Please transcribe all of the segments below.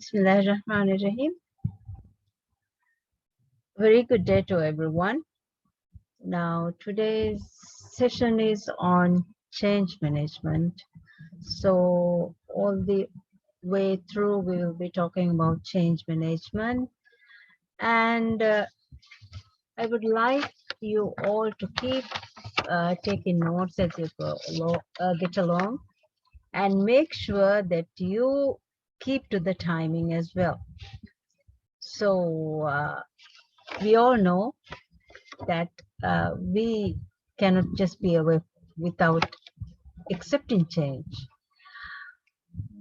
Bismillahirrahmanirrahim. Very good day to everyone. Now, today's session is on change management. So, all the way through, we will be talking about change management. And I would like you all to keep taking notes as you get along, and make sure that you keep to the timing as well. So, we all know that we cannot just be away without accepting change.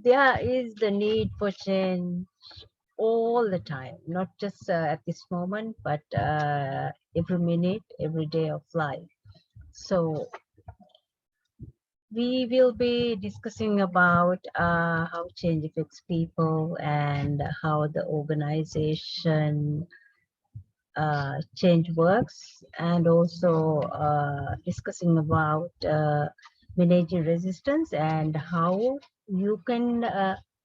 There is the need for change all the time, not just at this moment, but every minute, every day of life. So we will be discussing about how change affects people and how the organization change works, and also discussing about managing resistance and how you can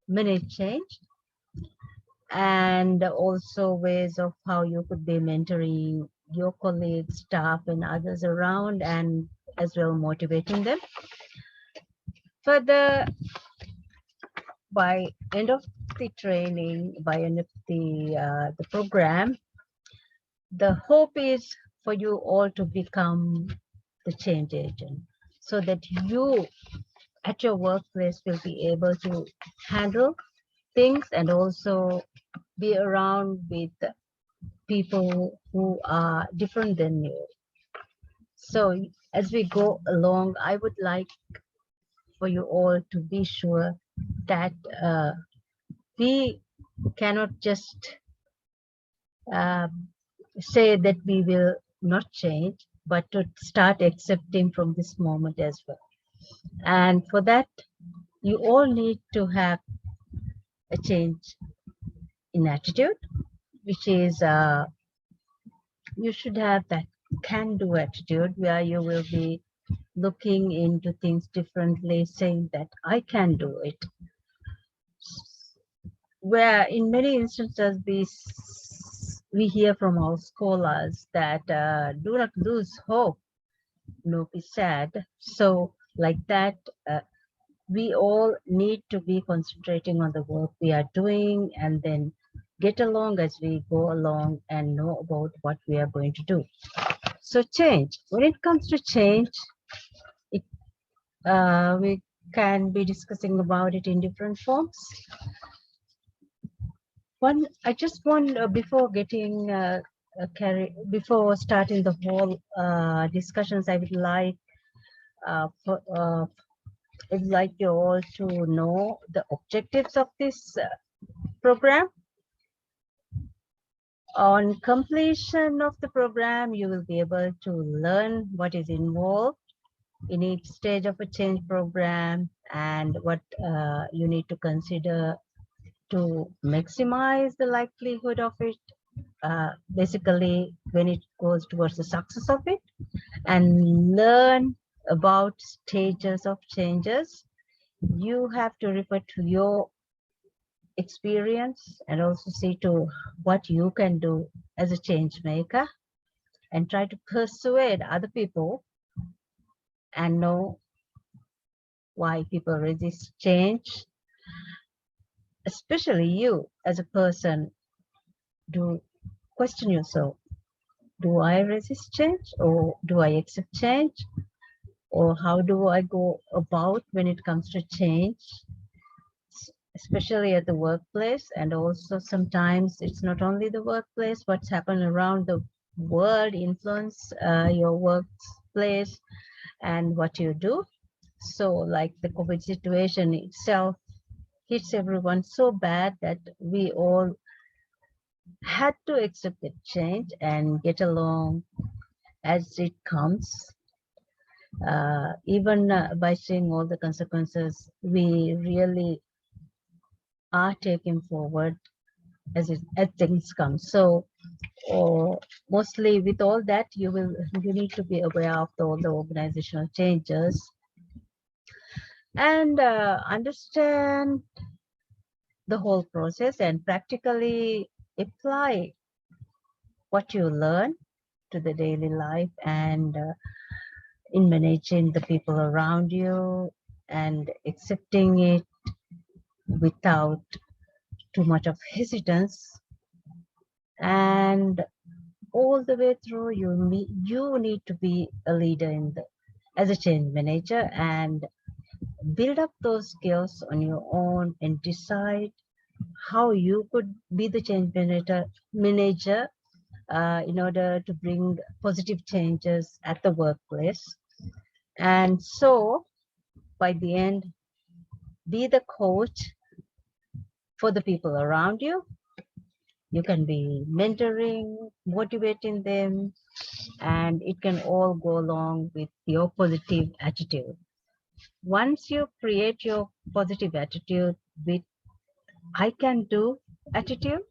manage change, and also ways of how you could be mentoring your colleagues, staff, and others around, and as well motivating them. Further, by end of the training, by end of the program, the hope is for you all to become the change agent, so that you at your workplace will be able to handle things and also be around with people who are different than you. So as we go along, I would like for you all to be sure that we cannot just say that we will not change, but to start accepting from this moment as well. And for that, you all need to have a change in attitude, which is you should have that can-do attitude, where you will be looking into things differently, saying that I can do it. Where in many instances we hear from our scholars that do not lose hope, nor be sad. So like that, we all need to be concentrating on the work we are doing, and then get along as we go along and know about what we are going to do. So change, when it comes to change, we can be discussing about it in different forms. I just want, before getting before starting the whole discussions, I would like I'd like you all to know the objectives of this program. On completion of the program, you will be able to learn what is involved in each stage of a change program, and what you need to consider to maximize the likelihood of it, basically when it goes towards the success of it, and learn about stages of changes. You have to refer to your experience and also see to what you can do as a change maker, and try to persuade other people and know why people resist change. Especially you as a person, do question yourself, do I resist change, or do I accept change, or how do I go about when it comes to change, especially at the workplace. And also sometimes it's not only the workplace, what's happened around the world influence your workplace and what you do. So like the COVID situation itself hits everyone so bad that we all had to accept the change and get along as it comes. Even by seeing all the consequences, we really are taking forward as things come. So mostly with all that, you need to be aware of all the organizational changes, and understand the whole process and practically apply what you learn to the daily life and in managing the people around you and accepting it without too much of hesitance. And all the way through, you need to be a leader as a change manager and build up those skills on your own and decide how you could be the change manager in order to bring positive changes at the workplace. And so by the end, be the coach for the people around you. You can be mentoring, motivating them, and it can all go along with your positive attitude. Once you create your positive attitude with I can do attitude,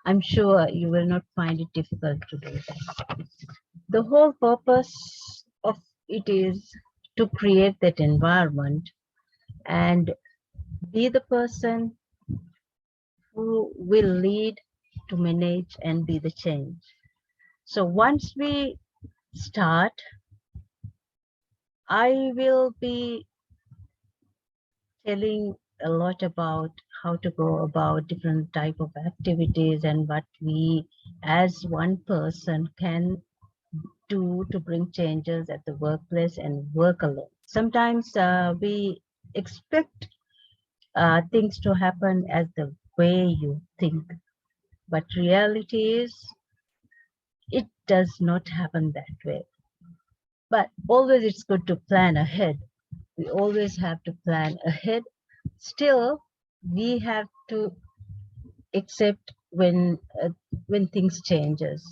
I'm sure you will not find it difficult to do that. The whole purpose of it is to create that environment and be the person who will lead to manage and be the change. So once we start, I will be telling a lot about how to go about different type of activities and what we as one person can do to bring changes at the workplace and work alone. Sometimes we expect things to happen as the way you think, but reality is it does not happen that way. But always it's good to plan ahead. We always have to plan ahead. Still, we have to accept when things changes.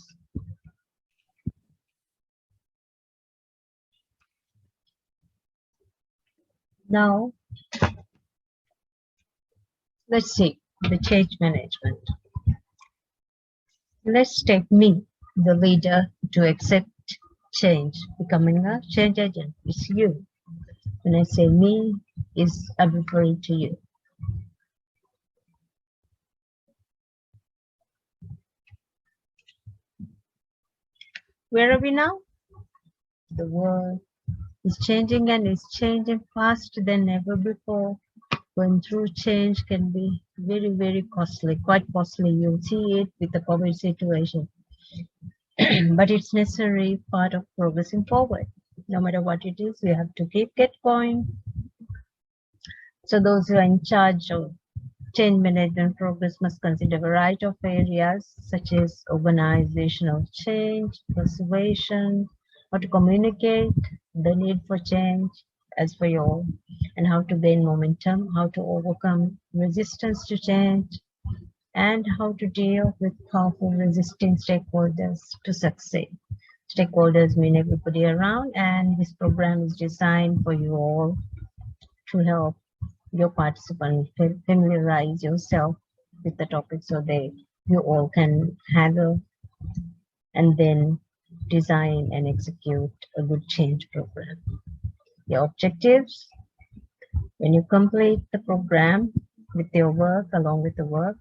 Now, let's see the change management. Let's take me, the leader, to accept change, becoming a change agent. It's you. When I say me, I'm referring to you. Where are we now? The world is changing and it's changing faster than ever before. Going through change can be very, very costly, quite costly. You'll see it with the COVID situation. But it's necessary part of progressing forward. No matter what it is, we have to get going. So those who are in charge of change management progress must consider a variety of areas such as organizational change, persuasion, how to communicate, the need for change as for you all, and how to gain momentum, how to overcome resistance to change, and how to deal with powerful resisting stakeholders to succeed. Stakeholders mean everybody around, and this program is designed for you all to help your participants familiarize yourself with the topic so you all can handle and then design and execute a good change program. Your objectives: when you complete the program with your work, along with the work,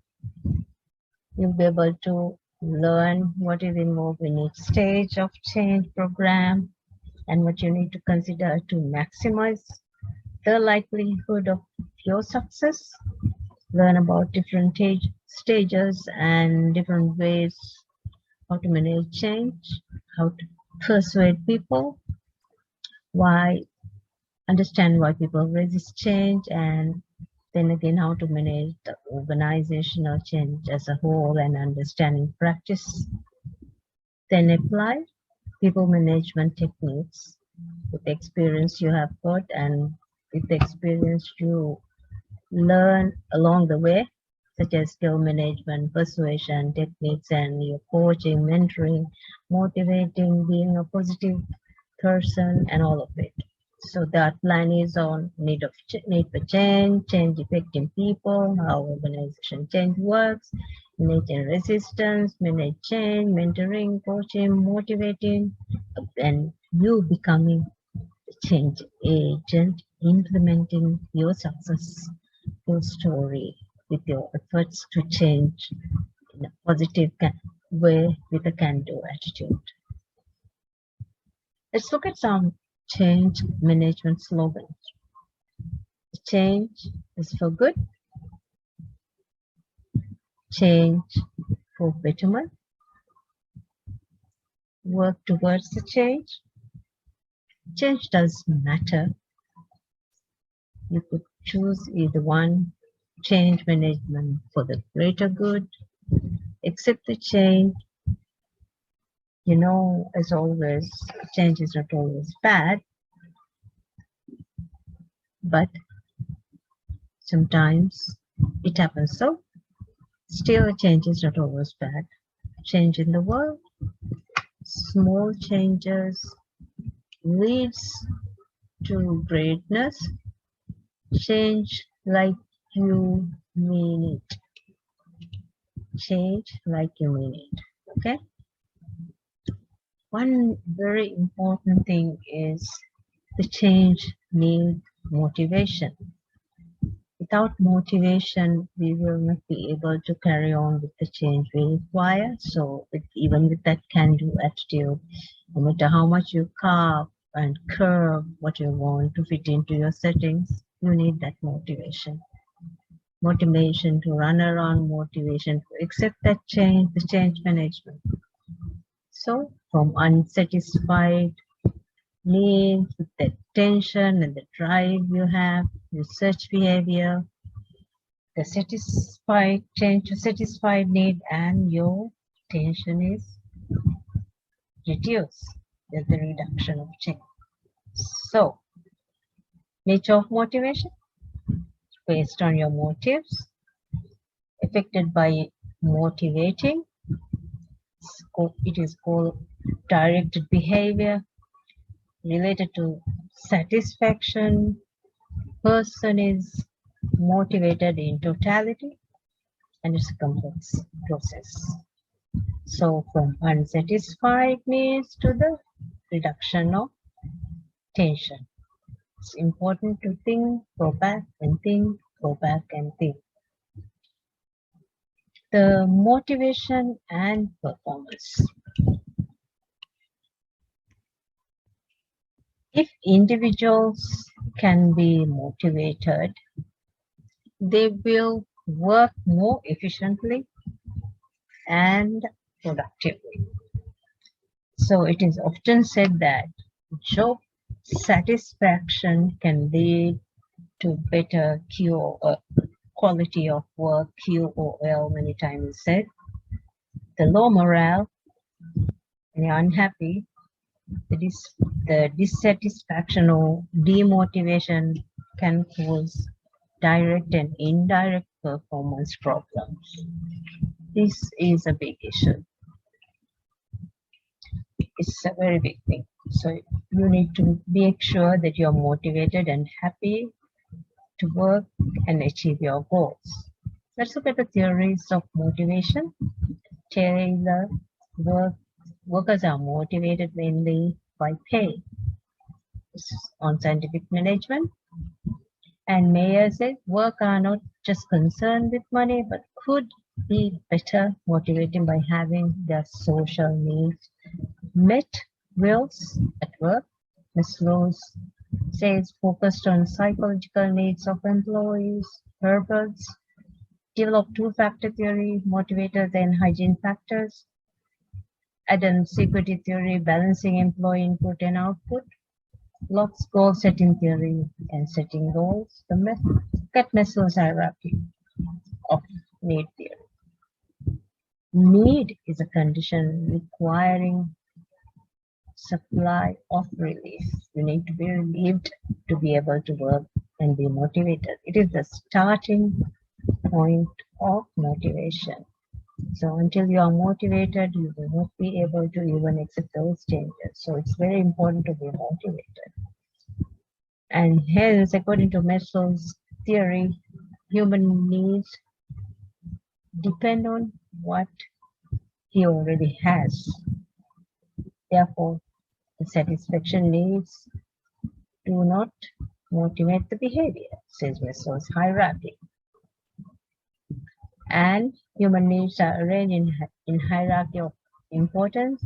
you'll be able to learn what is involved in each stage of change program and what you need to consider to maximize the likelihood of your success. Learn about different stages and different ways how to manage change, how to persuade people, understand why people resist change, and then again how to manage the organizational change as a whole and understanding practice. Then apply people management techniques with the experience you have got and with the experience you learn along the way, such as skill management, persuasion techniques, and your coaching, mentoring, motivating, being a positive person, and all of it. So that plan is on need for change, change affecting people, how organization change works, managing resistance, manage change, mentoring, coaching, motivating, and you becoming a change agent, implementing your successful story with your efforts to change in a positive way with a can-do attitude. Let's look at some change management slogans. Change is for good. Change for betterment. Work towards the change. Change does matter. You could choose either one. Change management for the greater good. Accept the change. You know, as always, change is not always bad, but sometimes it happens. So still, change is not always bad. Change in the world, small changes leads to greatness. Change like you mean it. Change like you mean it. Okay. One very important thing is the change needs motivation. Without motivation, we will not be able to carry on with the change we require. So even with that can-do attitude, no matter how much you carve and curve what you want to fit into your settings, you need that motivation. Motivation to run around, motivation to accept that change, the change management. So from unsatisfied needs, with the tension and the drive you have, your search behavior, the satisfied change to satisfied need, and your tension is reduced. There's the reduction of change. So, nature of motivation based on your motives, affected by motivating. It is called directed behavior, related to satisfaction. Person is motivated in totality, and it's a complex process. So from unsatisfied needs to the reduction of tension. It's important to think, go back and think, go back and think. The motivation and performance. If individuals can be motivated, they will work more efficiently and productively. So it is often said that job satisfaction can lead to better quality of work, QOL many times said. The low morale, when you're unhappy, the dissatisfaction or demotivation can cause direct and indirect performance problems. This is a big issue. It's a very big thing. So you need to make sure that you're motivated and happy to work and achieve your goals. Let's look at the theories of motivation. Taylor, workers are motivated mainly by pay. This is on scientific management. And Mayer said, work are not just concerned with money, but could be better motivated by having their social needs met. Wills at work. Maslow says focused on psychological needs of employees. Herberts developed two-factor theory, motivators and hygiene factors. Adam's security theory, balancing employee input and output. Locke's goal setting theory and setting goals. The Maslow's hierarchy of need theory. Need is a condition requiring supply of relief. You need to be relieved to be able to work and be motivated. It is the starting point of motivation. So until you are motivated, you will not be able to even accept those changes. So it's very important to be motivated. And hence, according to Maslow's theory, human needs depend on what he already has. Therefore, the satisfaction needs do not motivate the behavior, says Maslow's hierarchy. And human needs are arranged in hierarchy of importance.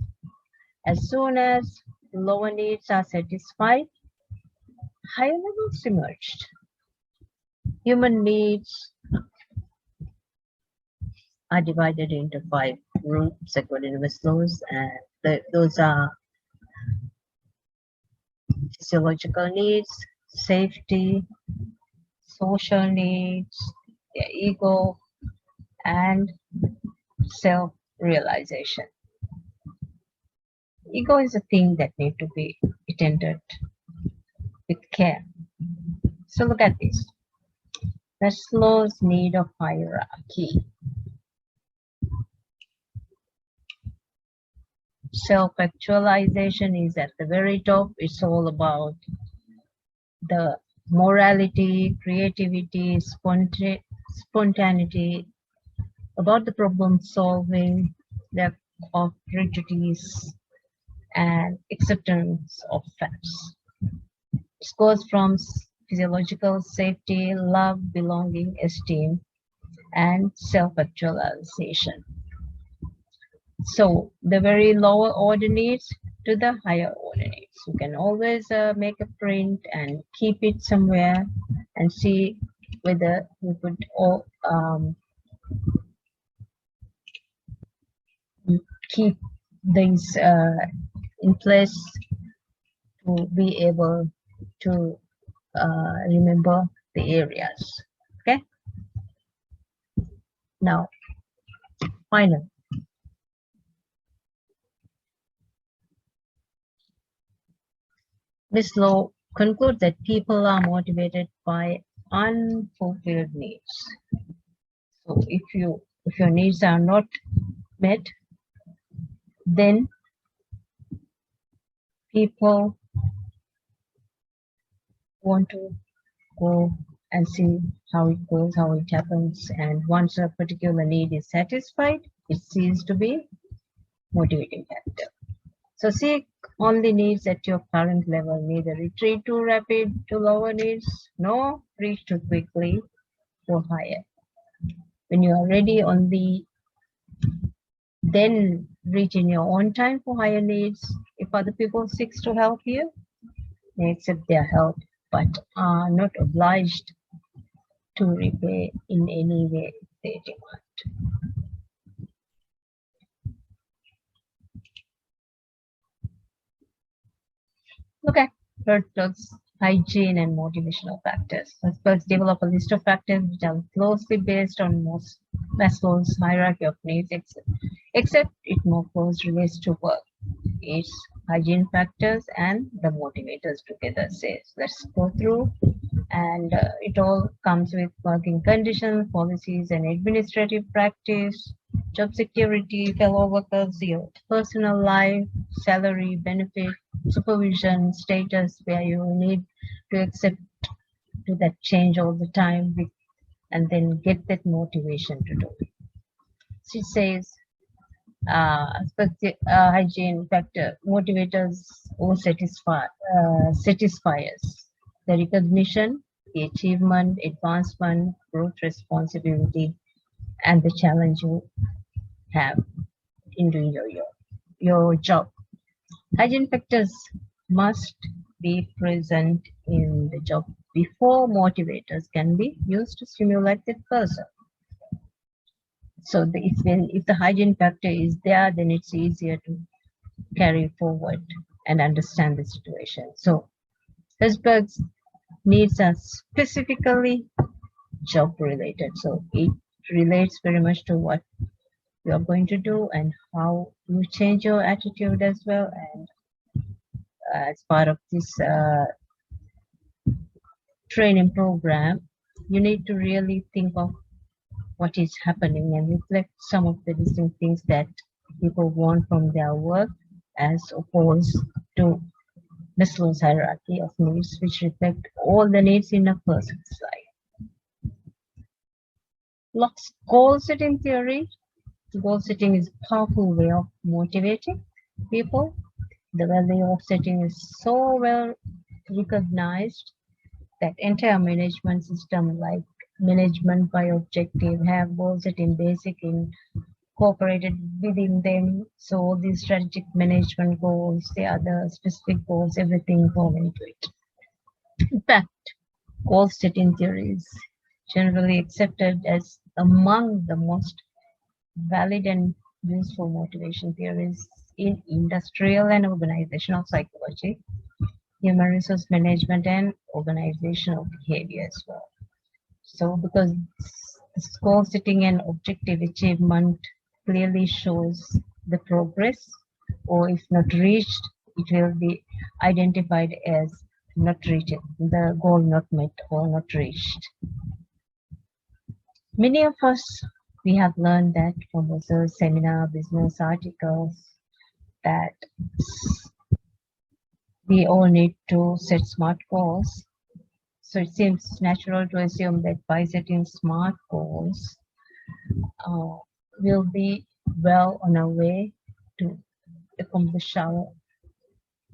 As soon as lower needs are satisfied, higher levels emerged. Human needs are divided into 5 groups according to Maslow's, and those are physiological needs, safety, social needs, their ego, and self-realization. Ego is a thing that needs to be attended with care. So look at this. Maslow's need of hierarchy. Self-actualization is at the very top. It's all about the morality, creativity, spontaneity, about the problem solving, depth of prejudice, and acceptance of facts. It goes from physiological safety, love, belonging, esteem, and self-actualization. So the very lower order needs to the higher order needs. You can always make a print and keep it somewhere and see whether you could all keep things in place to be able to remember the areas. Okay. Now, finally, Maslow concludes that people are motivated by unfulfilled needs. So if your needs are not met, then people want to go and see how it goes, how it happens, and once a particular need is satisfied, it ceases to be motivating factor. So seek only needs at your current level, neither retreat too rapid to lower needs, nor reach too quickly for higher. When you are ready on the then reach in your own time for higher needs. If other people seek to help you, they accept their help, but are not obliged to repay in any way they demand. Look at Hertzberg's hygiene and motivational factors. Hertzberg develop a list of factors which are closely based on Maslow's hierarchy of needs, except it more closely relates to work. Its hygiene factors and the motivators together says. Let's go through, and it all comes with working conditions, policies, and administrative practice, job security, fellow workers, your personal life, salary, benefit, supervision, status, where you need to accept to that change all the time and then get that motivation to do it. She says, hygiene factor, motivators or satisfiers, the recognition, the achievement, advancement, growth, responsibility, and the challenge you have in doing your job. Hygiene factors must be present in the job before motivators can be used to stimulate that person. So if the hygiene factor is there, then it's easier to carry forward and understand the situation. So Hertzberg's needs are specifically job related. So it relates very much to what you are going to do and how you change your attitude as well. And as part of this training program, you need to really think of what is happening and reflect some of the distinct things that people want from their work as opposed to Maslow's hierarchy of needs, which reflect all the needs in a person's life. Locke's goal setting theory. Goal setting is a powerful way of motivating people. The value of setting is so well recognized that entire management system like management by objective, have goal setting basic incorporated within them. So all these strategic management goals, the other specific goals, everything fall into it. In fact, goal setting theory is generally accepted as among the most valid and useful motivation theories in industrial and organizational psychology, human resource management, and organizational behavior as well. So, because goal setting and objective achievement clearly shows the progress, or if not reached, it will be identified as not reached, the goal not met or not reached. Many of us, we have learned that from research, seminar, business articles, that we all need to set smart goals. So it seems natural to assume that by setting smart goals, we'll be well on our way to accomplish our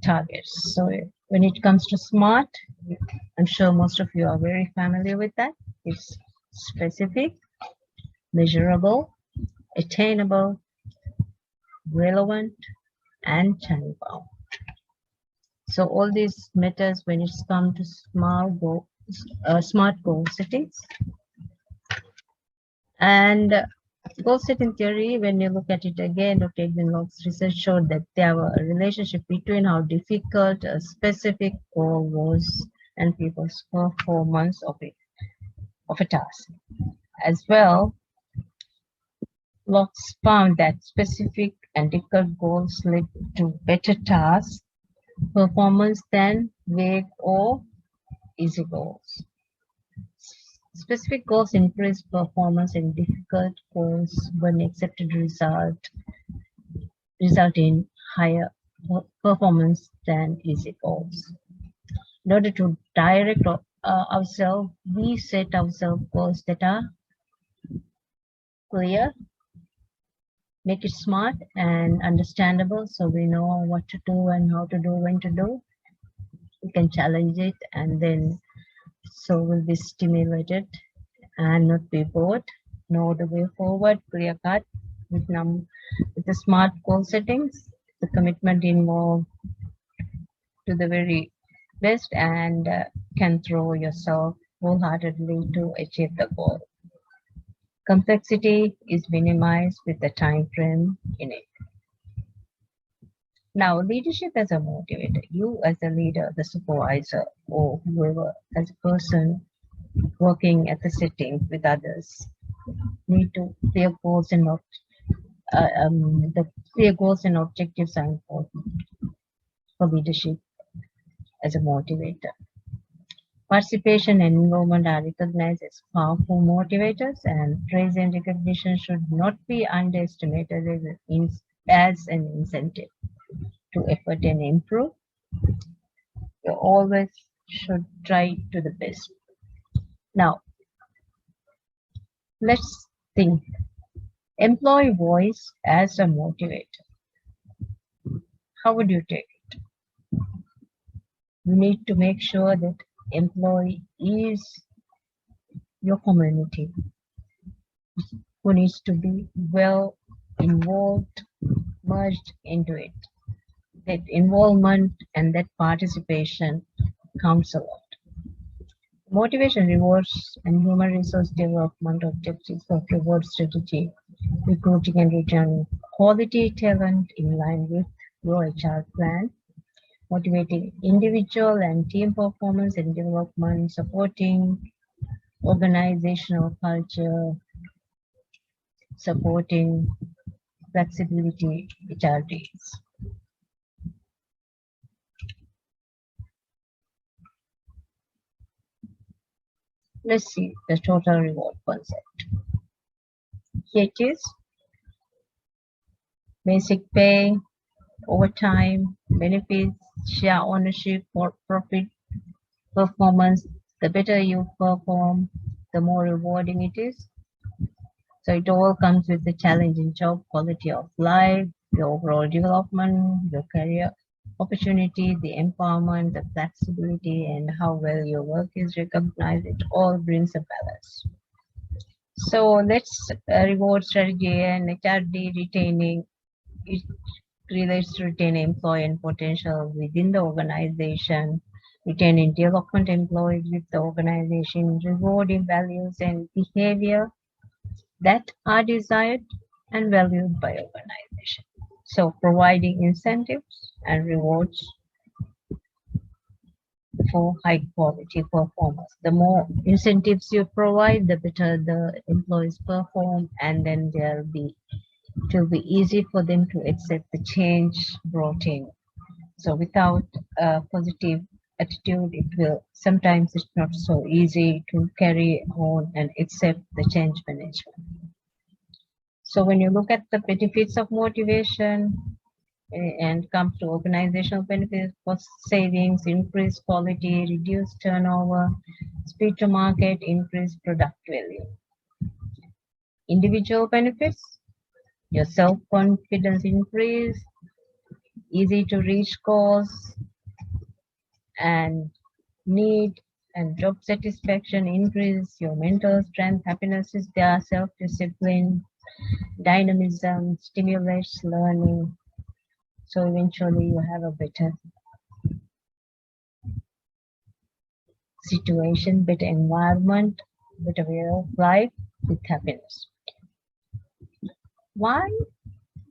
targets. So when it comes to SMART, I'm sure most of you are very familiar with that. It's specific, measurable, attainable, relevant, and time bound. So all these matters when it's come to smart goal settings. And goal setting theory, when you look at it again, Dr. Edwin-Locke's research showed that there were a relationship between how difficult a specific goal was and people's performance of a task. As well, Locke found that specific and difficult goals led to better task performance than vague or easy goals. Specific goals increase performance and difficult goals when accepted result in higher performance than easy goals. In order to direct ourselves, we set ourselves goals that are clear, make it smart and understandable so we know what to do and how to do, when to do. We can challenge it, and then so we'll be stimulated and not be bored. Know the way forward, clear cut with the smart goal settings, the commitment involved to the very best, and can throw yourself wholeheartedly to achieve the goal. Complexity is minimized with the time frame in it. Now, leadership as a motivator, you as a leader, the supervisor, or whoever, as a person working at the setting with others, need to clear goals and the clear goals and objectives are important for leadership as a motivator. Participation and involvement are recognized as powerful motivators, and praise and recognition should not be underestimated as an incentive to effort and improve. You always should try to the best. Now, let's think. Employee voice as a motivator. How would you take it? You need to make sure that employee is your community, who needs to be well involved, merged into it. That involvement and that participation counts a lot. Motivation, rewards, and human resource development objectives of reward strategy, recruiting and retaining quality talent in line with your HR plan, motivating individual and team performance and development, supporting organizational culture, supporting flexibility HRDs. Let's see the total reward concept. Here it is. Basic pay, overtime, benefits, share ownership, or profit, performance. The better you perform, the more rewarding it is. So it all comes with the challenging job, quality of life, your overall development, your career opportunity, the empowerment, the flexibility, and how well your work is recognized, it all brings a balance. So let's reward strategy and HRD retaining. It relates to retaining employee and potential within the organization, retaining development employees with the organization, rewarding values and behavior that are desired and valued by organization. So providing incentives and rewards for high quality performers. The more incentives you provide, the better the employees perform, and then it will be easy for them to accept the change brought in. So without a positive attitude, it will sometimes it's not so easy to carry on and accept the change management. So when you look at the benefits of motivation, and comes to organizational benefits, cost savings, increased quality, reduced turnover, speed to market, increased product value. Individual benefits, your self-confidence increase, easy to reach goals, and need and job satisfaction increase, your mental strength, happiness is there, self-discipline, dynamism, stimulates learning. So eventually you have a better situation, better environment, better way of life with happiness. Why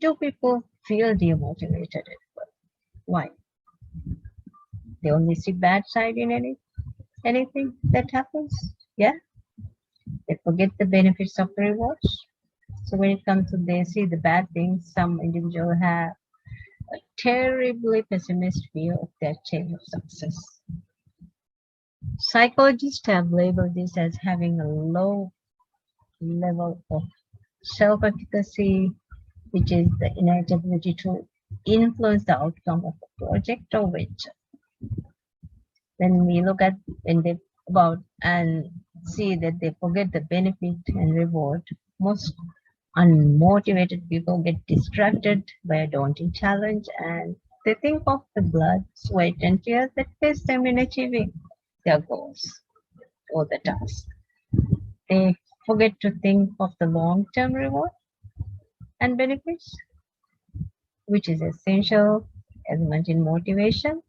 do people feel demotivated at work? Why? They only see bad side in anything that happens. Yeah, they forget the benefits of rewards. So when it comes to they see the bad things, some individuals have a terribly pessimist view of their change of success. Psychologists have labeled this as having a low level of self-efficacy, which is the innate ability to influence the outcome of a project or venture. When we look at when they about and see that they forget the benefit and reward, most unmotivated people get distracted by a daunting challenge and they think of the blood, sweat, and tears that face them in achieving their goals or the task. They forget to think of the long-term reward and benefits, which is essential element in motivation.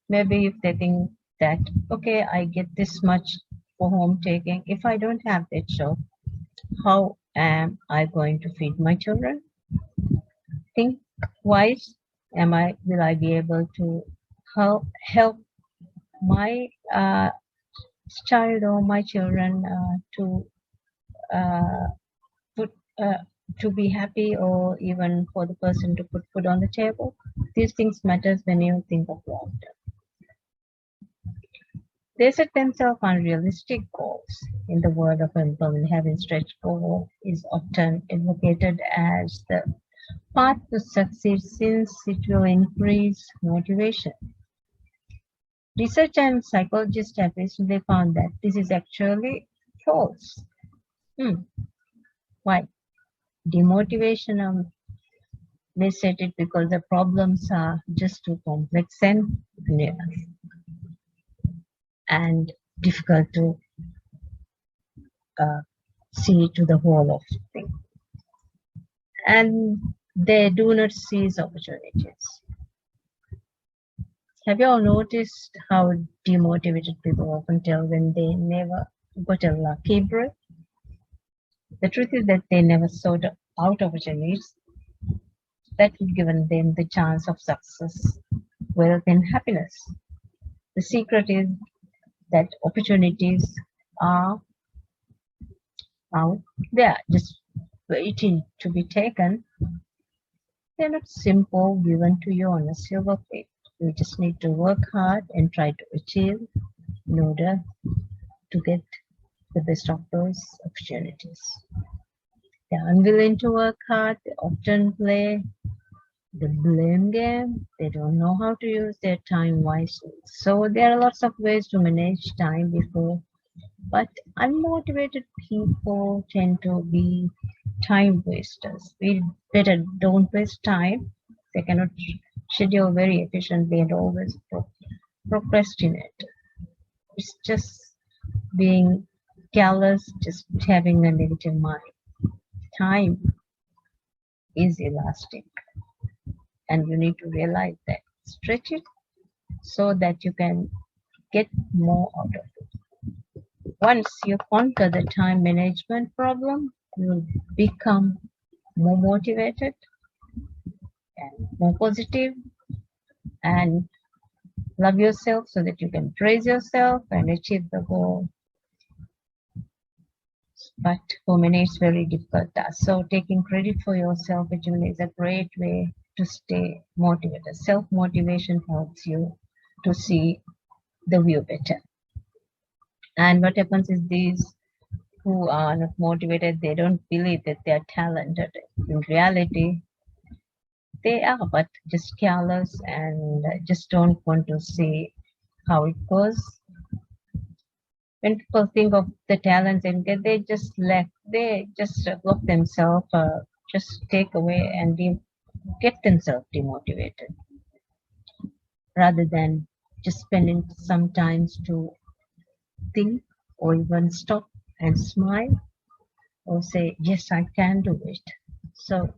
Maybe if they think that, okay, I get this much for home taking, if I don't have that job, how am I going to feed my children? Think wise. Will I be able to help my child or my children uh, put to be happy, or even for the person to put food on the table? These things matters when you think of long term. They set themselves unrealistic goals. In the world of employment, having stretch goal is often advocated as the path to succeed since it will increase motivation. Research and psychologists have recently found that this is actually false. Why? Demotivation, they said it because the problems are just too complex and difficult to see to the whole of thing. And they do not seize opportunities. Have you all noticed how demotivated people often tell when they never got a lucky break? The truth is that they never sought out opportunities that would give them the chance of success, wealth, and happiness. The secret is that opportunities are out there, just waiting to be taken. They're not simple, given to you on a silver plate. You just need to work hard and try to achieve in order to get the best of those opportunities. They're unwilling to work hard. They often play the blame game. They don't know how to use their time wisely. So there are lots of ways to manage time before. But unmotivated people tend to be time wasters. We better don't waste time. They cannot schedule very efficiently and always procrastinate. It's just being careless, just having a negative mind. Time is elastic, and you need to realize that. Stretch it so that you can get more out of it. Once you conquer the time management problem, you will become more motivated and more positive and love yourself so that you can praise yourself and achieve the goal. But for many, it's very difficult task. So taking credit for yourself, June, is a great way to stay motivated. Self-motivation helps you to see the view better. And what happens is these who are not motivated, they don't believe that they are talented. In reality, they are, but just careless and just don't want to see how it goes. When people think of the talents and they just lack, they just block themselves, just take away and get themselves demotivated rather than just spending some time to think or even stop and smile or say, yes, I can do it. So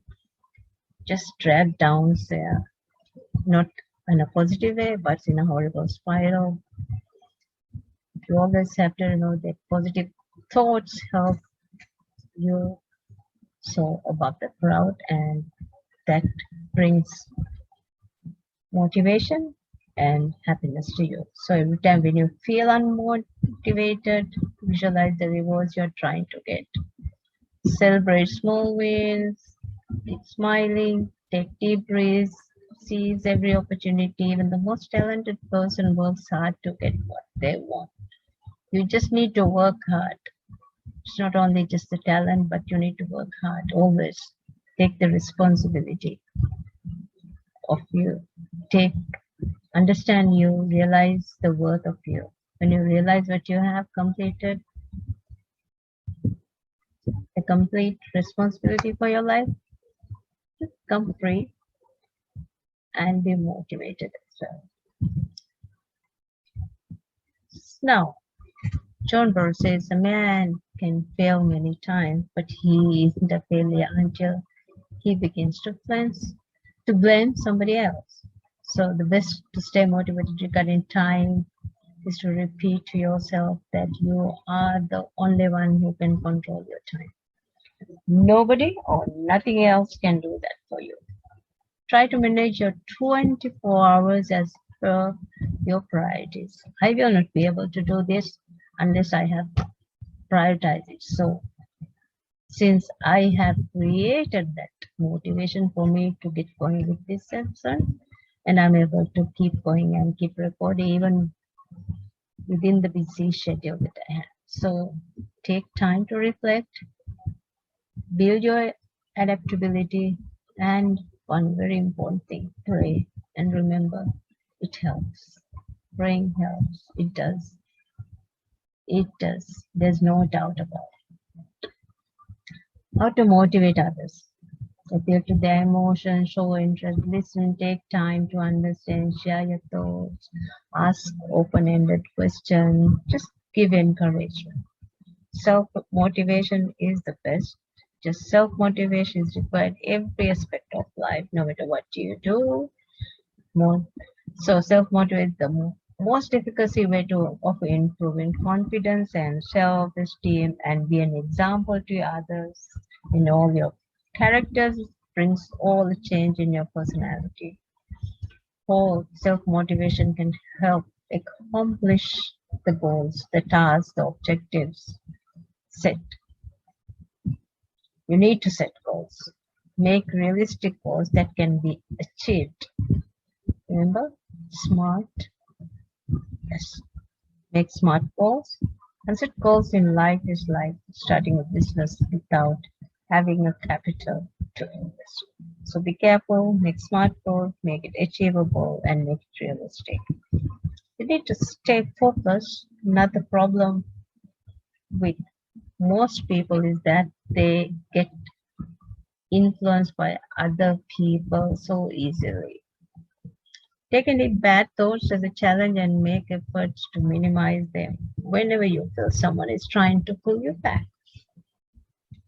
just drag down there, not in a positive way, but in a horrible spiral. You always have to know that positive thoughts help you so above the crowd, and that brings motivation and happiness to you. So every time when you feel unmotivated, visualize the rewards you're trying to get. Celebrate small wins, keep smiling, take deep breaths, seize every opportunity. Even the most talented person works hard to get what they want. You just need to work hard. It's not only just the talent, but you need to work hard. Always take the responsibility of you. Understand you, realize the worth of you. When you realize what you have completed, a complete responsibility for your life, come free and be motivated as well. Now, John Burr says a man can fail many times, but he isn't a failure until he begins to blame somebody else. So the best to stay motivated regarding time is to repeat to yourself that you are the only one who can control your time. Nobody or nothing else can do that for you. Try to manage your 24 hours as per your priorities. I will not be able to do this unless I have prioritized it. So since I have created that motivation for me to get going with this session, and I'm able to keep going and keep recording even within the busy schedule that I have. So take time to reflect, build your adaptability, and one very important thing, pray. And remember, it helps. Praying helps. It does. It does. There's no doubt about it. How to motivate others. Appeal to their emotions, show interest, listen, take time to understand, share your thoughts, ask open-ended questions, just give encouragement. Self-motivation is the best. Just self-motivation is required in every aspect of life, no matter what you do. So self-motivate is the most efficacy way of improving confidence and self-esteem and be an example to others in all your characters, brings all the change in your personality. All self-motivation can help accomplish the goals, the tasks, the objectives set. You need to set goals. Make realistic goals that can be achieved. Remember, smart. Yes. Make smart goals. And set goals in life is like starting a business without having a capital to invest. So be careful, make smart goals, make it achievable, and make it realistic. You need to stay focused. Another problem with most people is that they get influenced by other people so easily. Take any bad thoughts as a challenge and make efforts to minimize them. Whenever you feel someone is trying to pull you back,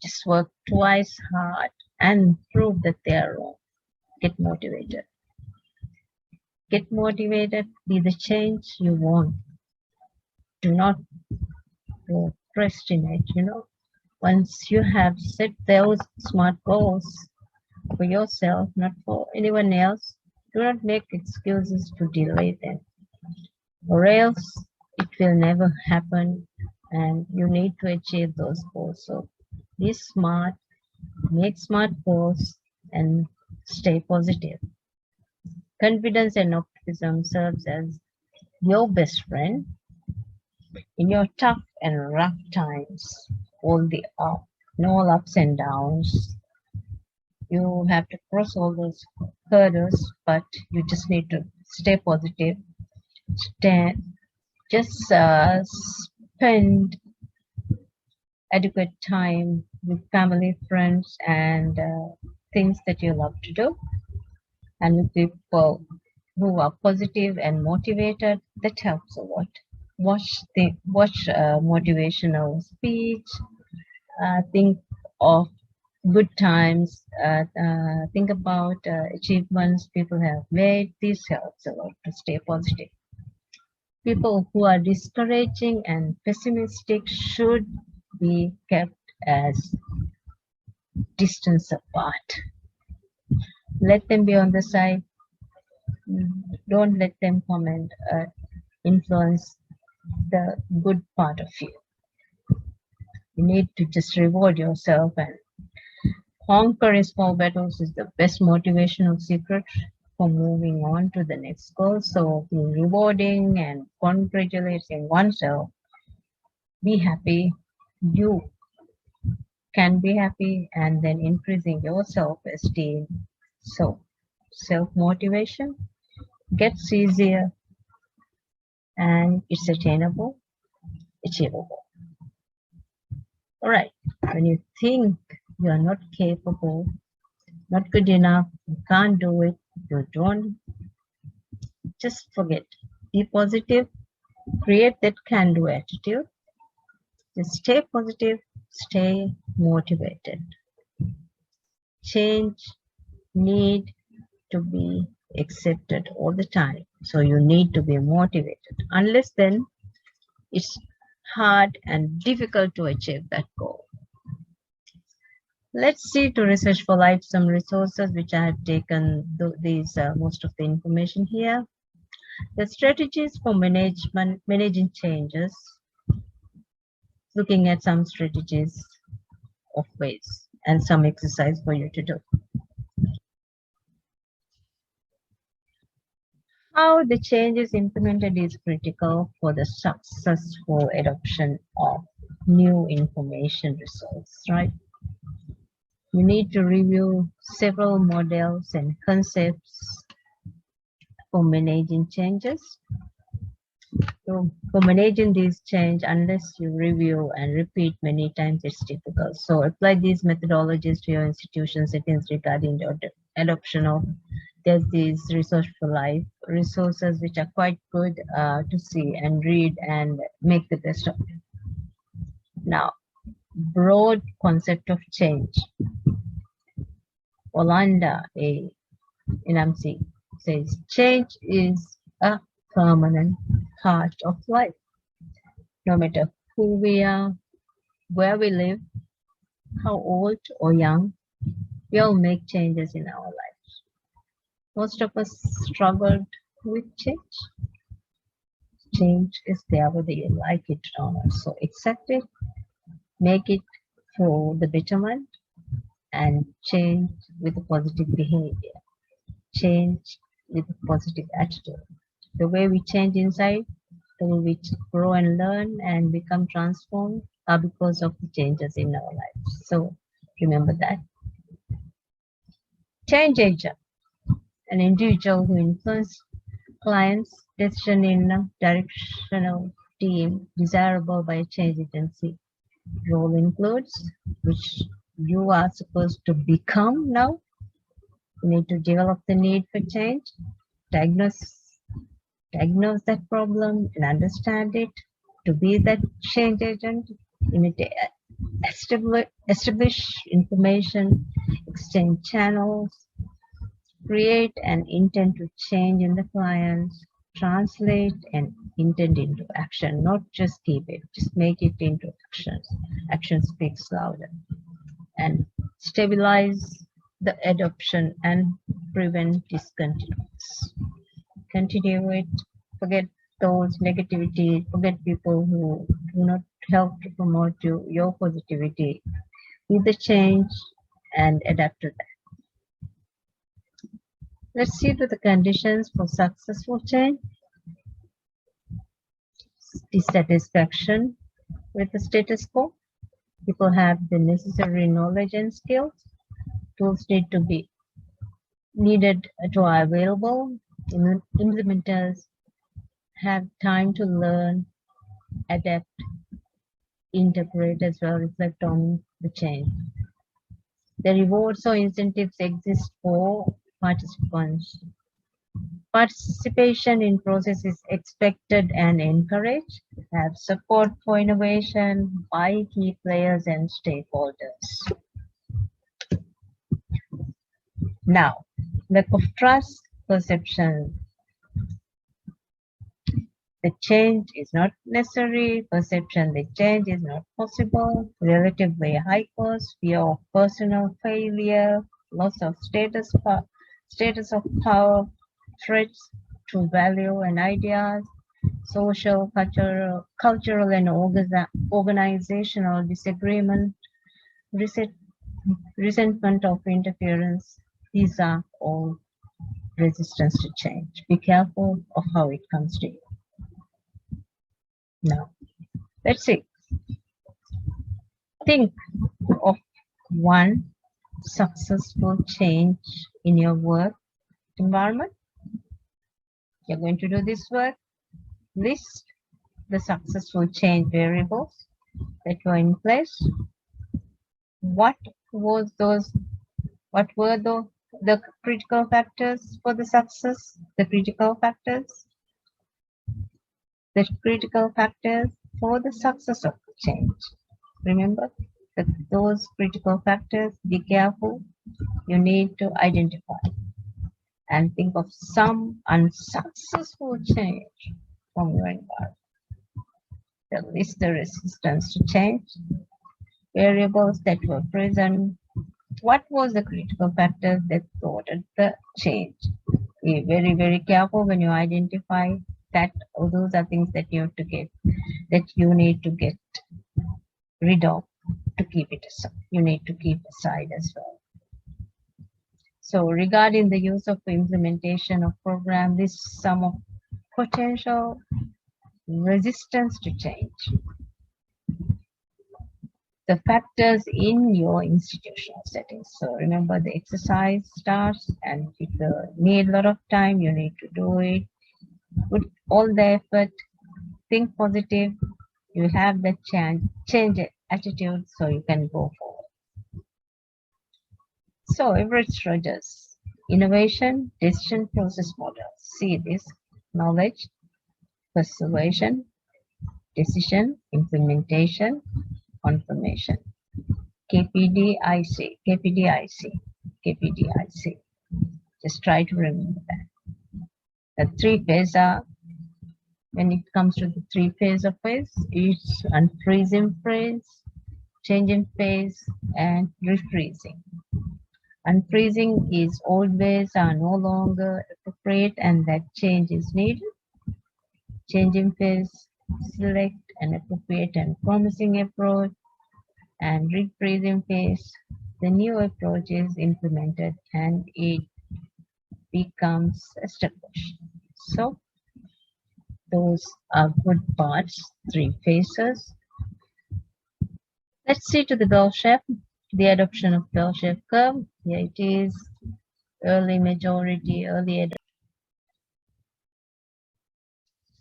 just work twice hard and prove that they are wrong. Get motivated. Get motivated. Be the change you want. Do not procrastinate. Once you have set those smart goals for yourself, not for anyone else, do not make excuses to delay them, or else it will never happen and you need to achieve those goals. So be smart, make smart goals, and stay positive. Confidence and optimism serves as your best friend in your tough and rough times. All the all ups and downs. You have to cross all those hurdles, but you just need to stay positive. Just spend adequate time with family, friends, and things that you love to do, and with people who are positive and motivated. That helps a lot. Watch motivational speech. Think of good times. Think about achievements people have made. This helps a lot to stay positive. People who are discouraging and pessimistic should be kept as distance apart. Let them be on the side. Don't let them come and influence the good part of you. You need to just reward yourself, and conquering small battles is the best motivational secret for moving on to the next goal. So be rewarding and congratulating oneself. Be happy. You can be happy, and then increasing your self-esteem. So self-motivation gets easier and it's attainable, achievable. All right. When you think you are not capable, not good enough, you can't do it, you don't, just forget. Be positive, create that can do attitude. Just stay positive, stay motivated. Change need to be accepted all the time. So you need to be motivated. Unless then it's hard and difficult to achieve that goal. Let's see to Research for Life some resources which I have taken most of the information here. The strategies for managing changes, looking at some strategies of ways and some exercise for you to do. How the change is implemented is critical for the successful adoption of new information resource, right? You need to review several models and concepts for managing changes. So for managing these change, unless you review and repeat many times, it's difficult. So apply these methodologies to your institution settings regarding the adoption of. There's these Research for Life resources which are quite good to see and read and make the best of it. Now, broad concept of change. Orlando A. Inamsi says, change is a permanent part of life. No matter who we are, where we live, how old or young, we all make changes in our lives. Most of us struggled with change. Change is there whether you like it or not. So accept it, make it for the betterment, and change with a positive behavior. Change with a positive attitude. The way we change inside, the way we grow and learn and become transformed are because of the changes in our lives. So remember that. Change agent, an individual who influences clients' decision in a directional team desirable by a change agency. Role includes, which you are supposed to become now. You need to develop the need for change, diagnose that problem and understand it, to be that change agent, you need to establish information, exchange channels, create an intent to change in the client, translate an intent into action, not just keep it, just make it into actions. Action speaks louder. And stabilize the adoption and prevent discontinuance. Continue it, forget those negativity, forget people who do not help to promote your positivity. Be the change and adapt to that. Let's see to the conditions for successful change. Dissatisfaction with the status quo. People have the necessary knowledge and skills. Tools need to be available. Implementers have time to learn, adapt, integrate as well, reflect on the change. The rewards or incentives exist for participants. Participation in process is expected and encouraged. Have support for innovation by key players and stakeholders. Now, lack of trust, perception. The change is not necessary. Perception, the change is not possible. Relatively high cost, fear of personal failure, loss of status of power, threats to value and ideas, social, cultural and organizational disagreement, resentment of interference. These are all resistance to change. Be careful of how it comes to you. Now, let's see. Think of one successful change in your work environment. You're going to do this work. List the successful change variables that were in place. What were the critical factors for the success? The critical factors for the success of the change. Remember that those critical factors, be careful, you need to identify and think of some unsuccessful change from your environment. List the resistance to change, variables that were present. What was the critical factors that supported the change? Be very, very careful when you identify that. Those are things that you need to get rid of to keep it aside. You need to keep aside as well. So regarding the use of implementation of program, this is some of potential resistance to change. The factors in your institutional settings. So remember, the exercise starts, and if you need a lot of time, you need to do it. Put all the effort, think positive. You have the change attitude, so you can go forward. So Everett Rogers, innovation, decision process model. See this: knowledge, persuasion, decision, implementation, confirmation. KPDIC. Just try to remember that. The three phases are, when it comes to the three phases of phase, it's unfreezing phase, changing phase, and refreezing. Unfreezing is always are no longer appropriate and that change is needed. Changing phase, select an appropriate and promising approach, and refreezing phase, the new approach is implemented and it becomes established. So those are good parts, three phases. Let's see to the bell shape, the adoption of bell shape curve. Here it is, early majority, early adoption.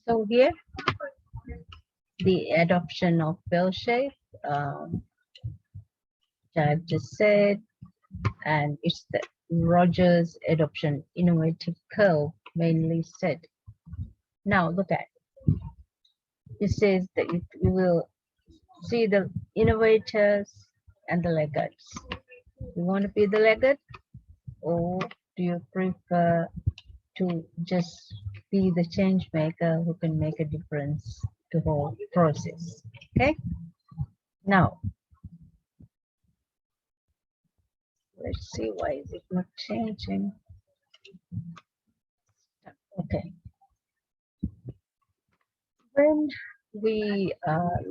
So here, the adoption of bell shape, I've just said, and it's the Rogers adoption innovative curve mainly said. Now look at it says that you will see the innovators and the laggards. You want to be the laggard, or do you prefer to just be the change maker who can make a difference to the whole process? Okay. Now let's see, why is it not changing? Okay. When we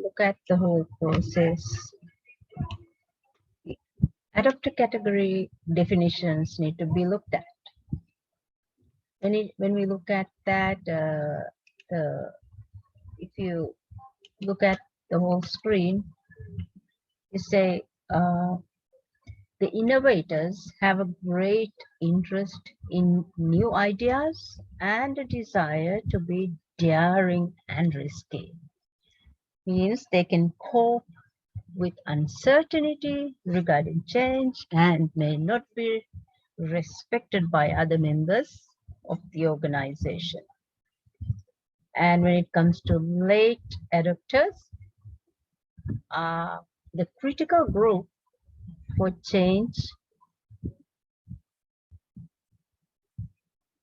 look at the whole process, adapter category definitions need to be looked at. When we look at that, if you look at the whole screen, you say the innovators have a great interest in new ideas and a desire to be daring and risky. Means they can cope with uncertainty regarding change and may not be respected by other members of the organization. And when it comes to late adopters, the critical group for change,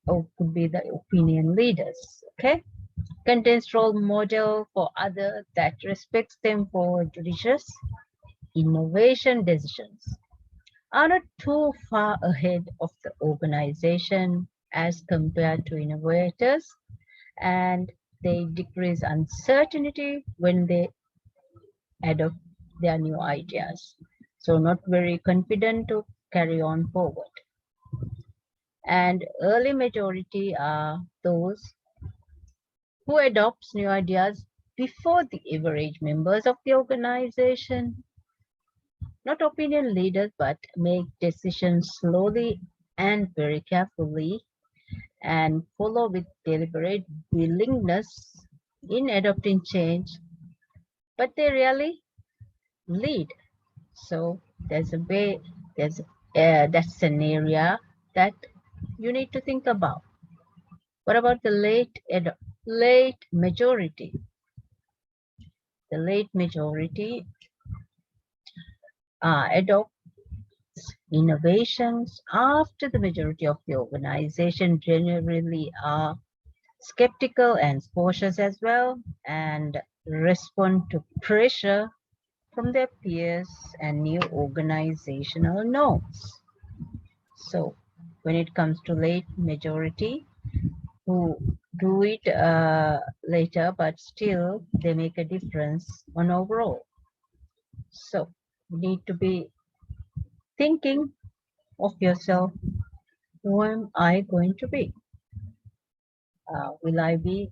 or could be the opinion leaders. Okay, contains role model for others that respects them for judicious innovation decisions, are not too far ahead of the organization as compared to innovators, and they decrease uncertainty when they adopt their new ideas. So not very confident to carry on forward. And early majority are those who adopts new ideas before the average members of the organization, not opinion leaders, but make decisions slowly and very carefully and follow with deliberate willingness in adopting change, but they really lead. So there's a way, that's an area that you need to think about. What about the late majority? The late majority adopt innovations after the majority of the organization generally are skeptical and cautious as well, and respond to pressure from their peers and new organizational norms. So when it comes to late majority, who do it later, but still they make a difference on overall. So you need to be thinking of yourself, who am I going to be? Will I be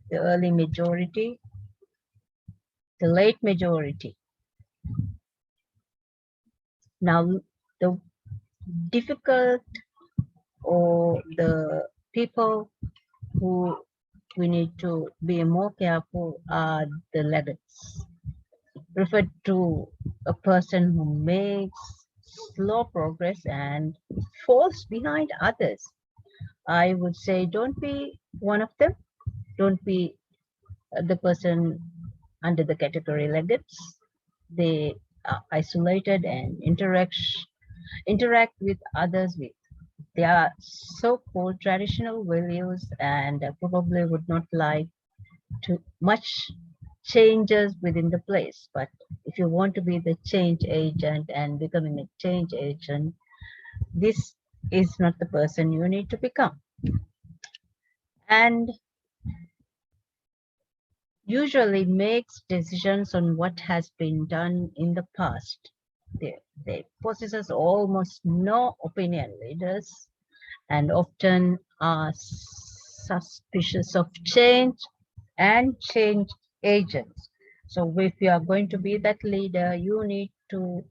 the early majority, the late majority? Now, the difficult, or the people who we need to be more careful are the laggards, referred to a person who makes slow progress and falls behind others. I would say don't be one of them. Don't be the person under the category laggards. They are isolated and interact with others with their so-called traditional values, and probably would not like to much changes within the place. But if you want to be the change agent and becoming a change agent, this is not the person you need to become. And usually makes decisions on what has been done in the past. They possess almost no opinion leaders and often are suspicious of change and change agents. So if you are going to be that leader, you need to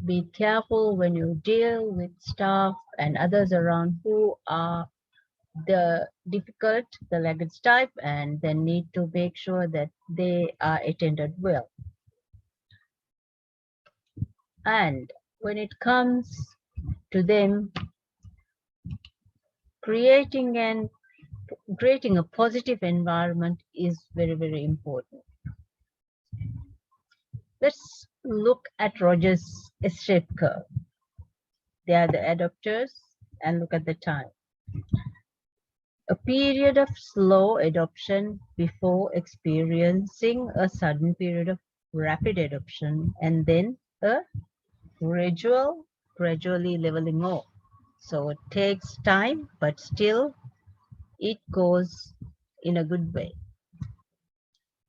be careful when you deal with staff and others around who are the difficult, the laggards type, and then need to make sure that they are attended well. And when it comes to them creating an creating a positive environment is very, very important. Let's look at Rogers' escape curve. They are the adopters, and look at the time. A period of slow adoption before experiencing a sudden period of rapid adoption, and then a gradually leveling off. So it takes time, but still it goes in a good way.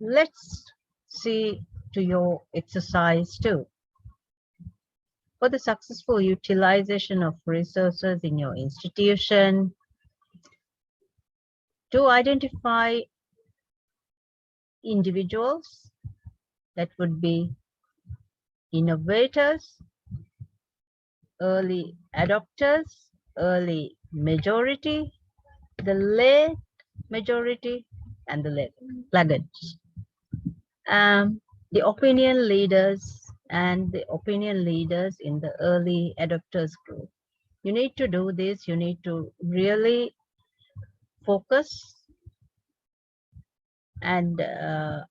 Let's see to your exercise too. For the successful utilization of resources in your institution, to identify individuals that would be innovators, early adopters, early majority, the late majority, and the laggards. The opinion leaders and the opinion leaders in the early adopters group. You need to do this. You need to really focus and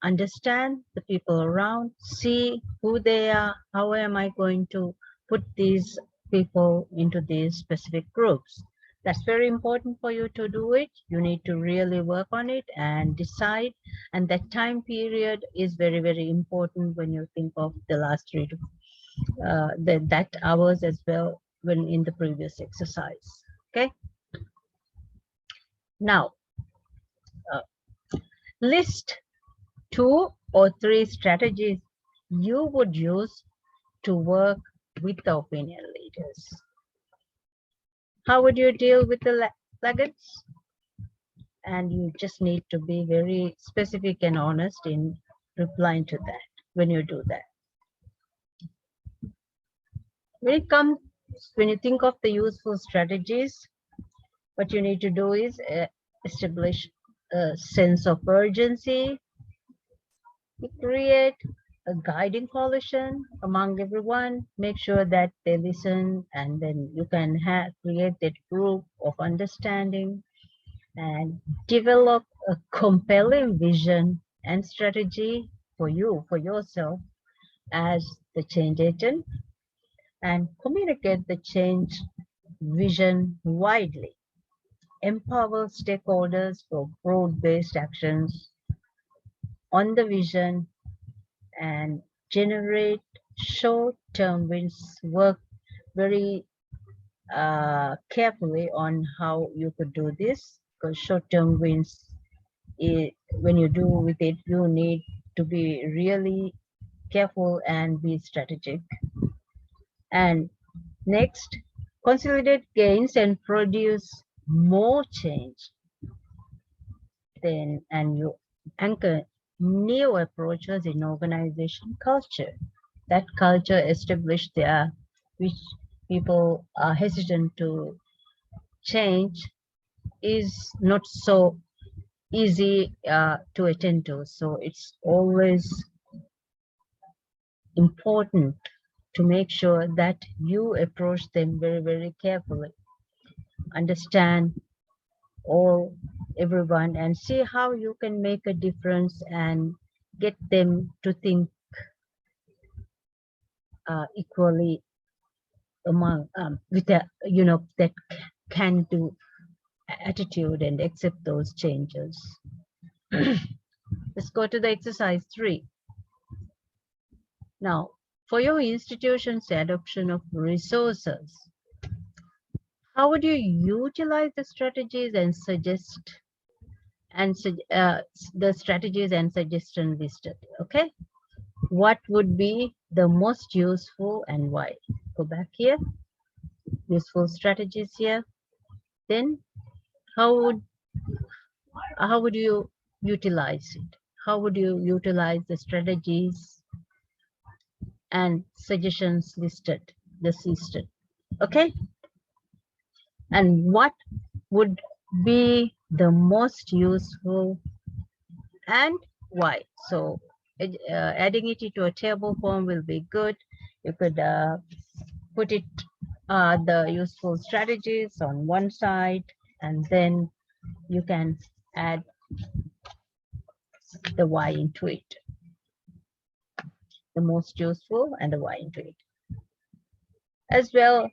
understand the people around, see who they are, how am I going to put these people into these specific groups. That's very important for you to do it. You need to really work on it and decide. And that time period is very, very important when you think of the last that hours as well when in the previous exercise. Okay. Now, list 2 or 3 strategies you would use to work with the opinion leaders. How would you deal with the laggards? And you just need to be very specific and honest in replying to that when you do that. When you think of the useful strategies, what you need to do is establish a sense of urgency. You create a guiding coalition among everyone, make sure that they listen, and then you can create that group of understanding and develop a compelling vision and strategy for you, for yourself as the change agent, and communicate the change vision widely. Empower stakeholders for broad-based actions on the vision and generate short-term wins. Work very carefully on how you could do this, because short-term wins, when you do with it, you need to be really careful and be strategic. And next, consolidate gains and produce more change. Then, and you anchor new approaches in organization culture. That culture established there, which people are hesitant to change, is not so easy to attend to. So it's always important to make sure that you approach them very, very carefully. Understand everyone and see how you can make a difference and get them to think equally among with a that can do attitude and accept those changes. Let's go to the exercise 3. Now, for your institution's adoption of resources, how would you utilize the strategies and suggest the strategies and suggestion listed? Okay, what would be the most useful and why? Go back here, useful strategies here. Then how would you utilize it? How would you utilize the strategies and suggestions listed? Okay, and what would be the most useful and why? So adding it into a table form will be good. You could put it the useful strategies on one side, and then you can add the why into it, the most useful and the why into it. As well,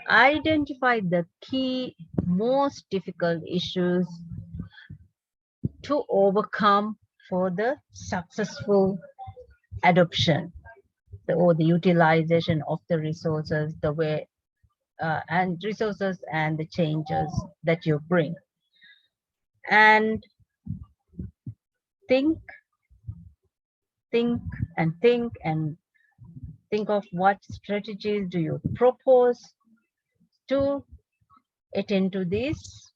identify the key most difficult issues to overcome for the successful adoption or the utilization of the resources, the way and resources and the changes that you bring. And think and think of what strategies do you propose to attend to these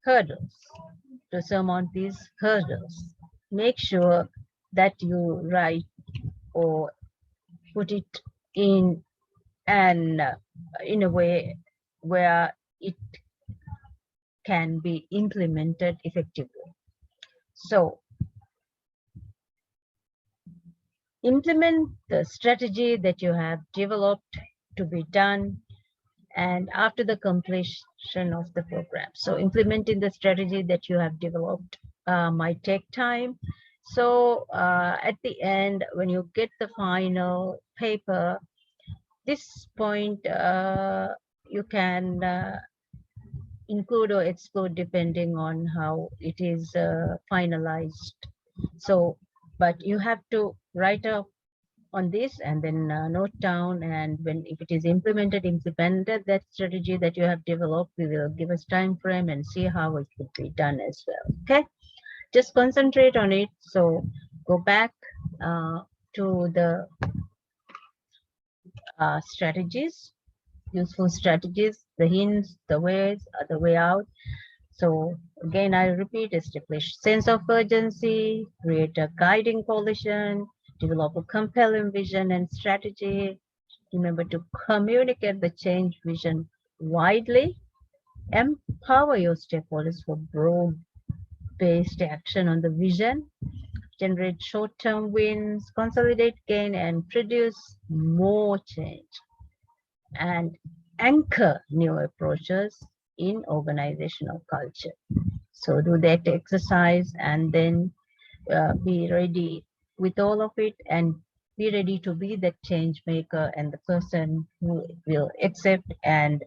hurdles, to surmount these hurdles. Make sure that you write or put it in in a way where it can be implemented effectively. So implement the strategy that you have developed to be done and after the completion of the program. So implementing the strategy that you have developed might take time. So at the end, when you get the final paper, this point you can include or exclude depending on how it is finalized. So, but you have to write up on this and then note down, and when if it is implemented that strategy that you have developed, we will give us time frame and see how it could be done as well. Okay, just concentrate on it. So go back to the strategies, useful strategies, the hints, the ways, the way out. So again, I repeat, establish sense of urgency, create a guiding coalition, develop a compelling vision and strategy. Remember to communicate the change vision widely, empower your stakeholders for broad-based action on the vision, generate short-term wins, consolidate gain, and produce more change, and anchor new approaches in organizational culture. So do that exercise and then be ready with all of it and be ready to be the change maker and the person who will accept and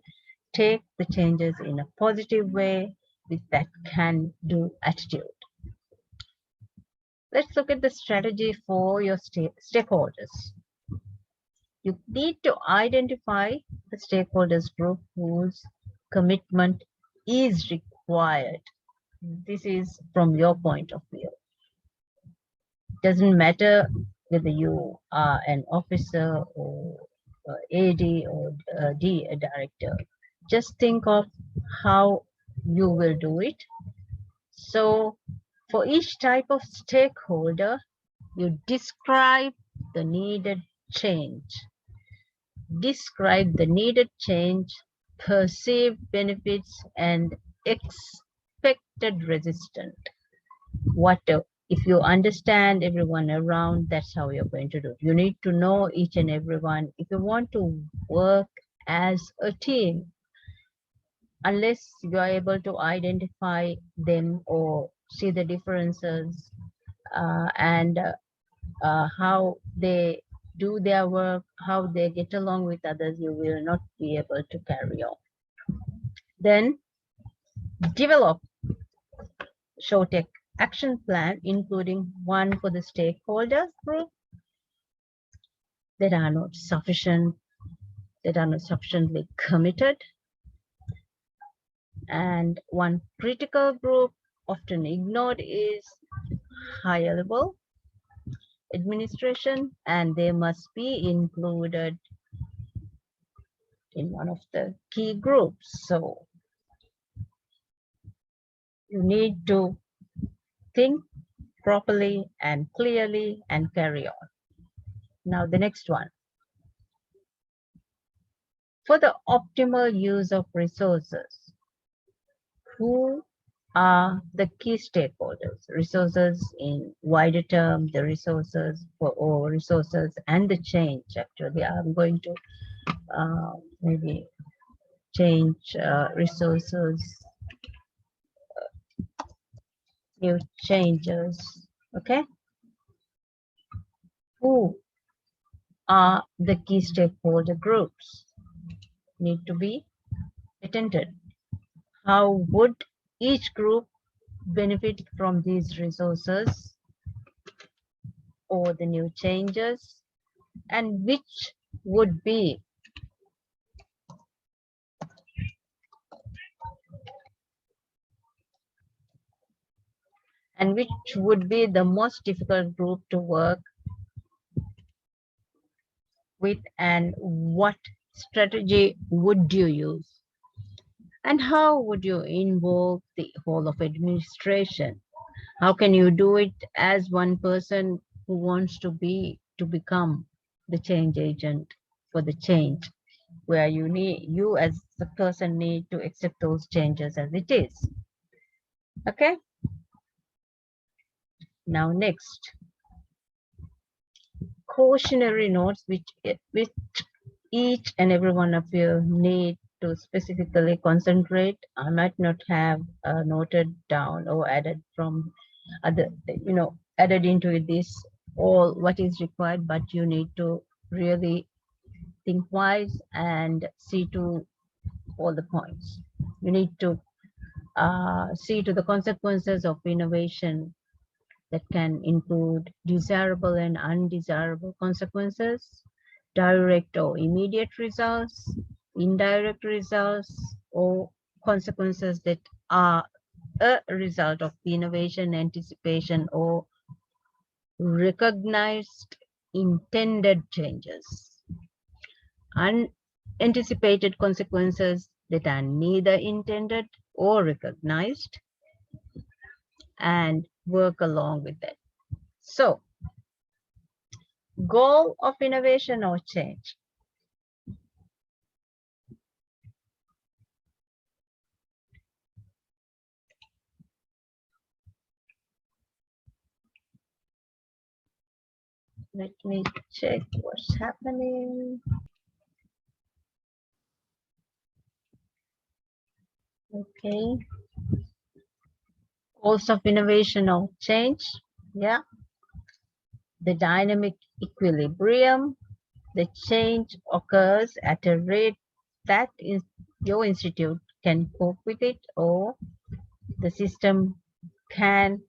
take the changes in a positive way with that can-do attitude. Let's look at the strategy for your stakeholders. You need to identify the stakeholders group whose commitment is required. This is from your point of view. Doesn't matter whether you are an officer or AD or a director. Just think of how you will do it. So for each type of stakeholder, you describe the needed change. Describe the needed change, perceived benefits, and expected resistance. If you understand everyone around, that's how you're going to do it. You need to know each and everyone. If you want to work as a team, unless you are able to identify them or see the differences and how they do their work, how they get along with others, you will not be able to carry on. Then develop short-term action plan, including one for the stakeholders group that are not sufficiently committed, and one critical group often ignored is higher level administration, and they must be included in one of the key groups. So you need to think properly and clearly and carry on. Now the next one. For the optimal use of resources, who are the key stakeholders? Resources in wider term, the resources or resources and the change. Actually, I'm going to maybe change resources new changes. Okay, who are the key stakeholder groups need to be attended? How would each group benefit from these resources or the new changes, and which would be the most difficult group to work with, and what strategy would you use, and how would you involve the whole of administration? How can you do it as one person who wants to become the change agent for the change, where you as the person need to accept those changes as it is. Okay, now next, cautionary notes, which each and every one of you need to specifically concentrate. I might not have noted down or added from other, added into this all what is required, but you need to really think wise and see to all the points. You need to see to the consequences of innovation that can include desirable and undesirable consequences, direct or immediate results, indirect results, or consequences that are a result of the innovation, anticipation, or recognized intended changes. Unanticipated consequences that are neither intended or recognized, and work along with it. So, goal of innovation or change. Let me check what's happening. Okay. Goals of innovation or change. Yeah. The dynamic equilibrium. The change occurs at a rate that your institute can cope with it, or the system can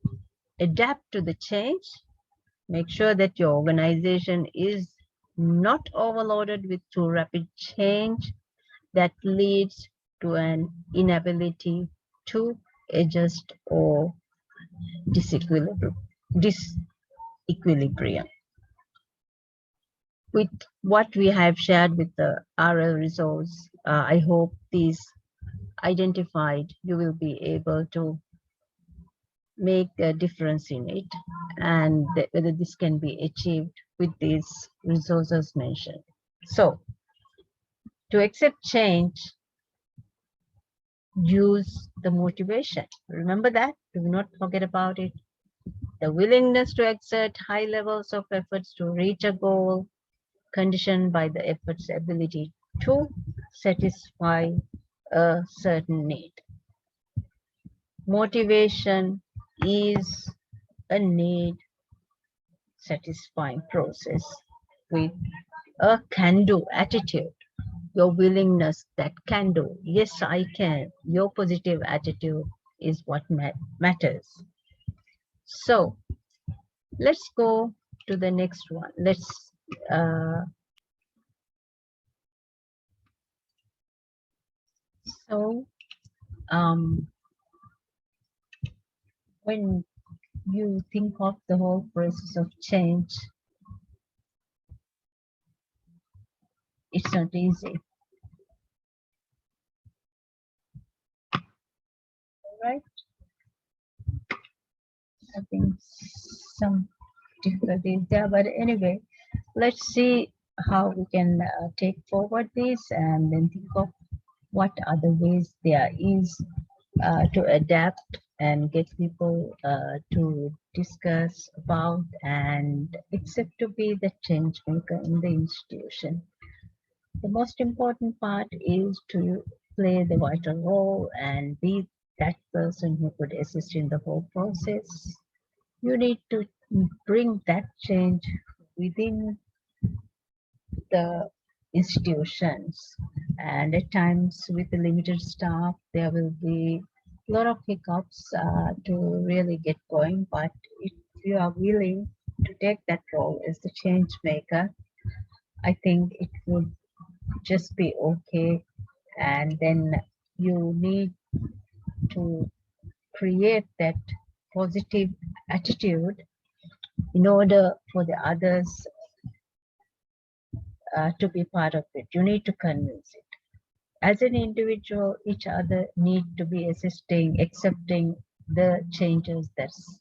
adapt to the change. Make sure that your organization is not overloaded with too rapid change that leads to an inability to adjust or disequilibrium. With what we have shared with the RL resource, I hope these identified, you will be able to make a difference in it, and whether this can be achieved with these resources mentioned. So, to accept change, use the motivation. Remember that, do not forget about it. The willingness to exert high levels of efforts to reach a goal, conditioned by the effort's ability to satisfy a certain need. Motivation is a need satisfying process with a can-do attitude. Your willingness, that can do, yes I can, your positive attitude is what matters. So let's go to the next one. Let's so when you think of the whole process of change, it's not easy. Right? I think some difficulties there, but anyway, let's see how we can take forward this and then think of what other ways there is to adapt and get people to discuss about and accept to be the change maker in the institution. The most important part is to play the vital role and be that person who could assist in the whole process. You need to bring that change within the institutions. And at times, with the limited staff, there will be a lot of hiccups to really get going. But if you are willing to take that role as the change maker, I think it would just be okay. And then you need to create that positive attitude in order for the others to be part of it. You need to convince it. As an individual, each other need to be assisting, accepting the changes that's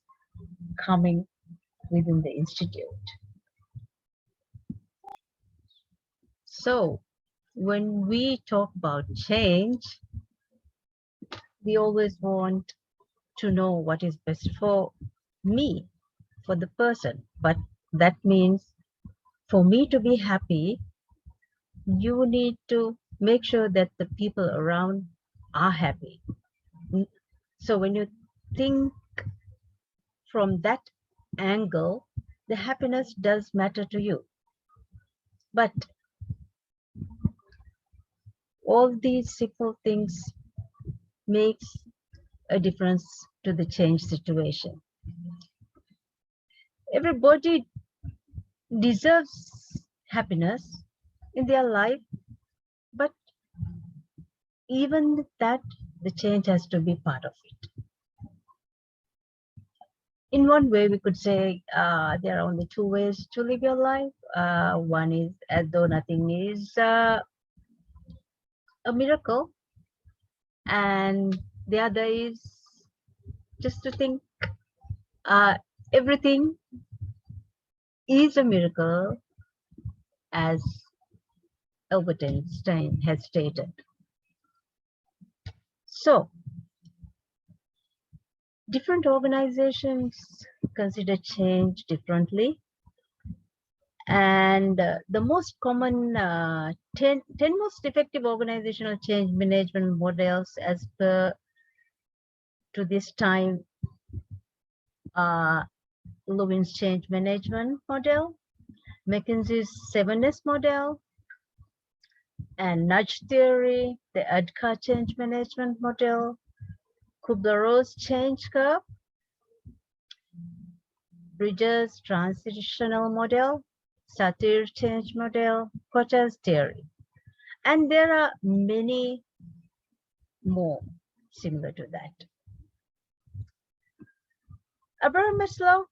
coming within the institute. So when we talk about change, we always want to know what is best for me, for the person. But that means for me to be happy, you need to make sure that the people around are happy. So when you think from that angle, the happiness does matter to you. But all these simple things makes a difference to the change situation. Everybody deserves happiness in their life, but even with that, the change has to be part of it. In one way, we could say there are only two ways to live your life. One is as though nothing is a miracle, and the other is just to think everything is a miracle, as Albert Einstein has stated. So, different organizations consider change differently. And the most common 10 most effective organizational change management models as per to this time Lewin's change management model, McKinsey's 7S model, and nudge theory, the ADKAR change management model, Kubler-Ross change curve, Bridges transitional model, Satir change model, Kocher's theory. And there are many more similar to that. Abraham Maslow,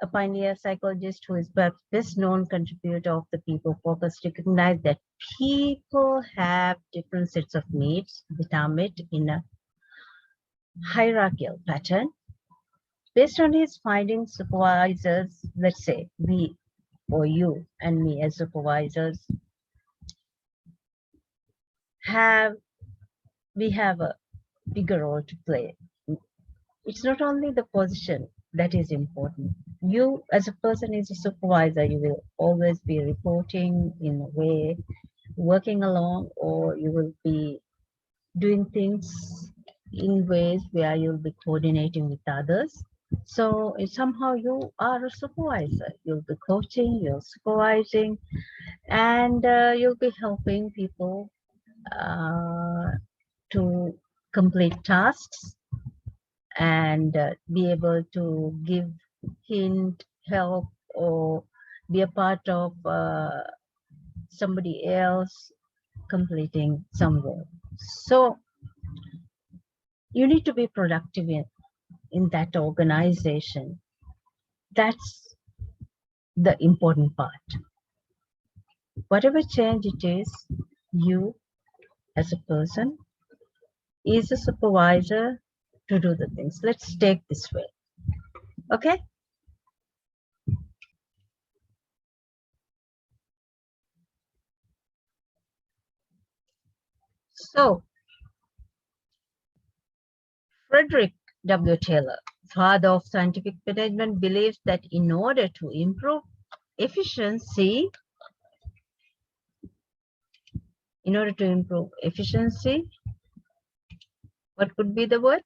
a pioneer psychologist who is perhaps best known contributor of the People Focus, recognized that people have different sets of needs that are met in a hierarchical pattern. Based on his findings, supervisors, let's say we or you and me as supervisors, we have a bigger role to play. It's not only the position that is important. You as a person is a supervisor, you will always be reporting in a way, working along, or you will be doing things in ways where you'll be coordinating with others. So somehow you are a supervisor. You'll be coaching, you're supervising, and you'll be helping people to complete tasks and be able to give hint, help, or be a part of somebody else completing some work. So you need to be productive in that organization. That's the important part. Whatever change it is, you as a person is a supervisor to do the things. Let's take this way. Okay? So, Frederick W. Taylor, father of scientific management, believes that in order to improve efficiency, What could be the word?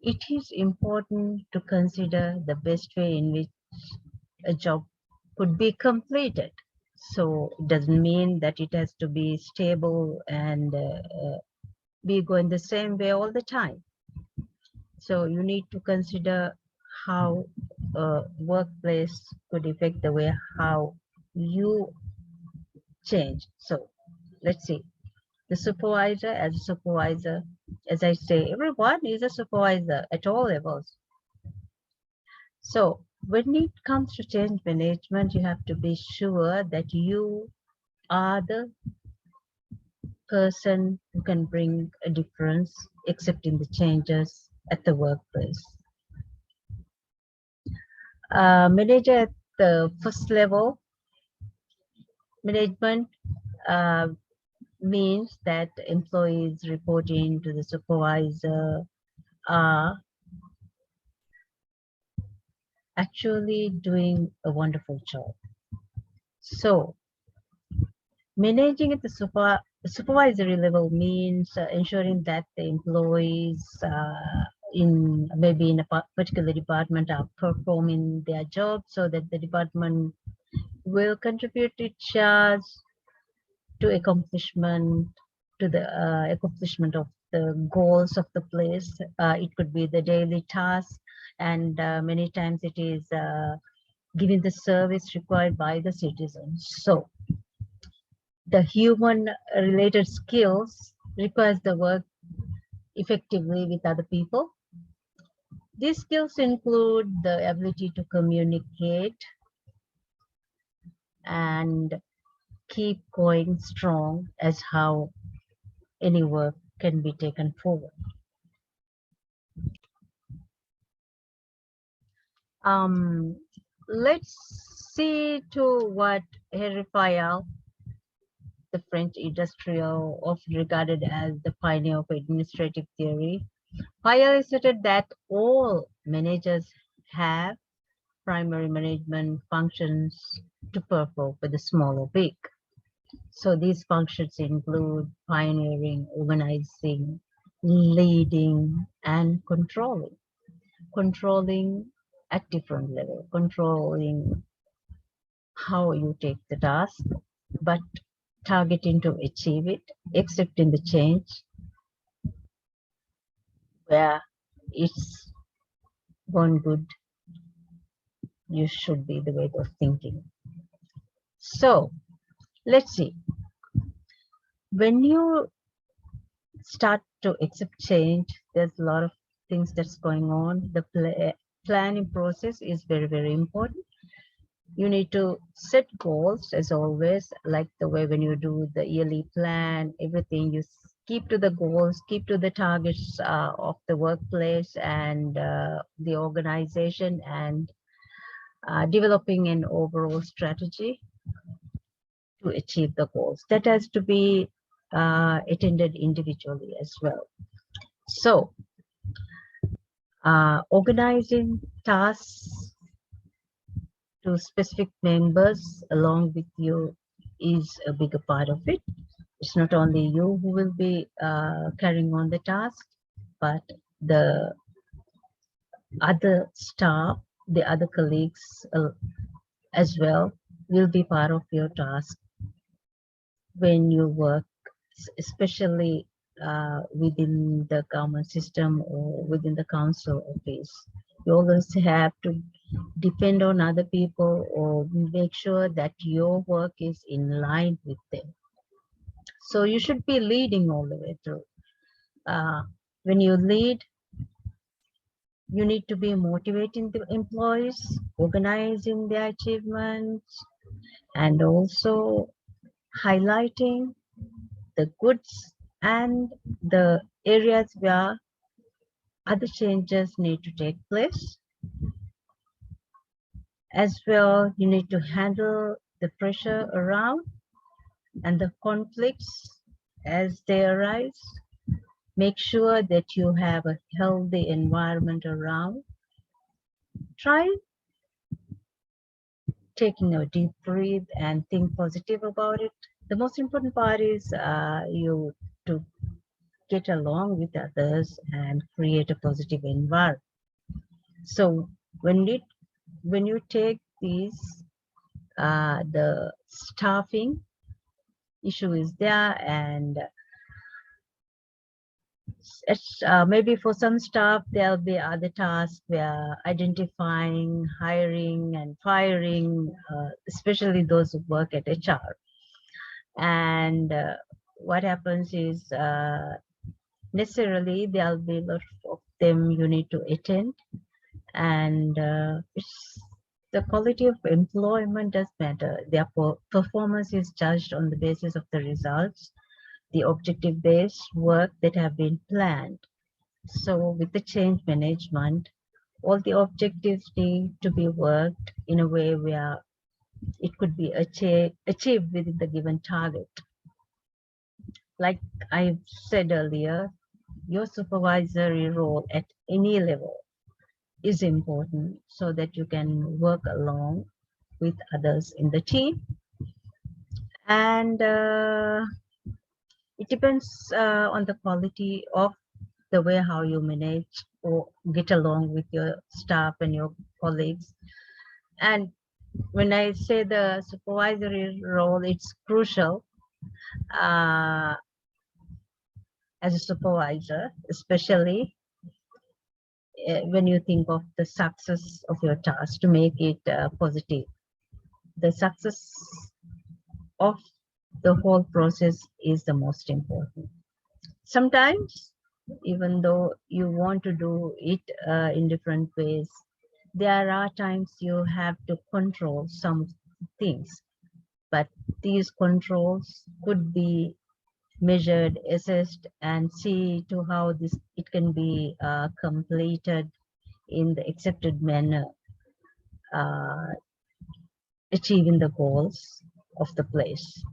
It is important to consider the best way in which a job could be completed. So it doesn't mean that it has to be stable and be going the same way all the time. So you need to consider how a workplace could affect the way how you change. So let's see. The supervisor, as a supervisor, as I say, everyone is a supervisor at all levels. So when it comes to change management, you have to be sure that you are the person who can bring a difference, accepting the changes at the workplace. Manager at the first level, management uh, means that employees reporting to the supervisor are actually doing a wonderful job. So managing at the supervisory level means ensuring that the employees in maybe in a particular department are performing their job so that the department will contribute its shares to accomplishment of the goals of the place. It could be the daily task, and many times it is giving the service required by the citizens. So the human related skills requires the work effectively with other people. These skills include the ability to communicate and keep going strong as how any work can be taken forward. Let's see to what Henry Fayol, the French industrial, often regarded as the pioneer of administrative theory. Fayol stated that all managers have primary management functions to perform, whether small or big. So these functions include pioneering, organizing, leading, and controlling. Controlling at different level, controlling how you take the task, but targeting to achieve it, accepting the change where it's gone good, you should be the way of thinking. So let's see. When you start to accept change, there's a lot of things that's going on. The planning process is very, very important. You need to set goals as always, like the way when you do the yearly plan, everything you keep to the goals, keep to the targets of the workplace and the organization, and developing an overall strategy to achieve the goals. That has to be attended individually as well. So organizing tasks to specific members along with you is a bigger part of it. It's not only you who will be carrying on the task, but the other staff, the other colleagues as well will be part of your task when you work, especially within the government system or within the council office. You always have to depend on other people or make sure that your work is in line with them. So you should be leading all the way through. When you lead, you need to be motivating the employees, organizing their achievements, and also highlighting the goods and the areas where other changes need to take place. As well, you need to handle the pressure around and the conflicts as they arise. Make sure that you have a healthy environment around. Try taking a deep breath and think positive about it. The most important part is you to get along with others and create a positive environment. So when you take these, the staffing issue is there, and maybe for some staff there'll be other tasks where identifying, hiring, and firing, especially those who work at HR. And what happens is necessarily there'll be a lot of them you need to attend, and the quality of employment does matter. Their performance is judged on the basis of the results, the objective-based work that have been planned. So with the change management, all the objectives need to be worked in a way where it could be achieved within the given target. Like I said earlier, your supervisory role at any level is important so that you can work along with others in the team. And it depends on the quality of the way how you manage or get along with your staff and your colleagues. And when I say the supervisory role, it's crucial as a supervisor, especially when you think of the success of your task, to make it positive. The success of the whole process is the most important. Sometimes, even though you want to do it in different ways, there are times you have to control some things, but these controls could be measured, assessed, and see to how it can be completed in the accepted manner, achieving the goals of the place.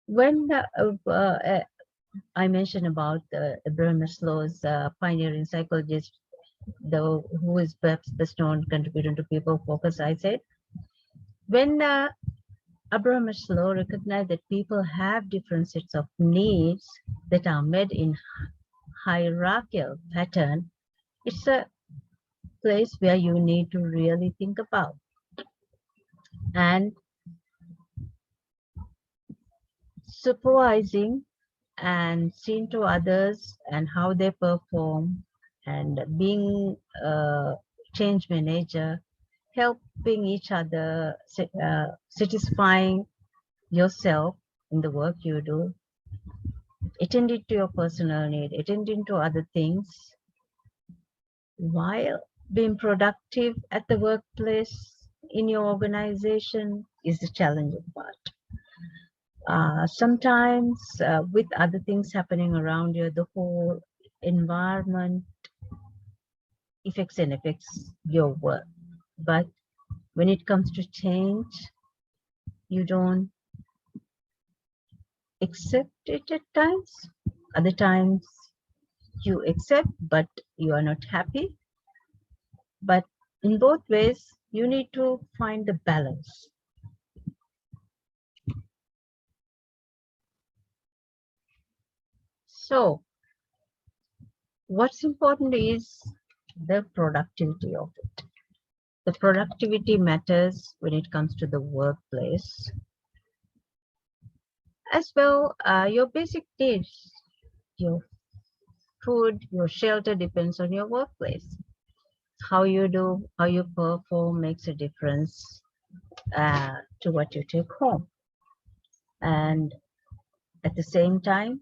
When I mentioned about Abraham Maslow's pioneering psychologist, who is perhaps best known contributor to people focus, I said, when Abraham Maslow recognized that people have different sets of needs that are met in hierarchical pattern, it's a place where you need to really think about. And supervising and seeing to others and how they perform, and being a change manager, helping each other, satisfying yourself in the work you do, attending to your personal need, attending to other things, while being productive at the workplace in your organization is the challenging part. Sometimes with other things happening around you, the whole environment affects your work. But when it comes to change, you don't accept it at times. Other times you accept, but you are not happy. But in both ways, you need to find the balance. So what's important is the productivity of it. The productivity matters when it comes to the workplace. As well, your basic needs, your food, your shelter depends on your workplace. How you do, how you perform makes a difference to what you take home. And at the same time,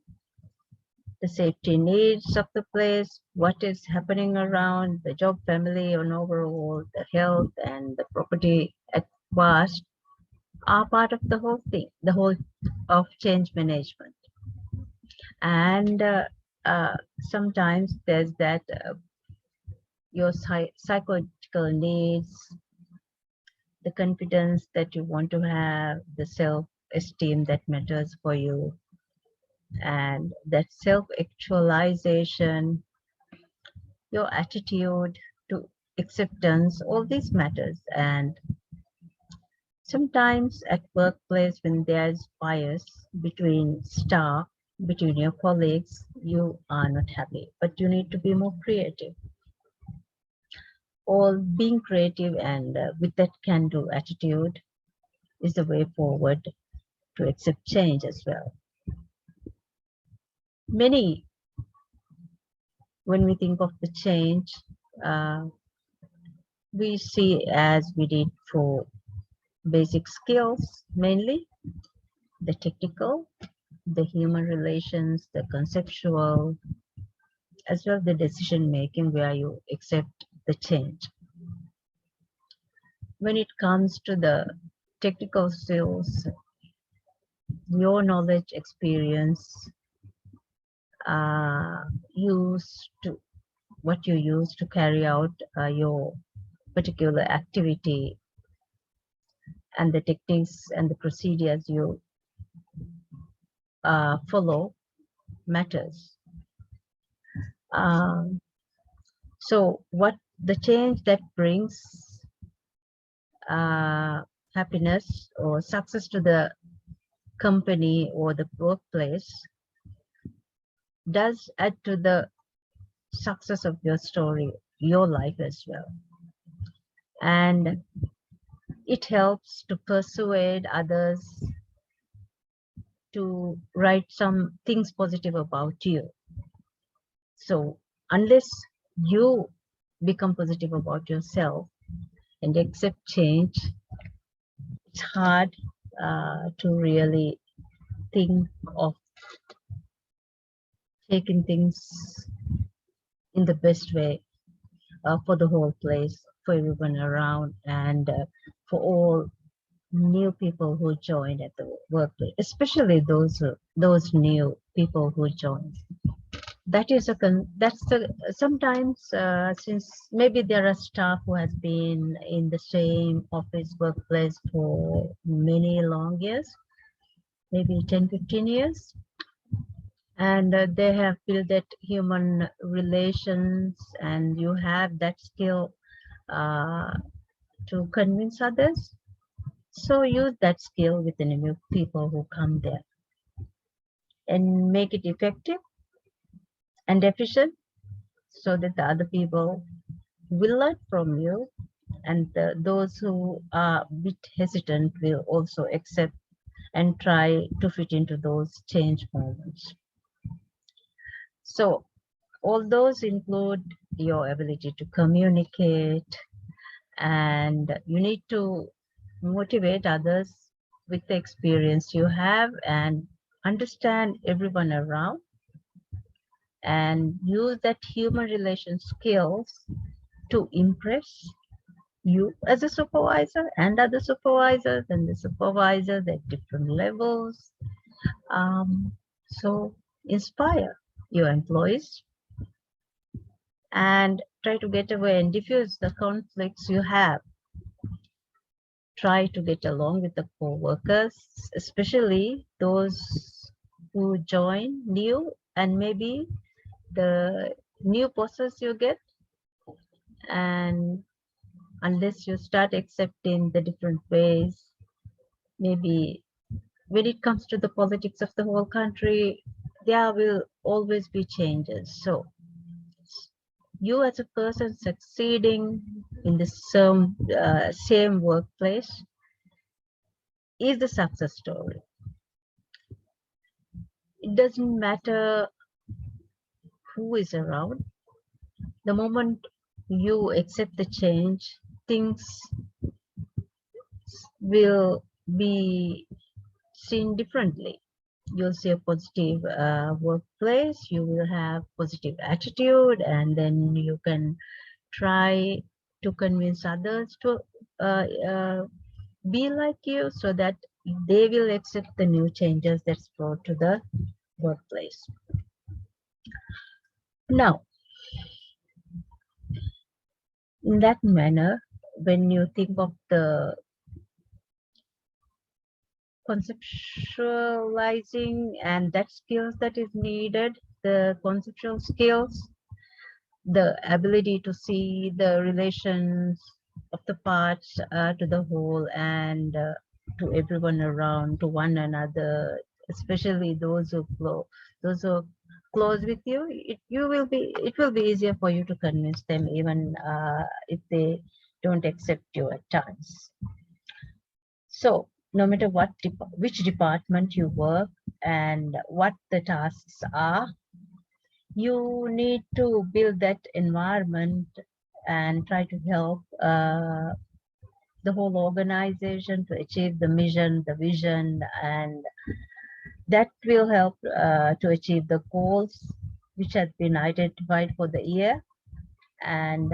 the safety needs of the place, what is happening around, the job, family, and overall, the health and the property at vast are part of the whole thing, the whole of change management. And sometimes there's that your psychological needs, the confidence that you want to have, the self-esteem that matters for you, and that self-actualization, your attitude to acceptance, all these matters. And Sometimes at workplace, when there's bias between staff, between your colleagues, you are not happy, but you need to be more creative. All being creative and with that can-do attitude is the way forward to accept change as well. Many, when we think of the change, uh, we see as we did for basic skills, mainly the technical, the human relations, the conceptual, as well the decision making where you accept the change. When it comes to the technical skills, your knowledge, experience, used to what you use to carry out your particular activity, and the techniques and the procedures you follow matters. So what the change that brings happiness or success to the company or the workplace does add to the success of your story, your life as well. And it helps to persuade others to write some things positive about you. So unless you become positive about yourself and accept change, it's hard to really think of taking things in the best way for the whole place, for everyone around, and for all new people who join at the workplace, especially those new people who join. That is sometimes since maybe there are staff who has been in the same office workplace for many long years, maybe 10-15 years, and they have built that human relations, and you have that skill to convince others. So use that skill with the new people who come there and make it effective and efficient so that the other people will learn from you, and those who are a bit hesitant will also accept and try to fit into those change moments. So all those include your ability to communicate, and you need to motivate others with the experience you have and understand everyone around, and use that human relation skills to impress you as a supervisor and other supervisors and the supervisors at different levels. So inspire your employees and try to get away and diffuse the conflicts you have. Try to get along with the co-workers, especially those who join new, and maybe the new bosses you get. And unless you start accepting the different ways, maybe when it comes to the politics of the whole country, there will always be changes. So you as a person succeeding in the same workplace is the success story. It doesn't matter who is around. The moment you accept the change, things will be seen differently. You'll see a positive workplace, you will have positive attitude, and then you can try to convince others to be like you, so that they will accept the new changes that's brought to the workplace. Now, in that manner, when you think of the conceptualizing and that skills that is needed, the conceptual skills, the ability to see the relations of the parts to the whole, and to everyone around, to one another, especially those who are close with you. It will be easier for you to convince them, even if they don't accept you at times. So no matter which department you work and what the tasks are, you need to build that environment and try to help the whole organization to achieve the mission, the vision, and that will help to achieve the goals which have been identified for the year. And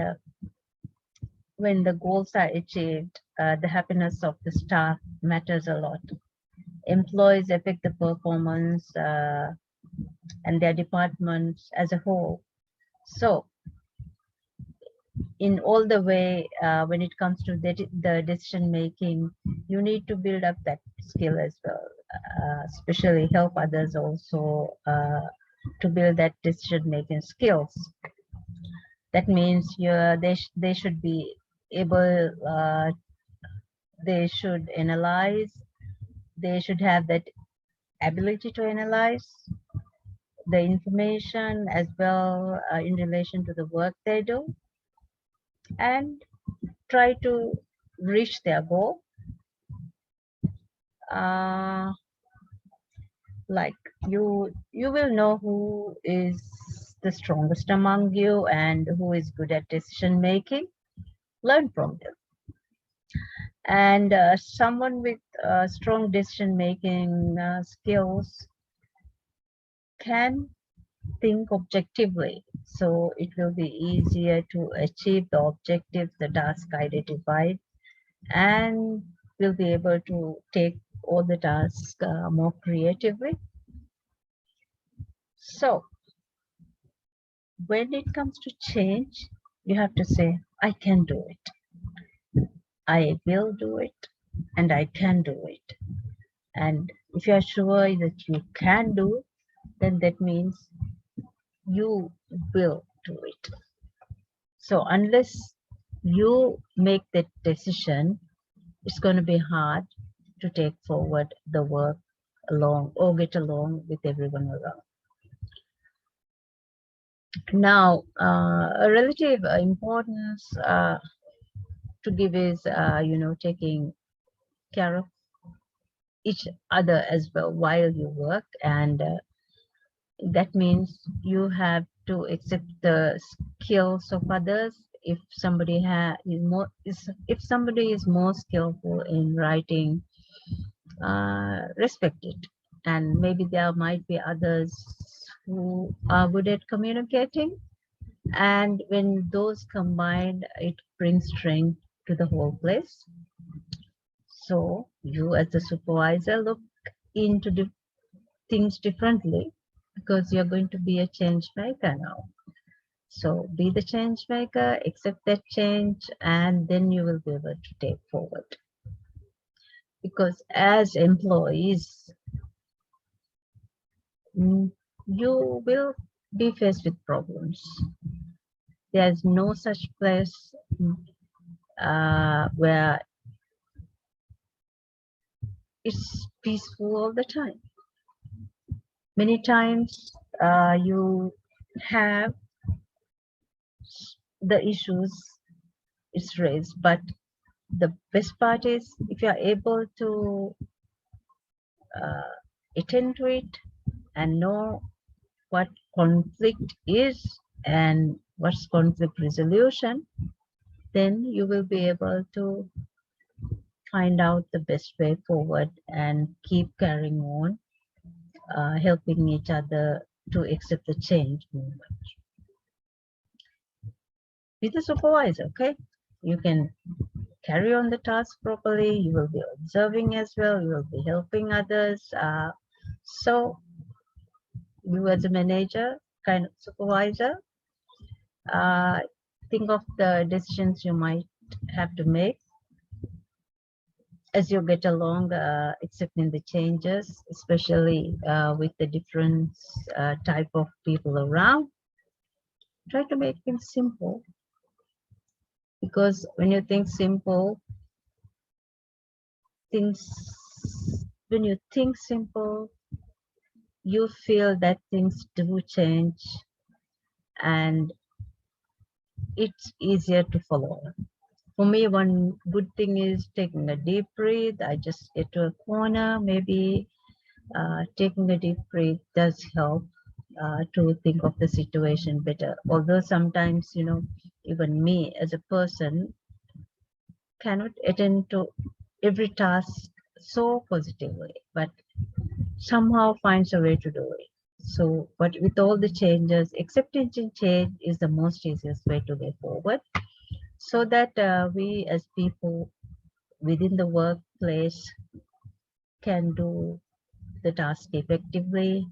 when the goals are achieved, the happiness of the staff matters a lot. Employees affect the performance and their departments as a whole. So in all the way, when it comes to the decision making, you need to build up that skill as well, especially help others also to build that decision making skills. That means they should be able, they should analyze, they should have that ability to analyze the information as well in relation to the work they do, and try to reach their goal. Like you will know who is the strongest among you and who is good at decision making. Learn from them. And someone with strong decision making skills can think objectively, so it will be easier to achieve the objective, the task identified, and will be able to take all the tasks more creatively. So when it comes to change, you have to say, I can do it, I will do it, and I can do it. And if you are sure that you can do, then that means you will do it. So unless you make that decision, it's going to be hard to take forward the work along or get along with everyone around. Now, a relative importance to give is, taking care of each other as well while you work, and that means you have to accept the skills of others. If somebody if somebody is more skillful in writing, respect it. And maybe there might be others who are good at communicating, and when those combined, it brings strength to the whole place. So you as the supervisor look into things differently, because you're going to be a change maker now. So be the change maker, accept that change, and then you will be able to take forward. Because as employees, you will be faced with problems. There's no such place where it's peaceful all the time. Many times you have the issues it's raised, but the best part is if you are able to attend to it and know what conflict is and what's conflict resolution, then you will be able to find out the best way forward and keep carrying on, helping each other to accept the change movement. Be the supervisor, okay? You can carry on the task properly, you will be observing as well, you will be helping others. So you as a manager, kind of supervisor, think of the decisions you might have to make as you get along, accepting the changes, especially with the different type of people around. Try to make things simple, Because when you think simple, things, when you think simple, you feel that things do change and it's easier to follow. For me, one good thing is taking a deep breath. I just get to a corner, maybe taking a deep breath does help to think of the situation better. Although sometimes, even me as a person cannot attend to every task so positively, but somehow finds a way to do it. So, but with all the changes, accepting change is the most easiest way to go forward, so that we as people within the workplace can do the task effectively,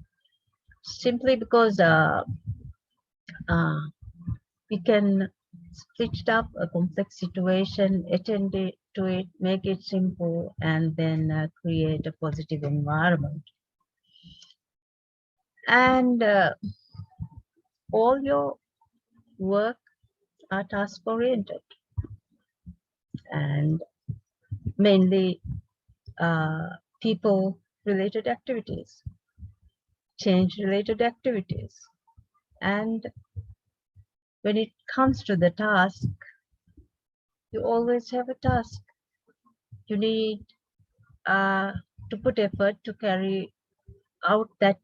simply because uh, we can split up a complex situation, attend to it, make it simple, and then create a positive environment. And all your work are task oriented and mainly people related activities, change related activities. And when it comes to the task, you always have a task. You need uh, to put effort to carry out that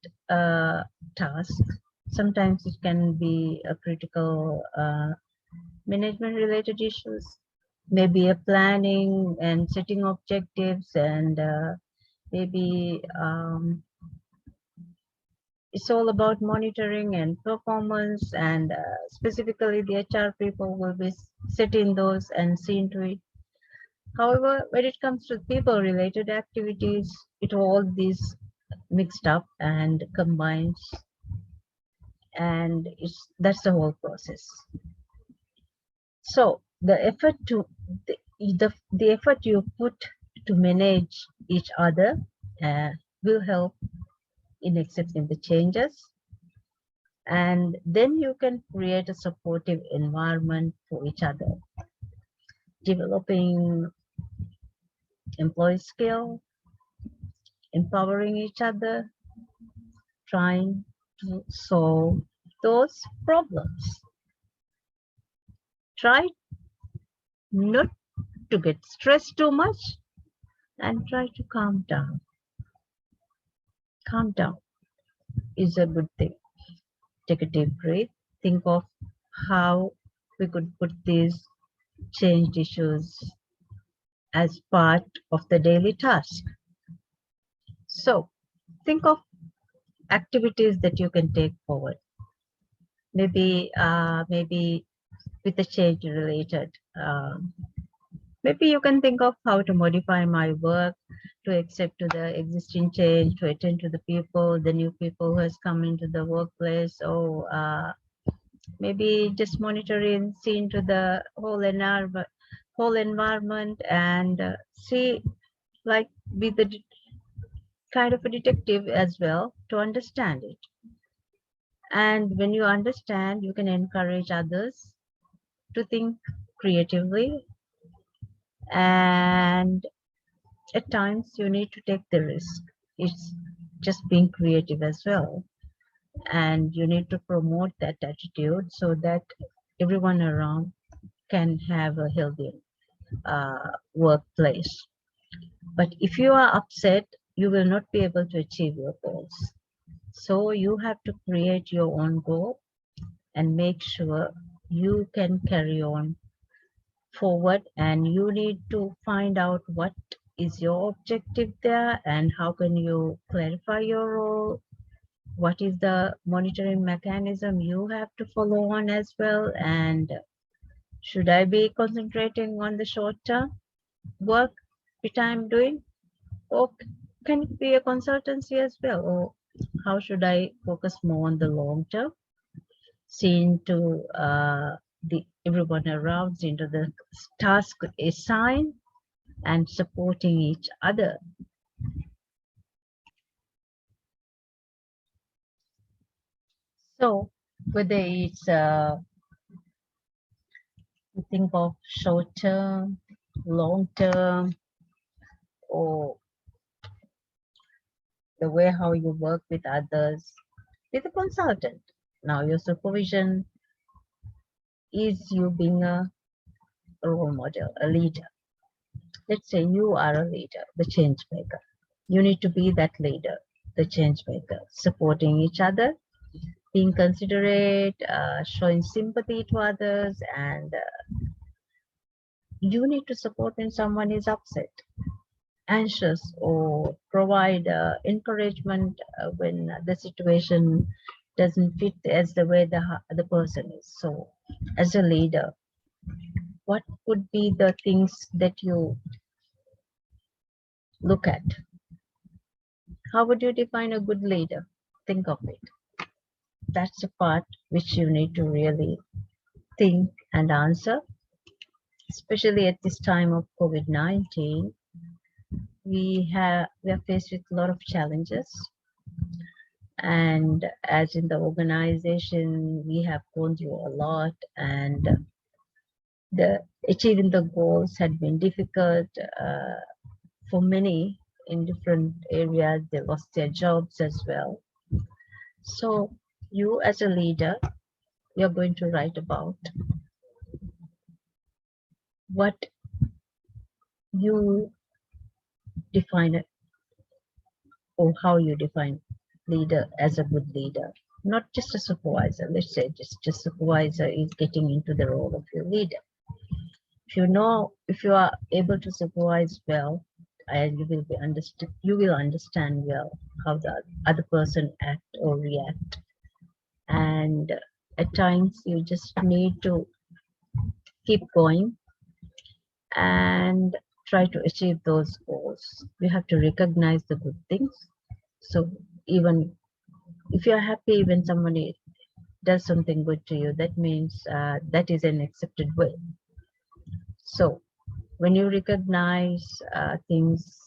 task. Sometimes it can be a critical management related issues, maybe a planning and setting objectives, and maybe it's all about monitoring and performance, and specifically the HR people will be setting those and seeing to it. However, when it comes to people related activities, it all these mixed up and combines, and that's the whole process. So the effort to the effort you put to manage each other uh, will help in accepting the changes, and then you can create a supportive environment for each other, developing employee skill, empowering each other, trying to solve those problems. Try not to get stressed too much and try to calm down. Calm down is a good thing. Take a deep breath. Think of how we could put these changed issues as part of the daily task. So think of activities that you can take forward. Maybe with the change related. Maybe you can think of how to modify my work to accept to the existing change, to attend to the people, the new people who has come into the workplace, or maybe just monitoring, see into the whole environment, and see, like, be the kind of a detective as well to understand it. And when you understand, you can encourage others to think creatively, and at times you need to take the risk. It's just being creative as well, and you need to promote that attitude so that everyone around can have a healthy workplace. But if you are upset, you will not be able to achieve your goals. So you have to create your own goal and make sure you can carry on forward, and you need to find out what is your objective there and how can you clarify your role, what is the monitoring mechanism you have to follow on as well, and should I be concentrating on the short term work which I'm doing, or can it be a consultancy as well, or how should I focus more on the long term, seeing to the everyone around into the task assigned and supporting each other. So whether it's You think of short term, long term, or the way how you work with others with a consultant. Now your supervision is you being a role model, a leader. Let's say you are a leader, the change maker. You need to be that leader, the change maker, supporting each other, being considerate, showing sympathy to others, and you need to support when someone is upset, anxious, or provide encouragement when the situation doesn't fit as the way the person is. So, as a leader, what would be the things that you look at? How would you define a good leader? Think of it. That's a part which you need to really think and answer, especially at this time of COVID-19. We are faced with a lot of challenges, and as in the organization, we have gone through a lot, and the achieving the goals had been difficult for many in different areas. They lost their jobs as well. So you as a leader, you're going to write about what you define it, or how you define leader as a good leader, not just a supervisor. Let's say just supervisor is getting into the role of your leader. If you are able to supervise well, and you will understand well how the other person act or react. And at times you just need to keep going and try to achieve those goals. You have to recognize the good things. So even if you're happy when somebody does something good to you, that means that is an accepted way. So when you recognize things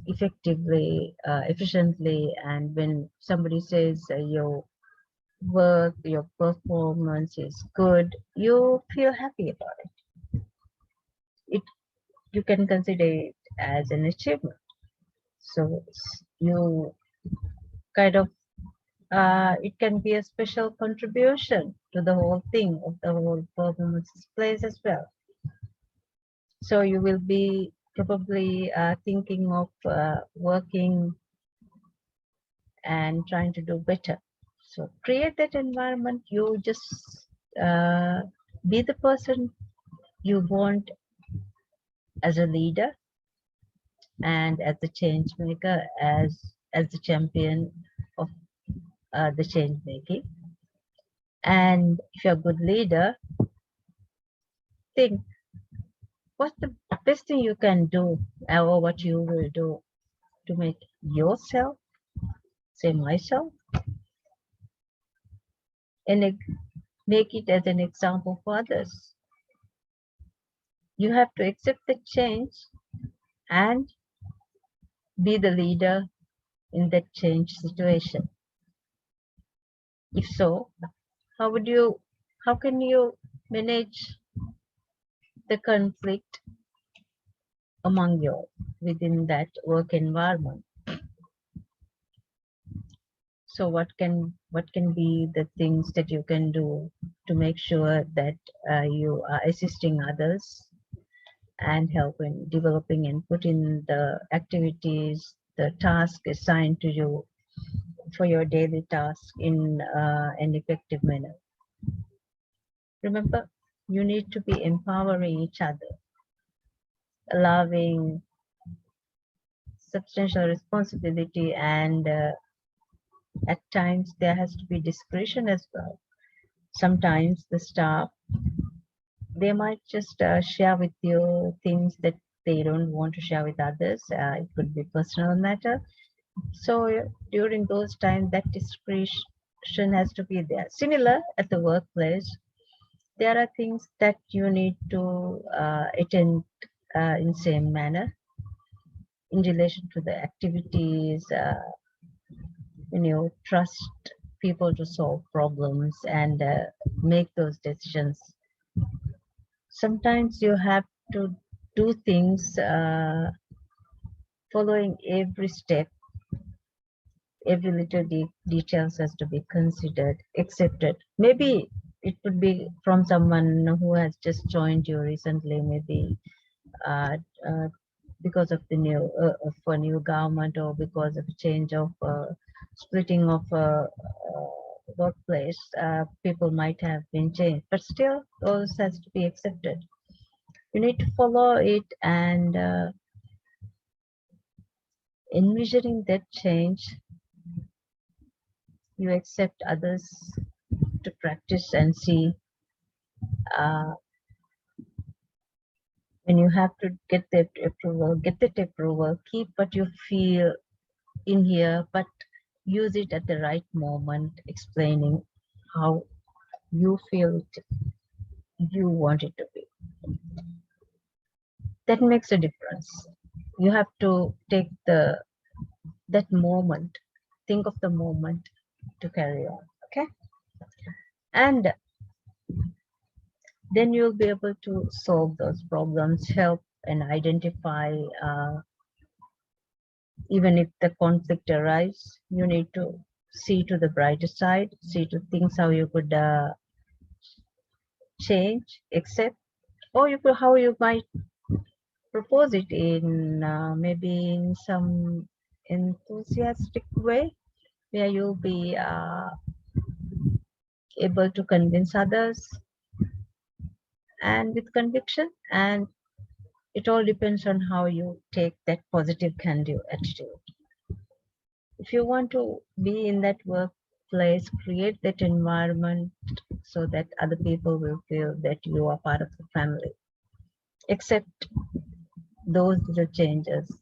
effectively, efficiently, and when somebody says your work, your performance is good, you feel happy about it. You can consider it as an achievement. So you kind of it can be a special contribution to the whole thing of the whole performance displays as well. So you will be probably thinking of working and trying to do better. So create that environment. You just be the person you want as a leader and as the change maker, as the champion of the change making. And if you're a good leader, think what's the best thing you can do, or what you will do to make yourself, say myself, and make it as an example for others. You have to accept the change and be the leader in that change situation. If so, how can you manage the conflict among you within that work environment? So what can be the things that you can do to make sure that you are assisting others and helping developing and putting the activities, the task assigned to you for your daily task in an effective manner. Remember, you need to be empowering each other, allowing substantial responsibility, and at times there has to be discretion as well. Sometimes the staff, they might just share with you things that they don't want to share with others. It could be personal matter. So during those times, that discretion has to be there. Similar at the workplace, there are things that you need to attend in same manner in relation to the activities. When you trust people to solve problems and make those decisions. sometimes you have to do things following every step. Every little details has to be considered, accepted. Maybe it would be from someone who has just joined you recently, maybe uh, uh, because of the new of a new government, or because of a change of splitting of workplace. People might have been changed, but still, those has to be accepted. You need to follow it, and envisioning that change, you accept others to practice and see. Uh, when you have to get that approval, keep what you feel in here, but use it at the right moment, explaining how you feel it, you want it to be. That makes a difference. You have to take that moment, think of the moment to carry on. Okay, and then you'll be able to solve those problems, help and identify. Even if the conflict arises, you need to see to the brighter side, see to things how you could change, accept, or you could, how you might propose it in maybe in some enthusiastic way, where you'll be able to convince others and with conviction. And it all depends on how you take that positive can-do attitude. If you want to be in that workplace, create that environment so that other people will feel that you are part of the family. Accept those little changes,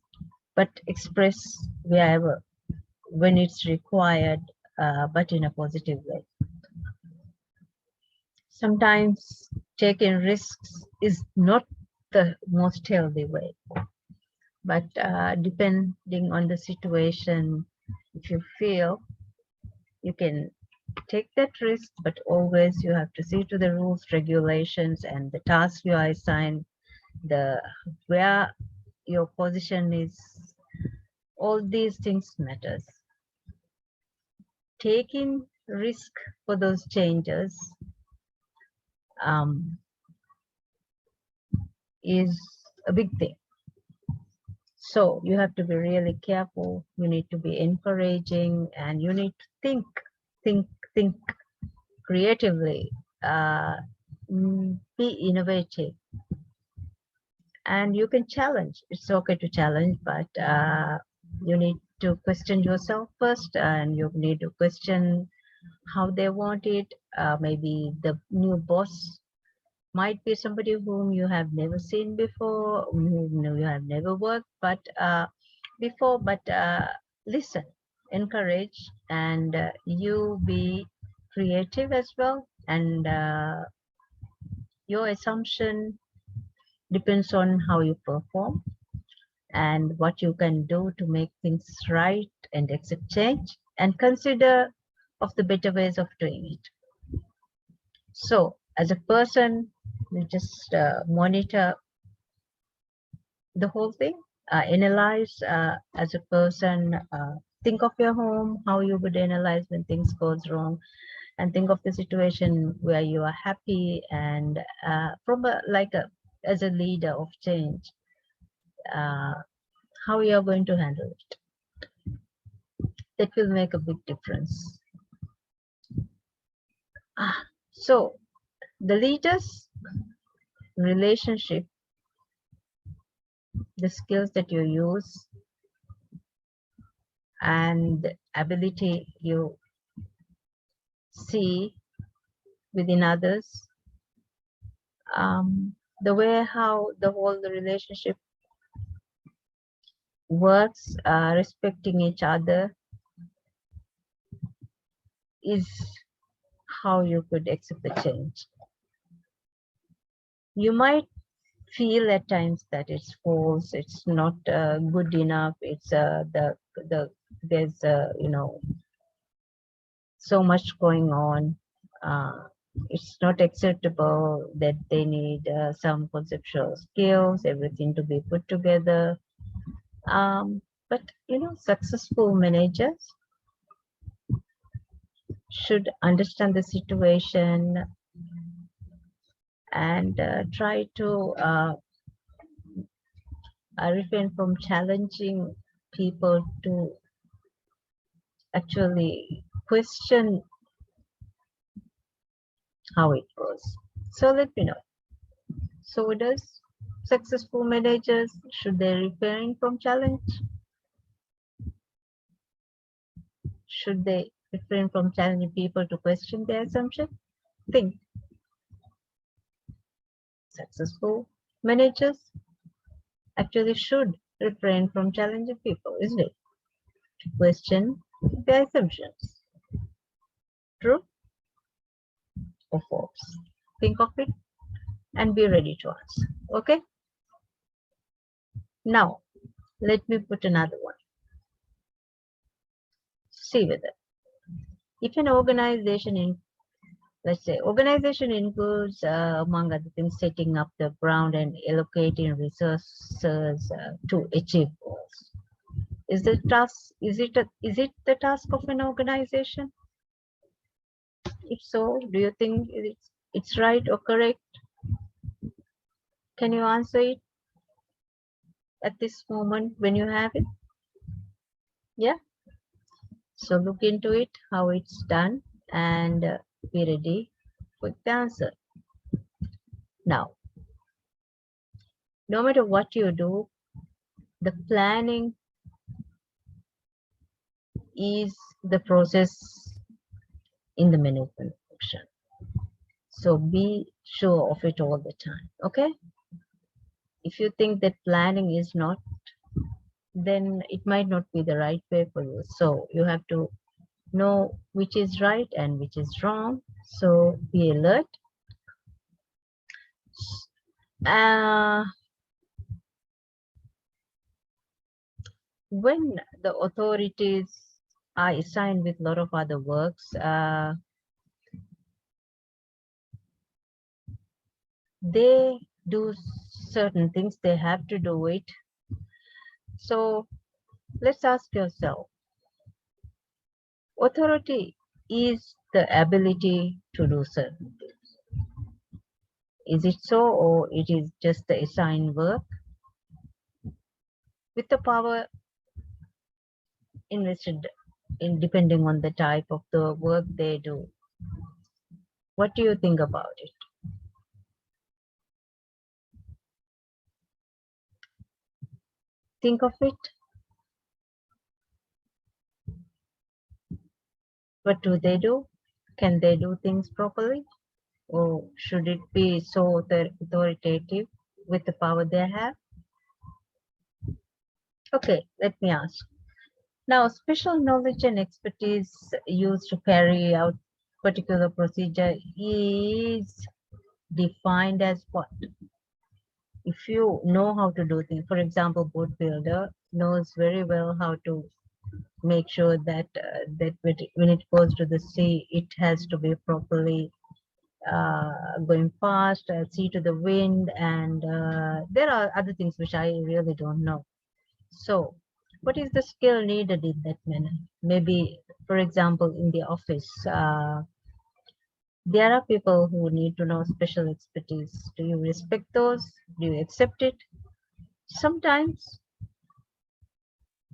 but express wherever when it's required, but in a positive way. Sometimes taking risks is not the most healthy way, but depending on the situation, if you feel you can take that risk, but always you have to see to the rules, regulations, and the tasks you are assigned, the where your position is. All these things matters. Taking risk for those changes is a big thing. So you have to be really careful. You need to be encouraging, and you need to think creatively, be innovative, and you can challenge. It's okay to challenge, but you need to question yourself first, and you need to question how they want it. Maybe the new boss might be somebody whom you have never seen before, whom you have never worked but before, but listen, encourage, and you be creative as well, and your assumption depends on how you perform and what you can do to make things right, and accept change and consider of the better ways of doing it. So as a person, you just monitor the whole thing, analyze as a person, think of your home, how you would analyze when things goes wrong, and think of the situation where you are happy, and from as a leader of change, how you are going to handle it. That will make a big difference. So the leaders, relationship, the skills that you use, and the ability you see within others, the way how the whole relationship works, respecting each other, is how you could accept the change. You might feel at times that it's false, it's not good enough, it's there's so much going on, It's not acceptable that they need some conceptual skills, everything to be put together. But successful managers should understand the situation and try to refrain from challenging people to actually question how it goes. So let me know. So does successful managers, should they refrain from challenge? Should they refrain from challenging people to question their assumption? Think. Successful managers actually should refrain from challenging people, isn't it? To question their assumptions. True or false? Think of it and be ready to answer. Okay? Now, let me put another one. See whether if an organization let's say organization includes among other things setting up the ground and allocating resources to achieve goals. Is it the task of an organization? If so, do you think it's right or correct? Can you answer it at this moment when you have it? Yeah. So look into it, how it's done, and be ready with the answer. Now, no matter what you do, the planning is the process in the management function. So be sure of it all the time. Okay? If you think that planning is not, then it might not be the right way for you. So you have to know which is right and which is wrong. So be alert. When the authorities are assigned with a lot of other works, they do certain things, they have to do it. So let's ask yourself, authority is the ability to do certain things. Is it so, or it is just the assigned work? With the power invested in depending on the type of the work they do. What do you think about it? Think of it. What do they do? Can they do things properly? Or should it be so authoritative with the power they have? Okay, let me ask. Now, special knowledge and expertise used to carry out particular procedure is defined as what? If you know how to do things, for example, boat builder knows very well how to make sure that when it goes to the sea, it has to be properly going fast, see to the wind, and there are other things which I really don't know. So what is the skill needed in that manner? Maybe, for example, in the office, there are people who need to know special expertise. Do you respect those? Do you accept it? Sometimes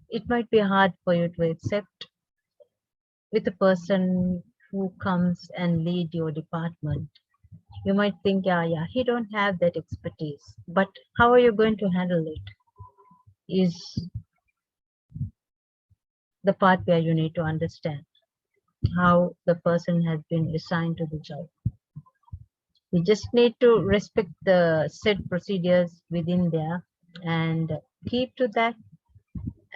it might be hard for you to accept with a person who comes and lead your department. You might think, yeah, he don't have that expertise, but how are you going to handle it is the part where you need to understand how the person has been assigned to the job. You just need to respect the set procedures within there and keep to that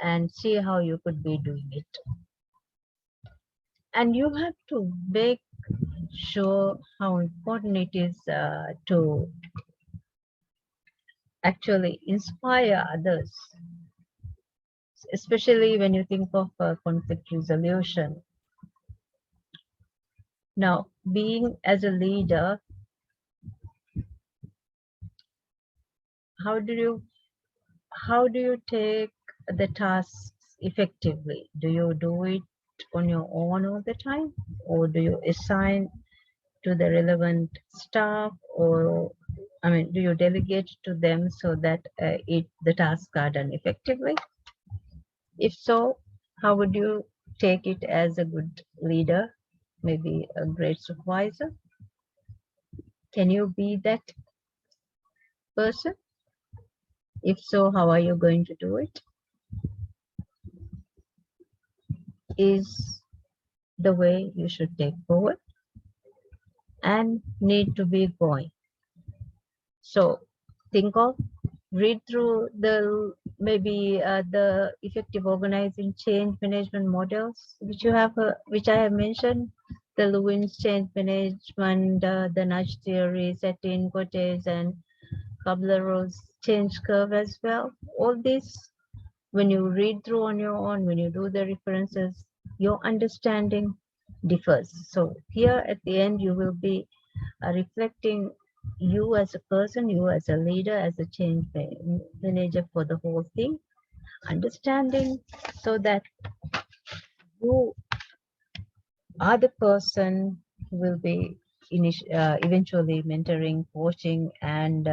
and see how you could be doing it. And you have to make sure how important it is to actually inspire others, especially when you think of conflict resolution. Now, being as a leader, how do you take the tasks effectively? Do you do it on your own all the time, or do you assign to the relevant staff, or do you delegate to them so that the tasks are done effectively? If so, how would you take it as a good leader, maybe a great supervisor? Can you be that person? If so, how are you going to do it? Is the way you should take forward and need to be going. So read through the effective organizing change management models, which I have mentioned, the Lewin's change management, the nudge theory, setting, Cortez, and Kabler-Ross change curve as well. All this, when you read through on your own, when you do the references, your understanding differs. So here at the end, you will be reflecting you as a person, you as a leader, as a change manager for the whole thing, understanding so that you are the person who will be eventually mentoring, coaching, and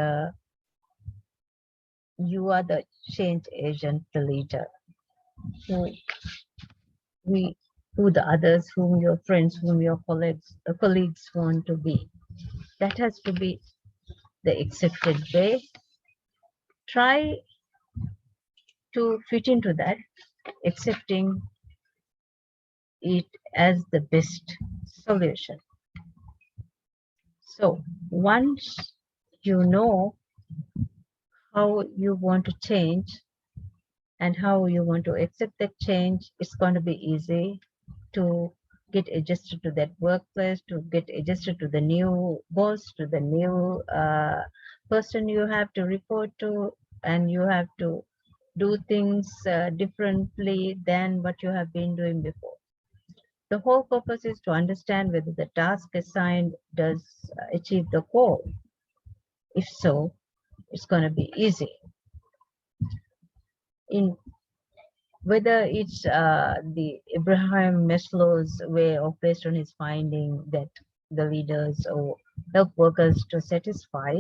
you are the change agent, the leader, who we who the others, whom your friends, whom your colleagues want to be. That has to be the accepted way. Try to fit into that, accepting it as the best solution. So once you know how you want to change and how you want to accept that change, it's going to be easy to get adjusted to that workplace, to get adjusted to the new boss, to the new person you have to report to, and you have to do things differently than what you have been doing before. The whole purpose is to understand whether the task assigned does achieve the goal. If so, it's going to be easy. In whether it's the Abraham Maslow's way of, based on his finding that the leaders or help workers to satisfy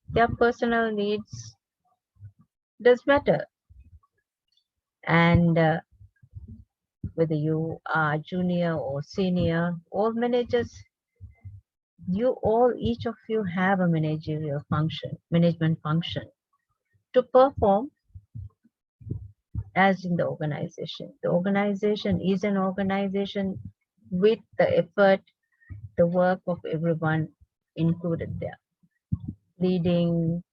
their personal needs does matter. And whether you are junior or senior, all managers, each of you have a management function to perform as in the organization. The organization is an organization with the effort, the work of everyone included there. Leading,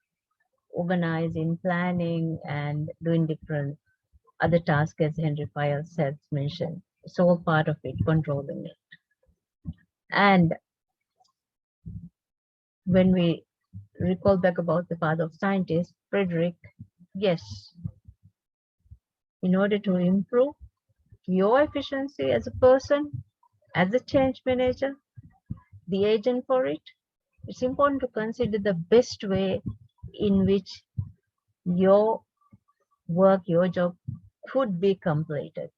organizing, planning, and doing different other tasks, as Henry Files has mentioned. It's all part of it, controlling it. And when we recall back about the father of scientists, Frederick, yes, in order to improve your efficiency as a person, as a change manager, the agent for it, it's important to consider the best way in which your work, your job could be completed.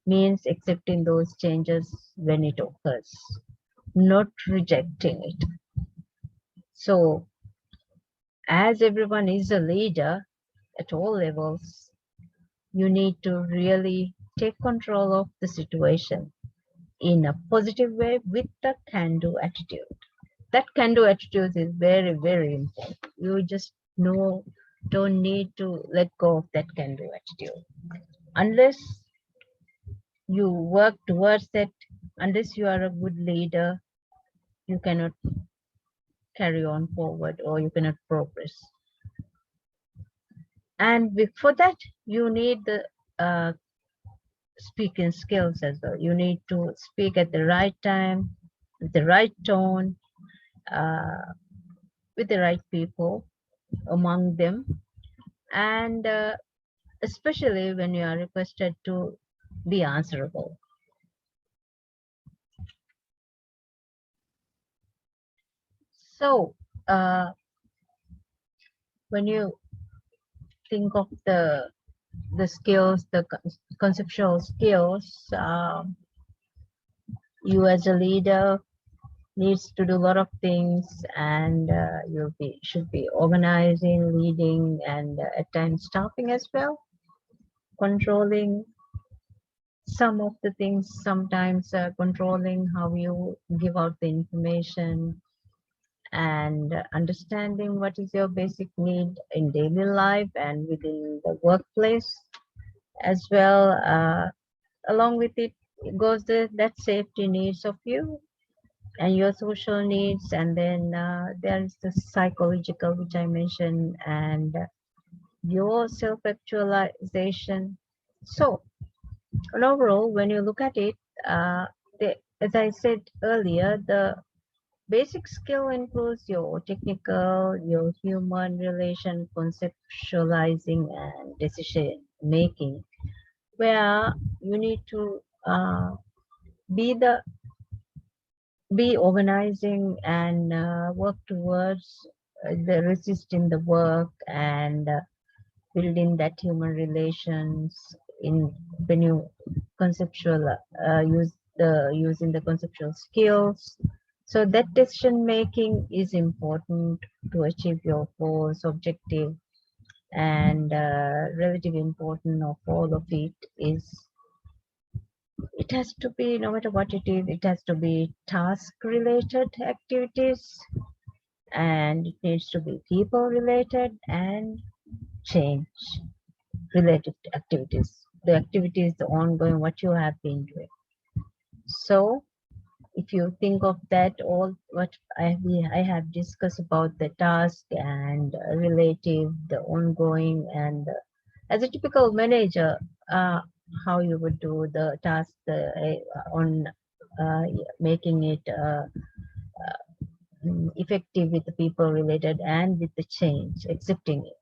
Means accepting those changes when it occurs, not rejecting it. So as everyone is a leader at all levels, you need to really take control of the situation in a positive way with the can-do attitude. That can-do attitude is very, very important. You just don't need to let go of that can-do attitude. Unless you work towards it, unless you are a good leader, you cannot carry on forward or you cannot progress. And for that, you need the speaking skills as well. You need to speak at the right time, with the right tone, with the right people among them, and especially when you are requested to be answerable. So when you think of the skills, the conceptual skills, you as a leader needs to do a lot of things, and should be organizing, leading, and at times staffing as well, controlling some of the things, sometimes controlling how you give out the information, and understanding what is your basic need in daily life and within the workplace as well. Along with it goes that safety needs of you and your social needs, and then there is the psychological, which I mentioned, and your self-actualization. So overall, when you look at it, as I said earlier, the basic skill includes your technical, your human relation, conceptualizing, and decision making, where you need to be the be organizing and work towards the resisting the work, and building that human relations in when you conceptual using the conceptual skills. So that decision making is important to achieve your goals objective, and relative important of all of it is it has to be, no matter what it is, it has to be task related activities, and it needs to be people related and change related activities, the activities, the ongoing, what you have been doing. So if you think of that, all what I have discussed about the task and relative, the ongoing, and as a typical manager, how you would do the task on making it effective with the people related and with the change, accepting it.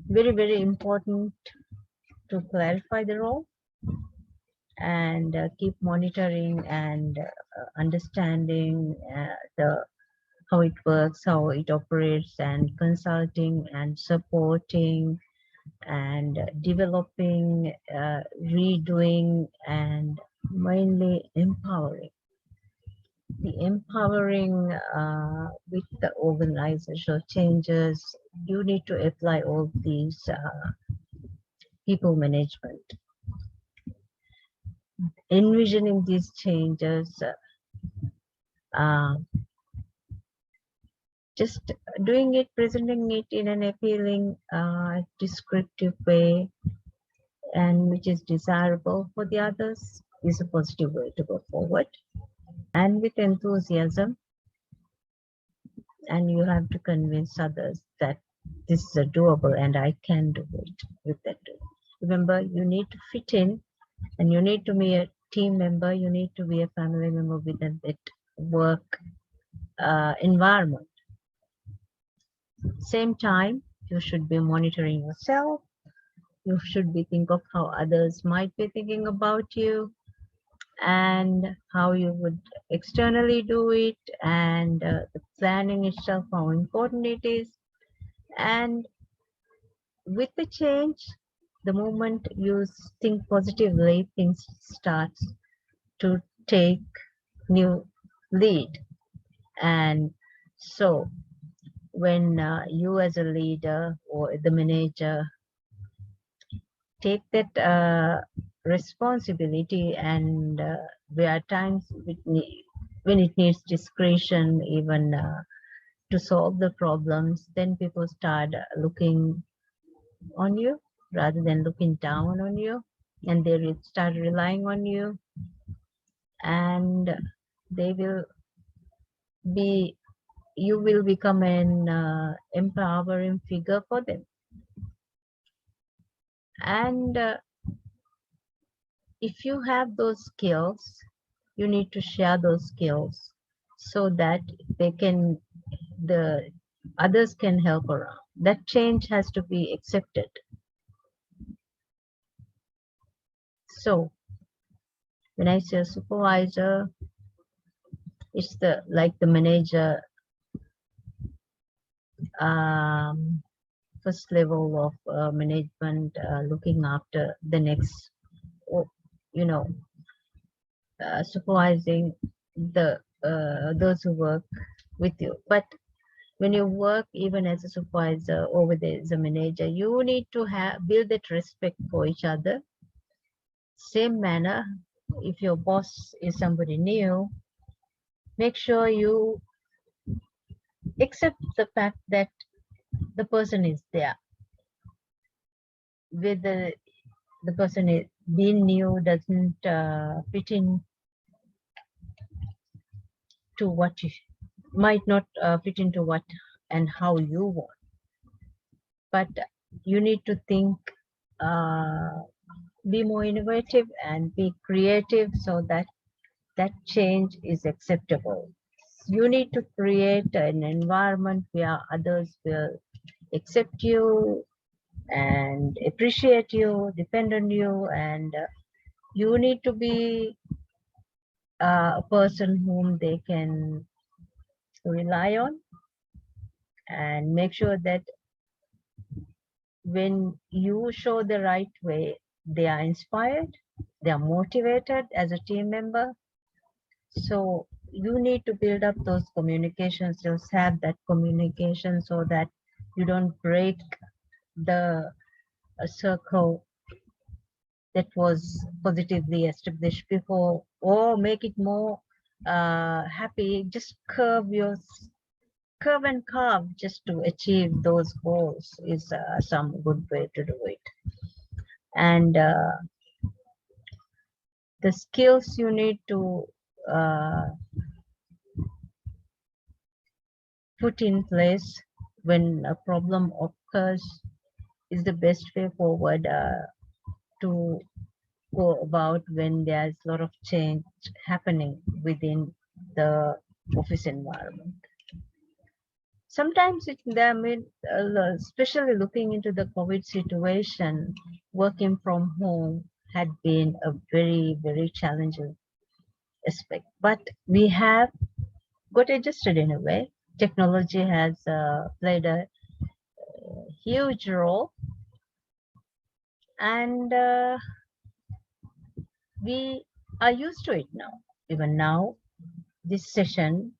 Very, very important to clarify the role and keep monitoring and understanding how it works, how it operates, and consulting and supporting and developing, redoing, and mainly empowering. The empowering with the organizational changes, you need to apply all these people management. Envisioning these changes, just doing it, presenting it in an appealing, descriptive way, and which is desirable for the others, is a positive way to go forward. And with enthusiasm, and you have to convince others that this is a doable and I can do it with that. Remember, you need to fit in, and you need to be a team member, you need to be a family member within that work environment. Same time, you should be monitoring yourself. You should be think of how others might be thinking about you, and how you would externally do it, and the planning itself, how important it is. And with the change, the moment you think positively, things start to take new lead. And so when you as a leader or the manager take that responsibility, and there are times when it needs discretion, even to solve the problems, then people start looking on you rather than looking down on you, and they will start relying on you, and they will be you will become an empowering figure for them. And if you have those skills, you need to share those skills so that the others can help around. That change has to be accepted. So when I say supervisor, It's like the manager, first level of management, looking after the next, you know, supervising the those who work with you. But when you work even as a supervisor or as a manager, you need to build that respect for each other. Same manner, if your boss is somebody new, make sure you accept the fact that the person is there. With the person is being new doesn't fit in to what you might not fit into what and how you want. But you need to think, be more innovative and be creative so that that change is acceptable. You need to create an environment where others will accept you and appreciate you, depend on you, and you need to be a person whom they can rely on, and make sure that when you show the right way, they are inspired, they are motivated as a team member. So you need to build up those communications, just have that communication so that you don't break the circle that was positively established before, or make it more happy. Just curve and carve just to achieve those goals is some good way to do it. And the skills you need to put in place when a problem occurs is the best way forward to go about when there's a lot of change happening within the office environment. Sometimes especially looking into the COVID situation, working from home had been a very, very challenging aspect. But we have got adjusted in a way. Technology has played a huge role, and we are used to it now. Even now, this session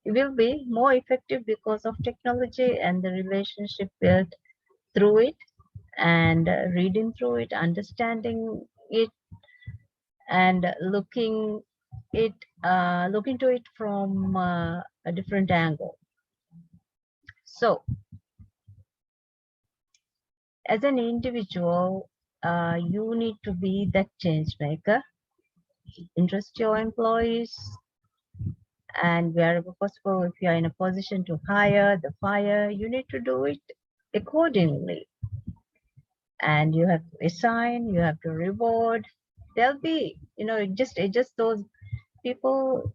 will be more effective because of technology and the relationship built through it, and reading through it, understanding it, and looking to it from a different angle. So as an individual, you need to be that change maker, interest your employees, and wherever possible, if you are in a position to hire, you need to do it accordingly. And you have to assign, you have to reward. There'll be, just adjust those people.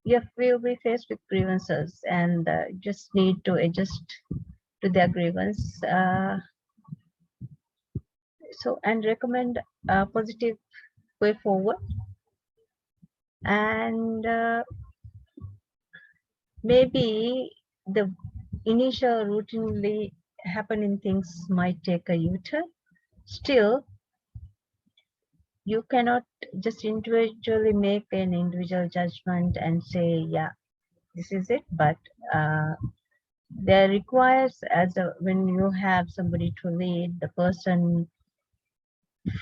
You will be faced with grievances, and just need to adjust to their grievance. And recommend a positive way forward. And maybe the initial routinely happening things might take a U-turn. Still, you cannot just individually make an individual judgment and say, yeah, this is it. But there requires, when you have somebody to lead, the person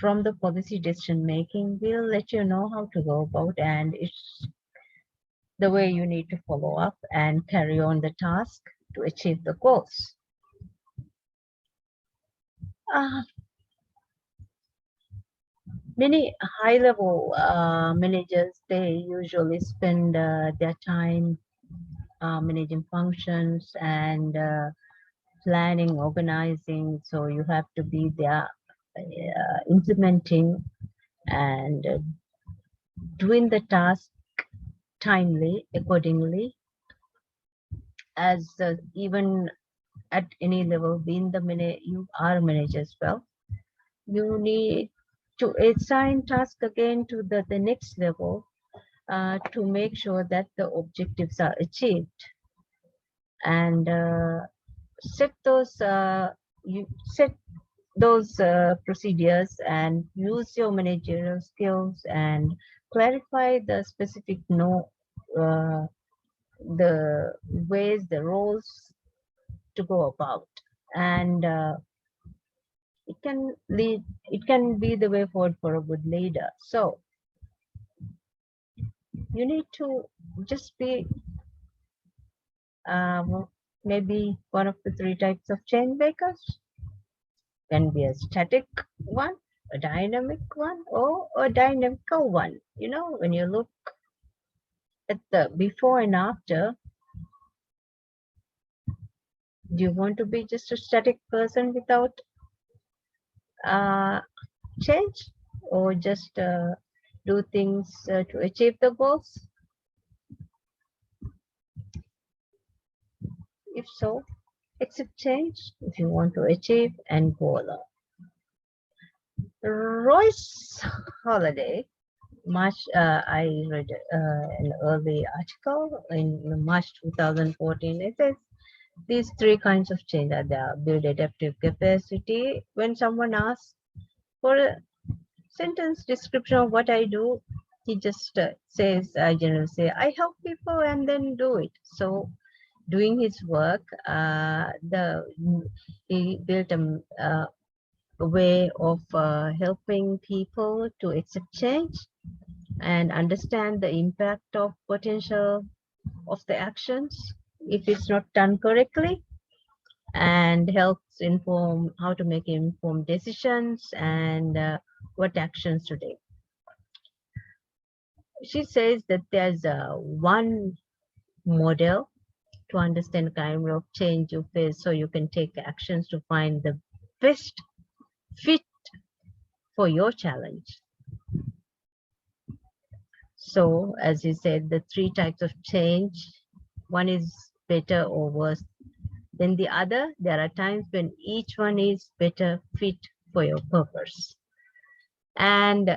from the policy decision making will let you know how to go about, and it's the way you need to follow up and carry on the task to achieve the goals. Many high-level managers, they usually spend their time managing functions and planning, organizing. So you have to be there implementing and doing the task timely, accordingly. As even at any level, being you are a manager as well, you need to assign task again to the next level to make sure that the objectives are achieved, and set those you set those procedures and use your managerial skills and clarify the specific uh, the ways, the roles to go about, and it can be the way forward for a good leader. So you need to just be maybe one of the three types of change makers. Can be a static one, a dynamic one, or a dynamical one. You know, when you look at the before and after, do you want to be just a static person without uh, change, or just do things to achieve the goals? If so, accept change if you want to achieve and go along. Royce Holiday, I read an early article in March 2014. It says these three kinds of change are there. Build adaptive capacity. When someone asks for a sentence description of what I do, he just says, I generally say, I help people and then do it. So doing his work, he built a way of helping people to accept change and understand the impact of potential of the actions if it's not done correctly, and helps inform how to make informed decisions and what actions to take. She says that there's one model to understand kind of change you face, so you can take actions to find the best fit for your challenge. So, as you said, the three types of change, one is better or worse than the other. There are times when each one is better fit for your purpose. And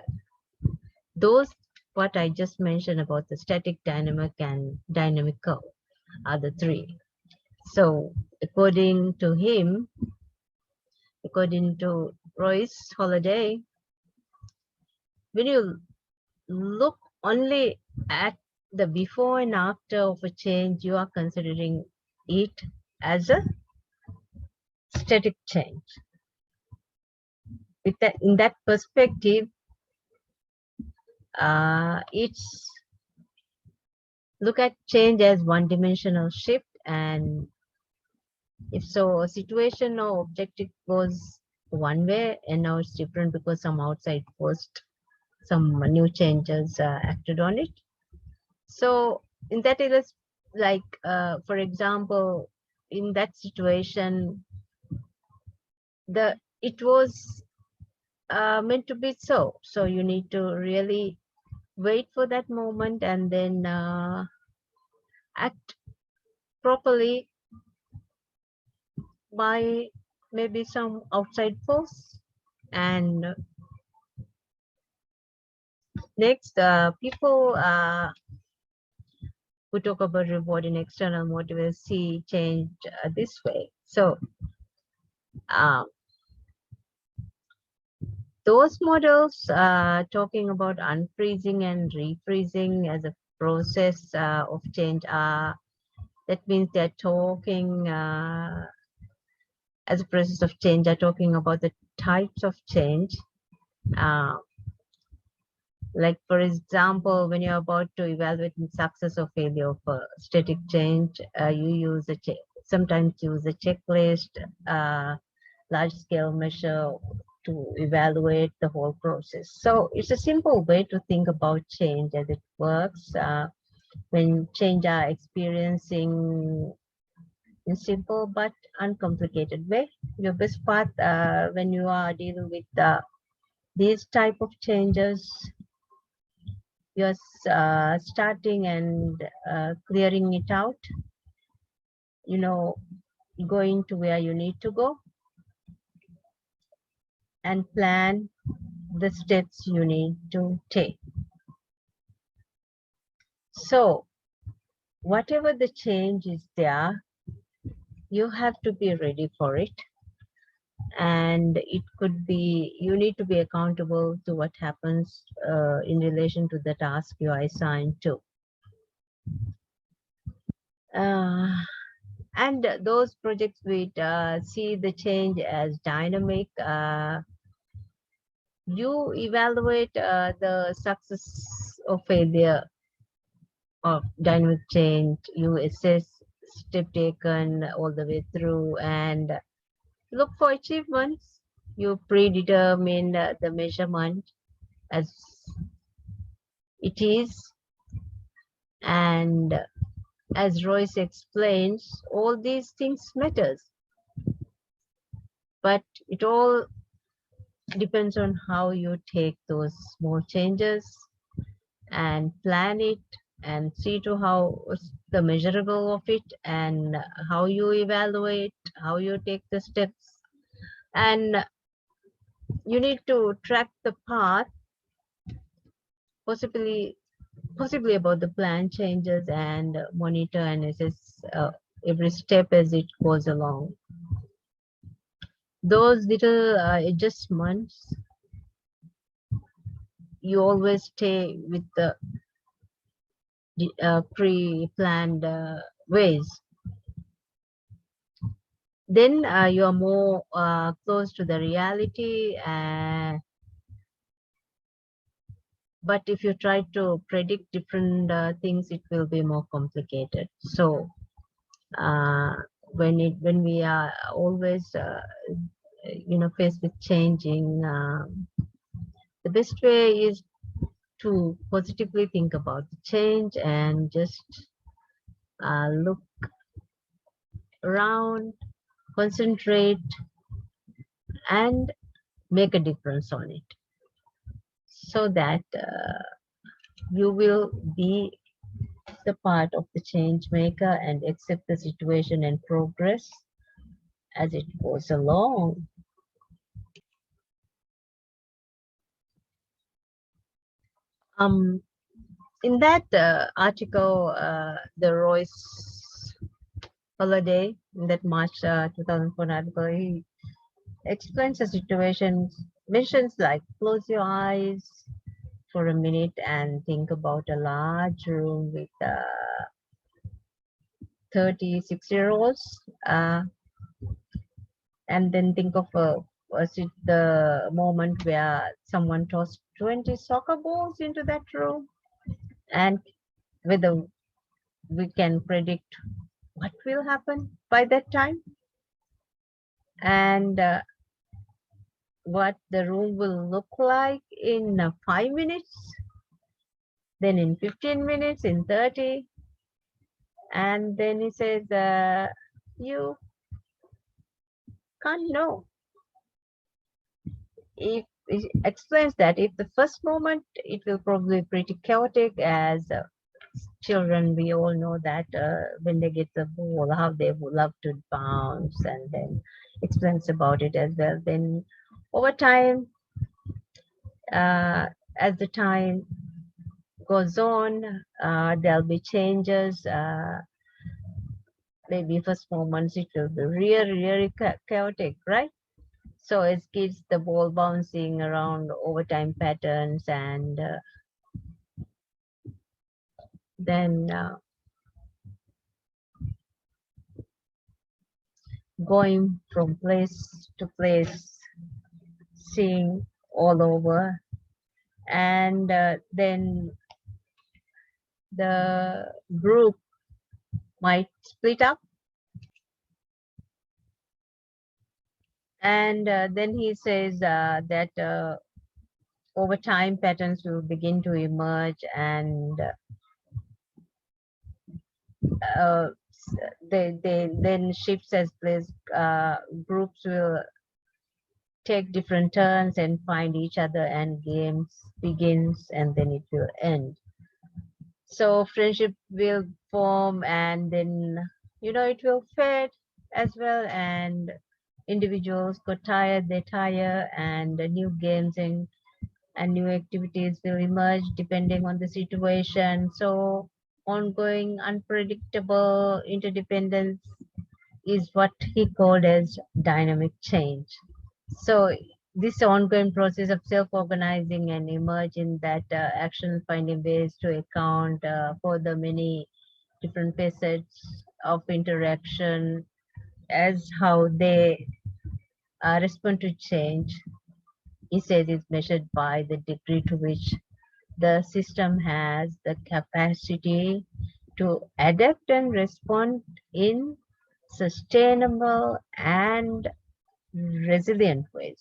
those, what I just mentioned about the static, dynamic, and dynamical are the three. So, according to him, according to Royce Holiday, when you look only at the before and after of a change, you are considering it as a static change. With that, in that perspective, it's look at change as one-dimensional shift, and if so, a situation or objective goes one way and now it's different because some outside forced some new changes acted on it. So in that it is like, for example, in that situation, it was meant to be so. So you need to really wait for that moment and then act properly by maybe some outside force. And next, people who talk about rewarding external motivators see change this way. So those models talking about unfreezing and refreezing as a process of change that means they're talking as a process of change, are talking about the types of change. Like for example, when you're about to evaluate the success or failure of a static change, you use sometimes use a checklist, large scale measure to evaluate the whole process. So it's a simple way to think about change as it works when change are experiencing in simple but uncomplicated way. Your best part when you are dealing with these type of changes, you're starting and clearing it out, you know, going to where you need to go, and plan the steps you need to take. So whatever the change is there, you have to be ready for it. And it could be, you need to be accountable to what happens in relation to the task you are assigned to. And those projects which see the change as dynamic, you evaluate the success or failure of dynamic change. You assess step taken all the way through and look for achievements. You predetermine the measurement as it is. And as Royce explains, all these things matters. But it all depends on how you take those small changes and plan it and see to how the measurable of it and how you evaluate, how you take the steps. And you need to track the path, possibly about the plan changes, and monitor and assess every step as it goes along. Those little adjustments, you always stay with the pre-planned ways. Then you are more close to the reality. But if you try to predict different things, it will be more complicated. So when we are always faced with changing, the best way is to positively think about the change and just look around, concentrate, and make a difference on it, so that you will be the part of the change maker and accept the situation and progress as it goes along. In that article, the Royce Holiday, in that March 2004 article, he explains the situation, mentions like close your eyes for a minute and think about a large room with 36-year-olds, and then think of was it the moment where someone tossed 20 soccer balls into that room, and whether we can predict what will happen by that time, and what the room will look like in 5 minutes, then in 15 minutes, in 30. And then he says, you can't know. If it explains that if the first moment, it will probably be pretty chaotic, as children, we all know that when they get the ball, how they would love to bounce, and then explains about it as well. Then over time, as the time goes on, there'll be changes. Maybe first 4 months it will be really chaotic, right? So as kids, the ball bouncing around over time patterns, and then going from place to place, seeing all over, and then the group might split up, and then he says that over time patterns will begin to emerge, and they then shifts as place, groups will take different turns and find each other, and games begins, and then it will end. So friendship will form, and then it will fade as well, and individuals got tired, they tire, and the new games and and new activities will emerge depending on the situation. So ongoing, unpredictable interdependence is what he called as dynamic change. So this ongoing process of self-organizing and emerging that action finding ways to account for the many different facets of interaction as how they respond to change, he says, is measured by the degree to which the system has the capacity to adapt and respond in sustainable and resilient ways.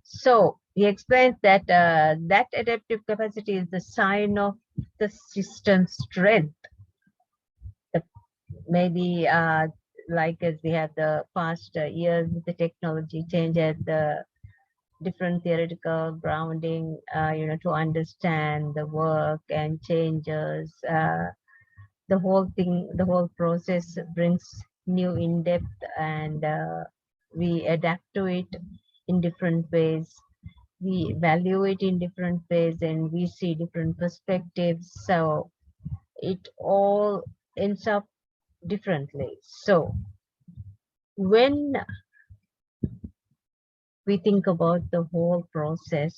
So he explains that that adaptive capacity is the sign of the system's strength. Maybe like as we have the past years, the technology changes the different theoretical grounding, to understand the work and changes. The whole thing, the whole process brings new in depth, and we adapt to it in different ways. We value it in different ways, and we see different perspectives. So it all ends up differently. So when we think about the whole process,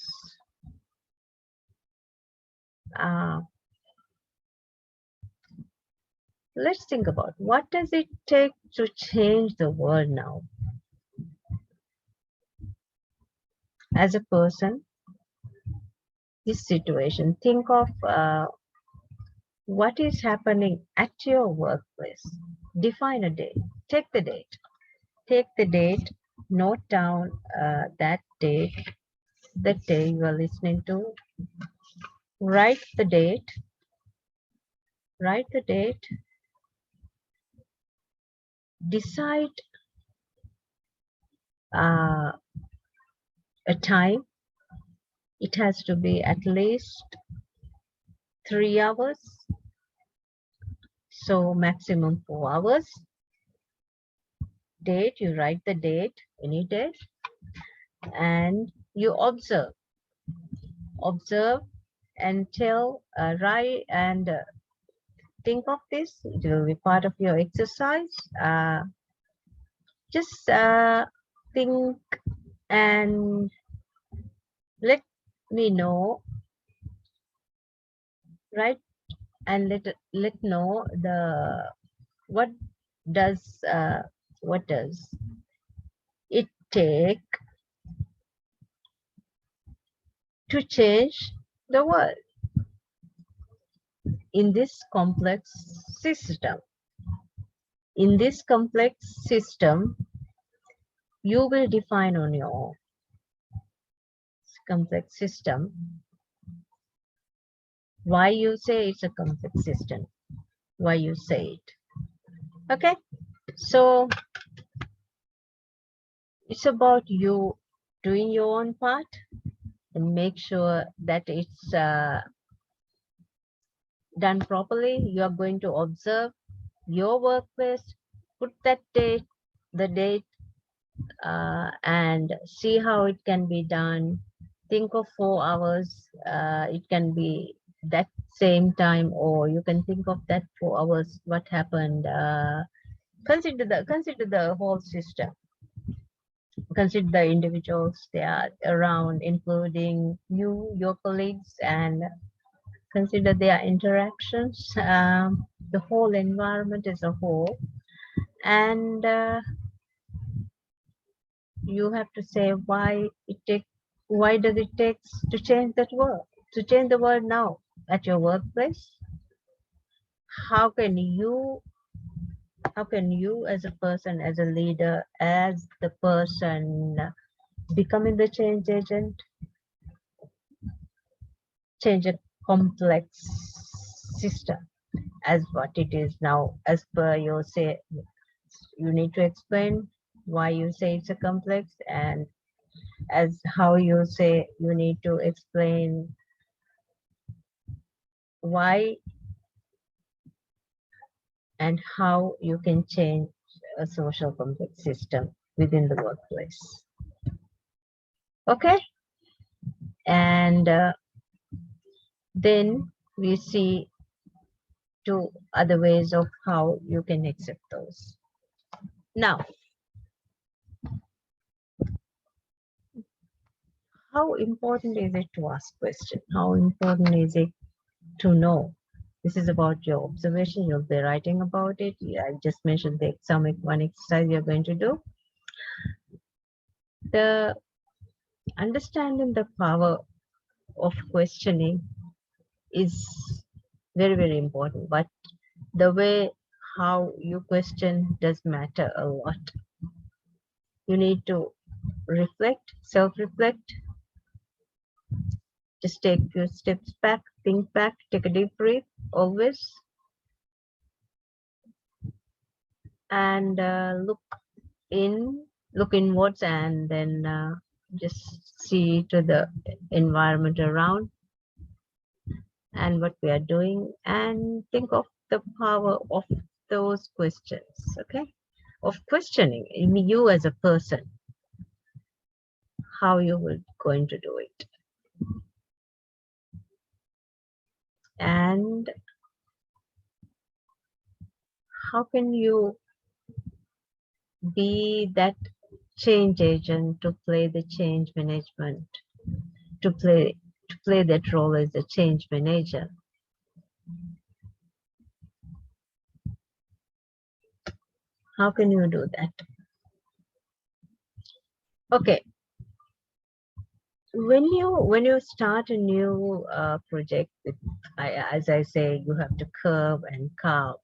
uh, let's think about what does it take to change the world now. As a person, this situation, think of what is happening at your workplace. Define a date. Take the date. Take the date. Note down that date, the day you are listening to. Write the date. Write the date. Decide a time. It has to be at least 3 hours. So maximum 4 hours. Date, you write the date, any date, and you observe. Observe and tell, write and think of this. It will be part of your exercise. Just think and let me know, right? And let know the what does it take to change the world in this complex system. In this complex system, you will define on your own. Complex system. Why you say it's a complex system? Why you say it? Okay, so it's about you doing your own part and make sure that it's done properly. You are going to observe your workplace, put that date, the date, and see how it can be done. Think of 4 hours. It can be that same time, or you can think of that 4 hours. What happened? Consider the whole system. Consider the individuals they are around, including you, your colleagues, and consider their interactions, the whole environment as a whole, and you have to say why does it take to change that world, to change the world now at your workplace. How can you as a person, as a leader, as the person becoming the change agent, change a complex system as what it is now? As per your say, you need to explain why you say it's a complex, and as how you say you need to explain why and how you can change a social complex system within the workplace. Okay, and then we see two other ways of how you can accept those. Now, how important is it to ask questions? How important is it to know? This is about your observation. You'll be writing about it. Yeah, I just mentioned the one exercise you're going to do. The understanding the power of questioning is very, very important. But the way how you question does matter a lot. You need to reflect, self-reflect, just take a few steps back, think back, take a deep breath always, and look inwards, and then just see to the environment around and what we are doing, and think of the power of those questions, okay? Of questioning in you as a person, how you will going to do it. And how can you be that change agent to play the change management, to play that role as a change manager? How can you do that? Okay, when you start a new project, as I say, you have to curve and carve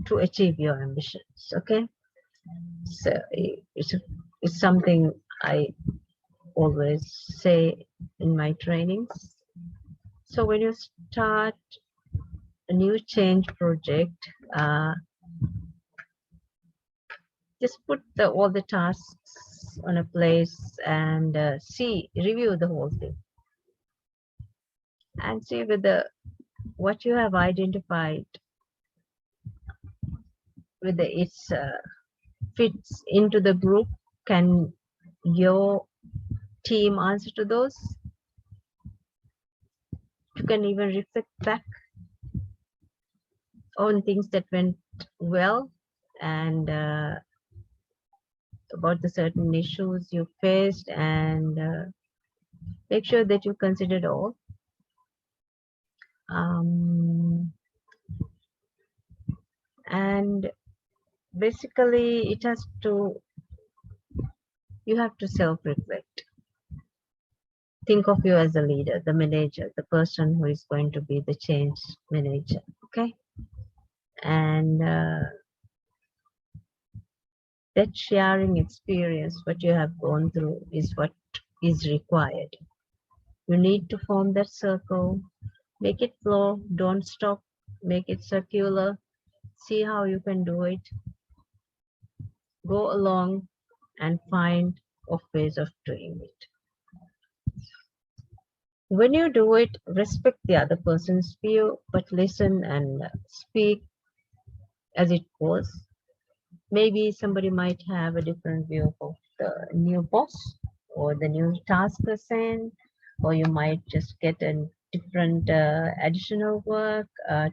to achieve your ambitions. Okay, so it's something I always say in my trainings. So when you start a new change project, just put all the tasks on a place and review the whole thing, and see whether what you have identified, whether it fits into the group. Can your team answer to those? You can even reflect back on things that went well, and about the certain issues you faced, and make sure that you considered all. And basically it has to, you have to self-reflect. Think of you as a leader, the manager, the person who is going to be the change manager, okay? And that sharing experience, what you have gone through, is what is required. You need to form that circle, make it flow, don't stop, make it circular, see how you can do it, go along and find ways of doing it. When you do it, respect the other person's view, but listen and speak as it goes. Maybe somebody might have a different view of the new boss or the new task assigned, or you might just get a different additional work,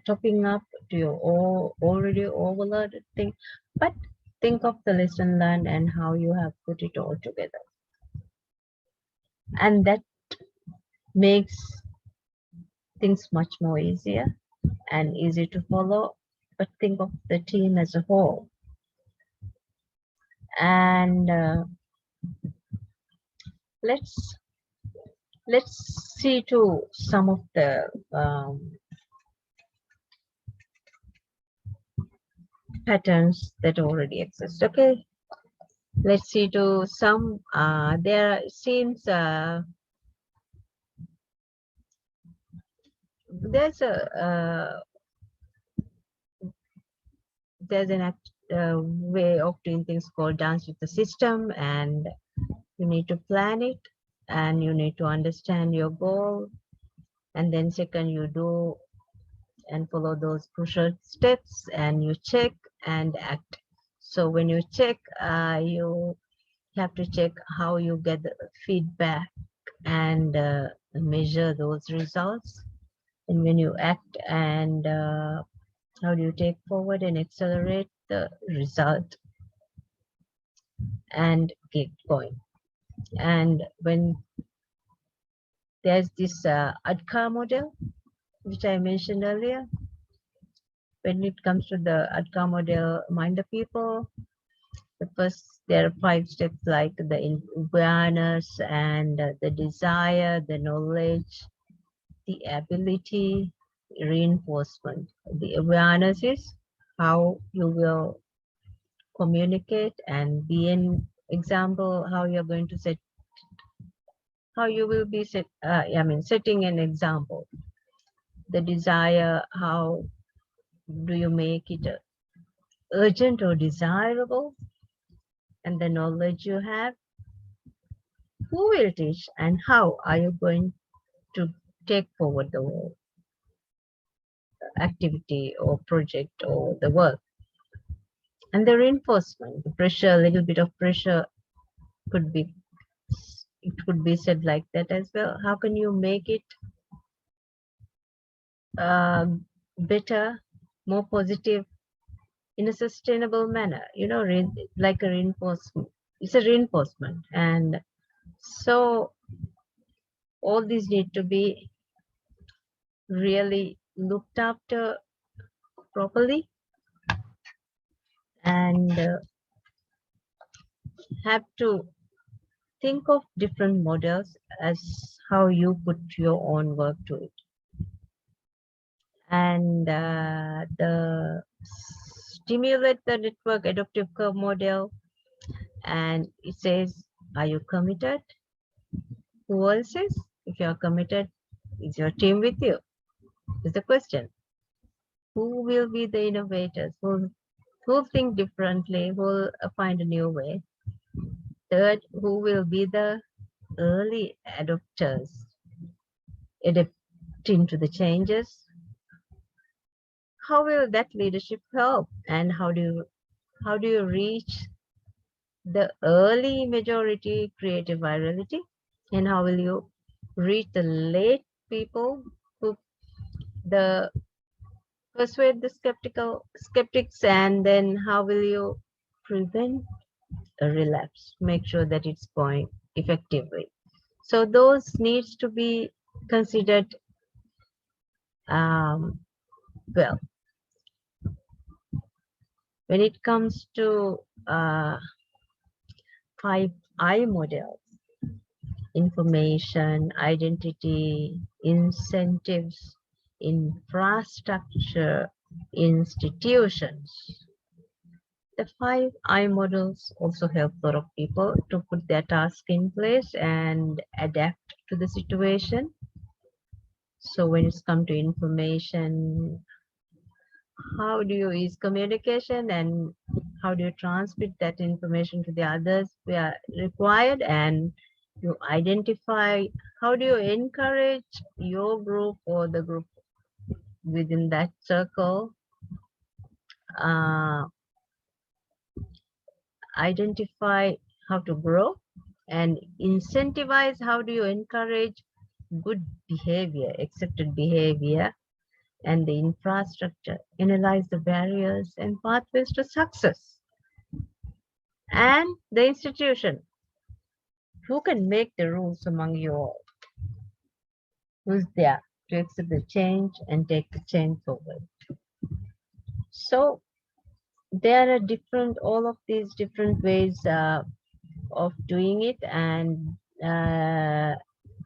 topping up to your already overloaded thing. But think of the lesson learned and how you have put it all together. And that makes things much more easier and easy to follow. But think of the team as a whole. And let's see to some of the patterns that already exist. Okay, let's see to some. There seems there's an way of doing things called dance with the system, and you need to plan it, and you need to understand your goal, and then second, you do and follow those crucial steps, and you check and act. So when you check, you have to check how you get the feedback and measure those results. And when you act, and how do you take forward and accelerate the result and get going. And when there's this ADKAR model, which I mentioned earlier, when it comes to the ADKAR model, mind the people, the first, there are 5 steps like the awareness and the desire, the knowledge, the ability, reinforcement. The awareness is how you will communicate and be an example, how you're going to set, how you will be setting an example. The desire, how do you make it urgent or desirable? And the knowledge you have, who will teach and how are you going to take forward the activity or project or the work. And the reinforcement, the pressure, a little bit of pressure could be, it could be said like that as well. How can you make it better, more positive in a sustainable manner? You know, like a reinforcement. It's a reinforcement. And so all these need to be really looked after properly, and have to think of different models as how you put your own work to it. And the stimulate the network adaptive curve model, and it says, are you committed? Who else is? If you are committed, is your team with you? Is the question. Who will be the innovators? Who think differently? Who will find a new way? Third, who will be the early adopters, adapting to the changes? How will that leadership help? And how do you reach the early majority creative virality? And how will you reach the late people who persuade the skeptics? And then how will you prevent a relapse? Make sure that it's going effectively. So those needs to be considered well. When it comes to 5I models, information, identity, incentives, infrastructure, institutions. The 5I models also help a lot of people to put their task in place and adapt to the situation. So when it's come to information, how do you use communication and how do you transmit that information to the others where required? And you identify, how do you encourage your group or the group within that circle, identify how to grow, and incentivize, how do you encourage good behavior, accepted behavior, and the infrastructure, analyze the barriers and pathways to success. And the institution, who can make the rules among you all? Who's there to accept the change and take the change forward? So there are all of these different ways of doing it, and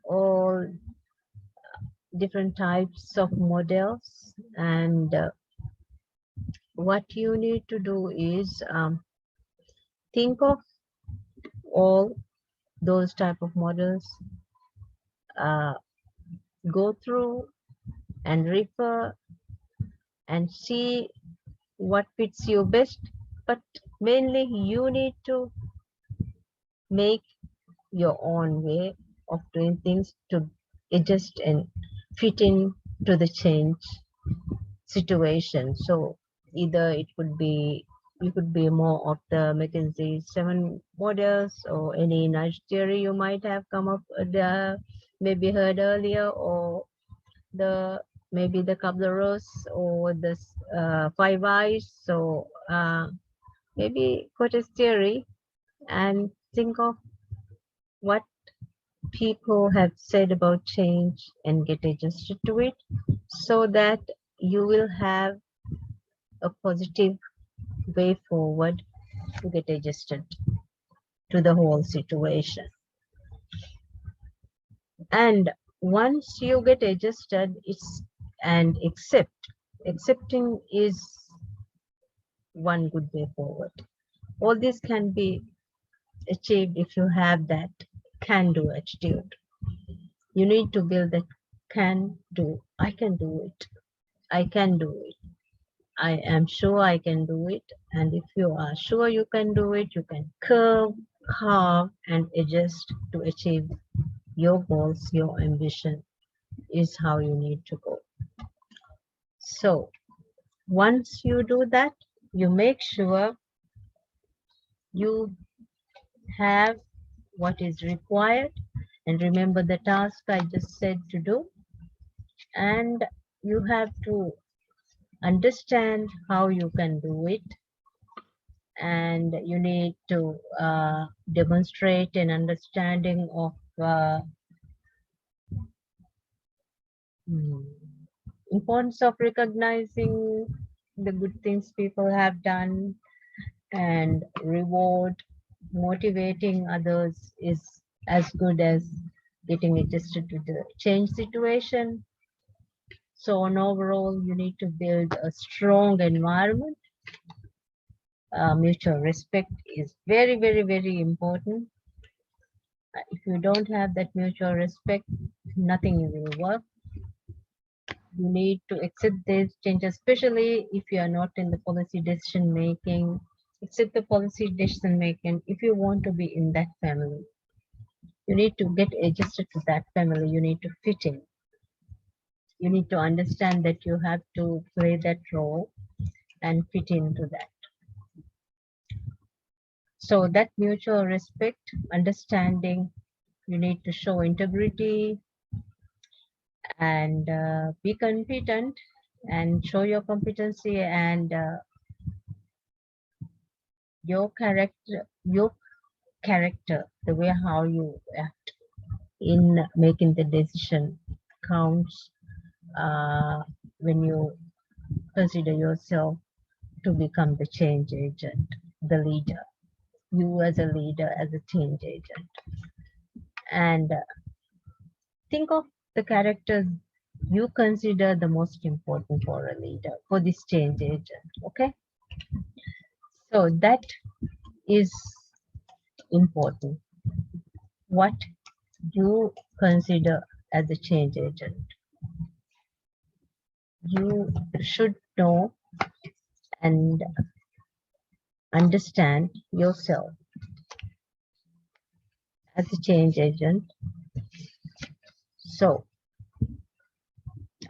all different types of models. And what you need to do is think of all those type of models, go through and refer and see what fits you best, but mainly you need to make your own way of doing things to adjust and fit in to the change situation. So either it could be You could be more of the McKinsey 7 models or any nudge theory you might have come up maybe heard earlier, or the maybe the Kabler-Ross or the Five Eyes. So maybe Coates theory, and think of what people have said about change and get adjusted to it, so that you will have a positive way forward to get adjusted to the whole situation. And once you get adjusted, and accepting is one good way forward. All this can be achieved if you have that can-do attitude. You need to build that can-do. I can do it. I can do it. I am sure I can do it. And if you are sure you can do it, you can carve, and adjust to achieve your goals, your ambition is how you need to go. So once you do that, you make sure you have what is required, and remember the task I just said to do, and you have to understand how you can do it, and you need to demonstrate an understanding of importance of recognizing the good things people have done, and reward motivating others is as good as getting adjusted to the change situation. So on overall, you need to build a strong environment. Mutual respect is very, very, very important. If you don't have that mutual respect, nothing will work. You need to accept this change, especially if you are not in the policy decision making. Accept the policy decision making if you want to be in that family. You need to get adjusted to that family. You need to fit in. You need to understand that you have to play that role and fit into that. So that mutual respect, understanding, you need to show integrity and be competent and show your competency and your character, the way how you act in making the decision counts when you consider yourself to become the change agent, the leader. You as a leader, as a change agent. And think of the characters you consider the most important for a leader, for this change agent, okay? So that is important. What you consider as a change agent. You should know and understand yourself as a change agent. So,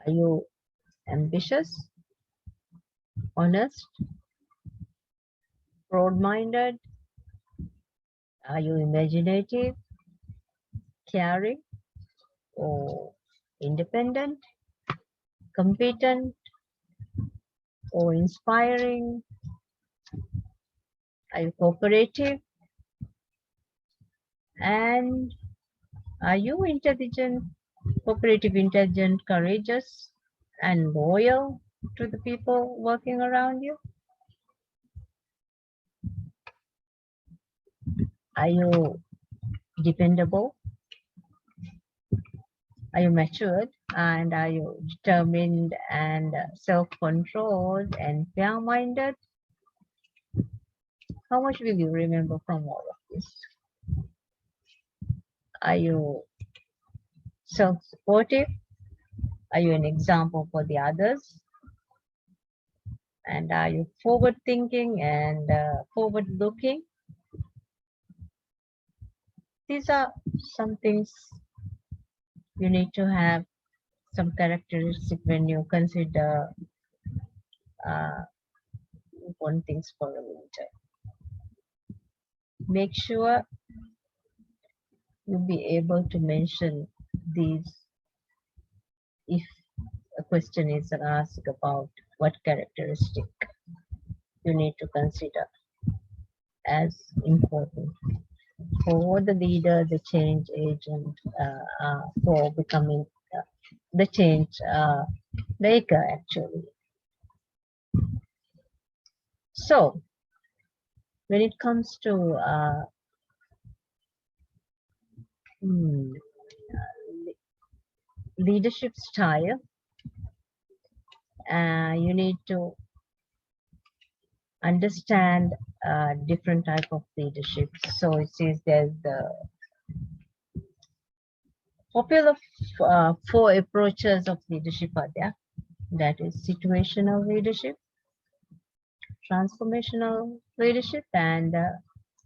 are you ambitious, honest, broad-minded? Are you imaginative, caring, or independent, competent, or inspiring? Are you cooperative? And are you intelligent, cooperative, intelligent, courageous, and loyal to the people working around you? Are you dependable? Are you matured? And are you determined and self-controlled and fair-minded? How much will you remember from all of this? Are you self-supportive? Are you an example for the others? And are you forward-thinking and forward-looking? These are some things you need to have, some characteristics when you consider important things for a leader. Make sure you'll be able to mention these if a question is asked about what characteristic you need to consider as important for the leader, the change agent, for becoming the change maker actually. So when it comes to leadership style, you need to understand different type of leadership. So it says there's the popular 4 approaches of leadership are there. That is situational leadership, transformational leadership, and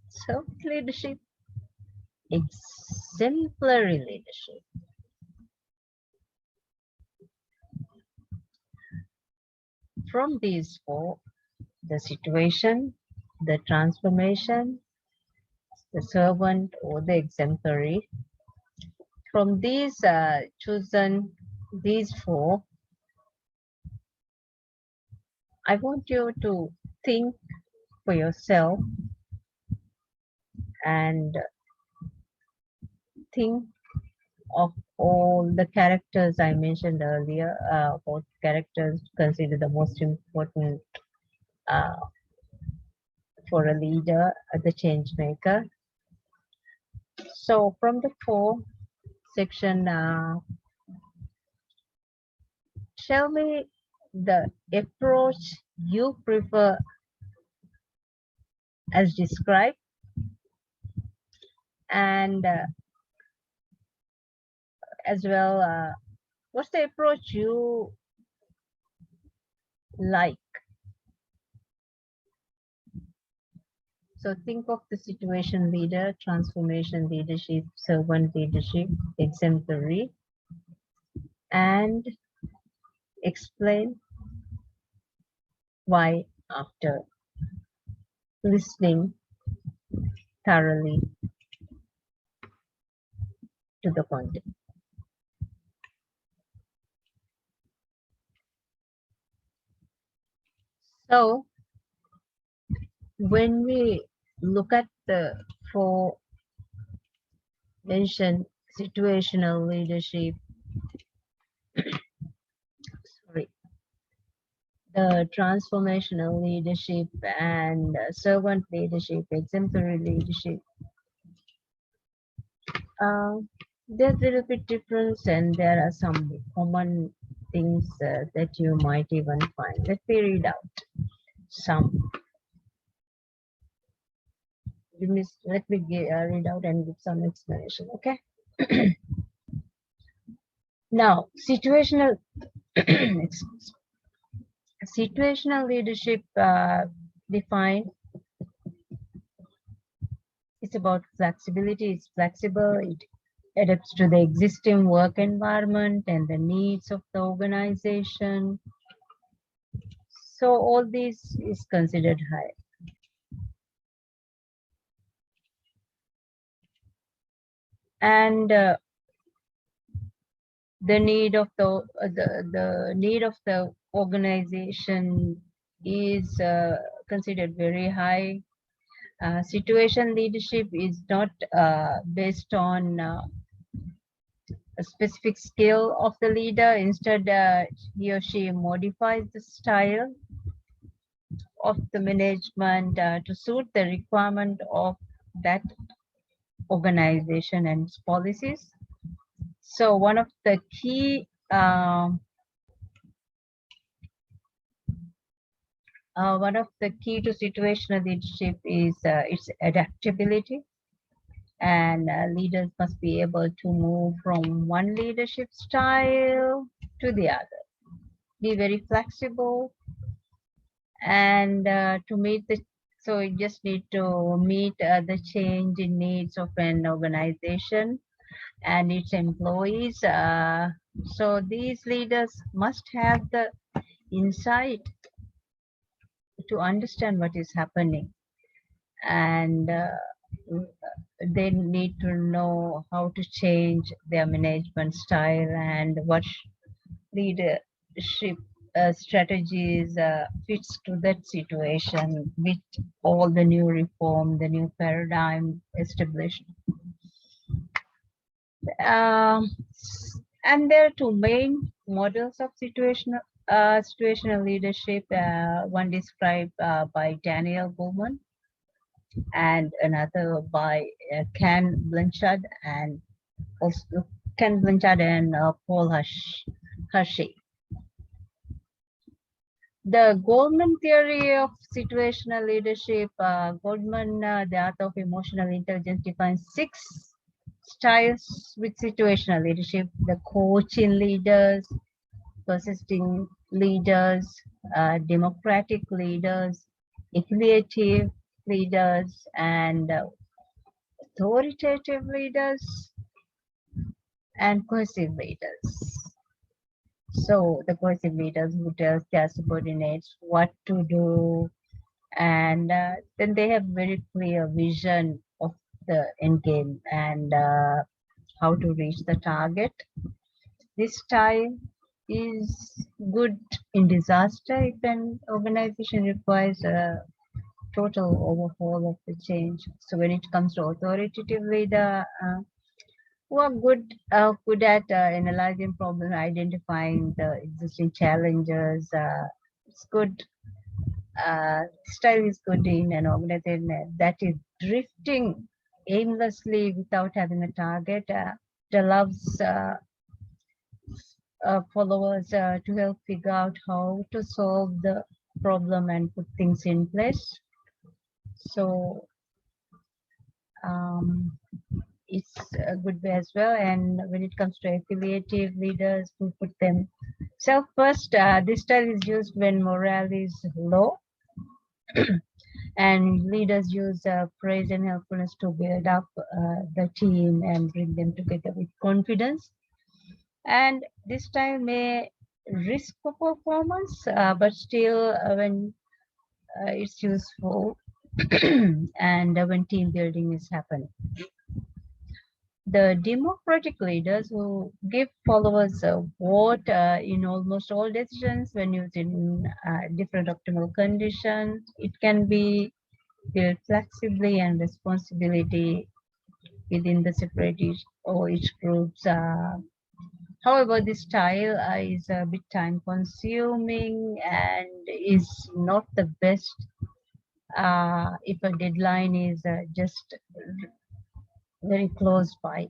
self leadership, exemplary leadership. From these 4, the situation, the transformation, the servant, or the exemplary. From these chosen, these 4, I want you to think for yourself and think of all the characters I mentioned earlier, what characters consider the most important for a leader, the change maker. So from the 4 section, tell me the approach you prefer as described, and as well, what's the approach you like? So think of the situation leader, transformation leadership, servant leadership, exemplary, and explain why after listening thoroughly to the content. So when we look at the 4 mentioned situational leadership, sorry, the transformational leadership and servant leadership, exemplary leadership, there's a little bit difference, and there are some common things that you might even find. Let me read out some. Let me read out and give some explanation, okay? Now, situational leadership defined. It's about flexibility. It's flexible. It adapts to the existing work environment and the needs of the organization. So all this is considered high. And the need of the need of the organization is considered very high. Situation leadership is not based on a specific skill of the leader. Instead, he or she modifies the style of the management to suit the requirement of that organization and its policies. So one of the key to situational leadership is its adaptability, and leaders must be able to move from one leadership style to the other, be very flexible, and to meet the so you just need to meet the change in needs of an organization and its employees. So these leaders must have the insight to understand what is happening, and they need to know how to change their management style and what leadership strategies fits to that situation with all the new reform, the new paradigm established. Um, and there are two main models of situational leadership. One described by Daniel Goleman and another by Ken also Blanchard and Paul Hershey. The Goldman theory of situational leadership, Goldman, the art of emotional intelligence, defines 6 styles with situational leadership: the coaching leaders, persisting leaders, democratic leaders, affiliative leaders, and authoritative leaders, and cohesive leaders. So the cohesive leaders who tells their subordinates what to do, and then they have very clear vision of the end game and how to reach the target. This style is good in disaster if an organization requires a total overhaul of the change. So when it comes to authoritative leader, who are good at analyzing problem, identifying the existing challenges. It's good. Style is good in an organization that is drifting aimlessly without having a target. It allows followers to help figure out how to solve the problem and put things in place. So it's a good way as well. And when it comes to affiliative leaders, who put them self first, this style is used when morale is low, and leaders use praise and helpfulness to build up the team and bring them together with confidence. And this style may risk for performance, but still, when it's useful and when team building is happening. The democratic leaders who give followers a vote in almost all decisions when used in different optimal conditions. It can be built flexibly and responsibility within the separate each groups. However, this style is a bit time consuming and is not the best if a deadline is just very close by.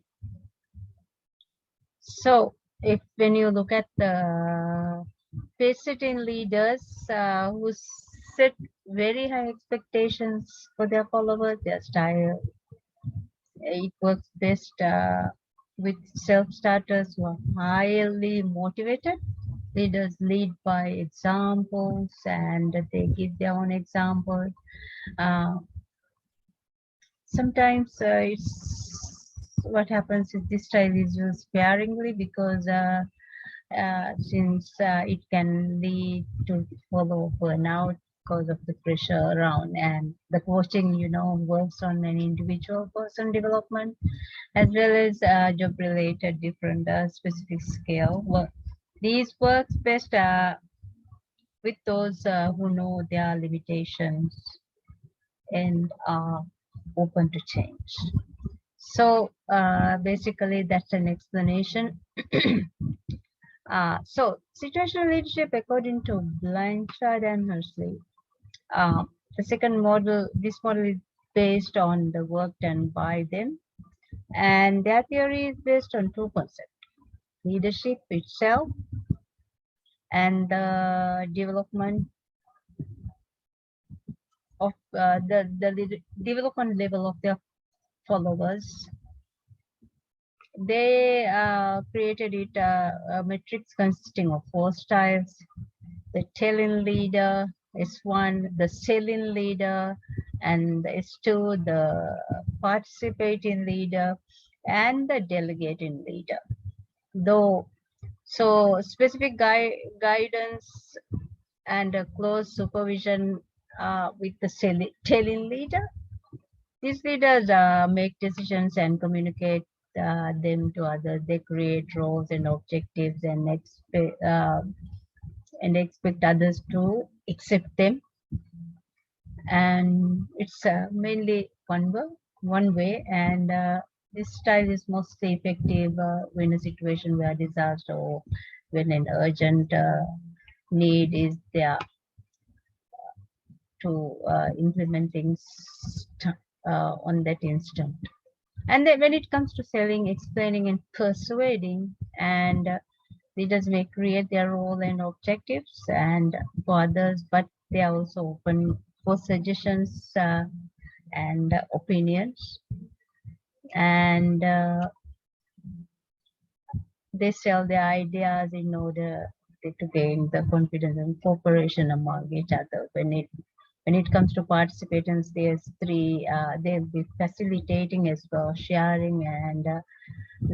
So if when you look at the pace-setting leaders who set very high expectations for their followers, their style, it works best with self-starters who are highly motivated. Leaders lead by examples and they give their own example. Sometimes it's what happens is this style is used sparingly because since it can lead to follow burnout because of the pressure around, and the coaching works on an individual person development as well as job related different specific skill work. These works best with those who know their limitations and are open to change. So basically that's an explanation. So situational leadership according to Blanchard and Hershey. The second model, this model is based on the work done by them, and their theory is based on 2 concepts: leadership itself and the development of the development level of their followers. They created it a matrix consisting of 4 styles: the telling leader, S1, the selling leader, and S2, the participating leader, and the delegating leader. So specific guidance and close supervision with the telling leader. These leaders make decisions and communicate them to others. They create roles and objectives and expect others to accept them. And it's mainly one way. And this style is mostly effective when a situation where disaster or when an urgent need is there to implement things on that instant. And then when it comes to selling, explaining, and persuading, and leaders may create their role and objectives and for others, but they are also open for suggestions and opinions. And they sell their ideas in order to gain the confidence and cooperation among each other. When it comes to participants, there's three. They'll be facilitating as well, sharing, and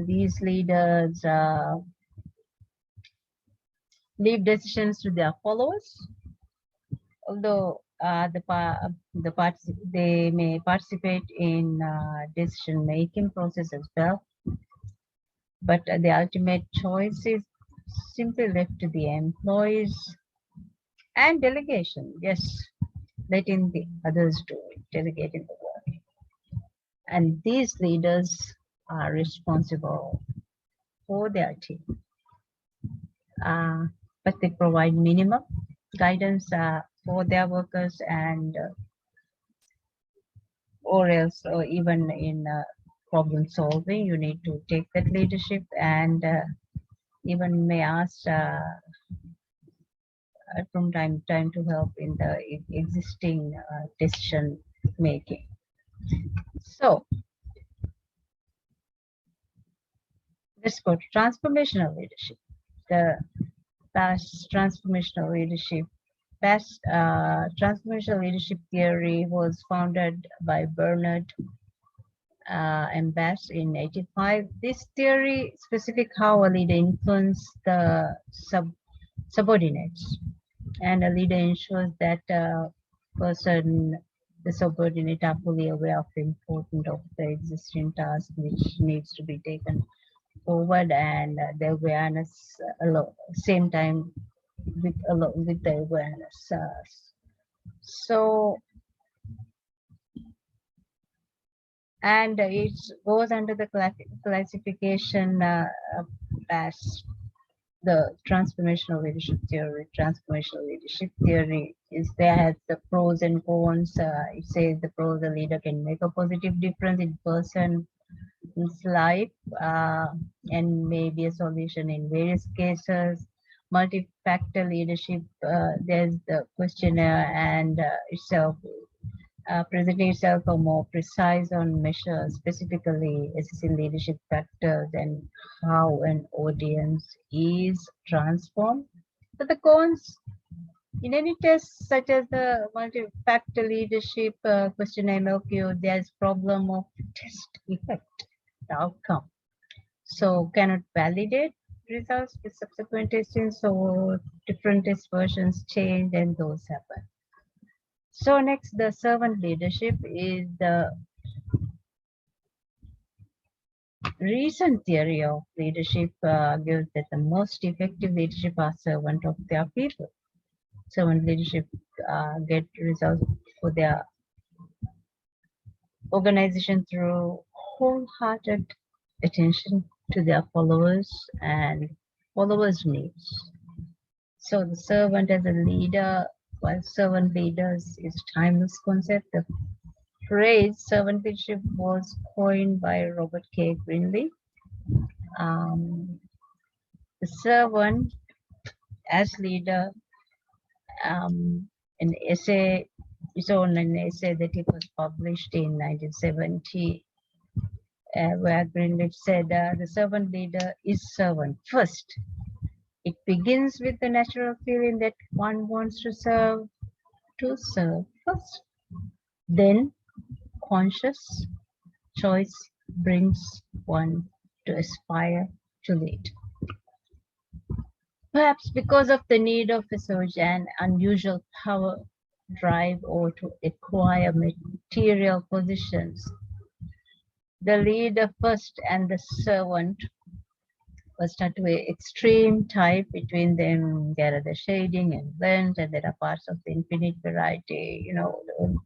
these leaders leave decisions to their followers. Although they may participate in decision making process as well, but the ultimate choice is simply left to the employees and delegation. Yes, letting the others do it, delegating the work. And these leaders are responsible for their team, but they provide minimum guidance for their workers, and or else, or even in problem solving, you need to take that leadership and even may ask from time to time to help in the existing decision making. So let's go to transformational leadership. The past transformational leadership transformational leadership theory was founded by Bernard and Bass in 1985. This theory specific how a leader influences the subordinates, and a leader ensures that the subordinate are fully aware of the importance of the existing task which needs to be taken forward, and the awareness same time with the awareness. So, and it goes under the classification as the transformational leadership theory. Transformational leadership theory is there has the pros and cons. It says the pros: the leader can make a positive difference in person's life and may be a solution in various cases. Multi-factor leadership, there's the questionnaire and itself presenting itself or more precise on measures, specifically assessing leadership factors and how an audience is transformed. But the cons, in any test such as the multi-factor leadership questionnaire MLQ, there's problem of test effect, the outcome. So cannot validate results with subsequent testing, so different test versions change and those happen. So next, the servant leadership is the recent theory of leadership gives that the most effective leadership are servant of their people. Servant leadership get results for their organization through wholehearted attention to their followers and followers' needs. So the servant as a leader, while servant leaders is a timeless concept. The phrase servant leadership was coined by Robert K. Greenlee. The servant as leader, an essay is on an essay that it was published in 1970, where Greenlee said the servant leader is servant first. It begins with the natural feeling that one wants to serve first. Then conscious choice brings one to aspire to lead. Perhaps because of the need of a surge and unusual power drive or to acquire material positions. The leader first and the servant was start to a extreme type. Between them there are the shading and blends, and there are parts of the infinite variety,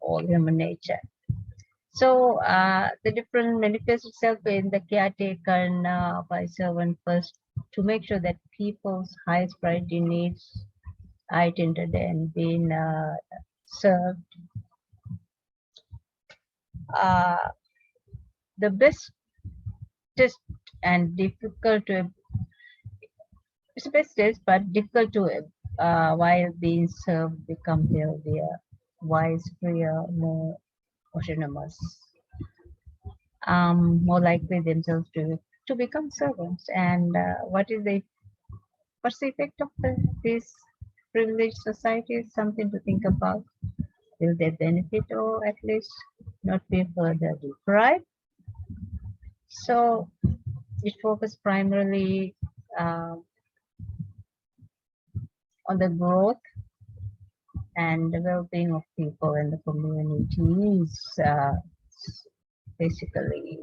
all human nature. So the different manifests itself in the caretaker by servant first to make sure that people's highest priority needs are attended and being served. The best test and difficult to it's the best test but difficult to while being served become healthier, wise, freer, more autonomous, more likely themselves to become servants. And what's the effect of this privileged society is something to think about. Will they benefit or at least not be further deprived? So it focuses primarily on the growth and the well-being of people and the communities, basically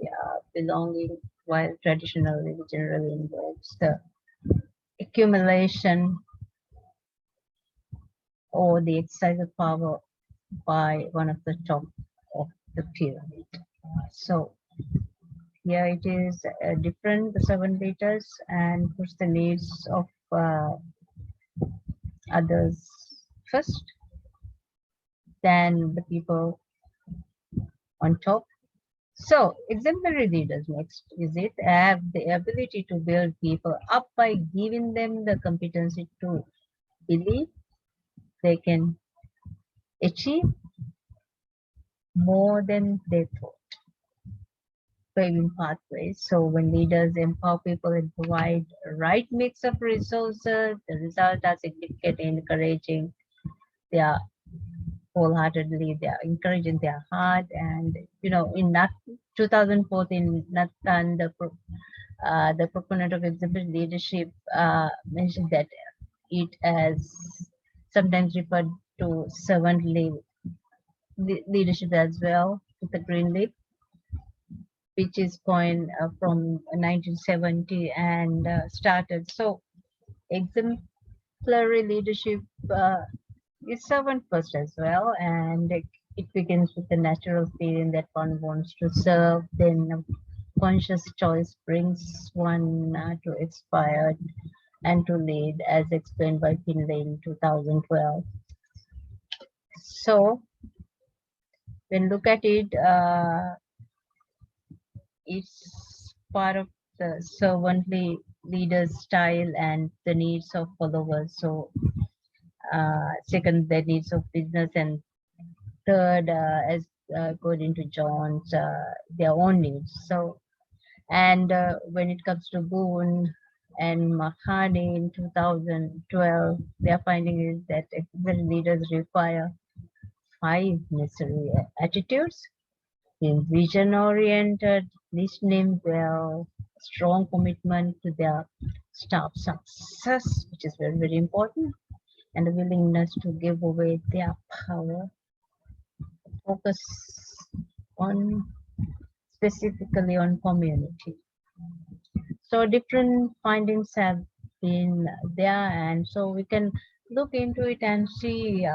belonging, while traditionally generally involves the accumulation or the exercise of power by one of the top of the pyramid. So here it is different, the 7 leaders, and puts the needs of others first, then the people on top. So exemplary leaders next is it have the ability to build people up by giving them the competency to believe they can achieve more than they thought, paving pathways. So when leaders empower people and provide a right mix of resources, the result are significant in encouraging their wholeheartedly, they are encouraging their heart. And in 2014, Nathan, the proponent of exemplary leadership, mentioned that it has sometimes referred to servant leadership as well, with the green leaf, which is coined from 1970 and started. So exemplary leadership is servant first as well, and it begins with the natural feeling that one wants to serve. Then conscious choice brings one to inspire and to lead, as explained by Finlay in 2012. So when look at it, it's part of the servantly leader's style and the needs of followers. So second, the needs of business, and third, as according to John's, their own needs. So, and when it comes to Boone and Mahani in 2012, their finding is that excellent leaders require 5 necessary attitudes: being vision-oriented, listening well, strong commitment to their staff success, which is very, very important, and a willingness to give away their power, focus on specifically on community. So different findings have been there, and so we can look into it and see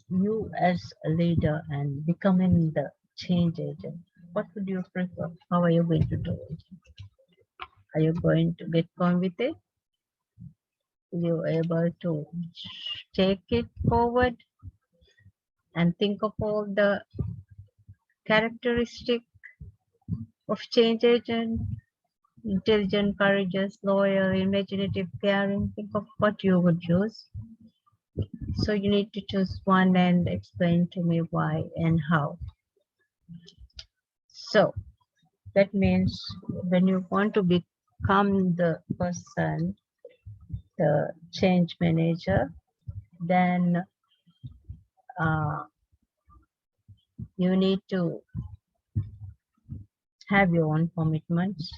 you as a leader and becoming the change agent. What would you prefer? How are you going to do it? Are you going to get on with it? You're able to take it forward and think of all the characteristic of change agent: intelligent, courageous, loyal, imaginative, caring. Think of what you would choose. So you need to choose one and explain to me why and how. So that means when you want to become the person, the change manager, then you need to have your own commitments,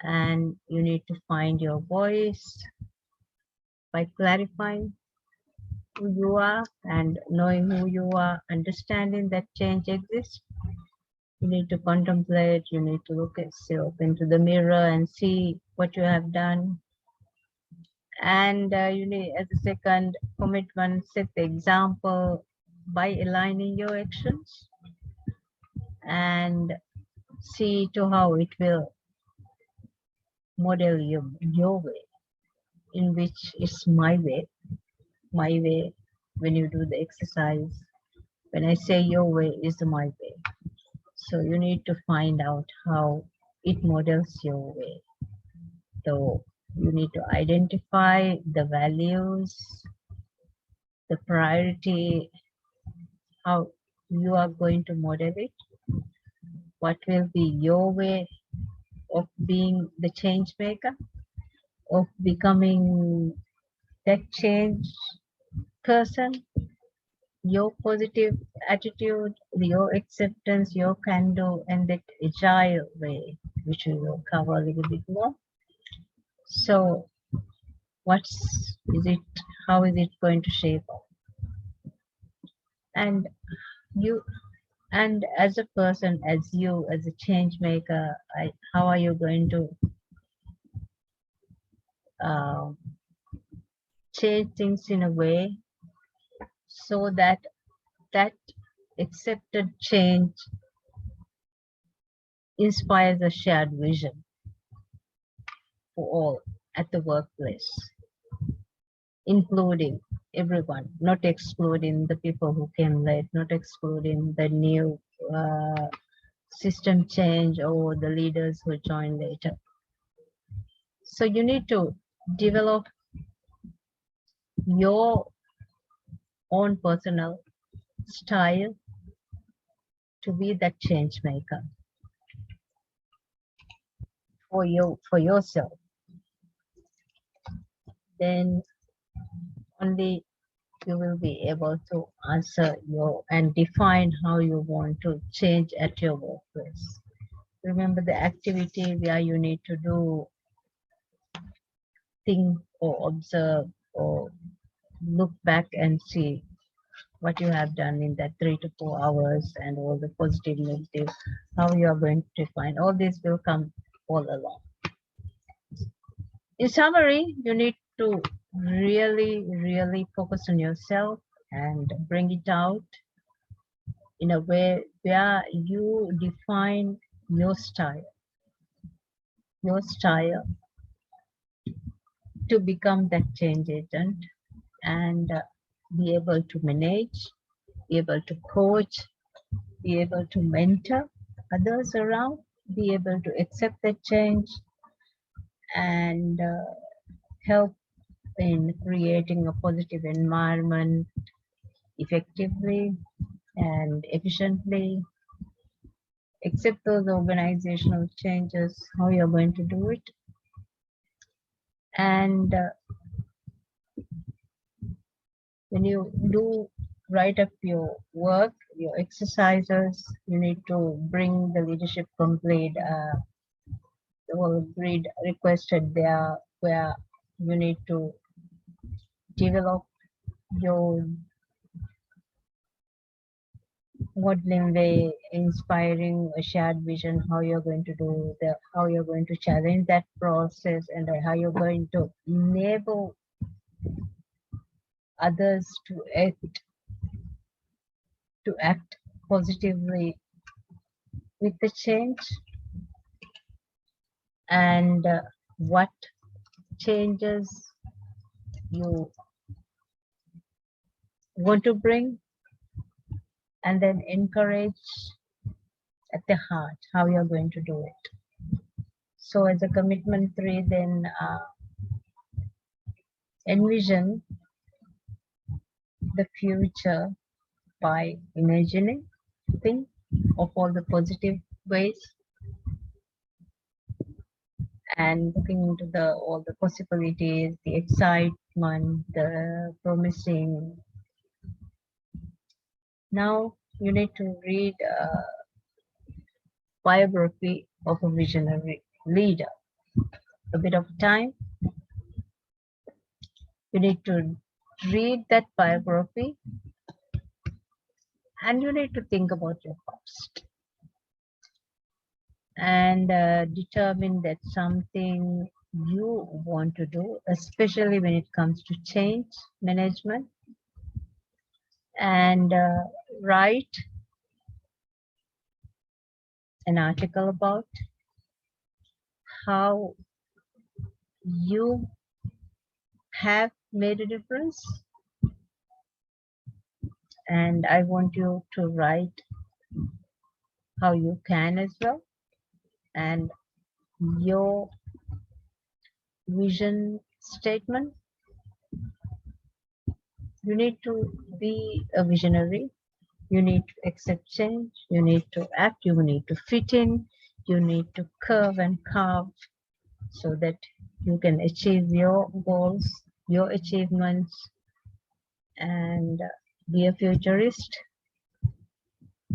and you need to find your voice by clarifying who you are, and knowing who you are, understanding that change exists. You need to contemplate, you need to look at yourself into the mirror and see what you have done. And you need, as a second commitment, set the example by aligning your actions and see to how it will model your way, in which is my way. My way, when you do the exercise, when I say your way, is my way. So you need to find out how it models your way. So you need to identify the values, the priority, how you are going to model it, what will be your way of being the change maker, of becoming that change person, your positive attitude, your acceptance, your can do, and that agile way, which we will cover a little bit more. So, is it? How is it going to shape up? And you, and as a person, as you, as a change maker, how are you going to change things in a way so that that accepted change inspires a shared vision for all at the workplace, including everyone, not excluding the people who came late, not excluding the new system change or the leaders who joined later. So you need to develop your own personal style to be that change maker for you, for yourself. Then only you will be able to answer and define how you want to change at your workplace. Remember the activity where you need to do, think or observe or look back and see what you have done in that 3 to 4 hours and all the positive, negative, how you are going to define. All this will come all along. In summary, you need to really focus on yourself and bring it out in a way where you define your style to become that change agent and be able to manage, be able to coach, be able to mentor others around, be able to accept that change and help in creating a positive environment effectively and efficiently. Accept those organizational changes, how you're going to do it. And when you do write up your work, your exercises, you need to bring the leadership complete the whole grid requested there, where you need to develop your modeling way, inspiring a shared vision, how you're going to do how you're going to challenge that process, and how you're going to enable others to act positively with the change, and what changes you want to bring, and then encourage at the heart how you're going to do it. So as a commitment 3, then envision the future by imagining, think of all the positive ways and looking into all the possibilities, the excitement, the promising. Now you need to read a biography of a visionary leader. A bit of time. You need to read that biography, and you need to think about your past and determine that something you want to do, especially when it comes to change management, and write an article about how you have made a difference. And I want you to write how you can as well, and your vision statement. You need to be a visionary. You need to accept change. You need to act. You need to fit in. You need to curve and carve so that you can achieve your goals, your achievements, and be a futurist.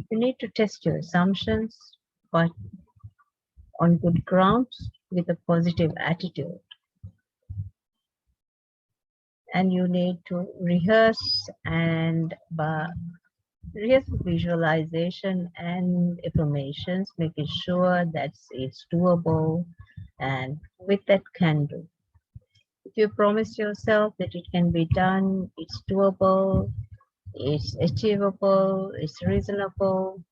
You need to test your assumptions, but on good grounds with a positive attitude. And you need to rehearse and rehearse visualization and affirmations, making sure that it's doable and with that can do. If you promise yourself that it can be done, it's doable, it's achievable, it's reasonable.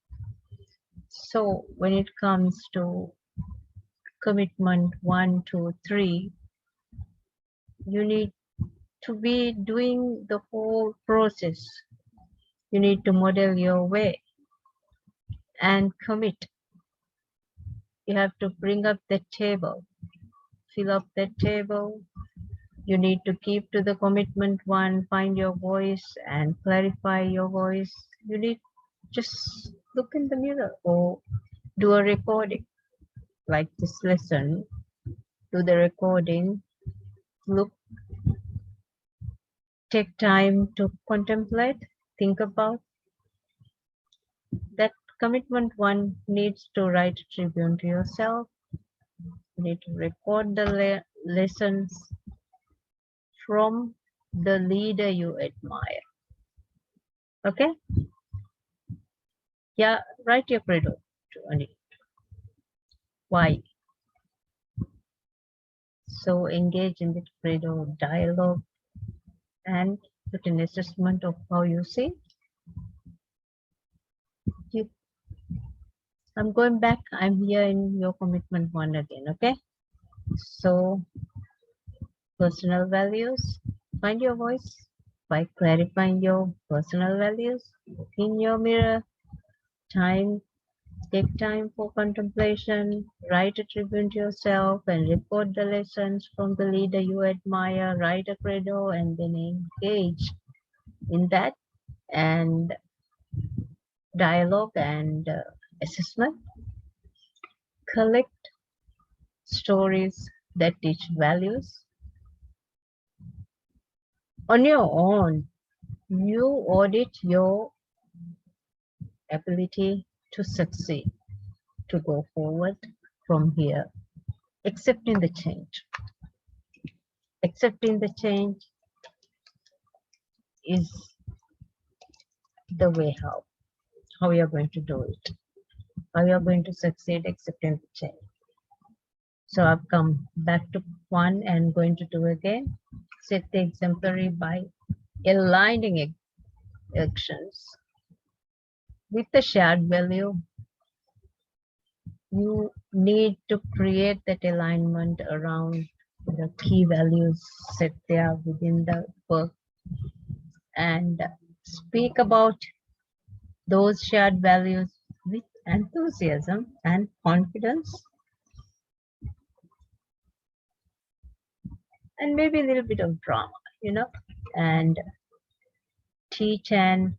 So when it comes to commitment 1, 2, 3, you need to be doing the whole process. You need to model your way and commit. You have to bring up the table, fill up the table. You need to keep to the commitment 1, find your voice and clarify your voice. You need just look in the mirror or do a recording like this lesson. Do the recording, look, take time to contemplate, think about. That commitment 1 needs to write a tribune to yourself. You need to record the lessons from the leader you admire. Okay? Yeah, write your credo on it. Why? So engage in the credo dialogue and put an assessment of how you see. I'm going back. I'm here in your commitment 1 again. Okay? So personal values. Find your voice by clarifying your personal values. Look in your mirror. Take time for contemplation. Write a tribute to yourself and record the lessons from the leader you admire. Write a credo and then engage in that and dialogue and assessment. Collect stories that teach values. On your own, you audit your ability to succeed, to go forward from here. Accepting the change. Accepting the change is the way how we are going to do it. How we are going to succeed accepting the change. So I've come back to 1 and going to do again. Set the exemplary by aligning actions with the shared value. You need to create that alignment around the key values set there within the work and speak about those shared values with enthusiasm and confidence and maybe a little bit of drama, and teach and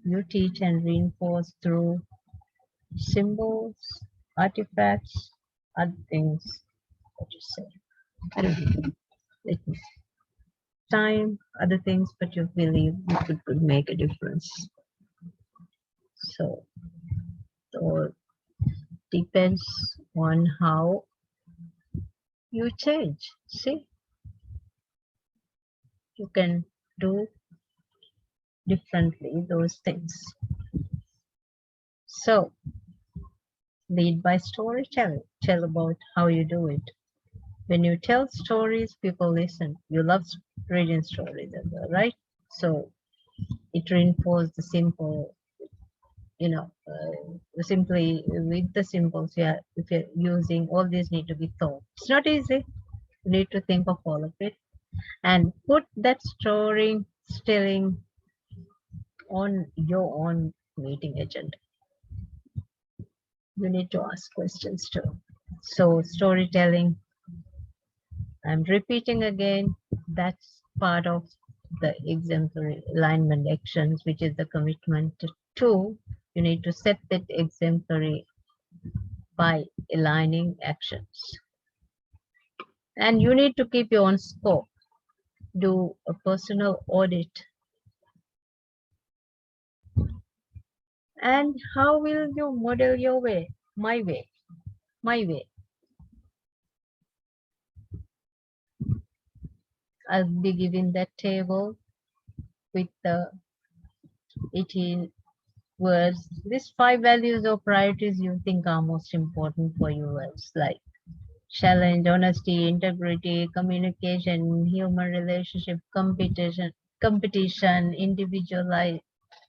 reinforce through symbols, artifacts, other things. What you say? I don't know. Let me time, other things, but you believe it could make a difference. So it all depends on how you change. See, you can do differently those things. So lead by storytelling. Tell about how you do it. When you tell stories, people listen. You love reading stories as well, right? So it reinforces the simple, simply with the symbols. Yeah, if you're using all these need to be thought. It's not easy. You need to think of all of it and put that storytelling on your own meeting agenda. You need to ask questions too. So storytelling, I'm repeating again, that's part of the exemplary alignment actions, which is the commitment to, you need to set that exemplary by aligning actions. And you need to keep your own scope, do a personal audit. And how will you model your way? My way, my way. I'll be giving that table with the 18 words. These 5 values or priorities you think are most important for you as like challenge, honesty, integrity, communication, human relationship, competition,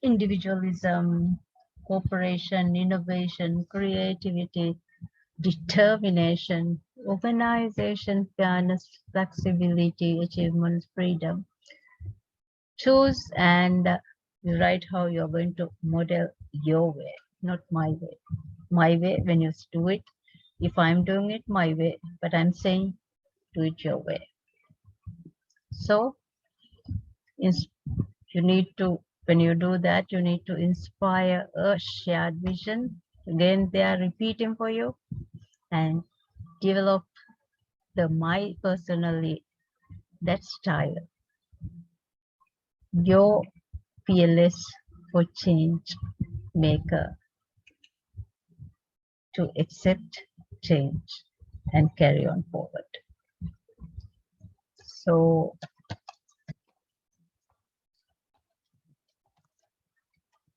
individualism, cooperation, innovation, creativity, determination, organization, fairness, flexibility, achievement, freedom. Choose and write how you're going to model your way, not my way. My way when you do it, if I'm doing it my way, but I'm saying do it your way. So you need to, when you do that, you need to inspire a shared vision. Again, they are repeating for you and develop the my personally that style. Your fearless for change maker to accept change and carry on forward. So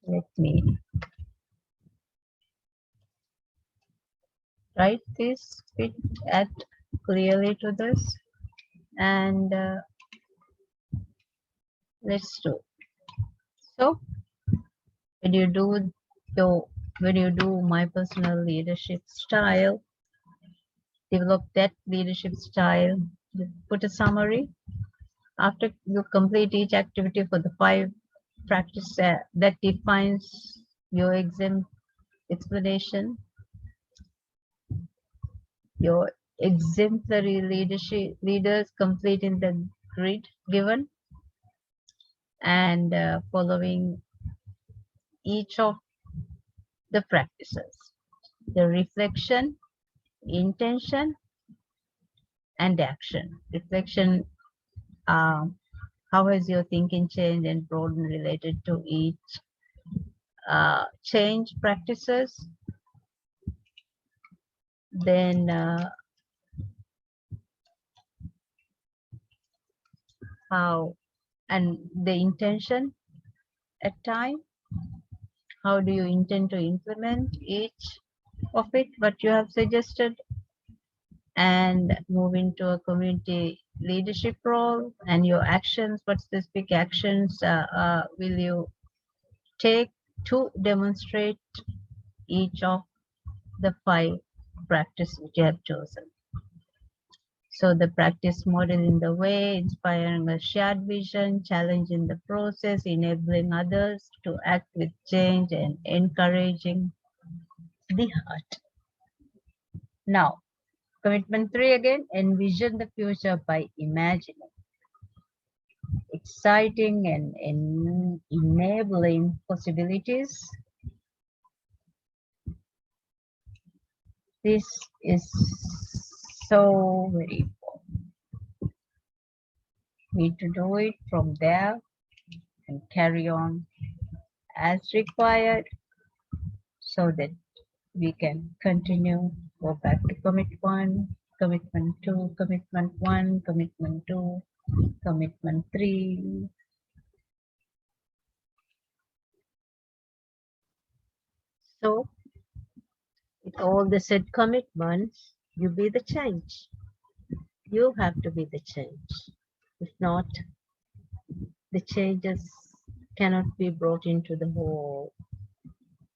let me write this bit, add clearly to this, and let's do. So when you do my personal leadership style, develop that leadership style, put a summary. After you complete each activity for the 5 practice that defines your explanation, your exemplary leaders completing the grid given and following each of the practices, the reflection, intention, and action. Reflection, how has your thinking changed and broadened related to each change practices? Then how, and the intention at time, how do you intend to implement each of it, what you have suggested, and move into a community leadership role and your actions, what specific actions will you take to demonstrate each of the 5 practices you have chosen. So the practice model in the way, inspiring a shared vision, challenging the process, enabling others to act with change, and encouraging the heart. Now, commitment 3 again, envision the future by imagining. Exciting and enabling possibilities. This is so very important. Need to do it from there and carry on as required so that we can continue, go back to commitment 2, commitment 1, commitment 2, commitment 3, So with all the said commitments, you be the change. You have to be the change. If not, the changes cannot be brought into the whole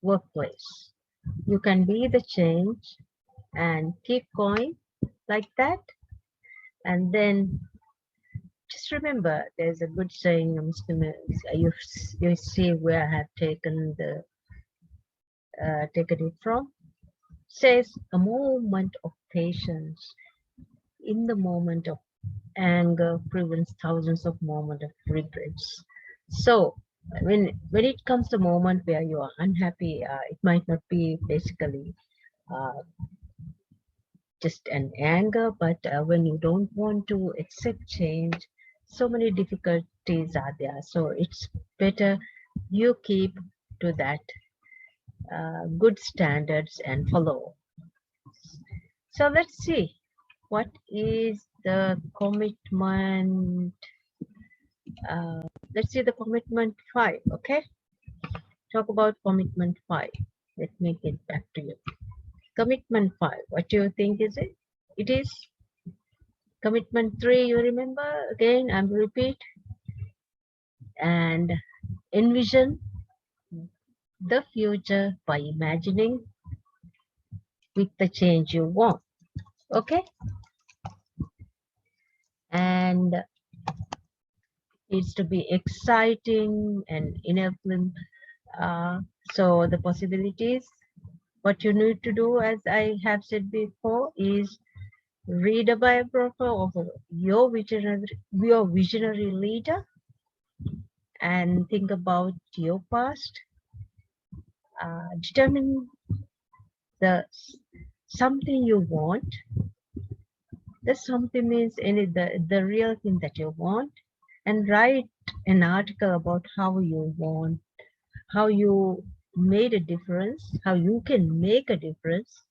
workplace. You can be the change and keep going like that. And then just remember, there's a good saying, I'm just gonna, you see where I have taken it from. Says a moment of patience in the moment of anger prevents thousands of moments of regrets. So when it comes to a moment where you are unhappy, it might not be basically uh, just an anger, but when you don't want to accept change, so many difficulties are there. So it's better you keep to that good standards and follow. So let's see, what is the commitment? Let's see the commitment 5. Okay, talk about commitment 5. Let me get back to you. Commitment 5, what do you think is it? It is commitment 3, you remember? Again, I'm repeat. And envision the future by imagining with the change you want. Okay, and it's to be exciting and enabling. So the possibilities, what you need to do, as I have said before, is read a biography of your visionary leader and think about your past. Determine the something you want. The something means the real thing that you want, and write an article about how you want, how you made a difference, how you can make a difference,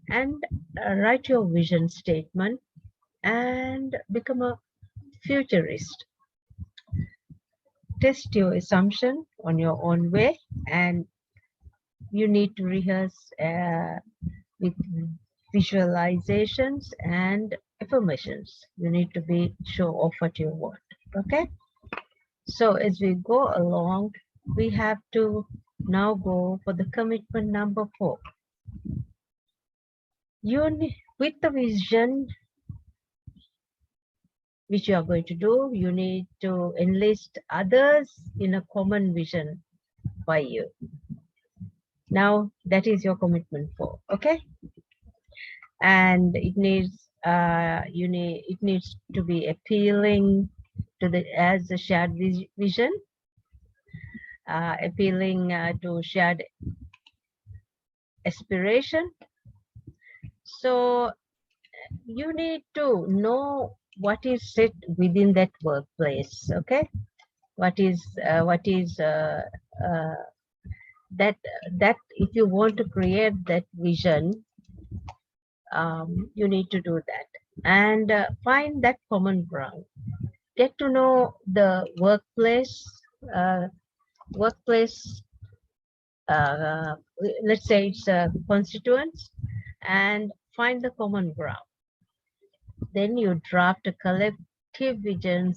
and write your vision statement and become a futurist. Test your assumption on your own way, and you need to rehearse with visualizations and affirmations. You need to be sure of what you want. Okay, so as we go along, we have to now go for the commitment number 4. With the vision which you are going to do, you need to enlist others in a common vision by you. Now that is your commitment 4. Okay, and it needs it needs to be appealing to the as a shared vision, appealing to shared aspiration. So you need to know what is set within that workplace. Okay, what is that if you want to create that vision, you need to do that and find that common ground. Get to know the workplace, uh, workplace. Let's say it's constituents, and find the common ground. Then you draft a collective vision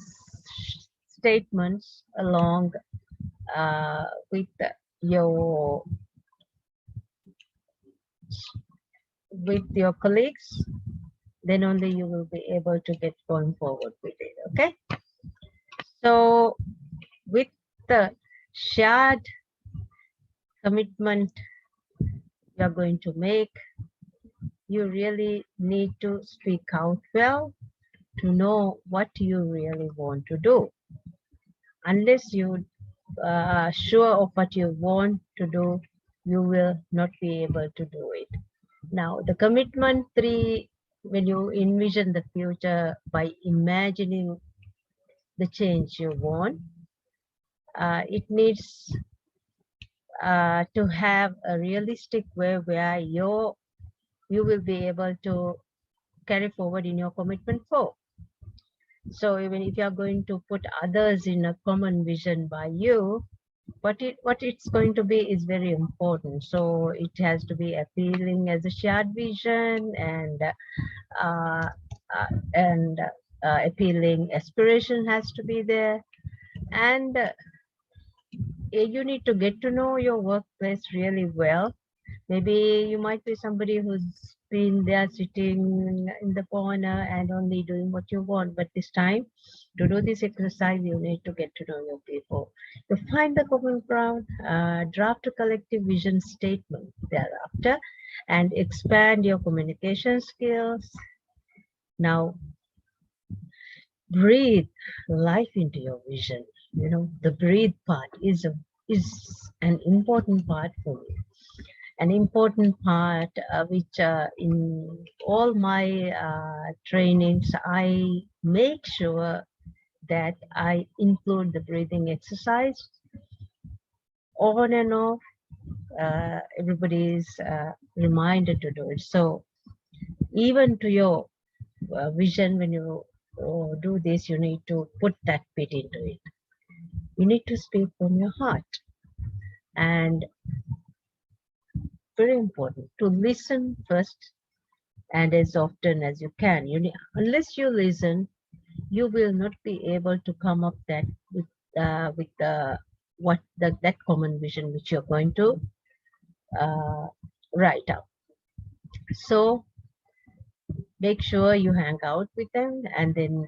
statements along with your colleagues. Then only you will be able to get going forward with it. Okay, so with the shared commitment you are going to make, you really need to speak out well to know what you really want to do. Unless you are sure of what you want to do, you will not be able to do it. Now, the commitment 3, when you envision the future by imagining the change you want, it needs to have a realistic way where you will be able to carry forward in your commitment 4. So even if you are going to put others in a common vision by you, what it's going to be is very important. So it has to be appealing as a shared vision, uh, and appealing aspiration has to be there. And you need to get to know your workplace really well. Maybe you might be somebody who's been there sitting in the corner and only doing what you want. But this time, to do this exercise, you need to get to know your people. You find the common ground, draft a collective vision statement thereafter, and expand your communication skills. Now, breathe life into your vision. You know, the breathe part is an important part for me. An important part which in all my trainings, I make sure that I include the breathing exercise on and off. Everybody is reminded to do it. So even to your vision, when you do this, you need to put that bit into it. You need to speak from your heart. And very important to listen first and as often as you can. Unless you listen, you will not be able to come up that with that common vision which you're going to write out. So make sure you hang out with them, and then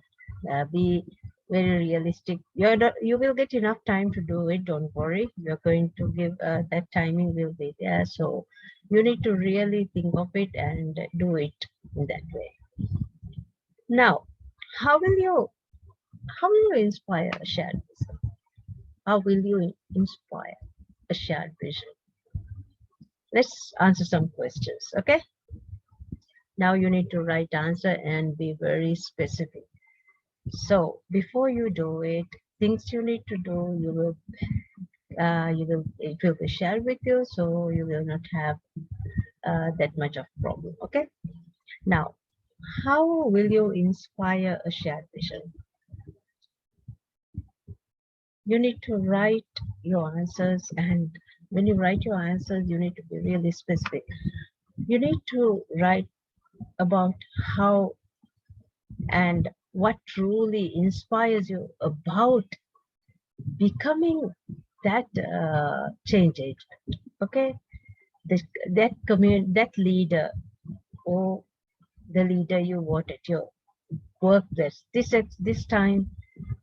be very realistic. You will get enough time to do it. Don't worry. You're going to give that timing will be there. So you need to really think of it and do it in that way. Now, how will you inspire a shared vision? How will you inspire a shared vision? Let's answer some questions. Okay. Now you need to write answer and be very specific. So before you do it, things you need to do, it will be shared with you, so you will not have that much of problem. Okay. Now, how will you inspire a shared vision? You need to write your answers, and when you write your answers, you need to be really specific. You need to write about how and what truly inspires you about becoming that change agent. Okay, that leader, or the leader you want at your workplace. This time,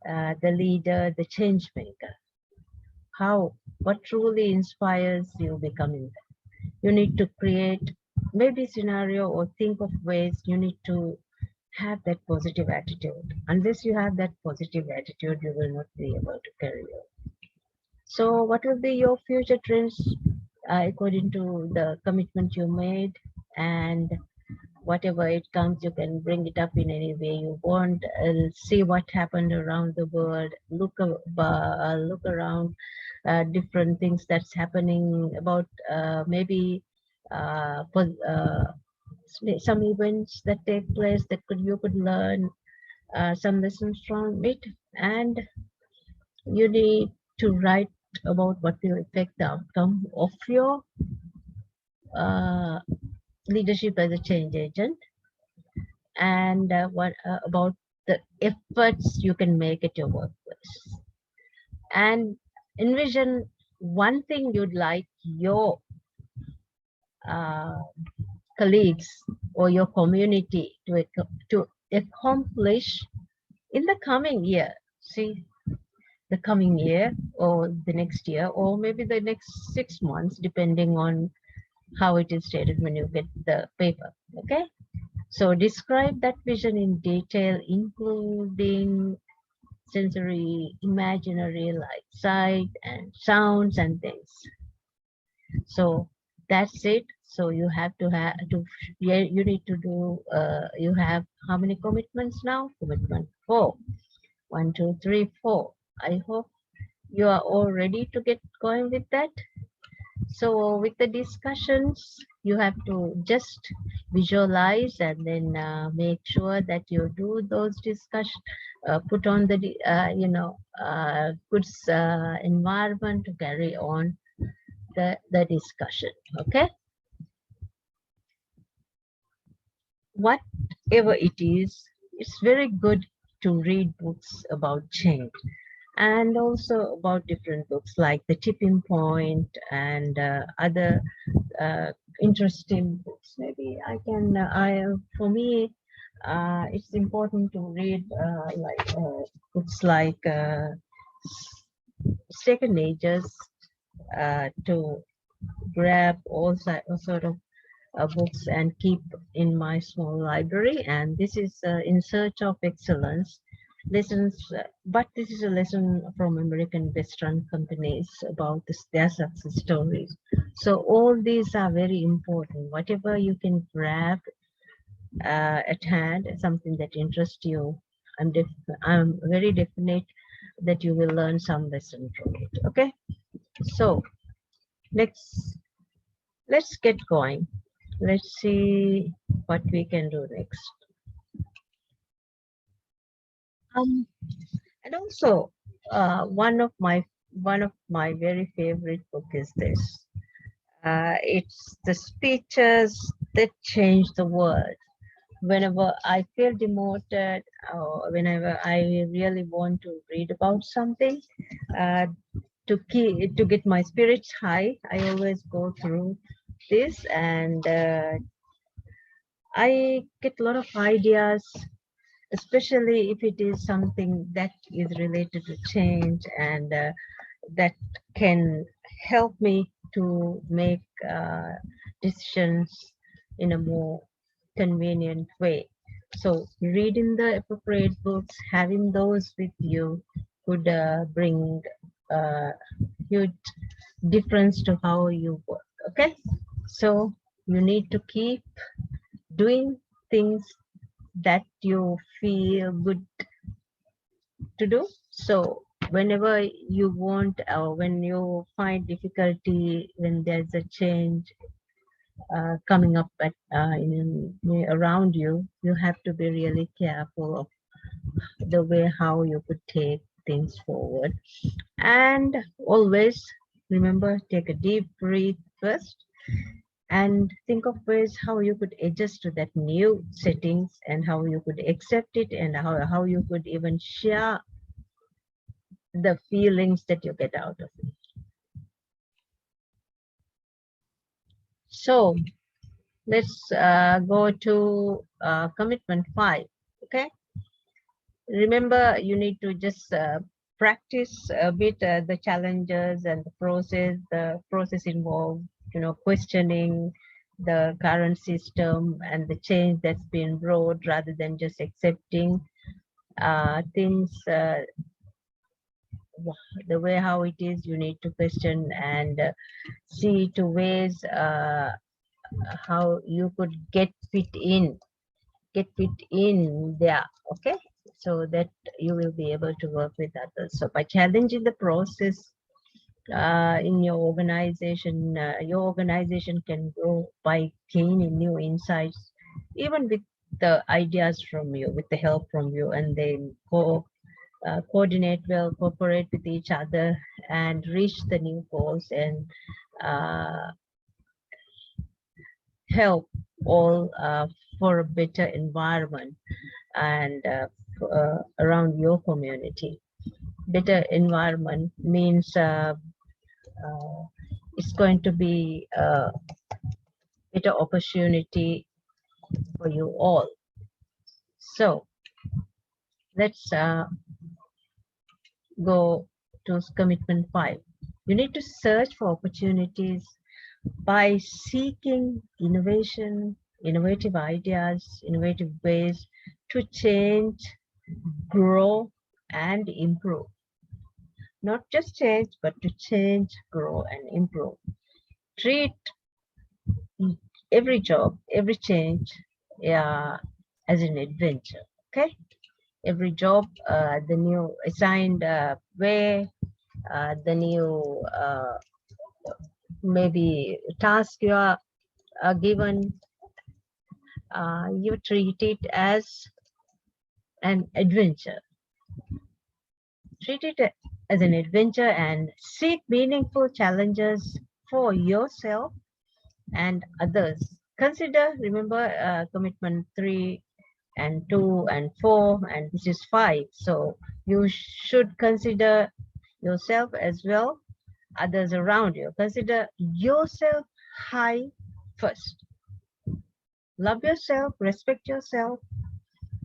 the leader, the change maker. What truly inspires you becoming that? You need to create maybe scenario or think of ways. You need to have that positive attitude. Unless you have that positive attitude, you will not be able to carry on. So what will be your future trends according to the commitment you made? And whatever it comes, you can bring it up in any way you want. See what happened around the world. Look around different things that's happening about maybe some events that take place that you could learn some lessons from it, and you need to write about what will affect the outcome of your uh, leadership as a change agent, and what about the efforts you can make at your workplace, and envision one thing you'd like your uh, colleagues or your community to accomplish in the coming year. See, the coming year or the next year, or maybe the next 6 months, depending on how it is stated when you get the paper. Okay. So describe that vision in detail, including sensory, imaginary, like sight and sounds and things. So that's it. So you have to yeah, you need to do, you have how many commitments now? Commitment 4. 1, 2, 3, 4. I hope you are all ready to get going with that. So with the discussions, you have to just visualize and then make sure that you do those discussions, put on the, good environment to carry on the discussion. Okay. Whatever it is, it's very good to read books about change and also about different books like The Tipping Point and other interesting books. Maybe I can, for me, it's important to read books like Second Natures to grab all sort of books and keep in my small library. And this is In Search of Excellence lessons, but this is a lesson from American Western companies about their success stories. So all these are very important. Whatever you can grab at hand, something that interests you, I'm very definite that you will learn some lesson from it. Okay, so let's get going. Let's see what we can do next. And also, one of my very favorite book is this. It's The Speeches That Change the World. Whenever I feel demoted or whenever I really want to read about something, to get my spirits high, I always go through this, and I get a lot of ideas, especially if it is something that is related to change and that can help me to make decisions in a more convenient way. So reading the appropriate books, having those with you could bring a huge difference to how you work. Okay, so you need to keep doing things that you feel good to do. So whenever you want or when you find difficulty, when there's a change coming up around you, you have to be really careful of the way how you could take things forward. And always remember, take a deep breath first and think of ways how you could adjust to that new settings and how you could accept it and how you could even share the feelings that you get out of it. So let's go to commitment 5. Okay, remember you need to just practice a bit the challenges and the process involved, questioning the current system and the change that's been brought rather than just accepting things the way how it is. You need to question and see to ways how you could get fit in there. Okay, so that you will be able to work with others. So by challenging the process in your organization can grow by gaining new insights, even with the ideas from you, with the help from you, and then coordinate well, cooperate with each other, and reach the new goals and help all for a better environment and around your community. Better environment means it's going to be a better opportunity for you all. So let's go to commitment 5. You need to search for opportunities by seeking innovative ideas, innovative ways to change, grow, and improve. Not just change, but to change, grow, and improve. Treat every job, every change as an adventure. Okay? Every job, the new assigned way, the new maybe task you are given, you treat it as an adventure. Treat it as an adventure and seek meaningful challenges for yourself and others. Consider, remember, commitment 3 and 2 and 4, and this is 5. So you should consider yourself as well, others around you. Consider yourself high first. Love yourself, respect yourself.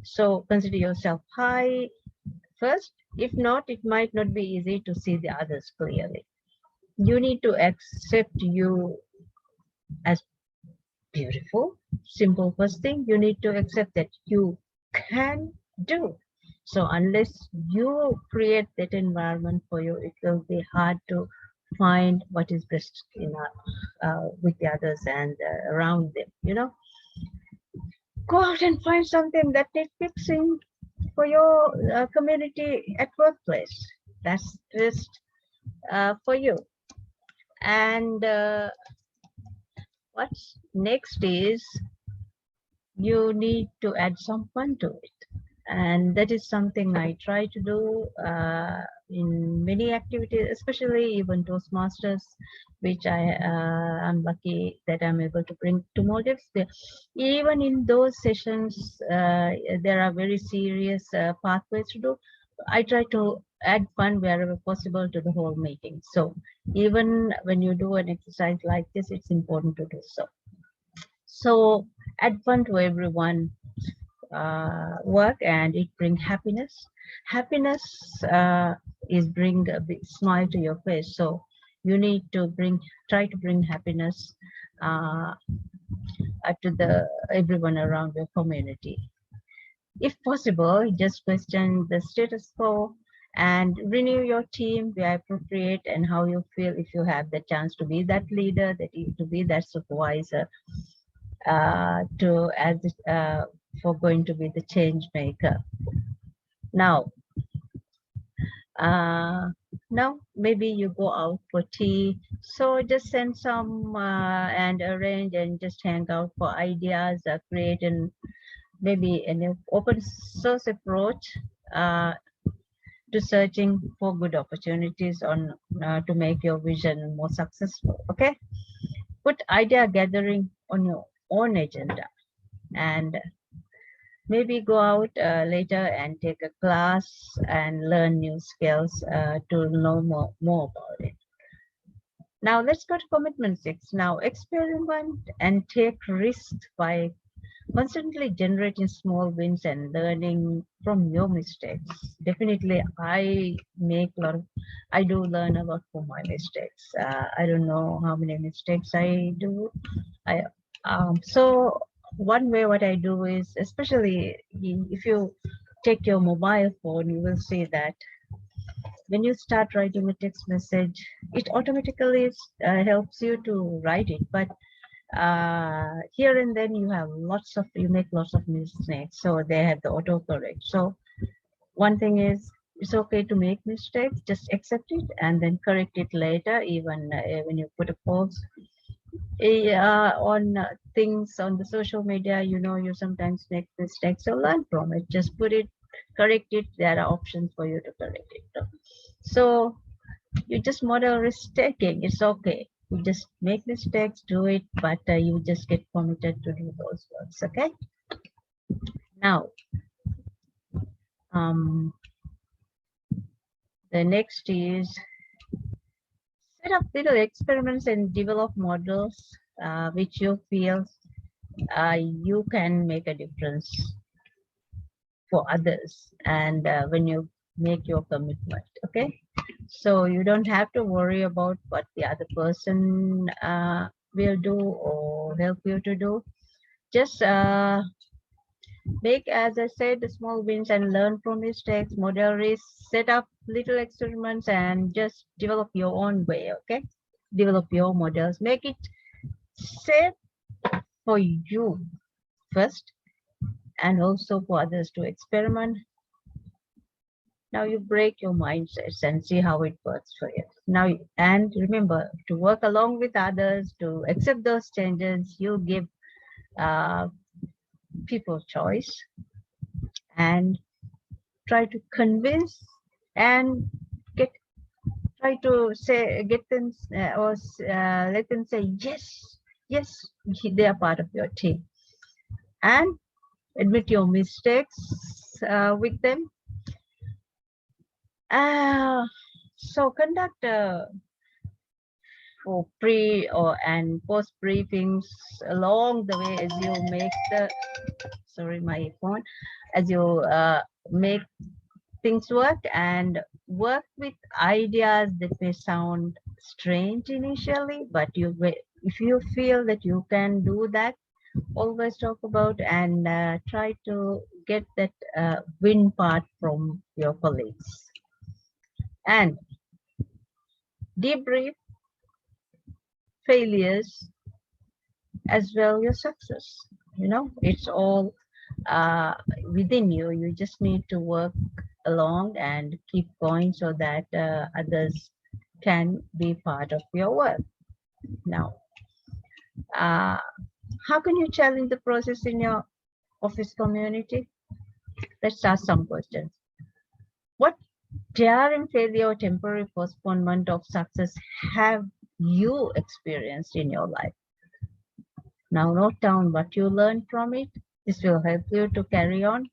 So consider yourself high first. If not, it might not be easy to see the others clearly. You need to accept you as beautiful. Simple first thing, you need to accept that you can do. So unless you create that environment for you, it will be hard to find what is best in with the others and around them. Go out and find something that needs fixing for your community at workplace. That's just for you. And what's next is you need to add some fun to it. And that is something I try to do in many activities, especially even Toastmasters, which I'm lucky that I'm able to bring to motives. Even in those sessions, there are very serious pathways to do. I try to add fun wherever possible to the whole meeting. So even when you do an exercise like this, it's important to do so. So add fun to everyone work, and it brings happiness. Happiness is bring a big smile to your face. So you need to try to bring happiness to the everyone around your community. If possible, just question the status quo and renew your team where appropriate and how you feel if you have the chance to be that leader, to be that supervisor, for going to be the change maker. Now, maybe you go out for tea. So just send some and arrange and just hang out for ideas, create maybe an open source approach to searching for good opportunities to make your vision more successful. Okay, put idea gathering on your own agenda, and maybe go out later and take a class and learn new skills to know more about it. Now let's go to commitment 6. Now experiment and take risks by constantly generating small wins and learning from your mistakes. Definitely, I do learn a lot from my mistakes. I don't know how many mistakes I do. So one way what I do is, especially if you take your mobile phone, you will see that when you start writing a text message, it automatically helps you to write it. But here and then you make lots of mistakes. So they have the autocorrect. So one thing is, it's okay to make mistakes, just accept it and then correct it later, even when you put a post on things on the social media, you sometimes make mistakes. So learn from it, just put it, correct it. There are options for you to correct it. So you just model risk taking. It's okay. You just make mistakes, do it, but you just get committed to do those works. Okay. Now, the next is set up little experiments and develop models which you feel you can make a difference for others, and when you make your commitment. Okay, so you don't have to worry about what the other person will do or help you to do. Just make, as I said, the small wins and learn from mistakes, model risk, set up little experiments, and just develop your own way. Okay, develop your models, make it safe for you first and also for others to experiment. Now you break your mindsets and see how it works for you. Now, and remember to work along with others, to accept those changes. You give uh, people choice and try to convince and get try to say get them let them say yes, yes, they are part of your team, and admit your mistakes with them. uh, so conduct for pre or and post briefings along the way as you make the sorry my phone as you make things work, and work with ideas that may sound strange initially, but if you feel that you can do that, always talk about and try to get that win part from your colleagues, and debrief failures as well your success. It's all uh, within you. You just need to work along and keep going so that others can be part of your work. Now, uh, how can you challenge the process in your office community? Let's ask some questions. What daring failure or temporary postponement of success have you experienced in your life? Now, note down what you learned from it. This will help you to carry on.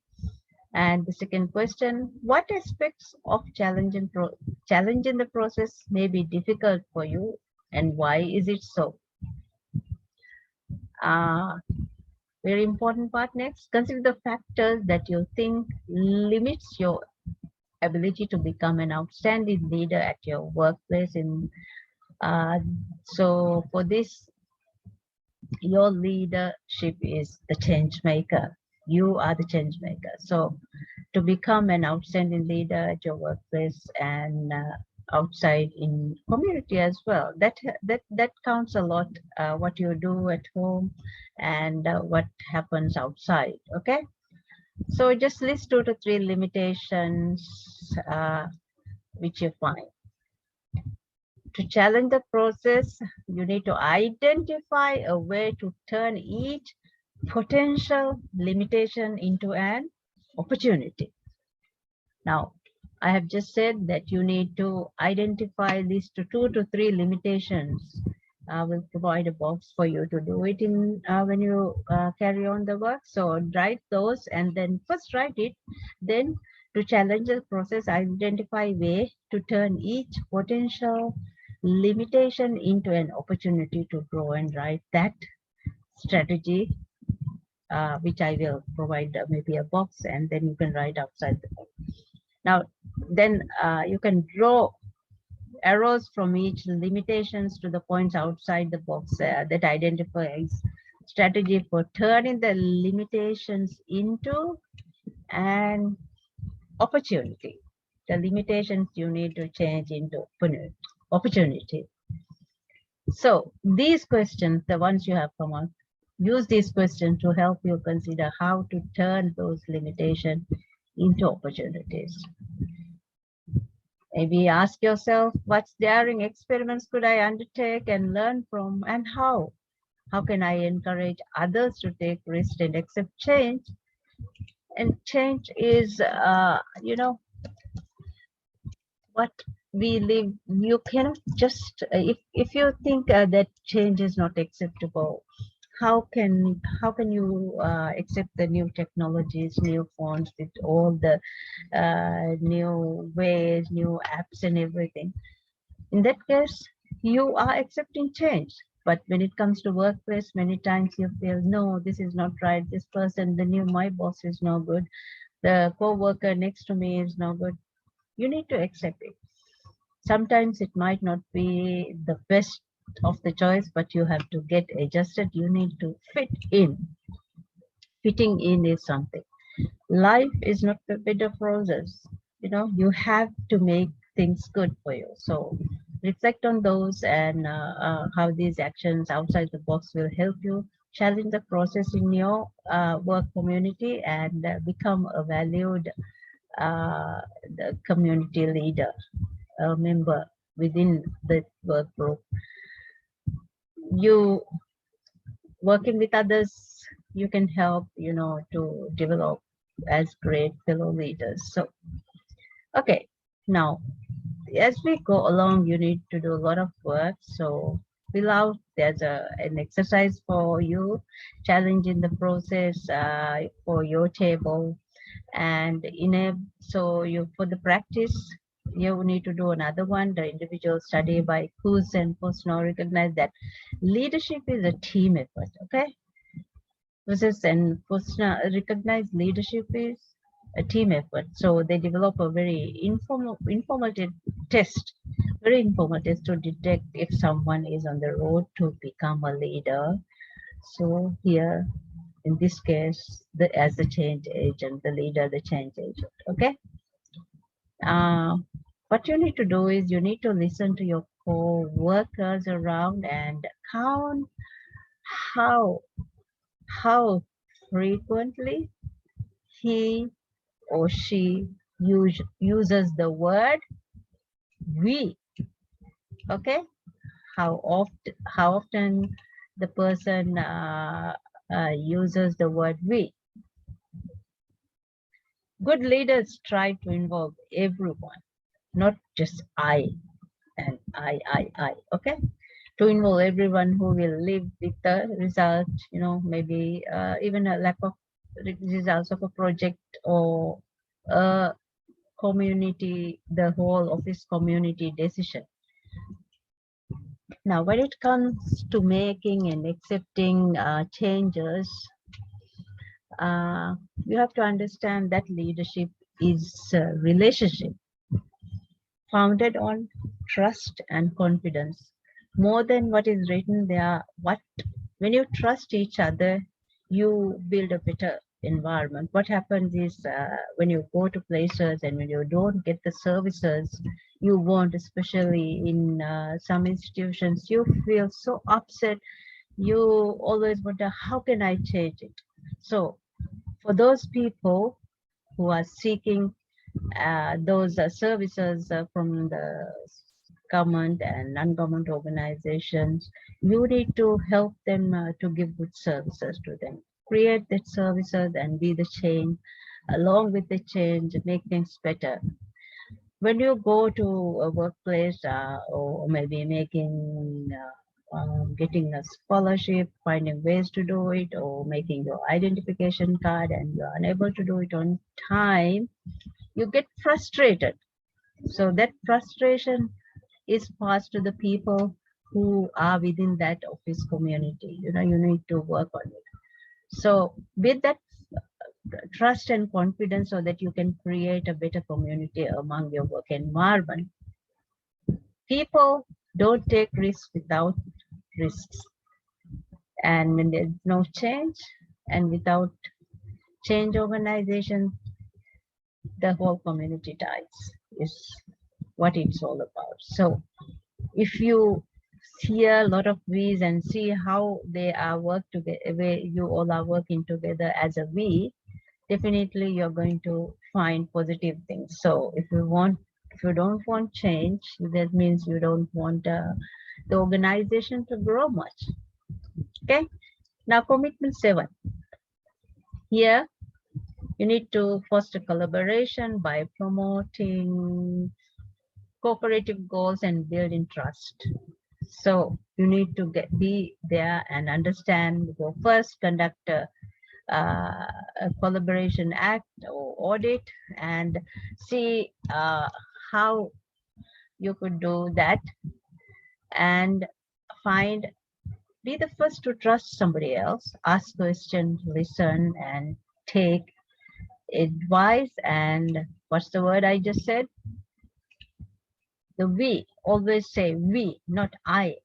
And the second question, what aspects of challenging the process may be difficult for you, and why is it so? Uh, Very important part next. Consider the factors that you think limits your ability to become an outstanding leader at your workplace. Uh, so for this, your leadership is the change maker. You are the change maker. So to become an outstanding leader at your workplace and outside in community as well, that counts a lot. What you do at home and what happens outside. Okay, so just list 2 to 3 limitations which you find. To challenge the process, you need to identify a way to turn each potential limitation into an opportunity. Now, I have just said that you need to identify these 2 to 3 limitations. I will provide a box for you to do it in when you carry on the work. So write those and then first write it. Then to challenge the process, identify way to turn each potential limitation into an opportunity to grow, and write that strategy, which I will provide maybe a box, and then you can write outside the box. Now, then you can draw arrows from each limitations to the points outside the box that identifies strategy for turning the limitations into an opportunity. The limitations you need to change into opportunity. So these questions, the ones you have come up, use these questions to help you consider how to turn those limitations into opportunities. Maybe ask yourself, what daring experiments could I undertake and learn from, and how? How can I encourage others to take risks and accept change? And change is, what we live. You cannot just, if you think that change is not acceptable, how can you accept the new technologies, new phones with all the new ways, new apps and everything? In that case, you are accepting change. But when it comes to workplace, many times you feel, no, this is not right. This person, my boss is no good. The co-worker next to me is no good. You need to accept it. Sometimes it might not be the best of the choice, but you have to get adjusted. You need to fit in. Fitting in is something. Life is not a bed of roses. You have to make things good for you. So reflect on those and how these actions outside the box will help you challenge the process in your work community and become a valued the community leader, a member within the work group. You working with others, you can help, to develop as great fellow leaders. So, okay, now as we go along, you need to do a lot of work. So fill out, there's an exercise for you, challenging the process for your table. And so you, for the practice, you need to do another one, the individual study by Kuz and Posner recognize that leadership is a team effort, okay? Versus and Posner recognize leadership is a team effort. So they develop a very informative test, very informal test to detect if someone is on the road to become a leader. So here, in this case, as the change agent, the leader, the change agent, okay? What you need to do is you need to listen to your co-workers around and count how frequently he or she uses the word we. Okay, how often the person uses the word we. Good leaders try to involve everyone, not just I and I. Okay, to involve everyone who will live with the result. Maybe even a lack of results of a project or a community, the whole office community decision. Now, when it comes to making and accepting changes, you have to understand that leadership is a relationship founded on trust and confidence. More than what is written there, when you trust each other, you build a better environment. What happens is when you go to places and when you don't get the services you want, especially in some institutions, you feel so upset. You always wonder, how can I change it? So for those people who are seeking those services from the government and non-government organizations, you need to help them to give good services to them. Create that services and be the change. Along with the change, make things better. When you go to a workplace or maybe getting a scholarship, finding ways to do it, or making your identification card and you're unable to do it on time, you get frustrated. So that frustration is passed to the people who are within that office community. You need to work on it. So with that trust and confidence so that you can create a better community among your work environment. People don't take risks without risks. And when there's no change and without change organization, the whole community dies, is what it's all about. So if you hear a lot of we's and see how they are work together, where you all are working together as a we, definitely you're going to find positive things. So if you don't want change, that means you don't want the organization to grow much. Okay, now commitment 7. Here you need to foster collaboration by promoting cooperative goals and building trust. So you need to be there and understand. Go first, conduct a collaboration act or audit and see how you could do that, and be the first to trust somebody else, ask questions, listen, and take advice. And what's the word I just said? The we. Always say we, not I.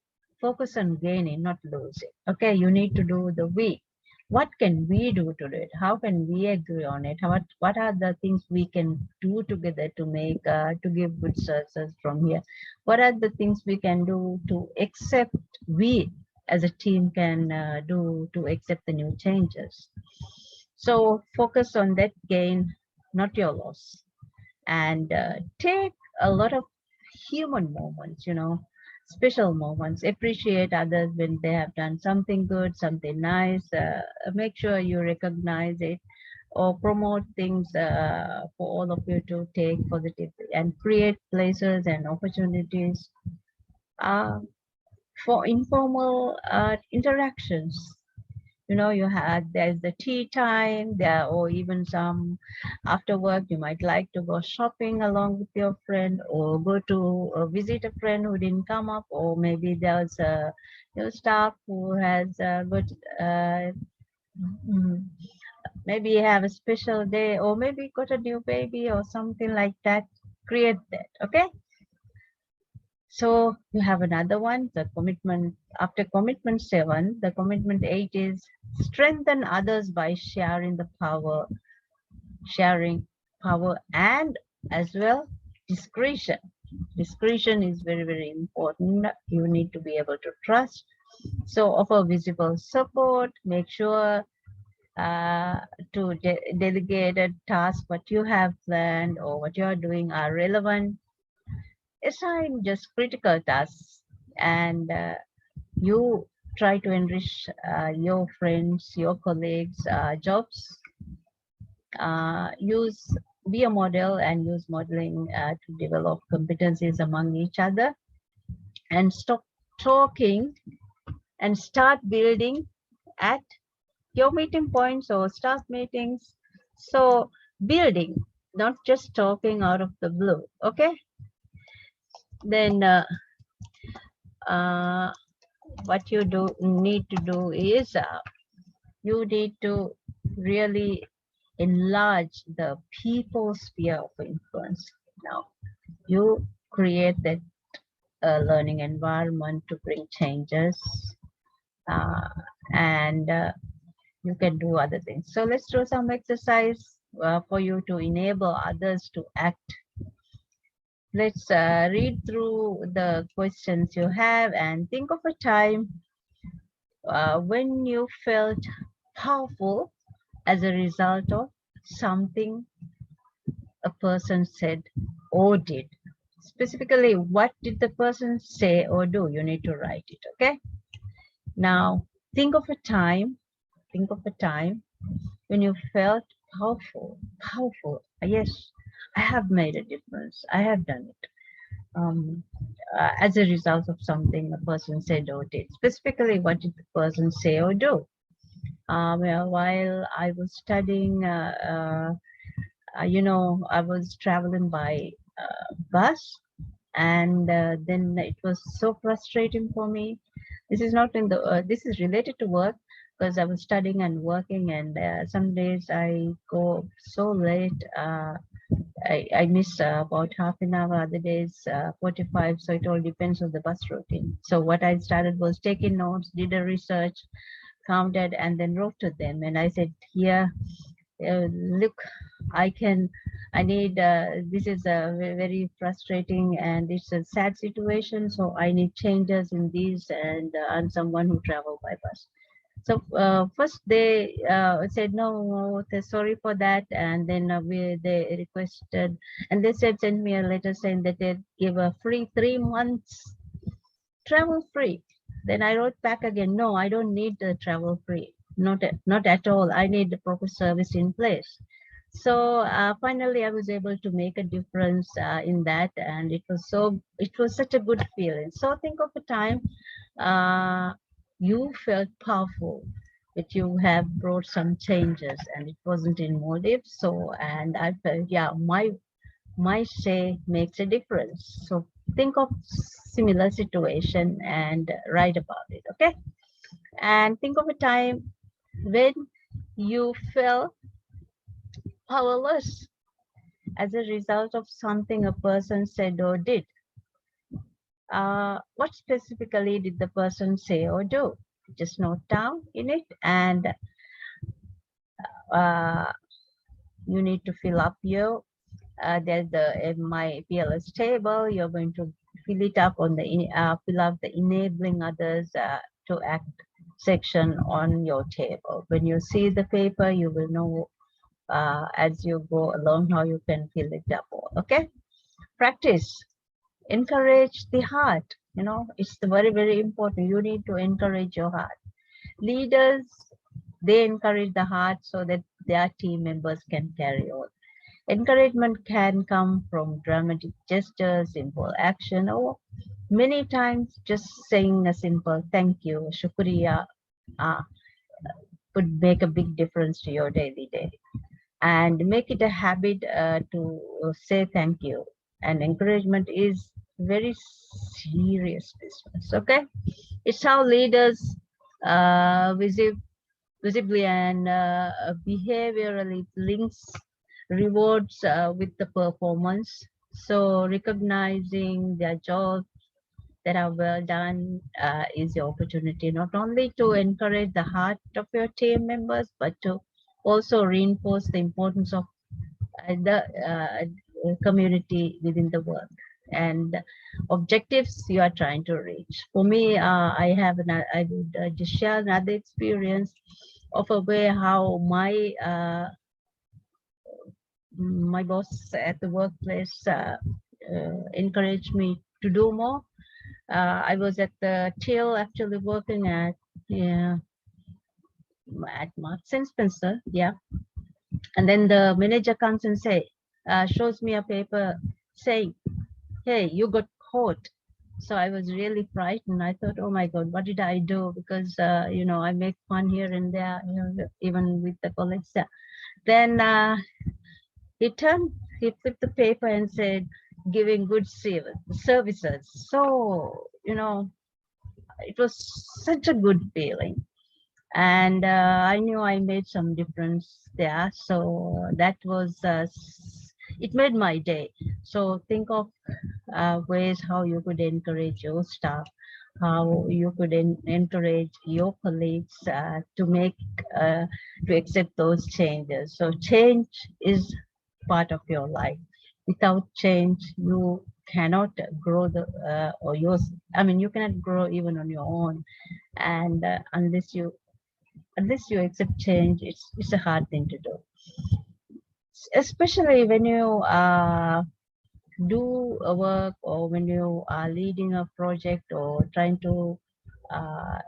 Focus on gaining, not losing. Okay, you need to do the we. What can we do to do it? How can we agree on it? What are the things we can do together to make to give good services from here? What are the things we can do to accept, we as a team can do to accept the new changes? So focus on that gain, not your loss, and take a lot of human moments, special moments. Appreciate others when they have done something good, something nice. Make sure you recognize it or promote things for all of you to take positively, and create places and opportunities uh, for informal interactions. You had there's the tea time there, or even some after work you might like to go shopping along with your friend, or go to visit a friend who didn't come up, or maybe there's a staff who has good mm, maybe you have a special day, or maybe got a new baby or something like that. Create that. Okay, so you have another one, the commitment. After commitment 7, the commitment 8 is strengthen others by sharing power, and as well discretion. Discretion is very, very important. You need to be able to trust. So offer visible support, make sure uh, to delegate a task what you have planned or what you are doing are relevant. Assign just critical tasks, and you try to enrich your friends, your colleagues jobs. Use Be a model and use modeling to develop competencies among each other, and stop talking and start building at your meeting points or staff meetings. So building, not just talking out of the blue. Okay, then uh, what you need to do is you need to really enlarge the people sphere of influence. Now you create that learning environment to bring changes, uh, and you can do other things. So let's do some exercise for you to enable others to act. Let's read through the questions you have and think of a time when you felt powerful as a result of something a person said or did. Specifically, what did the person say or do? You need to write it, okay? Now, think of a time when you felt powerful. Yes, I have made a difference. I have done it. As a result of something a person said or did. Specifically, what did the person say or do? Well, while I was studying, I was traveling by bus, and then it was so frustrating for me. This is not in the. This is related to work, because I was studying and working, and some days I go so late. I miss about half an hour, other days 45. So it all depends on the bus routine. So what I started was taking notes, did a research, counted, and then wrote to them. And I said, here, look, I need, this is very frustrating and it's a sad situation. So I need changes in these, and I'm someone who travel by bus. So first they said no, they're sorry for that, and then they requested, and they said send me a letter saying that they give a free 3 months travel free. Then I wrote back again, no, I don't need the travel free, not at all. I need the proper service in place. So finally, I was able to make a difference in that, and it was such a good feeling. So think of a time you felt powerful, that you have brought some changes, and it wasn't in Maldives. So, and I felt, yeah, my say makes a difference. So think of similar situation and write about it. Okay, and think of a time when you felt powerless as a result of something a person said or did. What specifically did the person say or do? Just note down in it, and uh, you need to fill up your there's the my PLS table. You're going to fill it up on the fill up the enabling others to act section on your table. When you see the paper, you will know as you go along how you can fill it up all. Okay, practice. Encourage the heart. It's very, very important. You need to encourage your heart. Leaders, they encourage the heart so that their team members can carry on. Encouragement can come from dramatic gestures, simple action, or many times just saying a simple thank you, shukriya, uh, could make a big difference to your daily day. And make it a habit to say thank you. And encouragement is very serious business. Okay, it's how leaders visibly and behaviorally links rewards with the performance. So recognizing their jobs that are well done is your opportunity not only to encourage the heart of your team members, but to also reinforce the importance of the community within the work and objectives you are trying to reach. For me, I would just share another experience of a way how my boss at the workplace encouraged me to do more. I was at the till actually working yeah, at Marks and Spencer, yeah. And then the manager comes and shows me a paper saying, "Hey, you got caught." So I was really frightened. I thought, "Oh my God, what did I do?" Because I make fun here and there, even with the colleagues. Yeah. Then he turned, he flipped the paper and said, "Giving good services." So it was such a good feeling. And I knew I made some difference there. So that was, it made my day. So think of ways how you could encourage your staff, how you could encourage your colleagues uh, to accept those changes. So change is part of your life. Without change, you cannot grow or yours. I mean, you cannot grow even on your own, and unless you accept change, it's a hard thing to do, especially when you do a work or when you are leading a project or trying to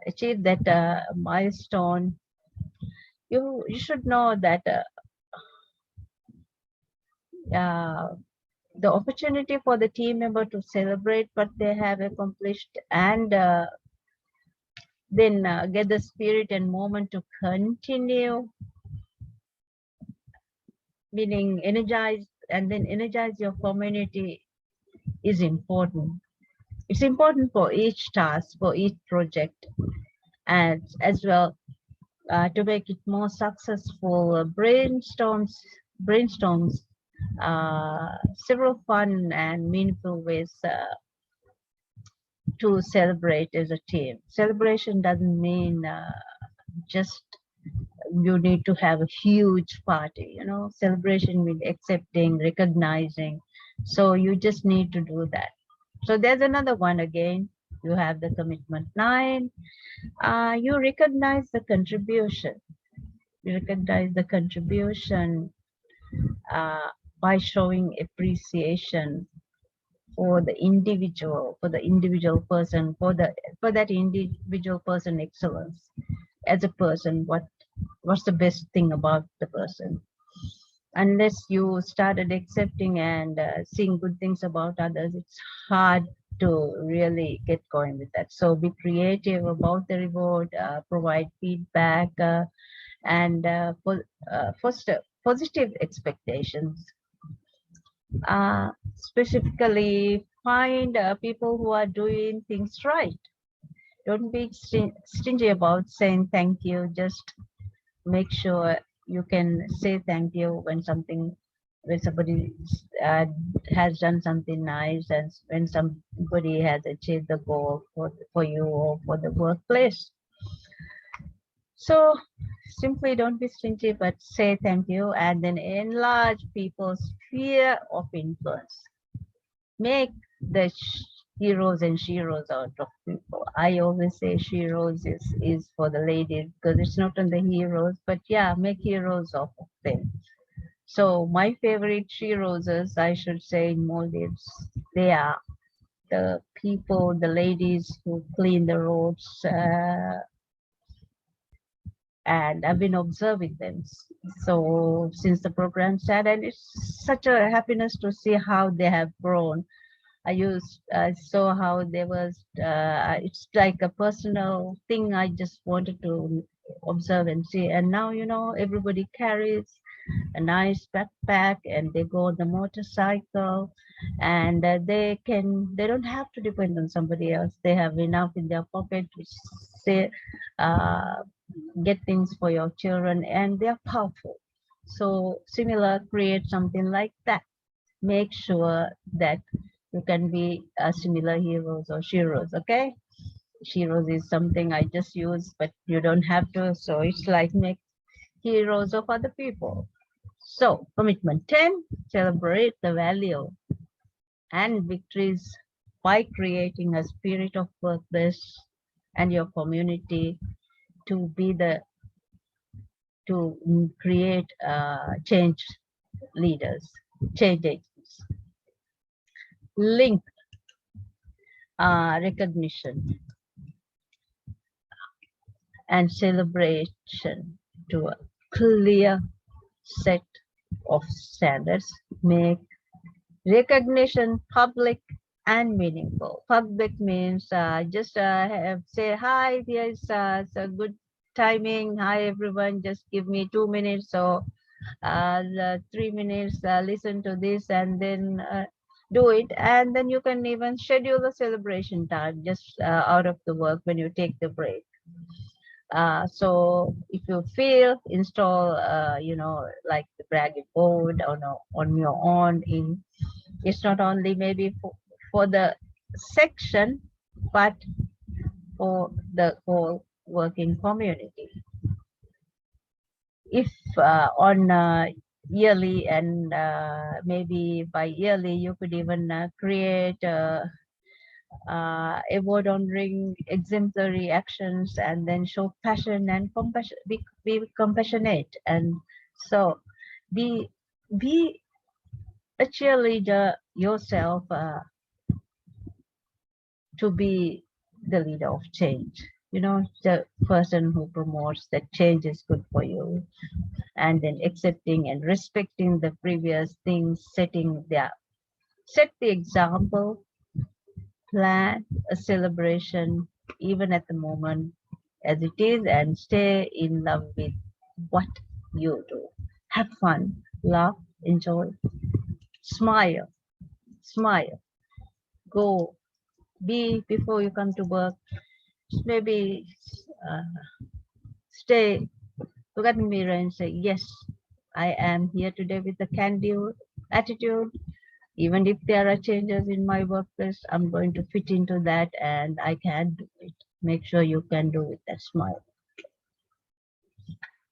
achieve that milestone. You should know that uh, the opportunity for the team member to celebrate what they have accomplished and then get the spirit and moment to continue, meaning energize and then energize your community, is important. It's important for each task, for each project, and as well to make it more successful. Brainstorms several fun and meaningful ways to celebrate as a team. Celebration doesn't mean just you need to have a huge party. Celebration means accepting, recognizing. So you just need to do that. So there's another one again. You have the commitment 9. You recognize the contribution. You recognize the contribution uh, by showing appreciation for the individual person, for that individual person excellence as a person. What's the best thing about the person? Unless you started accepting and seeing good things about others, it's hard to really get going with that. So be creative about the reward, provide feedback, and foster positive expectations. Specifically, find people who are doing things right. Don't be stingy about saying thank you. Just make sure you can say thank you when somebody uh, has done something nice, and when somebody has achieved the goal for you or for the workplace. So simply don't be stingy, but say thank you, and then enlarge people's sphere of influence. Make the heroes and sheroes out of people. I always say sheroes is for the ladies because it's not on the heroes, but yeah, make heroes of them. So my favorite sheroes, I should say, in Maldives, they are. the people, the ladies who clean the roads, and I've been observing them. So since the program started, and it's such a happiness to see how they have grown. I saw how there was, it's like a personal thing I just wanted to observe and see. And now, everybody carries a nice backpack and they go on the motorcycle, and they don't have to depend on somebody else. They have enough in their pocket to say, uh, get things for your children, and they're powerful. So similar, create something like that. Make sure that you can be similar heroes or sheroes. Okay, sheroes is something I just use, but you don't have to. So it's like make heroes of other people. So commitment 10, celebrate the value and victories by creating a spirit of purpose and your community to be the to create change leaders, change agents. Link recognition and celebration to a clear set of standards. Make recognition public and meaningful. Public means just say hi. Here's so good timing. Hi everyone. Just give me 2 minutes or 3 minutes. Listen to this and then do it. And then you can even schedule a celebration time just out of the work when you take the break. So if you feel, install, like the bragging board on your own. It's not only maybe for the section, but for the whole working community. If on yearly and maybe by yearly, you could even create award honoring exemplary actions and then show passion and compassion, be compassionate. And so be a cheerleader yourself, to be the leader of change, the person who promotes that change is good for you, and then accepting and respecting the previous things, set the example, plan a celebration even at the moment as it is, and stay in love with what you do. Have fun, laugh, enjoy, smile, smile. Go be before you come to work. Maybe stay, look at the mirror and say, yes, I am here today with a can-do attitude. Even if there are changes in my workplace, I'm going to fit into that and I can do it. Make sure you can do it, that smile.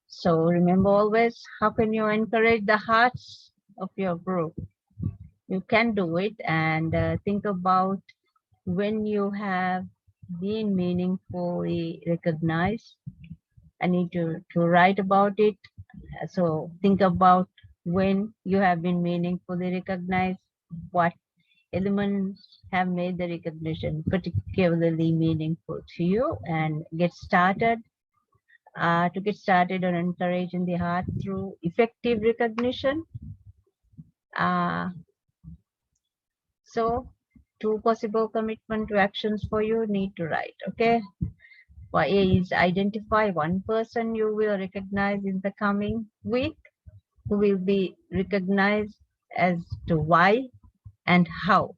So remember always, how can you encourage the hearts of your group? You can do it, and think about when you have been meaningfully recognized. I need to write about it. So think about when you have been meaningfully recognized, what elements have made the recognition particularly meaningful to you, and get started. To get started on encouraging the heart through effective recognition. So 2 possible commitment to actions for you need to write. Okay. For A is identify one person you will recognize in the coming week who will be recognized, as to why and how.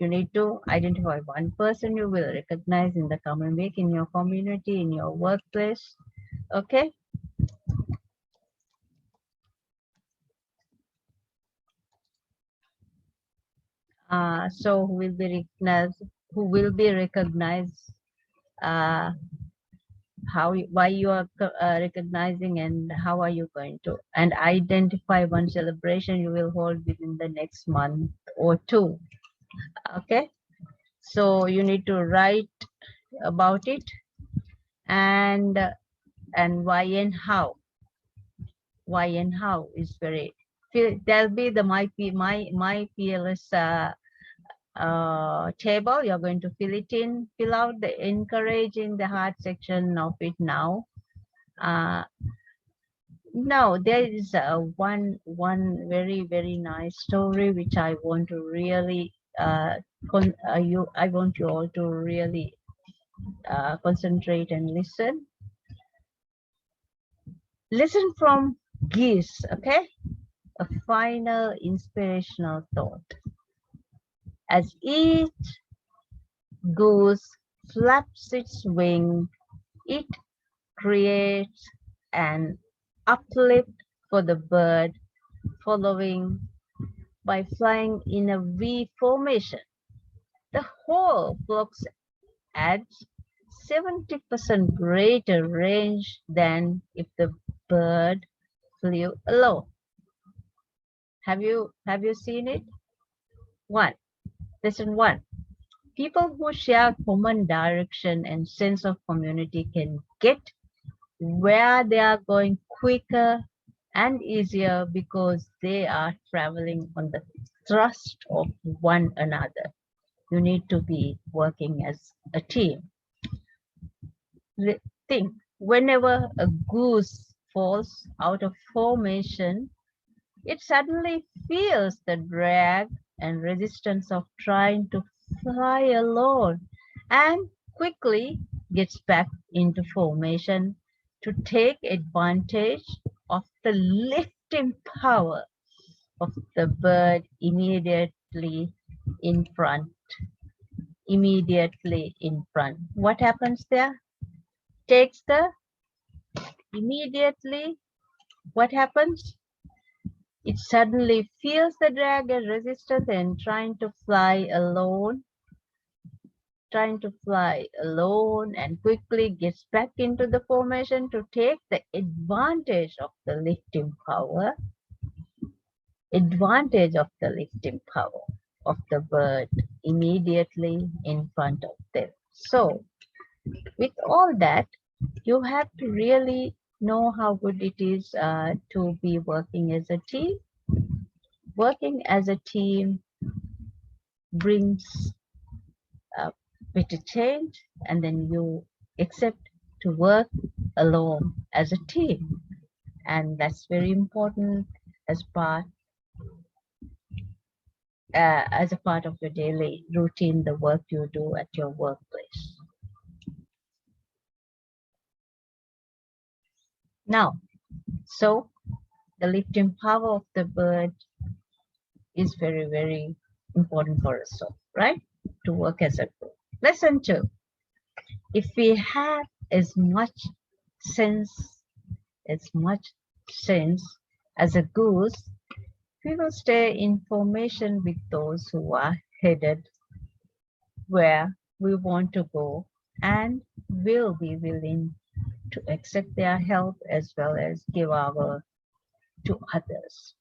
You need to identify one person you will recognize in the coming week in your community, in your workplace. Okay. So who will be recognized, why you are recognizing, and how are you going to, and identify one celebration you will hold within the next month or 2. Okay, so you need to write about it, and why and how. Why and how is very, there'll be the my PLS table. You're going to fill it in, fill out the encourage in the heart section of it now. Now there is one very nice story which I want to really I want you all to really concentrate and listen. Listen from geese, okay? A final inspirational thought. As each goose flaps its wing, it creates an uplift for the bird following by flying in a V formation. The whole flock adds 70% greater range than if the bird flew alone. Have you seen it? Lesson 1. People who share common direction and sense of community can get where they are going quicker and easier because they are traveling on the thrust of one another. You need to be working as a team. Think, whenever a goose falls out of formation, it suddenly feels the drag and resistance of trying to fly alone and quickly gets back into formation to take advantage of the lifting power of the bird immediately in front. What happens there? Takes the immediately. What happens? It suddenly feels the drag and resistance and trying to fly alone and quickly gets back into the formation to take the advantage of the lifting power of the bird immediately in front of them. So with all that, you have to really know how good it is to be working as a team. Working as a team brings better change, and then you accept to work alone as a team, and that's very important as a part of your daily routine, the work you do at your workplace. Now, so the lifting power of the bird is very important for us, so right, to work as a group. Lesson 2. If we have as much sense as a goose, we will stay in formation with those who are headed where we want to go and will be willing to accept their help as well as give our to others.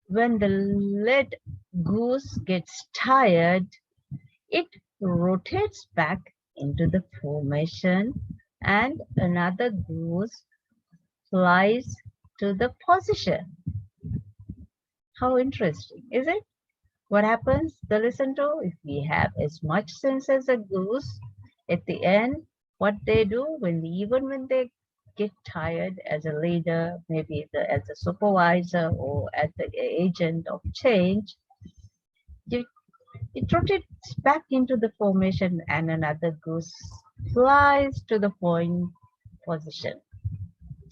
When the lead goose gets tired, it rotates back into the formation and another goose flies to the position. How interesting, is it? What happens? Listen to, if we have as much sense as a goose, at the end, what they do even when they get tired as a leader, maybe as a supervisor or as the agent of change, it rotates back into the formation and another goose flies to the point position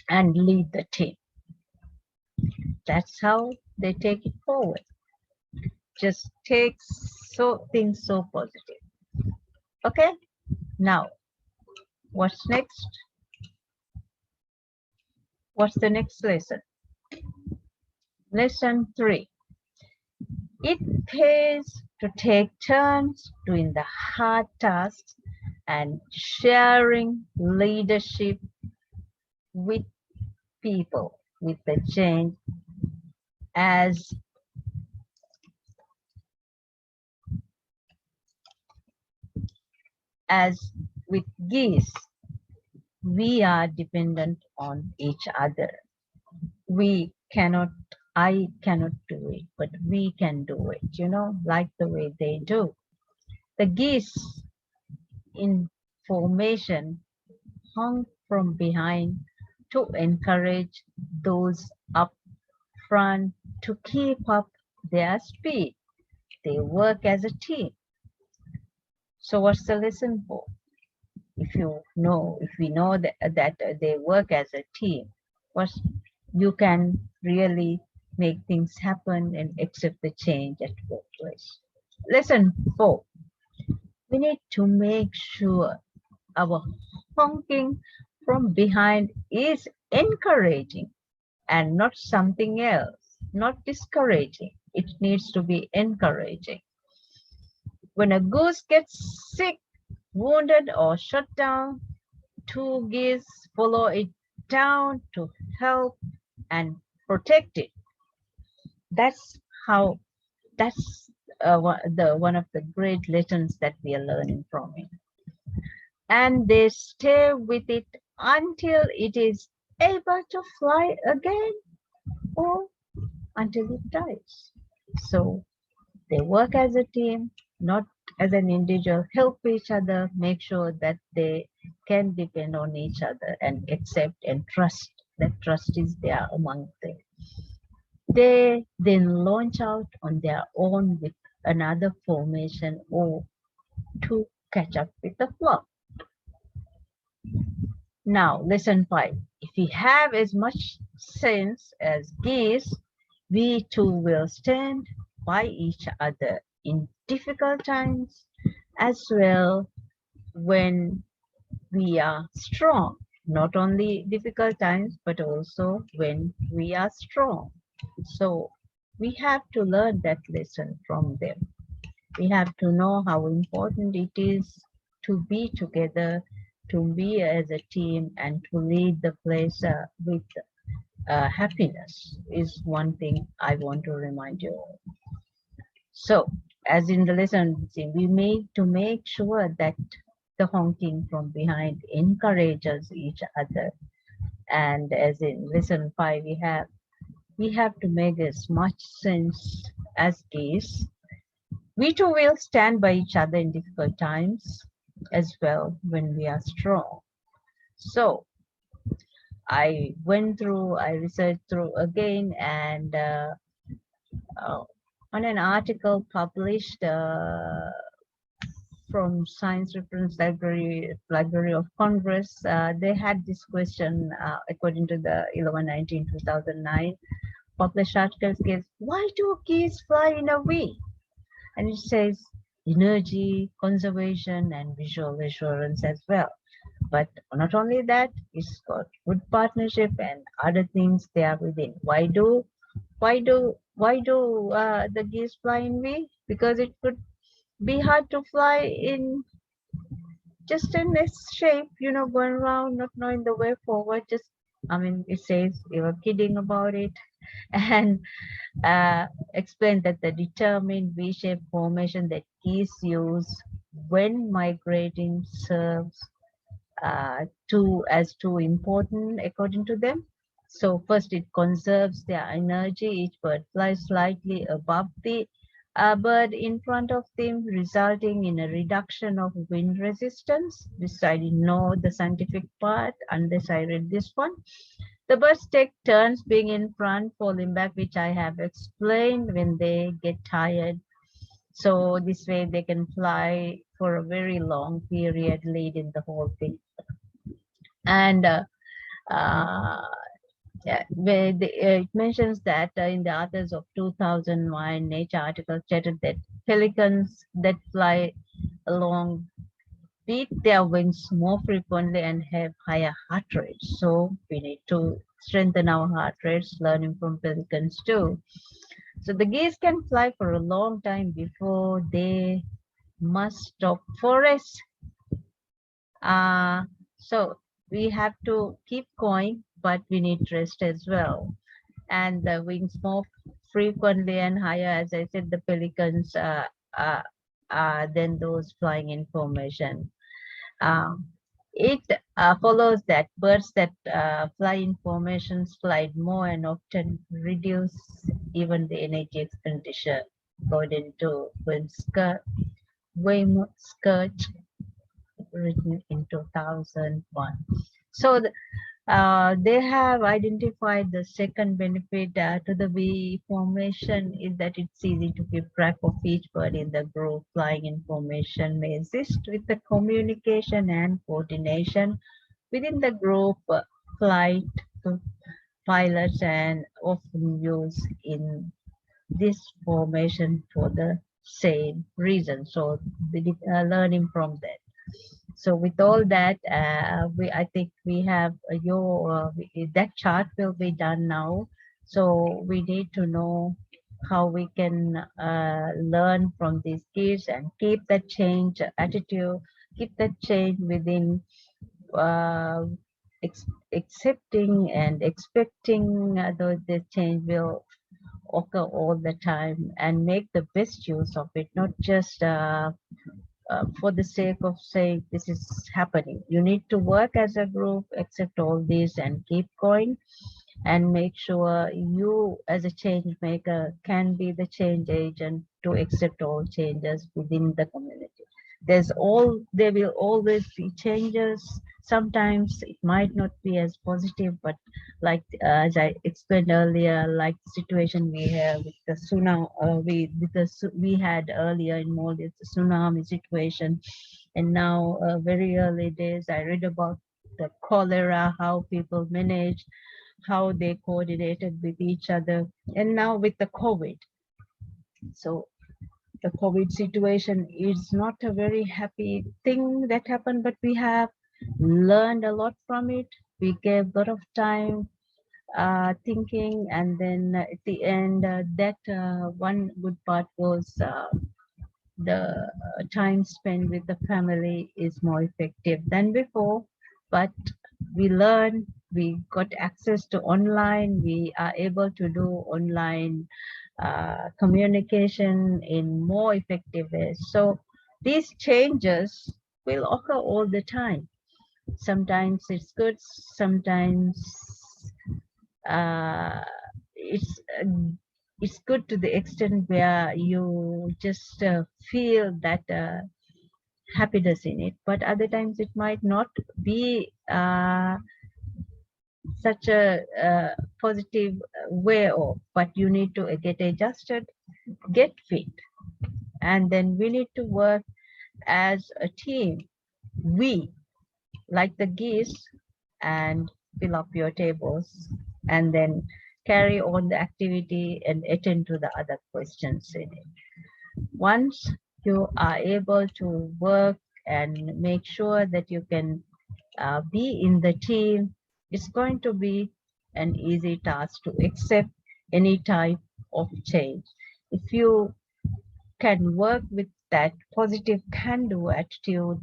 and lead the team. That's how they take it forward. Just takes things so positive. Okay, now what's next? What's the next lesson? Lesson 3. It pays to take turns doing the hard tasks and sharing leadership with people, with the change, as with geese, we are dependent on each other. We cannot I cannot do it, but we can do it, like the way they do. The geese in formation honk from behind to encourage those up front to keep up their speed. They work as a team. So what's the lesson for? If we know that they work as a team, what you can really make things happen and accept the change at workplace. Lesson 4. We need to make sure our honking from behind is encouraging and not something else, not discouraging. It needs to be encouraging. When a goose gets sick, wounded, or shut down, two geese follow it down to help and protect it. That's how, that's one of the great lessons that we are learning from it. And they stay with it until it is able to fly again or until it dies. So they work as a team, not as an individual, help each other, make sure that they can depend on each other and accept and trust. That trust is there among them. They then launch out on their own with another formation or to catch up with the flock. Now, lesson 5. If we have as much sense as geese, we too will stand by each other in difficult times as well when we are strong. Not only difficult times, but also when we are strong. So we have to learn that lesson from them. We have to know how important it is to be together, to be as a team, and to lead the place with happiness is one thing I want to remind you all. So, as in the lesson, we need to make sure that the honking from behind encourages each other. And as in lesson 5, we have to make as much sense as geese. We too will stand by each other in difficult times as well when we are strong. So I researched through again, and on an article published from Science Reference Library of Congress, they had this question according to the 11/19/2009 published article says, why do geese fly in a V? And it says energy, conservation, and visual assurance as well. But not only that, it's got good partnership and other things they are within. Why do the geese fly in V? Because it could be hard to fly in just in this shape, going around, not knowing the way forward. It says you were kidding about it, and explained that the determined V-shaped formation that geese use when migrating serves two important according to them. So first, it conserves their energy. Each bird flies slightly above the bird in front of them, resulting in a reduction of wind resistance. This I didn't know the scientific part unless I read this one. The birds take turns being in front, falling back, which I have explained when they get tired. So this way they can fly for a very long period, leading the whole thing. And it mentions that in the authors of 2001 Nature article stated that pelicans that fly along beat their wings more frequently and have higher heart rates. So we need to strengthen our heart rates, learning from pelicans too. So the geese can fly for a long time before they must stop for rest. So we have to keep going, but we need rest as well. And the wings more frequently and higher, as I said, the pelicans than those flying in formation. It follows that birds that fly in formations fly more and often reduce even the energy expenditure, according to Weymouth Skirch, written in 2001. So they have identified the second benefit to the V formation is that it's easy to keep track of each bird in the group. Flying in formation may assist with the communication and coordination within the group. Flight pilots and often use in this formation for the same reason. So learning from that. So with all that, I think we have that chart will be done now. So we need to know how we can learn from these kids and keep that change attitude, keep that change within uh, accepting and expecting the change will occur all the time and make the best use of it, not just for the sake of saying this is happening. You need to work as a group, accept all this and keep going and make sure you as a change maker can be the change agent to accept all changes within the community. There will always be changes. Sometimes it might not be as positive, but like as I explained earlier, like the situation we have with the tsunami, we had earlier in Maldives, the tsunami situation, and now very early days I read about the cholera, how people manage, how they coordinated with each other, and now with the COVID. So the COVID situation is not a very happy thing that happened, but we have learned a lot from it. We gave a lot of time thinking, and then at the end, that one good part was the time spent with the family is more effective than before. But we learn, we got access to online, we are able to do online communication in more effective ways. So these changes will occur all the time. Sometimes it's good, sometimes uh, it's uh, it's good to the extent where you just feel that happiness in it, but other times it might not be such a positive way of, but you need to get adjusted, get fit, and then we need to work as a team. We, like the geese, and fill up your tables, and then carry on the activity and attend to the other questions in it. Once you are able to work and make sure that you can be in the team, it's going to be an easy task to accept any type of change. If you can work with that positive can-do attitude,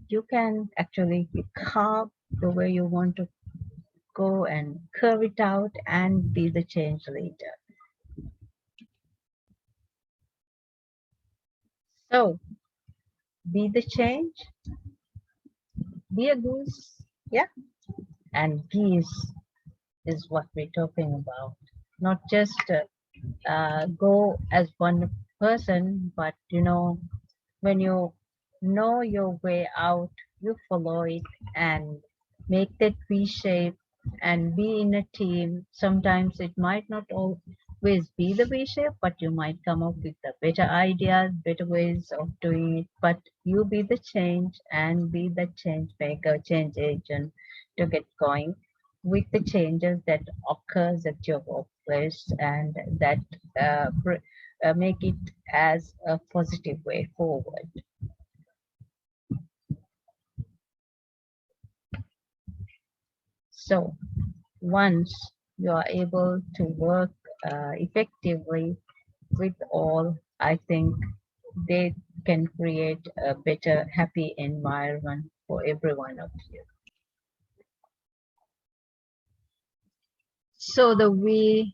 you can actually carve the way you want to go and curve it out and be the change leader. So be the change, be a goose, yeah, and geese is what we're talking about. Not just go as one person, but when you know your way out, you follow it and make that V shape and be in a team. Sometimes it might not always be the V shape, but you might come up with the better ideas, better ways of doing it. But you be the change and be the change maker, change agent to get going with the changes that occurs at your workplace and that make it as a positive way forward. So once you are able to work effectively with all, I think they can create a better, happy environment for every one of you. So we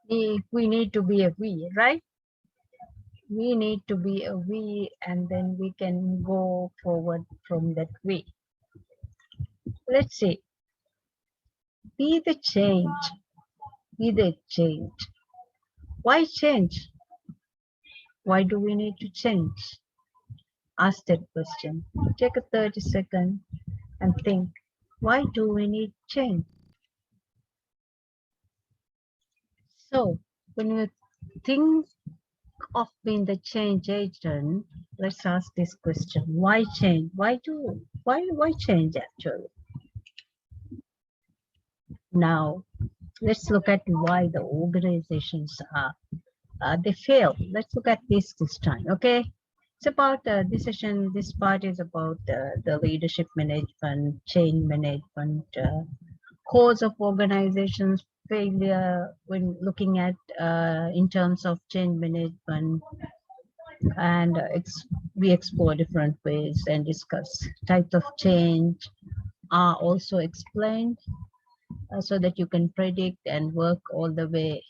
need to be a we, right? We need to be a we, and then we can go forward from that we. Let's see. Be the change. Be the change. Why change? Why do we need to change? Ask that question. Take a 30 seconds and think, why do we need change? So, when you think of being the change agent, let's ask this question. Why change? Why change actually? Now, let's look at why the organizations they fail. Let's look at this time, okay? It's about this session. This part is about the leadership management, change management, cause of organizations failure when looking at in terms of change management, and we explore different ways and discuss types of change are also explained so that you can predict and work all the way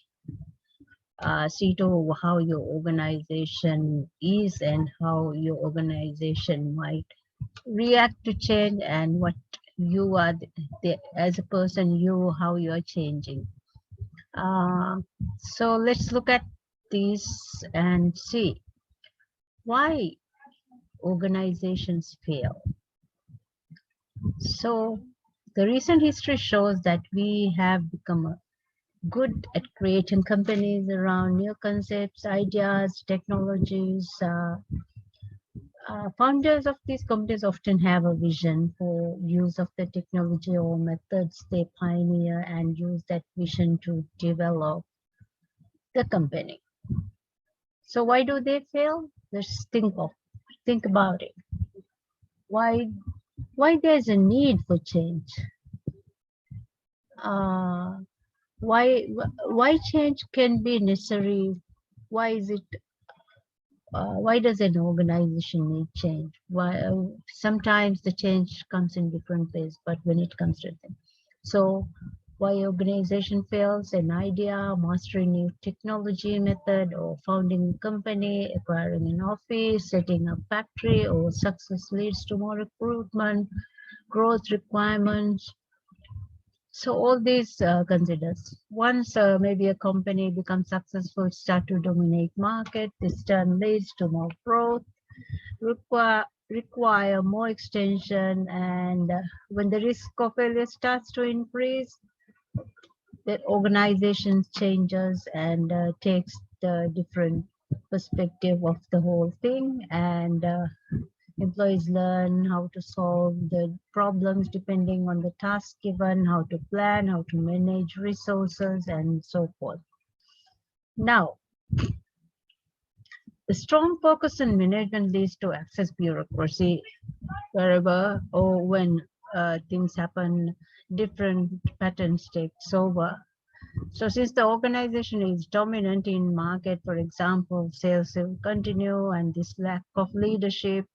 see to how your organization is and how your organization might react to change, and what you are as a person, how you are changing. So let's look at this and see why organizations fail. So the recent history shows that we have become good at creating companies around new concepts, ideas, technologies. Founders of these companies often have a vision for use of the technology or methods they pioneer and use that vision to develop the company. So why do they fail? Let's think about it. Why there's a need for change? Uh, why change can be necessary? Why is it? Why does an organization need change? Why sometimes the change comes in different ways, but when it comes to them, so why organization fails? An idea, mastering new technology method, or founding a company, acquiring an office, setting up factory, or success leads to more recruitment, growth requirements. So all these considers. Once maybe a company becomes successful, start to dominate market, this turn leads to more growth, require more extension, and when the risk of failure starts to increase, the organization changes and takes the different perspective of the whole thing, and employees learn how to solve the problems depending on the task given, how to plan, how to manage resources, and so forth. Now, the strong focus on management leads to excess bureaucracy wherever or when things happen, different patterns takes over. So since the organization is dominant in market, for example, sales will continue, and this lack of leadership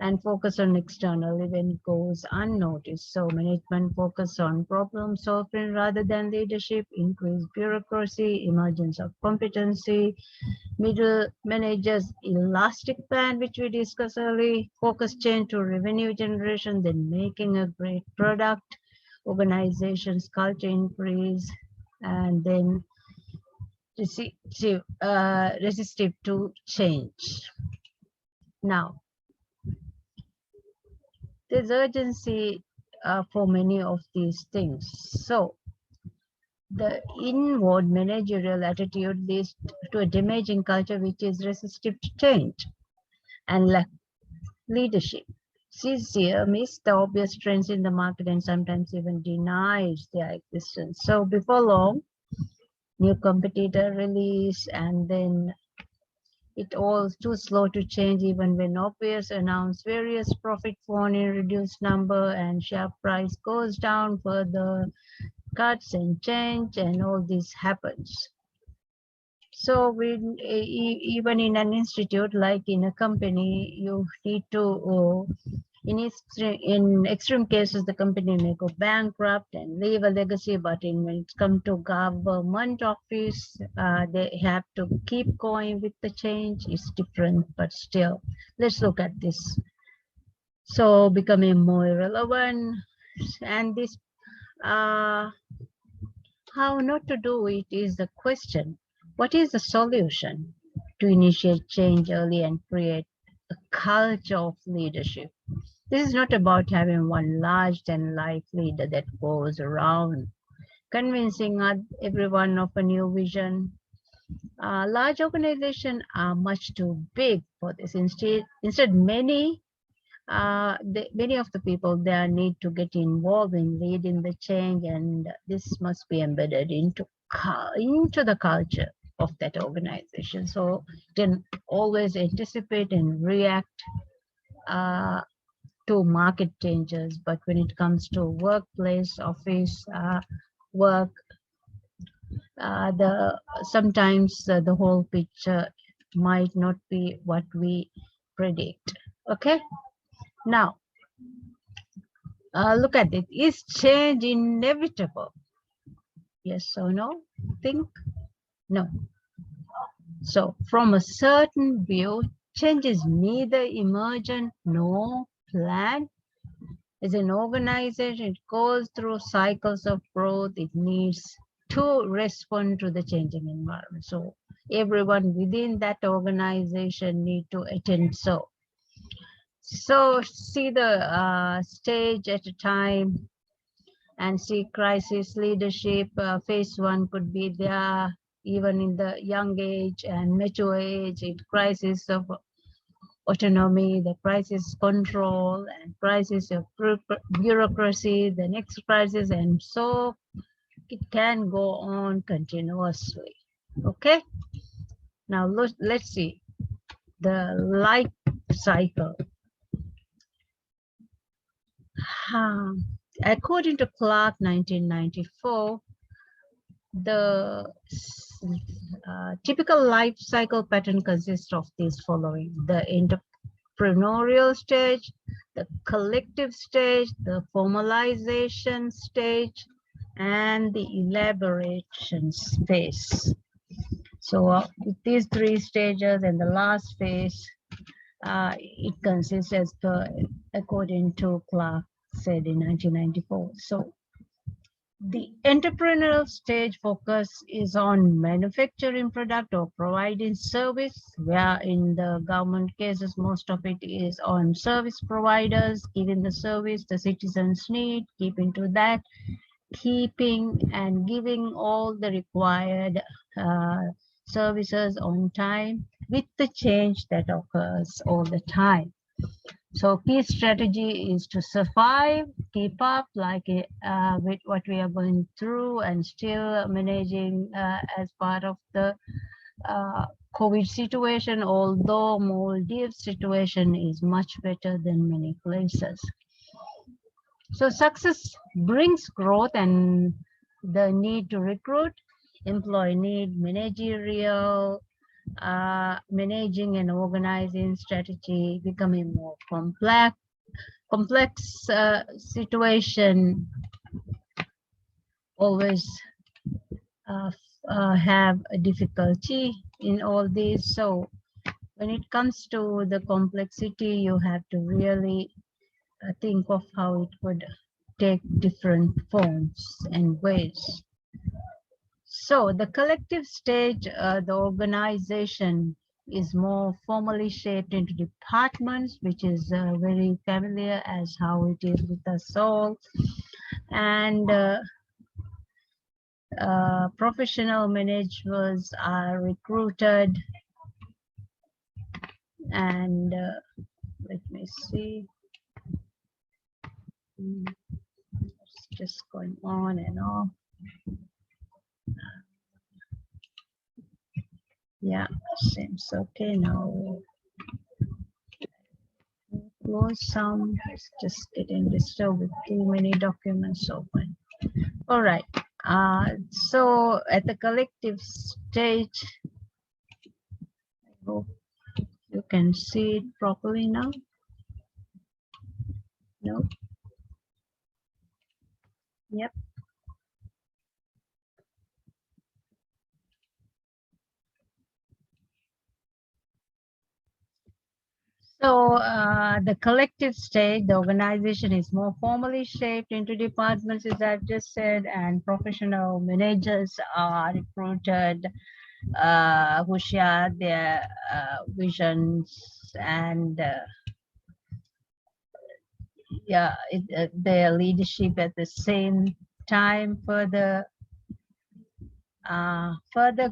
and focus on external event goes unnoticed. So management focus on problem solving rather than leadership, increased bureaucracy, emergence of competency, middle managers elastic band, which we discussed earlier, focus change to revenue generation, then making a great product, organizations culture increase, and then resistive to change. Now, there's urgency for many of these things. So the inward managerial attitude leads to a damaging culture which is resistive to change and lack leadership. Sees here, miss the obvious trends in the market and sometimes even denies their existence. So before long, new competitor release, and then it all too slow to change even when obvious, announce various profit warning, reduced number, and share price goes down further, cuts and change, and all this happens. So even in an institute, like in a company, you need to In extreme cases, the company may go bankrupt and leave a legacy, but when it comes to government office, they have to keep going with the change. It's different, but still, let's look at this. So becoming more relevant, and this how not to do it is the question. What is the solution to initiate change early and create a culture of leadership? This is not about having one large and life leader that goes around convincing everyone of a new vision. Large organizations are much too big for this. Instead, many of the people there need to get involved in leading the change, and this must be embedded into the culture of that organization. So can always anticipate and react to market changes, but when it comes to workplace, office work, sometimes the whole picture might not be what we predict. Okay, now look at it. Is change inevitable? Yes or no? Think no. So from a certain view, change is neither emergent nor planned. As an organization, it goes through cycles of growth. It needs to respond to the changing environment. So everyone within that organization need to attend. So see the stage at a time and see crisis leadership. Phase one could be there even in the young age and mature age, in crisis of autonomy, the crisis control, and crisis of bureaucracy, the next crisis, and so it can go on continuously. Okay, now let's see the life cycle. According to Clark 1994, the typical life cycle pattern consists of these following: the entrepreneurial stage, the collective stage, the formalization stage, and the elaboration phase. So with these three stages and the last phase, it consists as according to Clark said in 1994. So the entrepreneurial stage focus is on manufacturing product or providing service, where in the government cases, most of it is on service providers, giving the service the citizens need, keeping to that, keeping and giving all the required services on time with the change that occurs all the time. So key strategy is to survive, keep up like with what we are going through, and still managing as part of the COVID situation, although Maldives situation is much better than many places. So success brings growth and the need to recruit, employee need, managerial, managing and organizing strategy becoming more complex situation always have a difficulty in all these. So when it comes to the complexity, you have to really think of how it would take different forms and ways. So the collective stage, the organization is more formally shaped into departments, which is very familiar as how it is with us all. And professional managers are recruited. And let me see. It's just going on and on. Yeah, seems okay now. Close some, it's just getting disturbed with too many documents open. All right, so at the collective stage, I hope you can see it properly now. No. Yep. So the collective stage, the organization is more formally shaped into departments, as I've just said, and professional managers are recruited who share their visions and their leadership at the same time. Further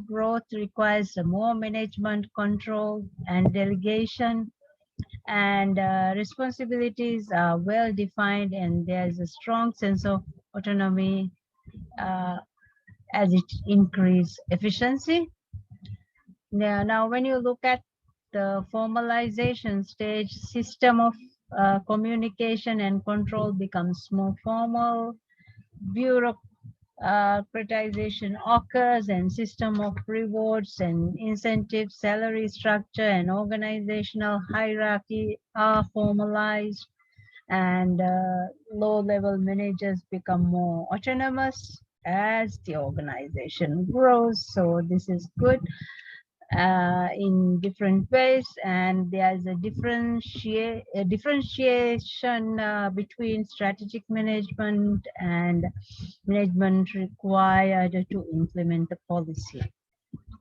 growth requires more management control and delegation, and responsibilities are well defined, and there's a strong sense of autonomy uh, as it increases efficiency. Now, when you look at the formalization stage, system of communication and control becomes more formal. Bureaucratization occurs, and system of rewards and incentives, salary structure, and organizational hierarchy are formalized, and low-level managers become more autonomous as the organization grows. So this is good in different ways, and there's a differentiation between strategic management and management required to implement the policy.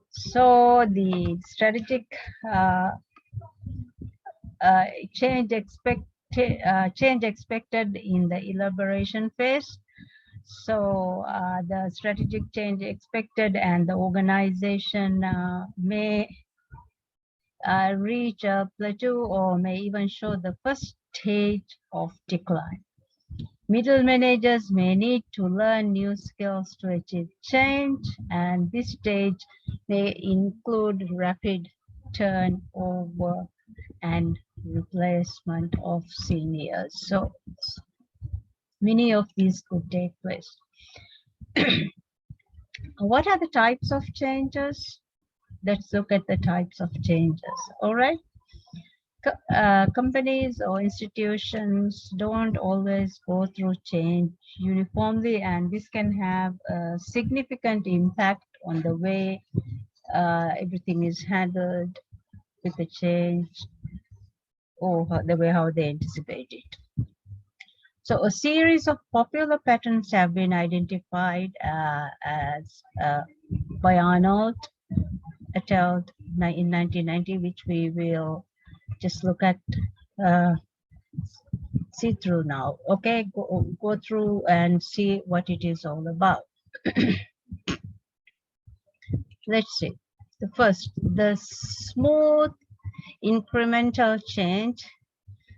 So the strategic uh, change expected in the elaboration phase. So the strategic change expected, and the organization may reach a plateau or may even show the first stage of decline. Middle managers may need to learn new skills to achieve change, and this stage may include rapid turnover and replacement of seniors. So many of these could take place. What are the types of changes? Let's look at the types of changes. All right. Companies or institutions don't always go through change uniformly, and this can have a significant impact on the way everything is handled with the change, or the way how they anticipate it. So a series of popular patterns have been identified as by Arnold et al. In 1990, which we will just look at, see through now. Okay, go through and see what it is all about. Let's see. The first, the smooth incremental change.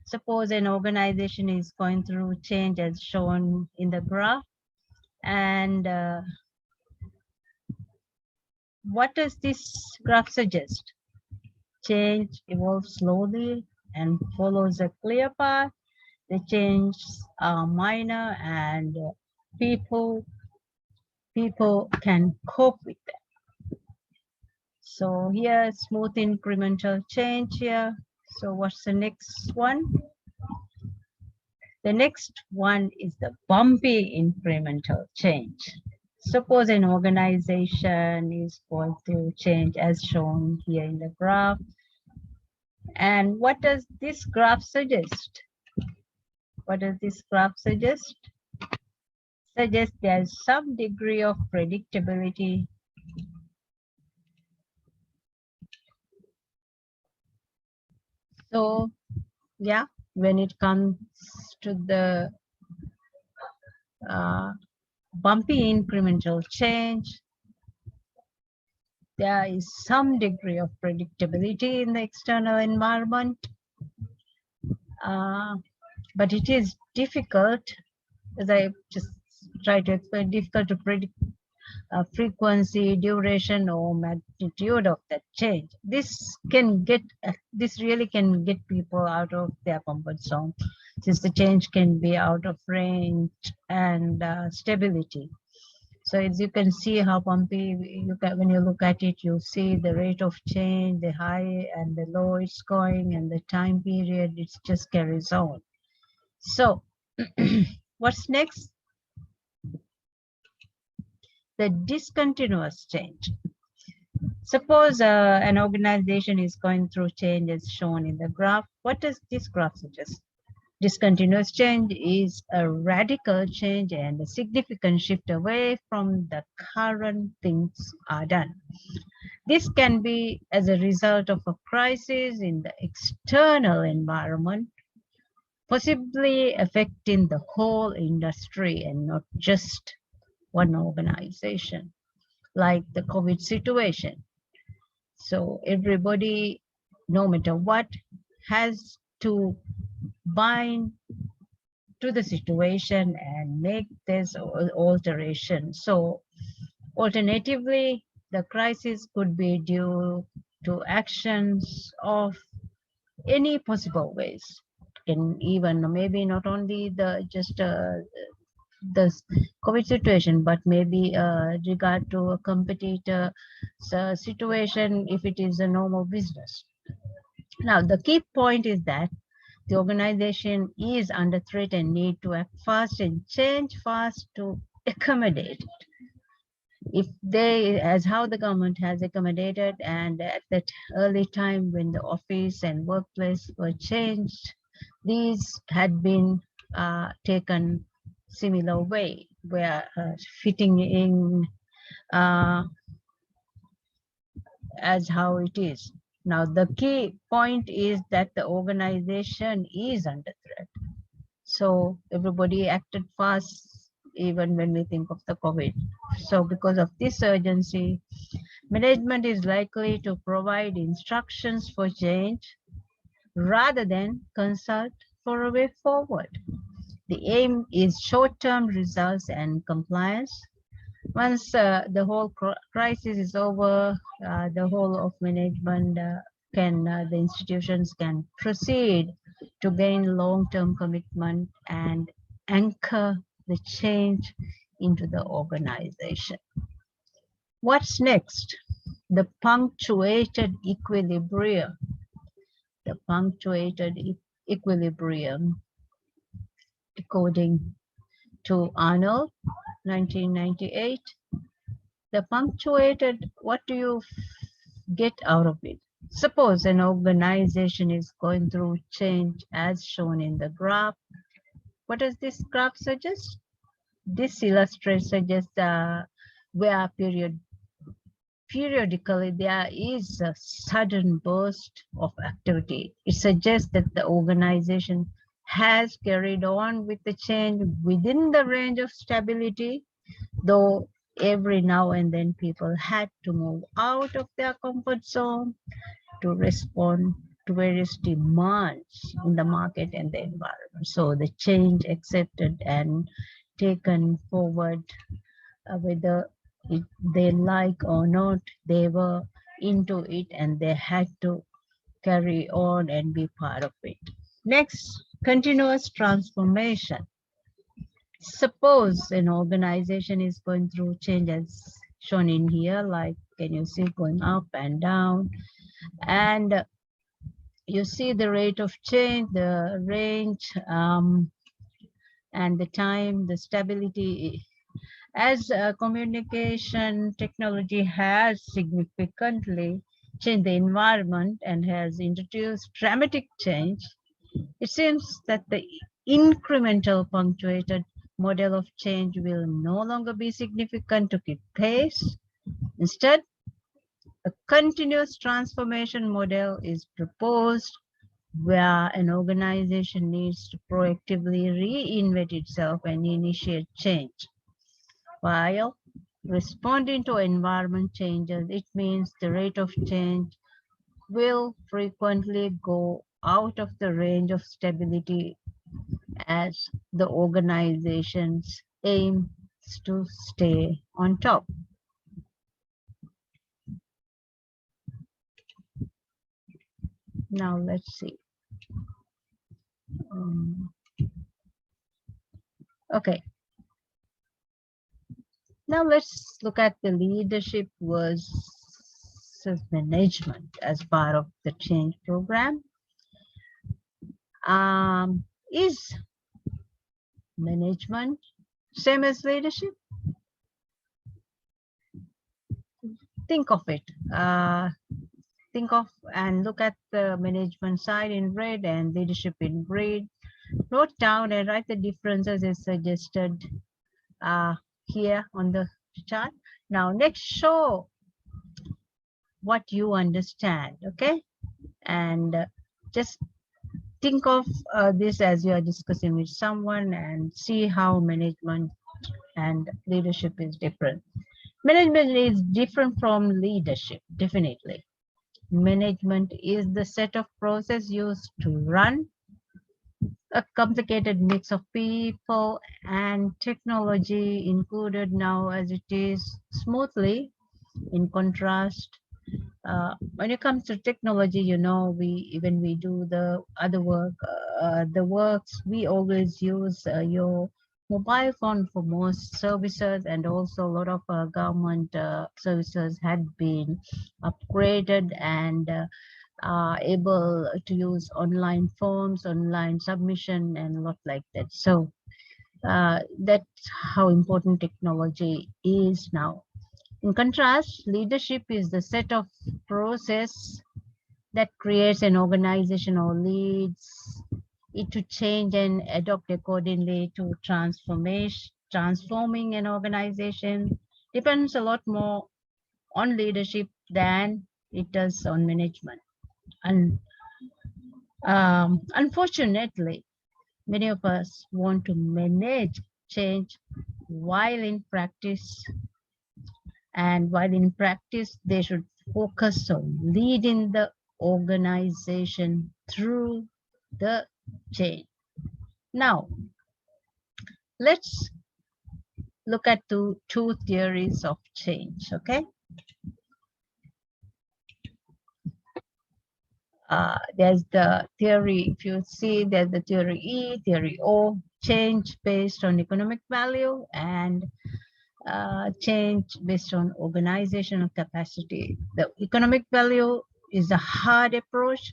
Suppose an organization is going through change as shown in the graph, and what does this graph suggest? Change evolves slowly and follows a clear path. The changes are minor, and people can cope with them. So here, smooth incremental change here. So what's the next one? The next one is the bumpy incremental change. Suppose an organization is going through change as shown here in the graph. And what does this graph suggest? What does this graph suggest? Suggests there's some degree of predictability. So, yeah, when it comes to the bumpy incremental change, there is some degree of predictability in the external environment, but it is difficult, as I just tried to explain, difficult to predict frequency, duration, or magnitude of that change. This really can get people out of their comfort zone, since the change can be out of range and stability. So as you can see how bumpy, when you look at it, you see the rate of change, the high and the low it's going, and the time period, it just carries on. So what's next? The discontinuous change. Suppose an organization is going through change as shown in the graph. What does this graph suggest? Discontinuous change is a radical change and a significant shift away from the current things are done. This can be as a result of a crisis in the external environment, possibly affecting the whole industry and not just one organization, like the COVID situation. So everybody, no matter what, has to bind to the situation and make this alteration. So alternatively, the crisis could be due to actions of any possible ways. Can even maybe not only the just the COVID situation, but maybe regard to a competitor situation if it is a normal business. Now, the key point is that the organization is under threat and need to act fast and change fast to accommodate. If they, as how the government has accommodated, and at that early time when the office and workplace were changed, these had been taken similar way, where fitting in as how it is. Now, the key point is that the organization is under threat. So everybody acted fast, even when we think of the COVID. So because of this urgency, management is likely to provide instructions for change rather than consult for a way forward. The aim is short-term results and compliance. Once the whole crisis is over, the whole of management the institutions can proceed to gain long-term commitment and anchor the change into the organization. What's next? The punctuated equilibrium. The punctuated equilibrium, according to Arnold, 1998. The punctuated, what do you get out of it? Suppose an organization is going through change as shown in the graph. What does this graph suggest? This suggests where periodically there is a sudden burst of activity. It suggests that the organization has carried on with the change within the range of stability, though every now and then people had to move out of their comfort zone to respond to various demands in the market and the environment. So the change accepted and taken forward, whether they like or not, they were into it and they had to carry on and be part of it. Next, continuous transformation. Suppose an organization is going through change as shown in here, like can you see going up and down, and you see the rate of change, the range, and the time, the stability. As communication technology has significantly changed the environment and has introduced dramatic change, it seems that the incremental punctuated model of change will no longer be significant to keep pace. Instead, a continuous transformation model is proposed where an organization needs to proactively reinvent itself and initiate change. While responding to environment changes, it means the rate of change will frequently go out of the range of stability as the organization's aim is to stay on top. Now let's see. Okay. Now let's look at the leadership versus management as part of the change program. Is management, same as leadership. Think of it. Think of and look at the management side in red and leadership in green. Note down and write the differences as suggested here on the chart. Now, next, show what you understand, okay? And just think of this as you are discussing with someone and see how management and leadership is different. Management is different from leadership, definitely. Management is the set of process used to run a complicated mix of people and technology included now as it is smoothly. In contrast, when it comes to technology, you know, when we do the other work, the works, we always use your mobile phone for most services, and also a lot of government services had been upgraded and are able to use online forms, online submission, and a lot like that. So that's how important technology is now. In contrast, leadership is the set of process that creates an organization or leads it to change and adopt accordingly to transforming an organization. Depends a lot more on leadership than it does on management. And unfortunately, many of us want to manage change while in practice. And while in practice, they should focus on leading the organization through the change. Now, let's look at two theories of change, okay? There's the theory, if you see, there's the theory E, theory O, change based on economic value, and change based on organizational capacity. The economic value is a hard approach,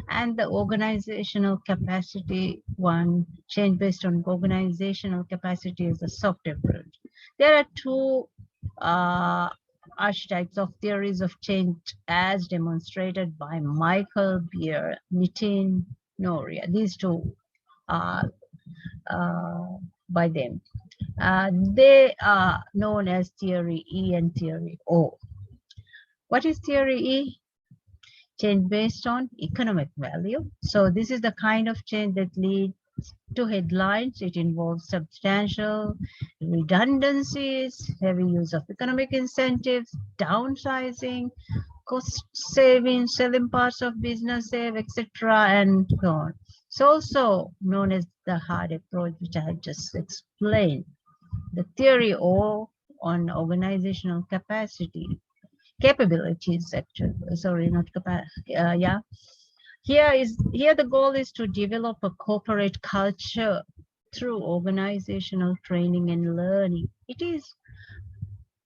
and the organizational capacity one, change based on organizational capacity, is a soft approach. There are two archetypes of theories of change as demonstrated by Michael Beer, Nitin Noria. These two are by them. They are known as theory E and theory O. What is theory E? Change based on economic value. So this is the kind of change that leads to headlines. It involves substantial redundancies, heavy use of economic incentives, downsizing, cost saving, selling parts of business, save, etc., and so on. It's also known as the hard approach, which I just explained. The theory O on organizational capabilities, actually, sorry, not capacity, yeah. Here the goal is to develop a corporate culture through organizational training and learning. It is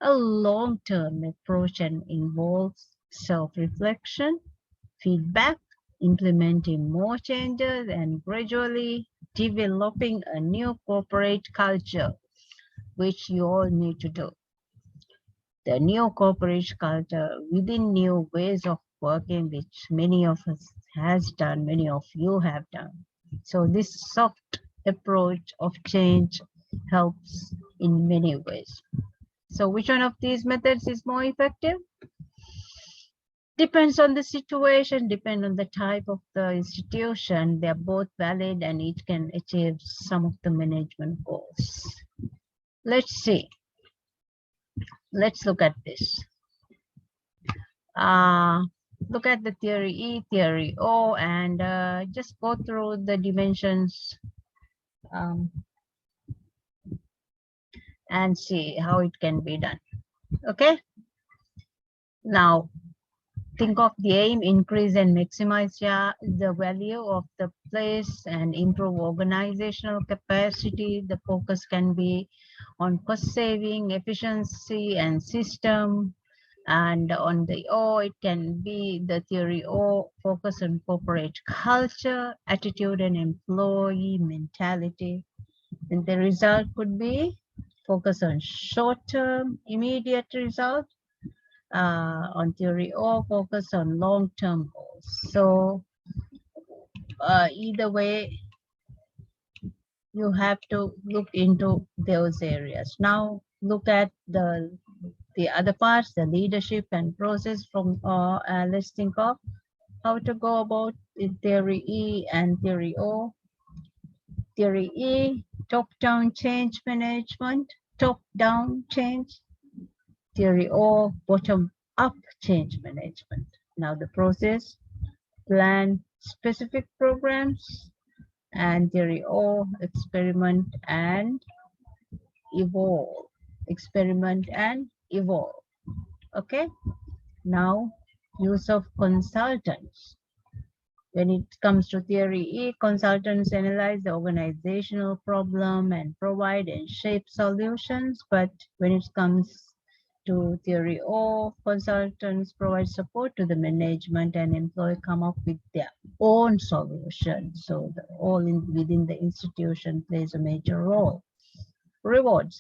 a long-term approach and involves self-reflection, feedback, implementing more changes, and gradually developing a new corporate culture, which you all need to do. The new corporate culture within new ways of working, which many of us has done, many of you have done. So this soft approach of change helps in many ways. So which one of these methods is more effective? Depends on the situation, depend on the type of the institution. They're both valid and each can achieve some of the management goals. Let's see. Let's look at this. Look at the theory E, theory O, and just go through the dimensions and see how it can be done. Okay. Now, think of the aim, increase and maximize the value of the place and improve organizational capacity. The focus can be on cost saving, efficiency, and system. And on the O, it can be the theory O, focus on corporate culture, attitude, and employee mentality. And the result could be focus on short-term, immediate result, on theory, or focus on long-term goals. So either way, you have to look into those areas. Now look at the other parts, the leadership and process from let's think of how to go about in theory E and theory O. Theory E, top-down change management, top-down change. Theory O, bottom-up change management. Now the process, plan specific programs, and theory O, experiment and evolve. Experiment and evolve. Okay. Now, use of consultants. When it comes to theory E, consultants analyze the organizational problem and provide and shape solutions. But when it comes to theory O, consultants provide support to the management and employee come up with their own solution. So within the institution plays a major role. Rewards.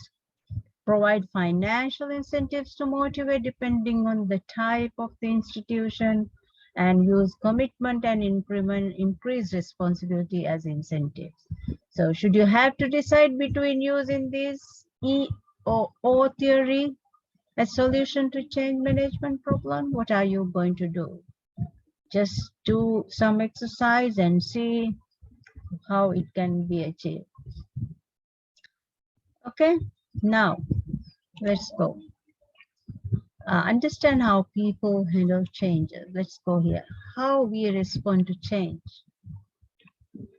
Provide financial incentives to motivate depending on the type of the institution, and use commitment and increased responsibility as incentives. So should you have to decide between using this E or O theory as solution to change management problem, what are you going to do? Just do some exercise and see how it can be achieved. Okay, now let's go. Understand how people handle changes. Let's go here. How we respond to change.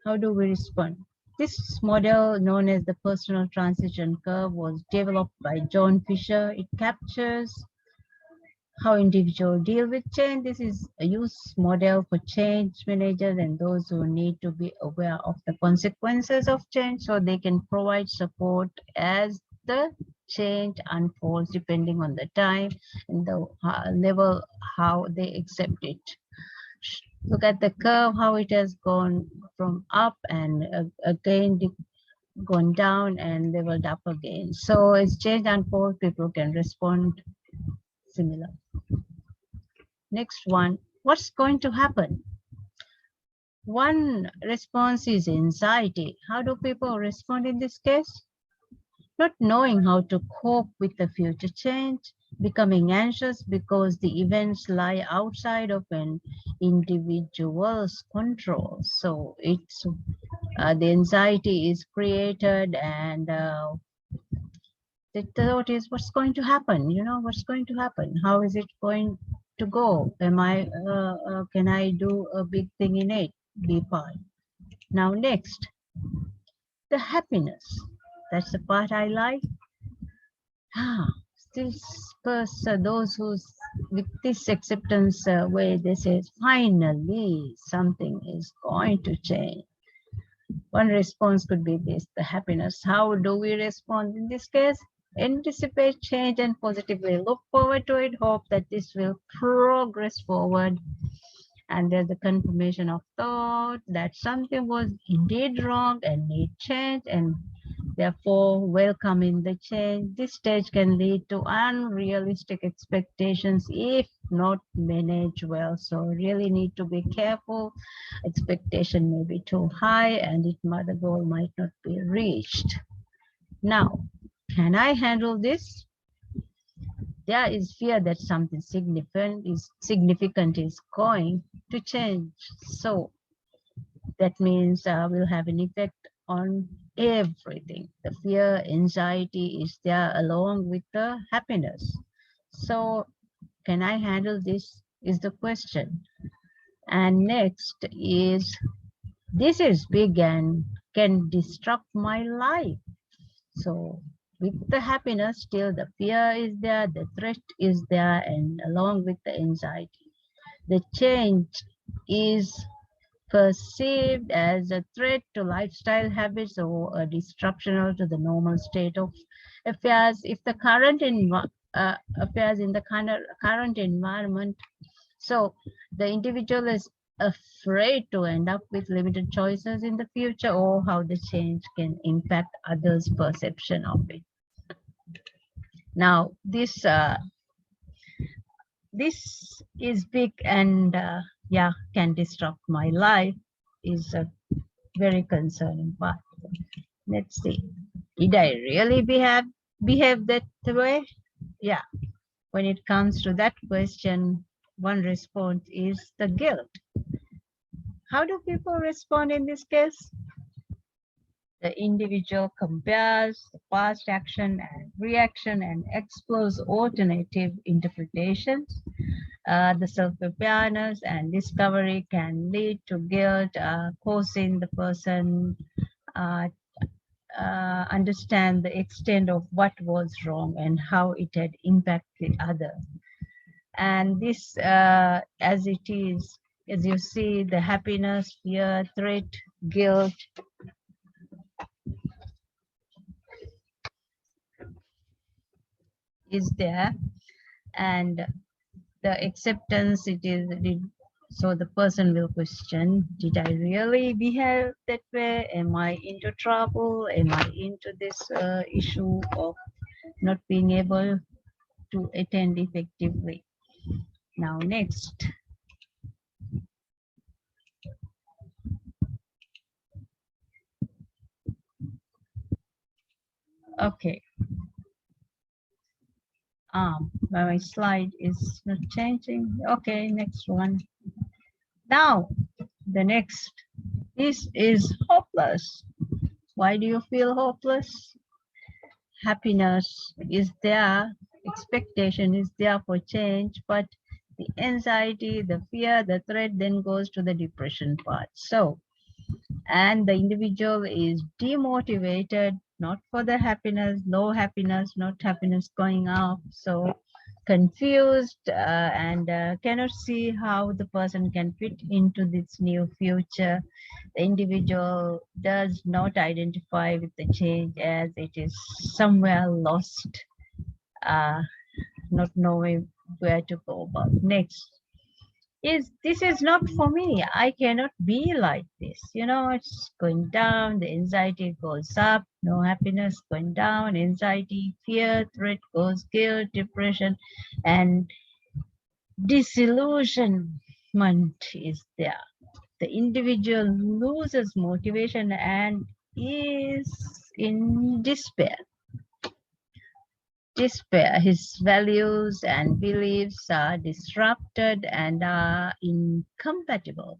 How do we respond? This model, known as the personal transition curve, was developed by John Fisher. It captures how individuals deal with change. This is a use model for change managers and those who need to be aware of the consequences of change so they can provide support as the change unfolds depending on the time and the level how they accept it. Look at the curve, how it has gone from up and again gone down and leveled up again. So as change unfolds, people can respond similar. Next one, what's going to happen? One response is anxiety. How do people respond in this case? Not knowing how to cope with the future change, becoming anxious because the events lie outside of an individual's control. So it's the anxiety is created, and the thought is, what's going to happen? You know, what's going to happen? How is it going to go? Am I can I do a big thing in it? Be fine. Now next, the happiness. That's the part I like. This person, those who's with this acceptance way, they say, finally something is going to change. One response could be this, the happiness. How do we respond in this case? Anticipate change and positively look forward to it. Hope that this will progress forward. And there's the confirmation of thought that something was indeed wrong and need change, and therefore welcoming the change. This stage can lead to unrealistic expectations if not managed well. So really need to be careful. Expectation may be too high and the goal might not be reached. Now, can I handle this? There is fear that something significant is going to change. So that means we'll have an effect on everything. The fear, anxiety is there along with the happiness. So can I handle this is the question. And next is, this is big and can disrupt my life. So with the happiness, still the fear is there, the threat is there, and along with the anxiety. The change is perceived as a threat to lifestyle habits or a disruption to the normal state of affairs. If the current affairs in the current environment, so the individual is afraid to end up with limited choices in the future, or how the change can impact others' perception of it. Now, this is big and yeah, can disrupt my life, is a very concerning part. Let's see. Did I really behave that way? Yeah. When it comes to that question, one response is the guilt. How do people respond in this case? The individual compares the past action and reaction and explores alternative interpretations. The self-awareness and discovery can lead to guilt, causing the person uh, understand the extent of what was wrong and how it had impacted others. And this, as it is, as you see, the happiness, fear, threat, guilt is there, and the acceptance, it is, so the person will question, did I really behave that way? Am I into trouble? Am I into this issue of not being able to attend effectively? Now, next. Okay. My slide is not changing. Okay, next one. Now, the next. This is hopeless. Why do you feel hopeless? Happiness is there, expectation is there for change, but the anxiety, the fear, the threat then goes to the depression part. So, and the individual is demotivated, not for the happiness, low happiness, not happiness going up. So confused and cannot see how the person can fit into this new future. The individual does not identify with the change as it is somewhere lost, uh, not knowing where to go about next. Is this is not for me. I cannot be like this. You know, it's going down, the anxiety goes up, no happiness going down, anxiety, fear, threat goes guilt, depression, and disillusionment is there. The individual loses motivation and is in despair. His values and beliefs are disrupted and are incompatible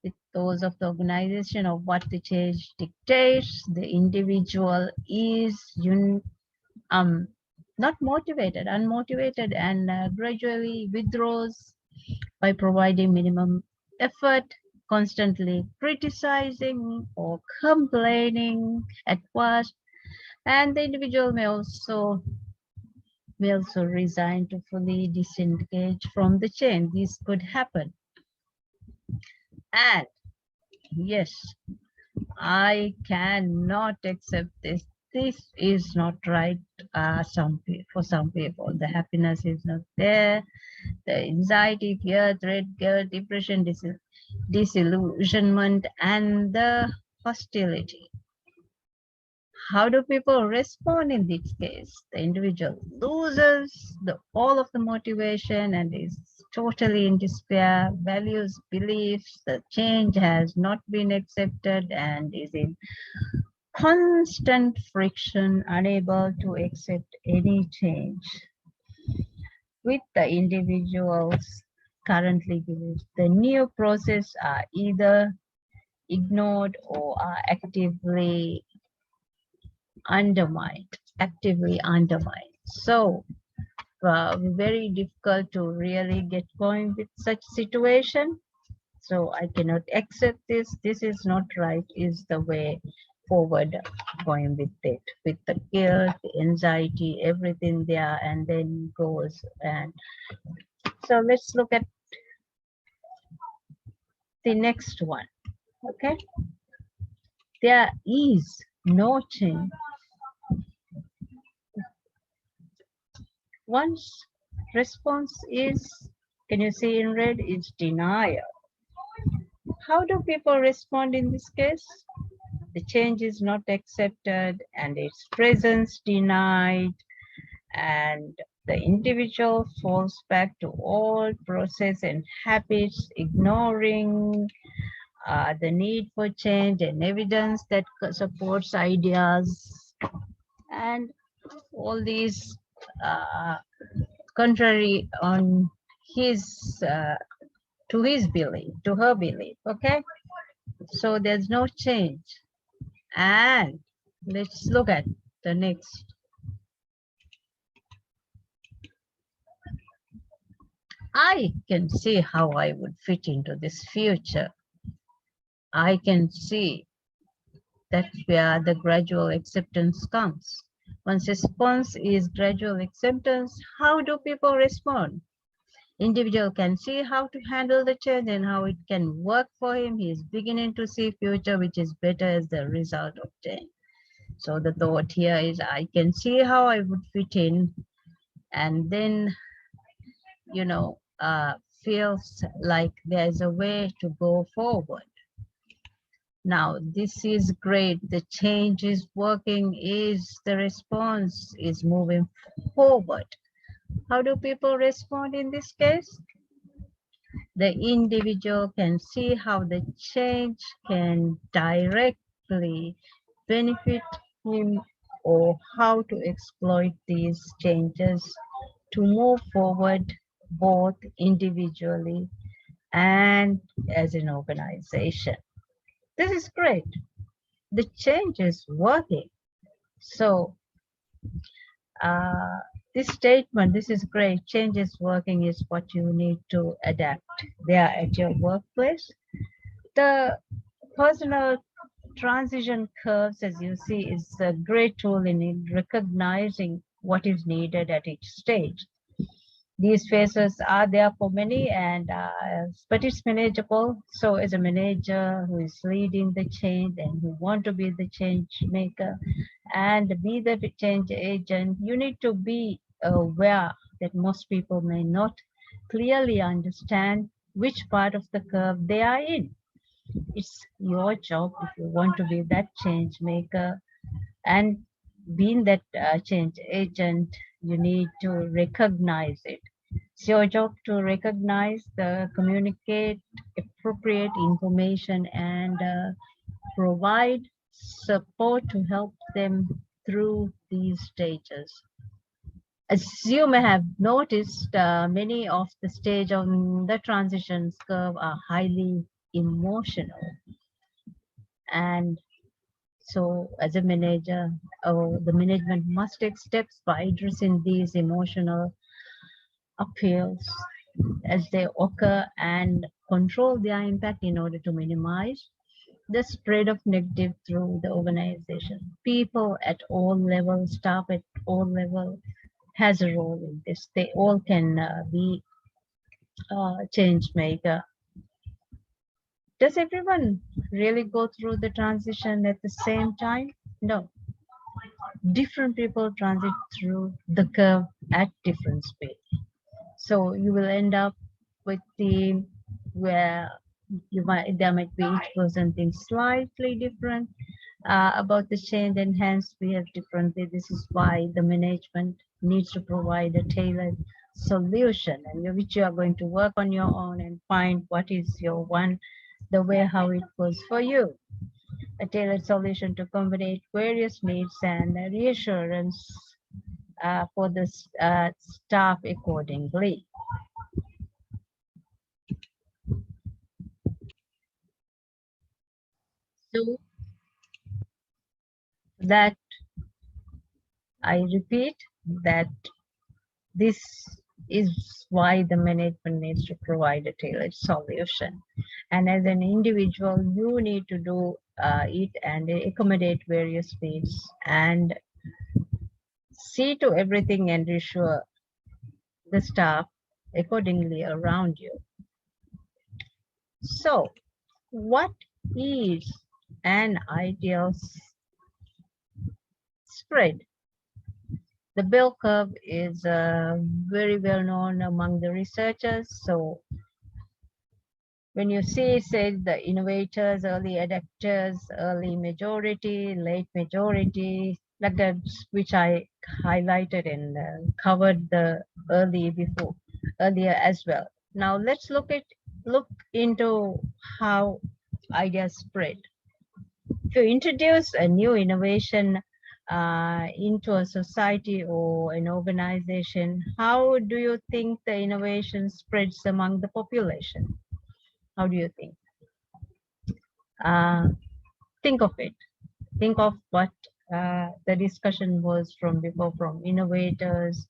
with those of the organization of what the change dictates. The individual is not motivated, unmotivated, and gradually withdraws by providing minimum effort, constantly criticizing or complaining at worst, and the individual may also resign to fully disengage from the chain. This could happen. And yes, I cannot accept this. This is not right. For some people, the happiness is not there. The anxiety, fear, threat, guilt, depression, disillusionment, and the hostility. How do people respond in this case? The individual loses all of the motivation and is totally in despair, values, beliefs, the change has not been accepted and is in constant friction, unable to accept any change. With the individuals currently beliefs, the new process are either ignored or are actively undermined. So very difficult to really get going with such situation. So I cannot accept this. This is not right, is the way forward going with it, with the guilt, the anxiety, everything there, and then goes. And so let's look at the next one. Okay, there is no change. One's response is, can you see in red, is denial. How do people respond in this case? The change is not accepted and its presence denied, and the individual falls back to old process and habits, ignoring the need for change and evidence that supports ideas, and all these uh, contrary on his to his belief, to her belief. Okay, so there's no change. And let's look at the next. I can see how I would fit into this future. I can see that's where the gradual acceptance comes. Once response is gradual acceptance, how do people respond? Individual can see how to handle the change and how it can work for him. He is beginning to see future which is better as the result of change. So the thought here is I can see how I would fit in, and then, you know, feels like there's a way to go forward. Now, this is great. The change is working, is the response is moving forward. How do people respond in this case? The individual can see how the change can directly benefit him, or how to exploit these changes to move forward both individually and as an organization. This is great. The change is working. So this statement, this is great. Change is working is what you need to adapt there at your workplace. The personal transition curves, as you see, is a great tool in recognizing what is needed at each stage. These phases are there for many, and but it's manageable. So as a manager who is leading the change and who want to be the change maker and be the change agent, you need to be aware that most people may not clearly understand which part of the curve they are in. It's your job, if you want to be that change maker and being that change agent, you need to recognize it. It's your job to recognize, communicate appropriate information, and provide support to help them through these stages. As you may have noticed, many of the stage on the transitions curve are highly emotional. And so as a manager, the management must take steps by addressing these emotional appeals as they occur and control their impact in order to minimize the spread of negative through the organization. People at all levels, staff at all levels has a role in this. They all can be change maker. Does everyone really go through the transition at the same time? No. Different people transit through the curve at different speed. So you will end up with the where there might be each person thinks slightly different about the change, and hence we have differently. This is why the management needs to provide a tailored solution, and which you are going to work on your own and find what is your one, the way how it goes for you. A tailored solution to accommodate various needs and reassurance for the staff accordingly. So that I repeat that this is why the management needs to provide a tailored solution. And as an individual, you need to do it and accommodate various needs and see to everything and reassure the staff accordingly around you. So, what is an ideal spread? The bell curve is very well known among the researchers. So When you see, say, the innovators, early adapters, early majority, late majority, like that, which I highlighted and covered the earlier as well. Now let's look into how ideas spread. If you introduce a new innovation into a society or an organization, how do you think the innovation spreads among the population? How do you think? Uh, think of it. Think of what the discussion was from before, from innovators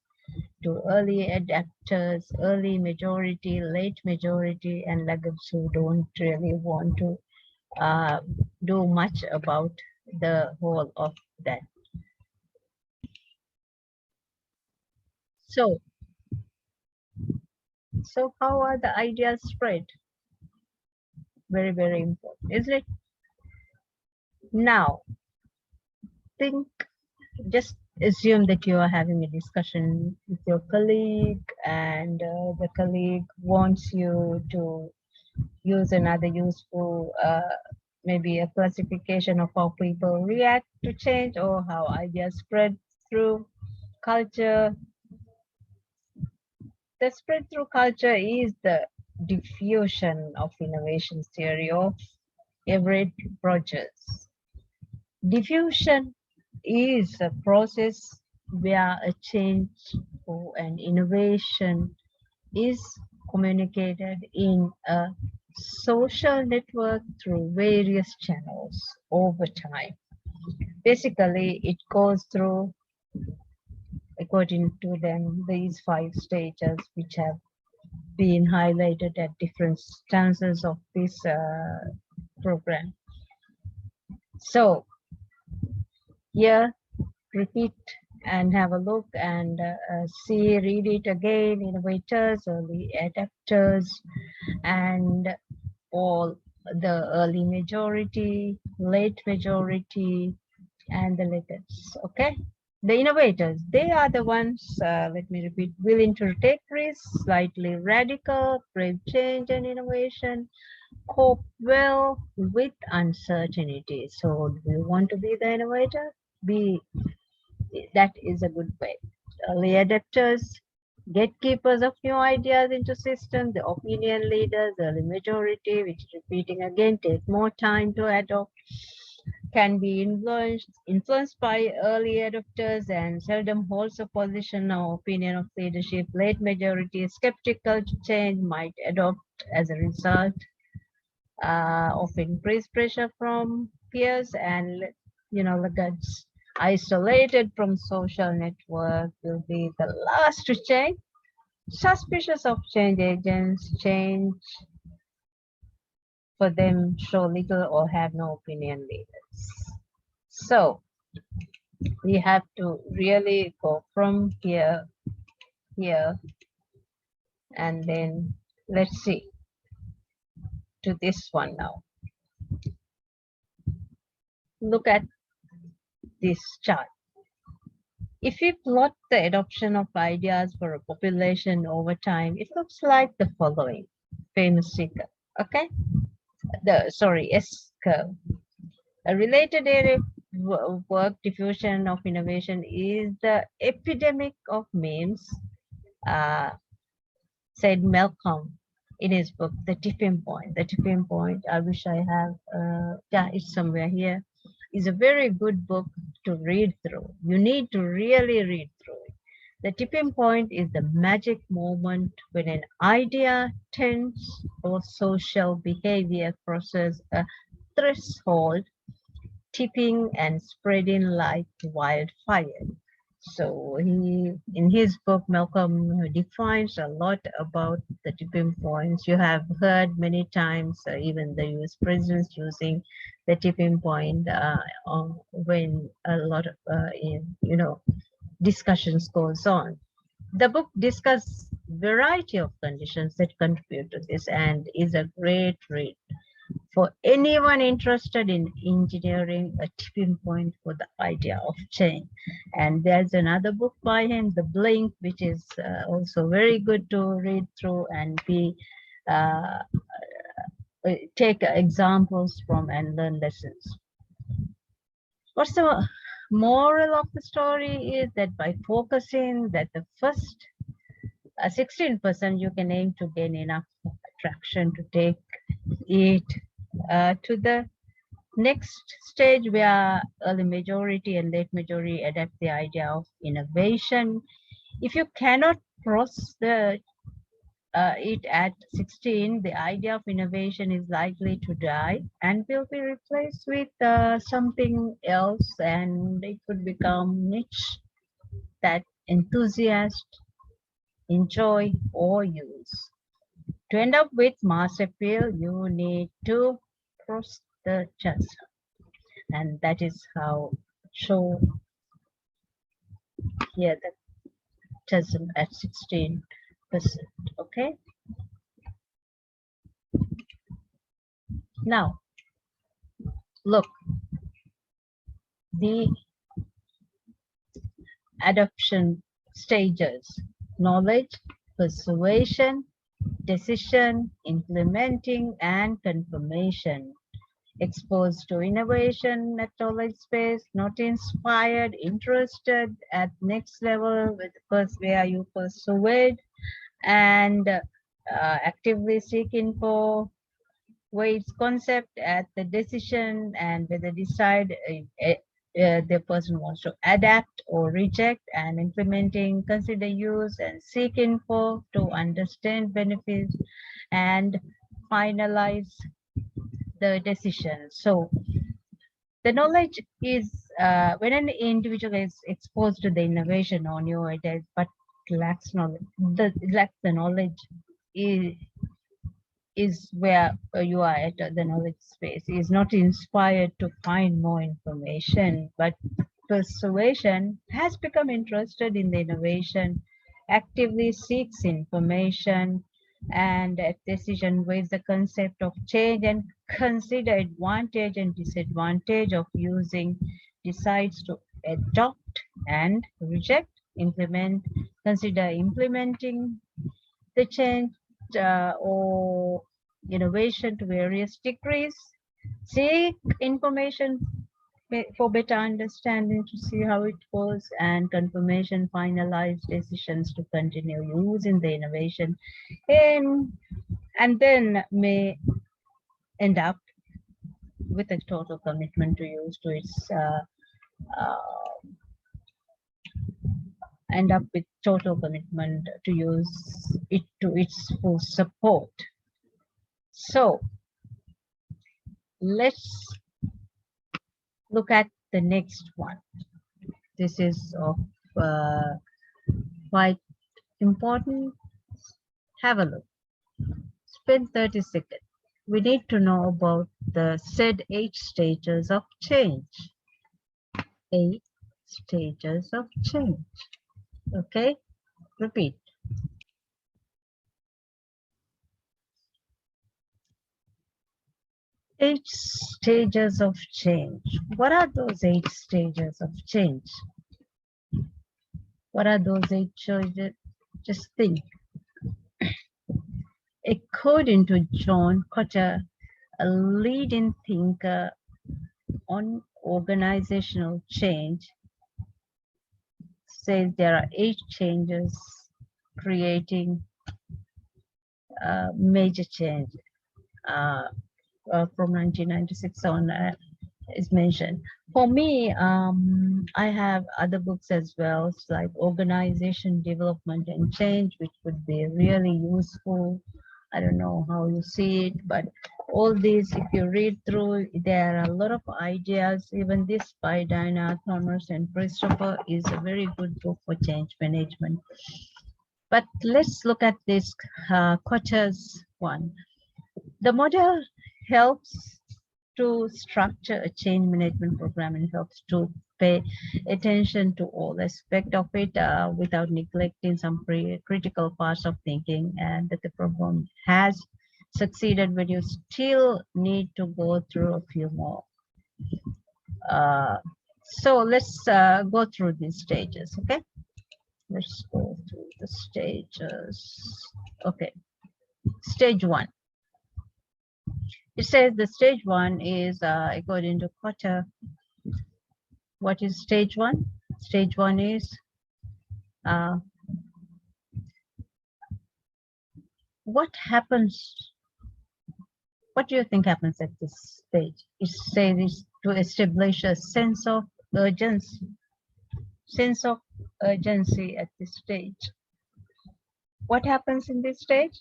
to early adapters, early majority, late majority, and laggards who don't really want to uh, do much about the whole of that. So, so how are the ideas spread? Very, very important, isn't it? Now, think, just assume that you are having a discussion with your colleague, and the colleague wants you to use another useful, maybe a classification of how people react to change or how ideas spread through culture. The spread through culture is the diffusion of innovation theory of Everett Rogers. Diffusion is a process where a change or an innovation is communicated in a social network through various channels over time. Basically, it goes through, according to them, these 5 stages, which have been highlighted at different stances of this program. So here, repeat and have a look and read it again. Innovators, early adapters, and all the early majority, late majority, and the latest. Okay. The innovators, they are the ones, let me repeat, willing to take risks, slightly radical, brave change and innovation, cope well with uncertainty. So do you want to be the innovator? That is a good way. Early adapters, gatekeepers of new ideas into systems, the opinion leaders, early majority, which repeating again, take more time to adopt, can be influenced by early adopters and seldom holds a position or opinion of leadership. Late majority, skeptical to change, might adopt as a result of increased pressure from peers, and laggards isolated from social network will be the last to change. Suspicious of change agents, change for them show little or have no opinion leaders. So we have to really go from here, and then let's see to this one now. Look at this chart. If we plot the adoption of ideas for a population over time, it looks like the following famous figure. Okay, S curve. A related area of work diffusion of innovation is the epidemic of memes, said Malcolm in his book, The Tipping Point. The Tipping Point, I wish I have, yeah, it's somewhere here, is a very good book to read through. You need to really read through it. The tipping point is the magic moment when an idea, tense, or social behavior crosses a threshold, tipping and spreading like wildfire. So in his book, Malcolm defines a lot about the tipping points. You have heard many times, even the US presidents using the tipping point when a lot of, discussions goes on. The book discusses variety of conditions that contribute to this and is a great read for anyone interested in engineering a tipping point for the idea of change. And there's another book by him, The Blink, which is also very good to read through and be take examples from and learn lessons. What's the moral of the story is that by focusing that the first 16%, you can aim to gain enough traction to take it to the next stage where early majority and late majority adapt the idea of innovation. If you cannot cross it at 16, the idea of innovation is likely to die and will be replaced with something else, and it could become niche that enthusiasts enjoy or use. To end up with mass appeal, you need to cross the chasm, and that is how show here the chasm at 16%. Okay. Now, look, the adoption stages: knowledge, persuasion, decision, implementing, and confirmation. Exposed to innovation at knowledge space, not inspired, interested at next level with first where you persuade and actively seeking for ways concept at the decision, and whether decide the person wants to adapt or reject, and implementing, consider use and seek info to understand benefits and finalize the decision. So the knowledge is when an individual is exposed to the innovation or new ideas but lacks knowledge, lacks the knowledge is where you are at the knowledge space. Is not inspired to find more information, but persuasion has become interested in the innovation, actively seeks information, and at decision weighs the concept of change and consider advantage and disadvantage of using, decides to adopt and reject, implement, consider implementing the change or innovation to various degrees, seek information for better understanding to see how it goes, and confirmation, finalize decisions to continue using the innovation, and then may end up with a total commitment to use to its end up with total commitment to use it to its full support. So let's look at the next one. This is of quite important. Have a look. Spend 30 seconds. We need to know about the said 8 stages of change. 8 stages of change. Okay, repeat. 8 stages of change. What are those 8 stages of change? What are those 8 stages? Just think. According to John Kotter, a leading thinker on organizational change, says there are 8 changes creating major change. From 1996 on is mentioned. For me, I have other books as well, like Organization Development and Change, which would be really useful. I don't know how you see it, but all these, if you read through, there are a lot of ideas. Even this by Diana Thomas and Christopher is a very good book for change management. But let's look at this Kotter's one. The model helps to structure a change management program and helps to pay attention to all aspects of it without neglecting some critical parts of thinking, and that the program has succeeded, but you still need to go through a few more. So let's go through these stages, okay? Let's go through the stages. Okay, stage 1. It says the stage one is according to Potter. What is stage one? Stage one is what happens. What do you think happens at this stage? It says to establish a sense of urgency. Sense of urgency at this stage. What happens in this stage?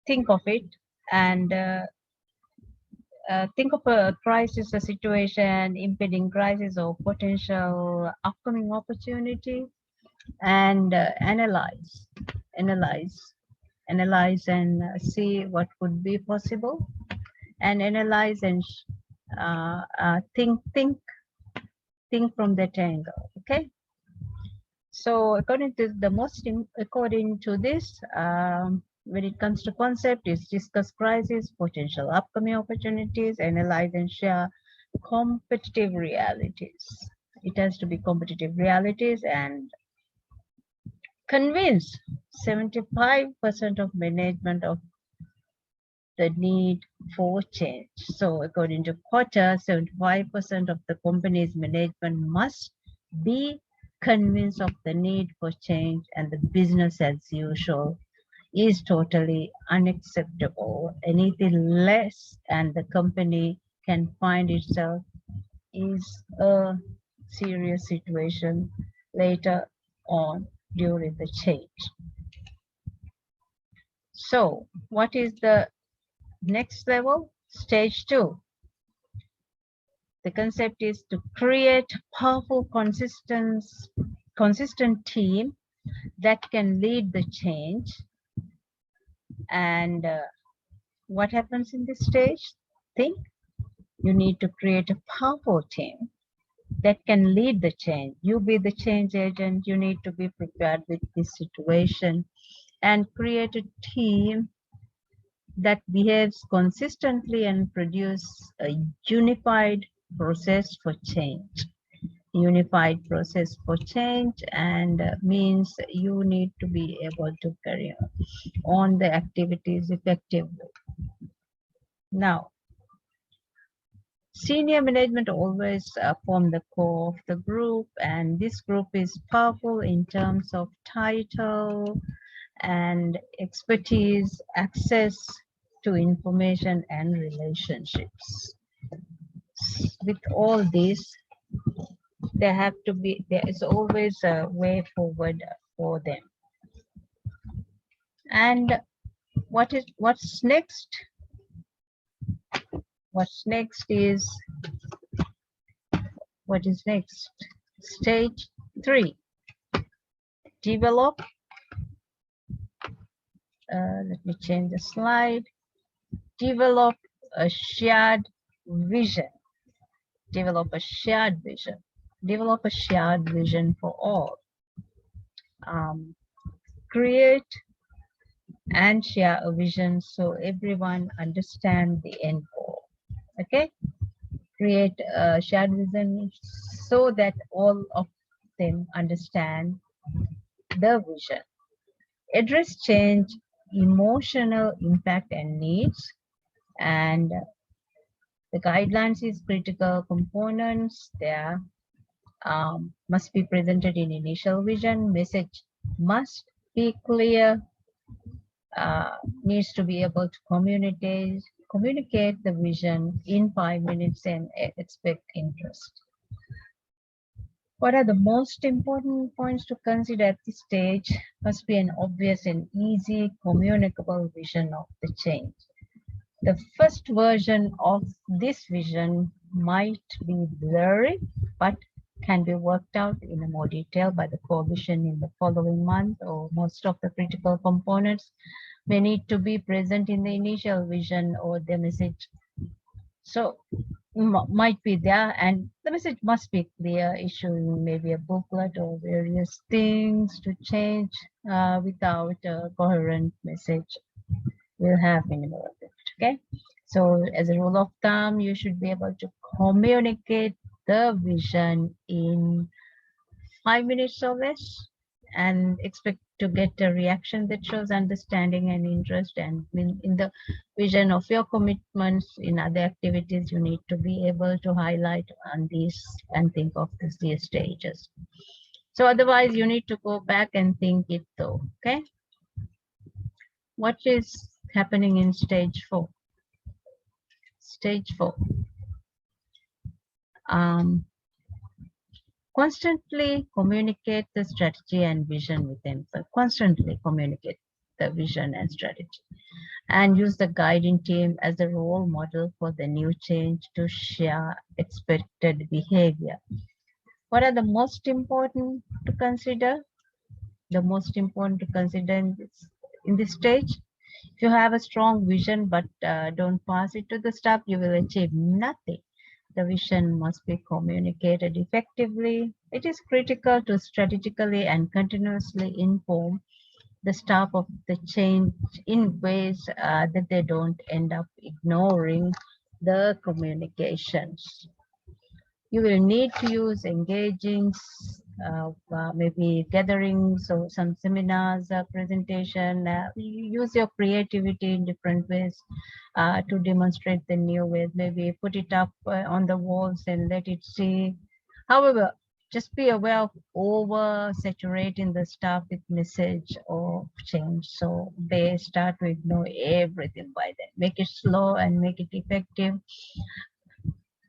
Think of it and think of a crisis, a situation, impending crisis or potential upcoming opportunity, and analyze and see what could be possible, and analyze and think from that angle. Okay. So according to according to this, when it comes to concept, is discuss crisis, potential upcoming opportunities, analyze and share competitive realities. It has to be competitive realities and convince 75% of management of the need for change. So according to Potter, 75% of the company's management must be convinced of the need for change, and the business as usual is totally unacceptable. Anything less and the company can find itself is a serious situation later on during the change. So what is the next level? Stage two. The concept is to create powerful, consistent team that can lead the change. And what happens in this stage? Think you need to create a powerful team that can lead the change. You be the change agent. You need to be prepared with this situation and create a team that behaves consistently and produce a unified process for change. Unified process for change and means you need to be able to carry on the activities effectively. Now, senior management always form the core of the group, and this group is powerful in terms of title and expertise, access to information and relationships. With all this, there is always a way forward for them. And what's next? What's next is what is next? Stage 3. Develop. Let me change the slide. Develop a shared vision. Develop a shared vision. Develop a shared vision for all. Create and share a vision so everyone understands the end goal. Okay? Create a shared vision so that all of them understand the vision. Address change, emotional impact and needs, and the guidelines is critical components. There must be presented in initial vision. Message must be clear. Needs to be able to communicate the vision in 5 minutes and expect interest. What are the most important points to consider at this stage? Must be an obvious and easy communicable vision of the change. The first version of this vision might be blurry, but can be worked out in a more detail by the co-vision in the following month, or most of the critical components may need to be present in the initial vision or the message. So might be there, and the message must be clear, issuing maybe a booklet or various things to change without a coherent message will have minimal effect. Okay, so as a rule of thumb, you should be able to communicate the vision in 5 minutes or less, and expect to get a reaction that shows understanding and interest. And in the vision of your commitments in other activities, you need to be able to highlight on these and think of these stages. So otherwise, you need to go back and think it through. Okay, what is happening in stage 4? Stage 4. Constantly communicate the strategy and vision with them. So constantly communicate the vision and strategy, and use the guiding team as a role model for the new change to share expected behavior. What are the most important to consider? The most important to consider in this stage. If you have a strong vision but don't pass it to the staff, you will achieve nothing. The vision must be communicated effectively. It is critical to strategically and continuously inform the staff of the change in ways that they don't end up ignoring the communications. You will need to use engaging, maybe gatherings or some seminars, presentation. You use your creativity in different ways to demonstrate the new ways. Maybe put it up on the walls and let it see. However, just be aware of over-saturating the staff with message or change, so they start to ignore everything by then. Make it slow and make it effective.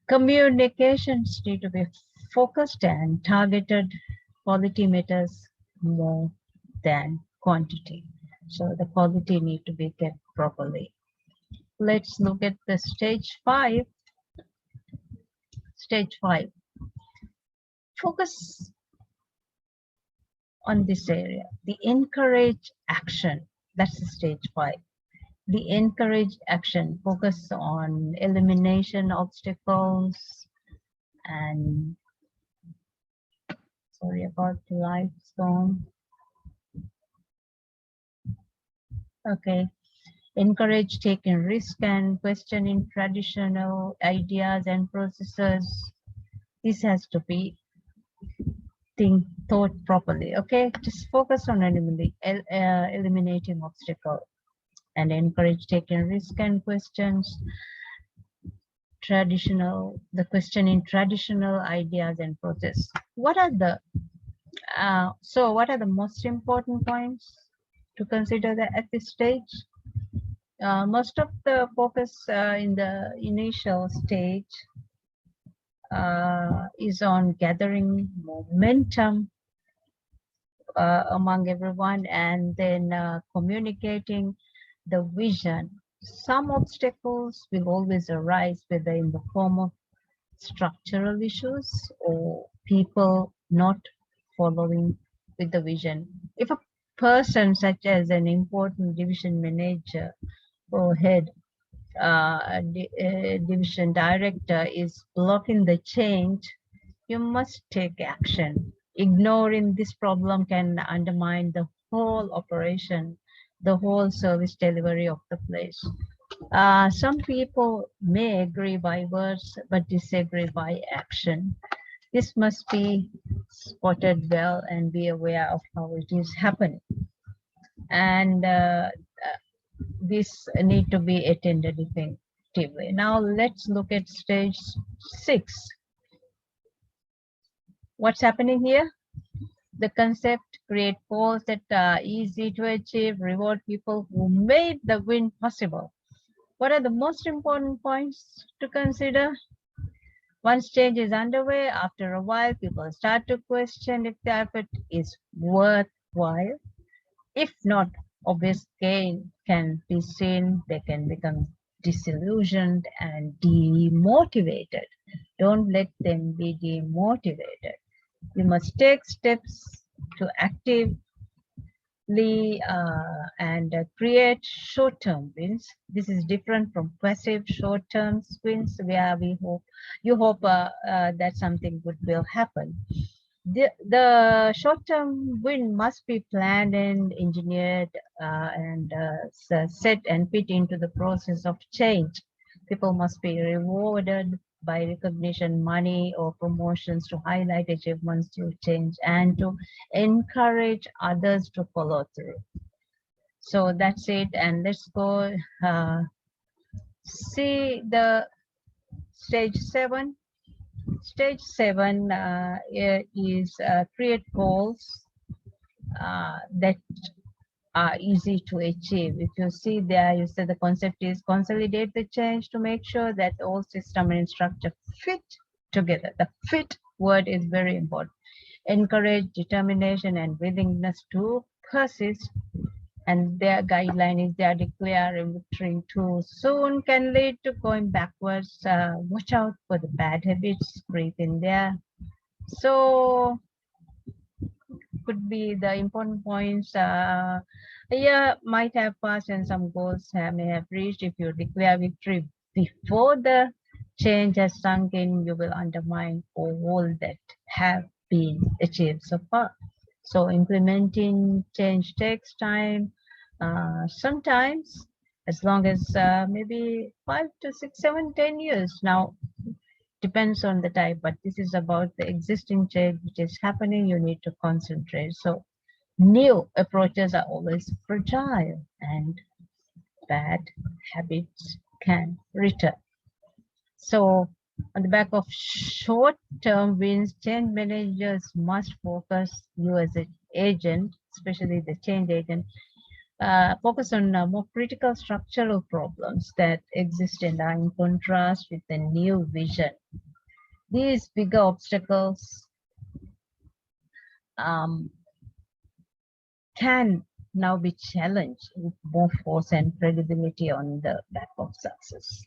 Communications need to be focused and targeted. Quality matters more than quantity. So the quality need to be kept properly. Let's look at the stage 5. Stage 5. Focus on this area. The encourage action. That's the stage 5. The encourage action. Focus on elimination obstacles and sorry about the live storm. Okay. Encourage taking risk and questioning traditional ideas and processes. This has to be thought properly. Okay, just focus on eliminating obstacle and encourage taking risk and questions questioning traditional ideas and process. What are the most important points to consider at this stage? Most of the focus in the initial stage is on gathering momentum among everyone, and then communicating the vision. Some obstacles will always arise, whether in the form of structural issues or people not following with the vision. If a person such as an important division manager or head division director is blocking the change, you must take action. Ignoring this problem can undermine the whole operation, the whole service delivery of the place. Some people may agree by words but disagree by action. This must be spotted well and be aware of how it is happening. And this need to be attended effectively. Now let's look at stage 6. What's happening here? The concept: create goals that are easy to achieve, reward people who made the win possible. What are the most important points to consider? Once change is underway, after a while, people start to question if the effort is worthwhile. If not obvious gain can be seen, they can become disillusioned and demotivated. Don't let them be demotivated. You must take steps to actively create short-term wins. This is different from passive short-term wins, where you hope that something good will happen. The short-term win must be planned and engineered and set and fit into the process of change. People must be rewarded by recognition, money, or promotions to highlight achievements through change and to encourage others to follow through. So that's it. And let's go see the stage 7. Stage 7 is create goals that are easy to achieve. If you see there, you say the concept is consolidate the change to make sure that all system and structure fit together. The fit word is very important. Encourage determination and willingness to persist. And their guideline is they are declaring victory too soon can lead to going backwards. Watch out for the bad habits creep in there. So could be the important points. Yeah, might have passed and some goals may have reached. If you declare victory before the change has sunk in, you will undermine all that have been achieved so far. So implementing change takes time. Sometimes as long as maybe 5 to 6, 7, 10 years. Now depends on the type, but this is about the existing change which is happening. You need to concentrate. So new approaches are always fragile and bad habits can return. So on the back of short-term wins, change managers must focus, you as an agent, especially the change agent, focus on more critical structural problems that exist and are in contrast with the new vision. These bigger obstacles can now be challenged with more force and credibility on the back of success.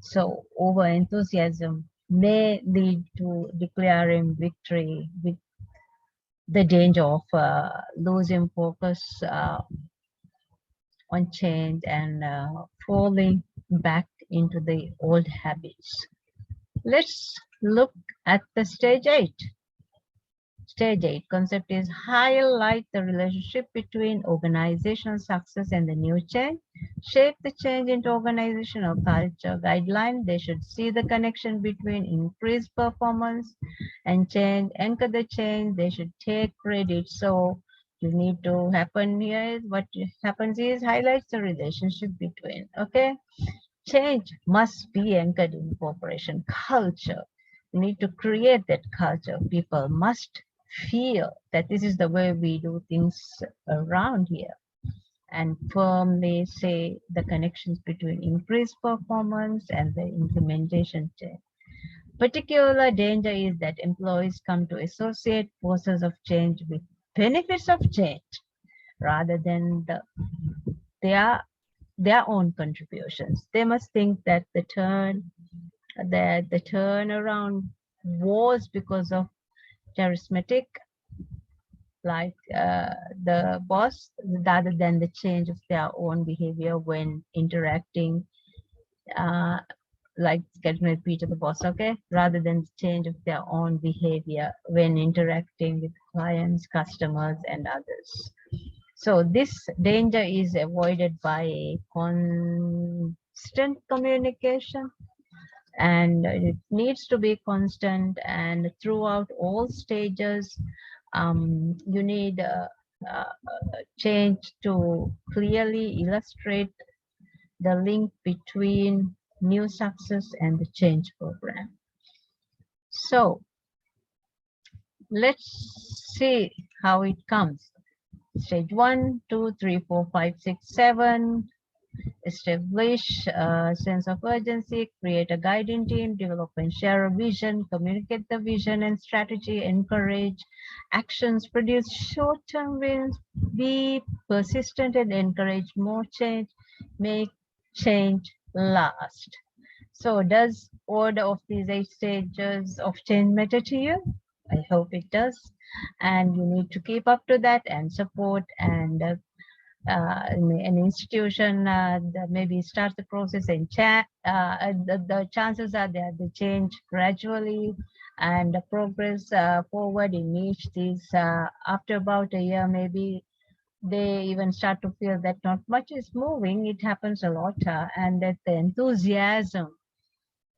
So over enthusiasm may lead to declaring victory with the danger of losing focus on change and falling back into the old habits. Let's look at the stage 8. Stage 8 concept is highlight the relationship between organizational success and the new change. Shape the change into organizational culture guideline. They should see the connection between increased performance and change, anchor the change. They should take credit. So you need to happen here. What happens is highlights the relationship between, okay? Change must be anchored in corporation culture. You need to create that culture. People must feel that this is the way we do things around here, and firmly say the connections between increased performance and the implementation change. Particular danger is that employees come to associate forces of change with benefits of change rather than their own contributions. They must think that the turnaround was because of charismatic, like the boss, rather than the change of their own behavior when interacting, like getting repeat to the boss, okay, rather than the change of their own behavior when interacting with clients, customers, and others. So this danger is avoided by constant communication, and it needs to be constant and throughout all stages. You need change to clearly illustrate the link between new success and the change program. So let's see how it comes. Stage 1, 2, 3, 4, 5, 6, 7. Establish a sense of urgency, create a guiding team, develop and share a vision, communicate the vision and strategy, encourage actions, produce short-term wins, be persistent and encourage more change, make change last. So does order of these 8 stages of change matter to you? I hope it does. And you need to keep up to that and support and an institution that maybe starts the process and the chances are that they change gradually and progress forward in each these after about a year, maybe they even start to feel that not much is moving. It happens a lot, and that the enthusiasm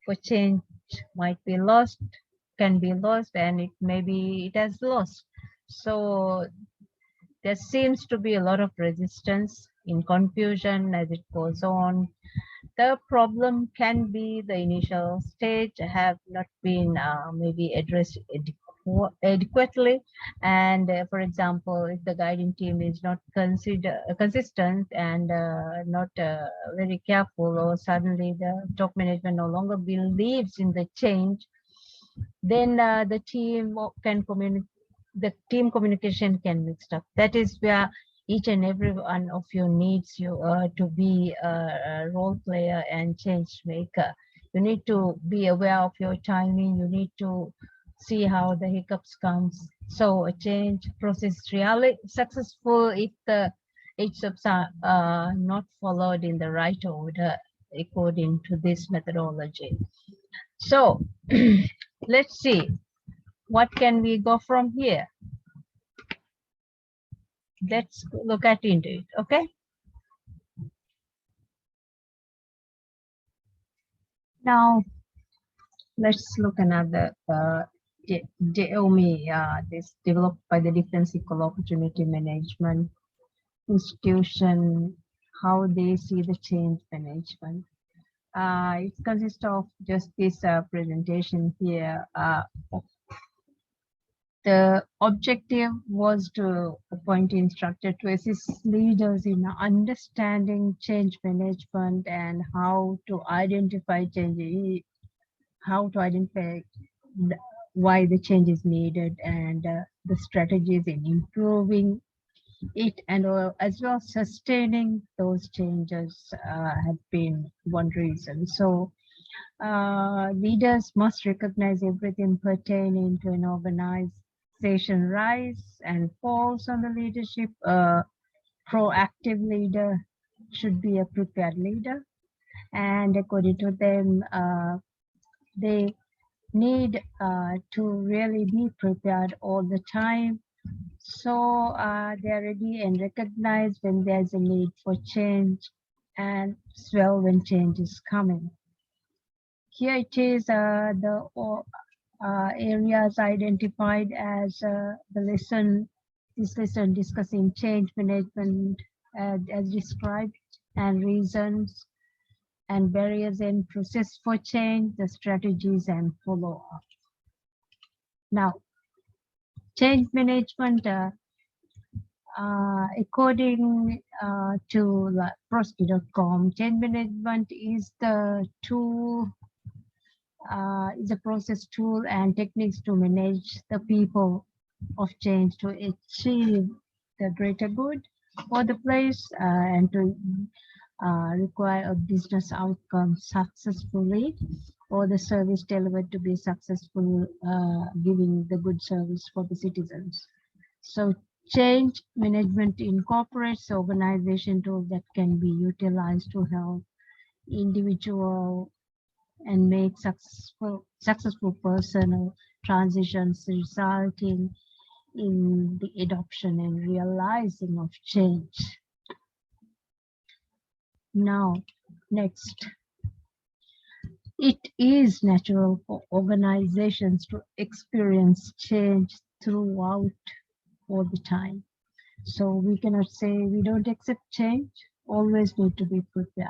for change might be lost, can be lost, and maybe it has lost. So there seems to be a lot of resistance in confusion as it goes on. The problem can be the initial stage have not been maybe addressed adequately, and for example, if the guiding team is not consistent and not very careful, or suddenly the top management no longer believes in the change, then the team can communicate, the team communication can mix up. That is where each and every one of you needs you to be a role player and change maker. You need to be aware of your timing. You need to see how the hiccups comes. So a change process really successful if the steps are not followed in the right order according to this methodology. So let's see, what can we go from here? Let's look at into it, okay? Now, let's look another DOMI, this developed by the Defense Equal Opportunity Management Institution, how they see the change management. It consists of just this presentation here. The objective was to appoint instructor to assist leaders in understanding change management and how to identify change, how to identify why the change is needed, and the strategies in improving it, and as well sustaining those changes have been one reason. So leaders must recognize everything pertaining to an organization rise and falls on the leadership. A proactive leader should be a prepared leader, and according to them, they need to really be prepared all the time. So they're ready and recognize when there's a need for change, and as well when change is coming. Here it is the areas identified as this lesson discussing change management as described, and reasons and barriers in process for change, the strategies and follow-up. Now, change management, according to prosky.com, change management is the tool, is a process, tool and techniques to manage the people of change to achieve the greater good for the place and to require a business outcome successfully, or the service delivered to be successful, giving the good service for the citizens. So change management incorporates organization tools that can be utilized to help individual and make successful personal transitions, resulting in the adoption and realizing of change. Now, next. It is natural for organizations to experience change throughout all the time. So we cannot say we don't accept change, always need to be prepared.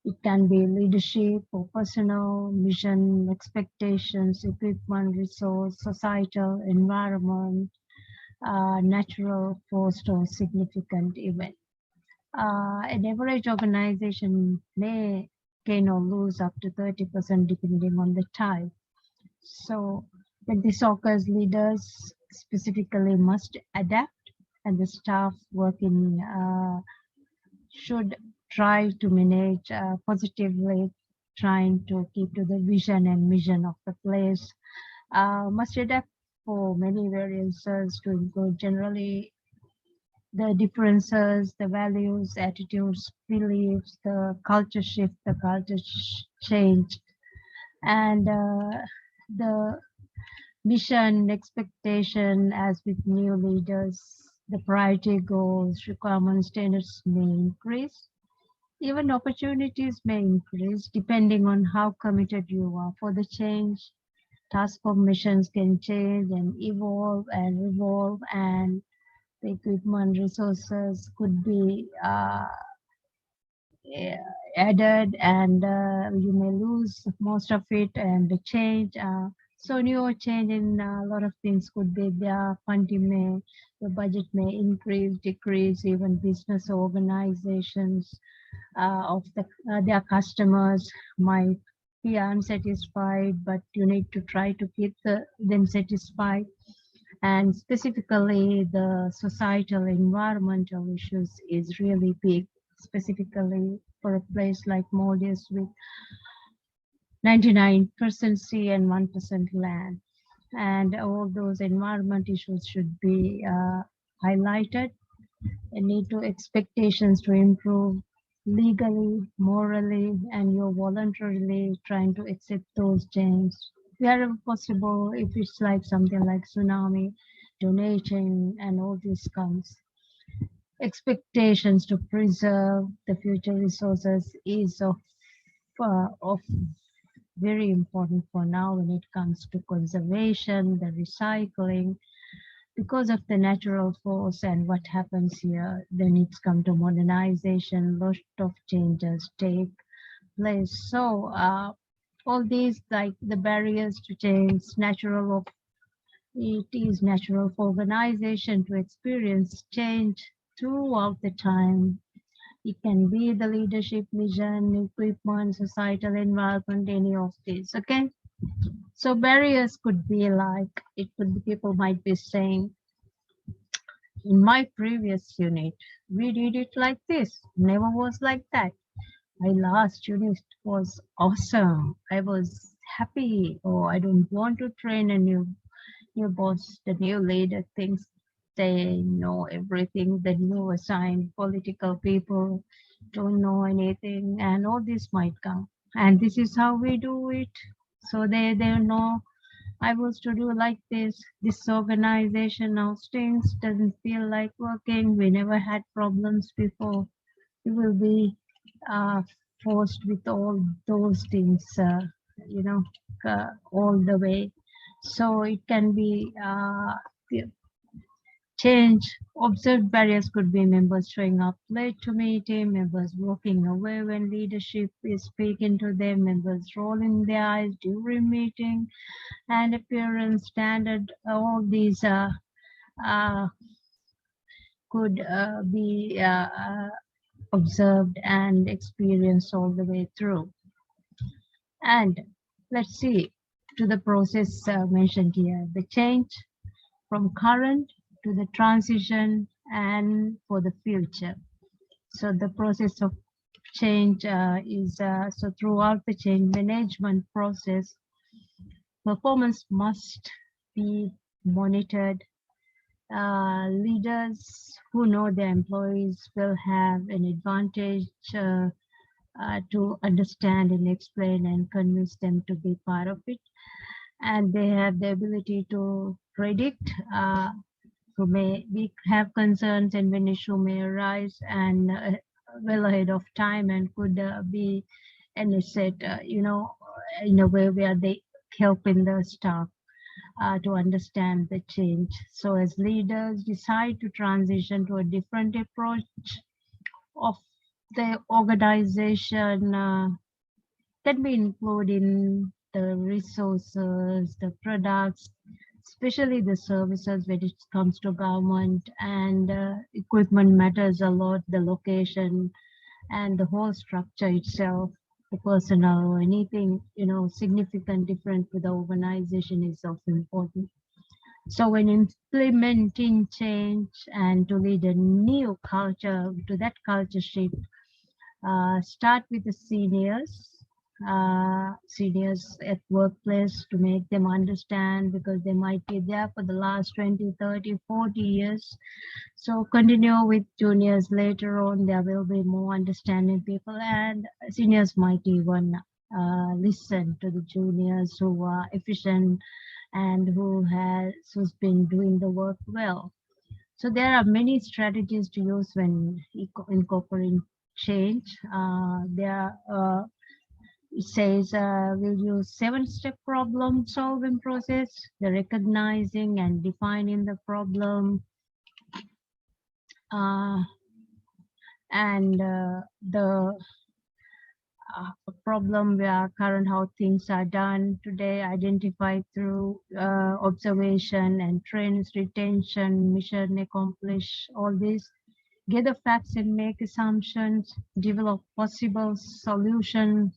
It can be leadership or personal, mission, expectations, equipment, resource, societal, environment, natural, forced or significant event. An average organization may gain or lose up to 30% depending on the type. So when this occurs, leaders specifically must adapt, and the staff working should try to manage positively, trying to keep to the vision and mission of the place. Must adapt for many variances to include generally the differences, the values, attitudes, beliefs, the culture shift, the culture change, and the mission, expectation as with new leaders, the priority goals, requirements, standards may increase. Even opportunities may increase depending on how committed you are for the change. Task formations can change and evolve and revolve, and the equipment resources could be added, and you may lose most of it and the change. So new change in a lot of things could be there. Funding may, the budget may increase, decrease. Even business organizations of their customers might be unsatisfied, but you need to try to keep them satisfied. And specifically, the societal environmental issues is really big, specifically for a place like Maldives with 99% sea and 1% land. And all those environment issues should be highlighted, and need to expectations to improve legally, morally, and you're voluntarily trying to accept those changes wherever possible. If it's like something like tsunami, donation, and all this comes. Expectations to preserve the future resources is of very important for now when it comes to conservation, the recycling, because of the natural force and what happens here. Then it's come to modernization, lot of changes take place. So all these, like the barriers to change, it is natural for organization to experience change throughout the time. It can be the leadership, vision, equipment, societal environment, any of these. Okay. So barriers could be like, it could be, people might be saying, in my previous unit, we did it like this, never was like that. My last unit was awesome. I was happy. Or I don't want to train a new boss, the new leader thinks they know everything, the new assigned political people don't know anything, and all this might come. And this is how we do it. So they know I was to do like this. This organization now stinks, doesn't feel like working. We never had problems before. We will be uh, forced with all those things, you know, all the way. So it can be change. Observed barriers could be members showing up late to meeting, members walking away when leadership is speaking to them, members rolling their eyes during meeting, and appearance standard. All these uh, could be observed and experienced all the way through. And let's see to the process mentioned here, the change from current to the transition and for the future. So the process of change is so throughout the change management process, performance must be monitored. Leaders who know their employees will have an advantage to understand and explain and convince them to be part of it. And they have the ability to predict who may have concerns and when issue may arise, and well ahead of time, and could be an asset, in a way where they helping the staff to understand the change. So as leaders decide to transition to a different approach of the organization, can be including the resources, the products, especially the services when it comes to government, and equipment matters a lot, the location and the whole structure itself, the personnel, or anything, significant different to the organization is of important. So when implementing change and to lead a new culture, to that culture shift, start with the seniors at workplace to make them understand, because they might be there for the last 20, 30, 40 years. So continue with juniors later on. There will be more understanding people, and seniors might even listen to the juniors who are efficient and who's been doing the work well. So there are many strategies to use when incorporating change. It says we'll use 7-step problem solving process, the recognizing and defining the problem, and the problem where current how things are done today, identified through observation and trends, retention, mission accomplish, all this. Gather facts and make assumptions, develop possible solutions,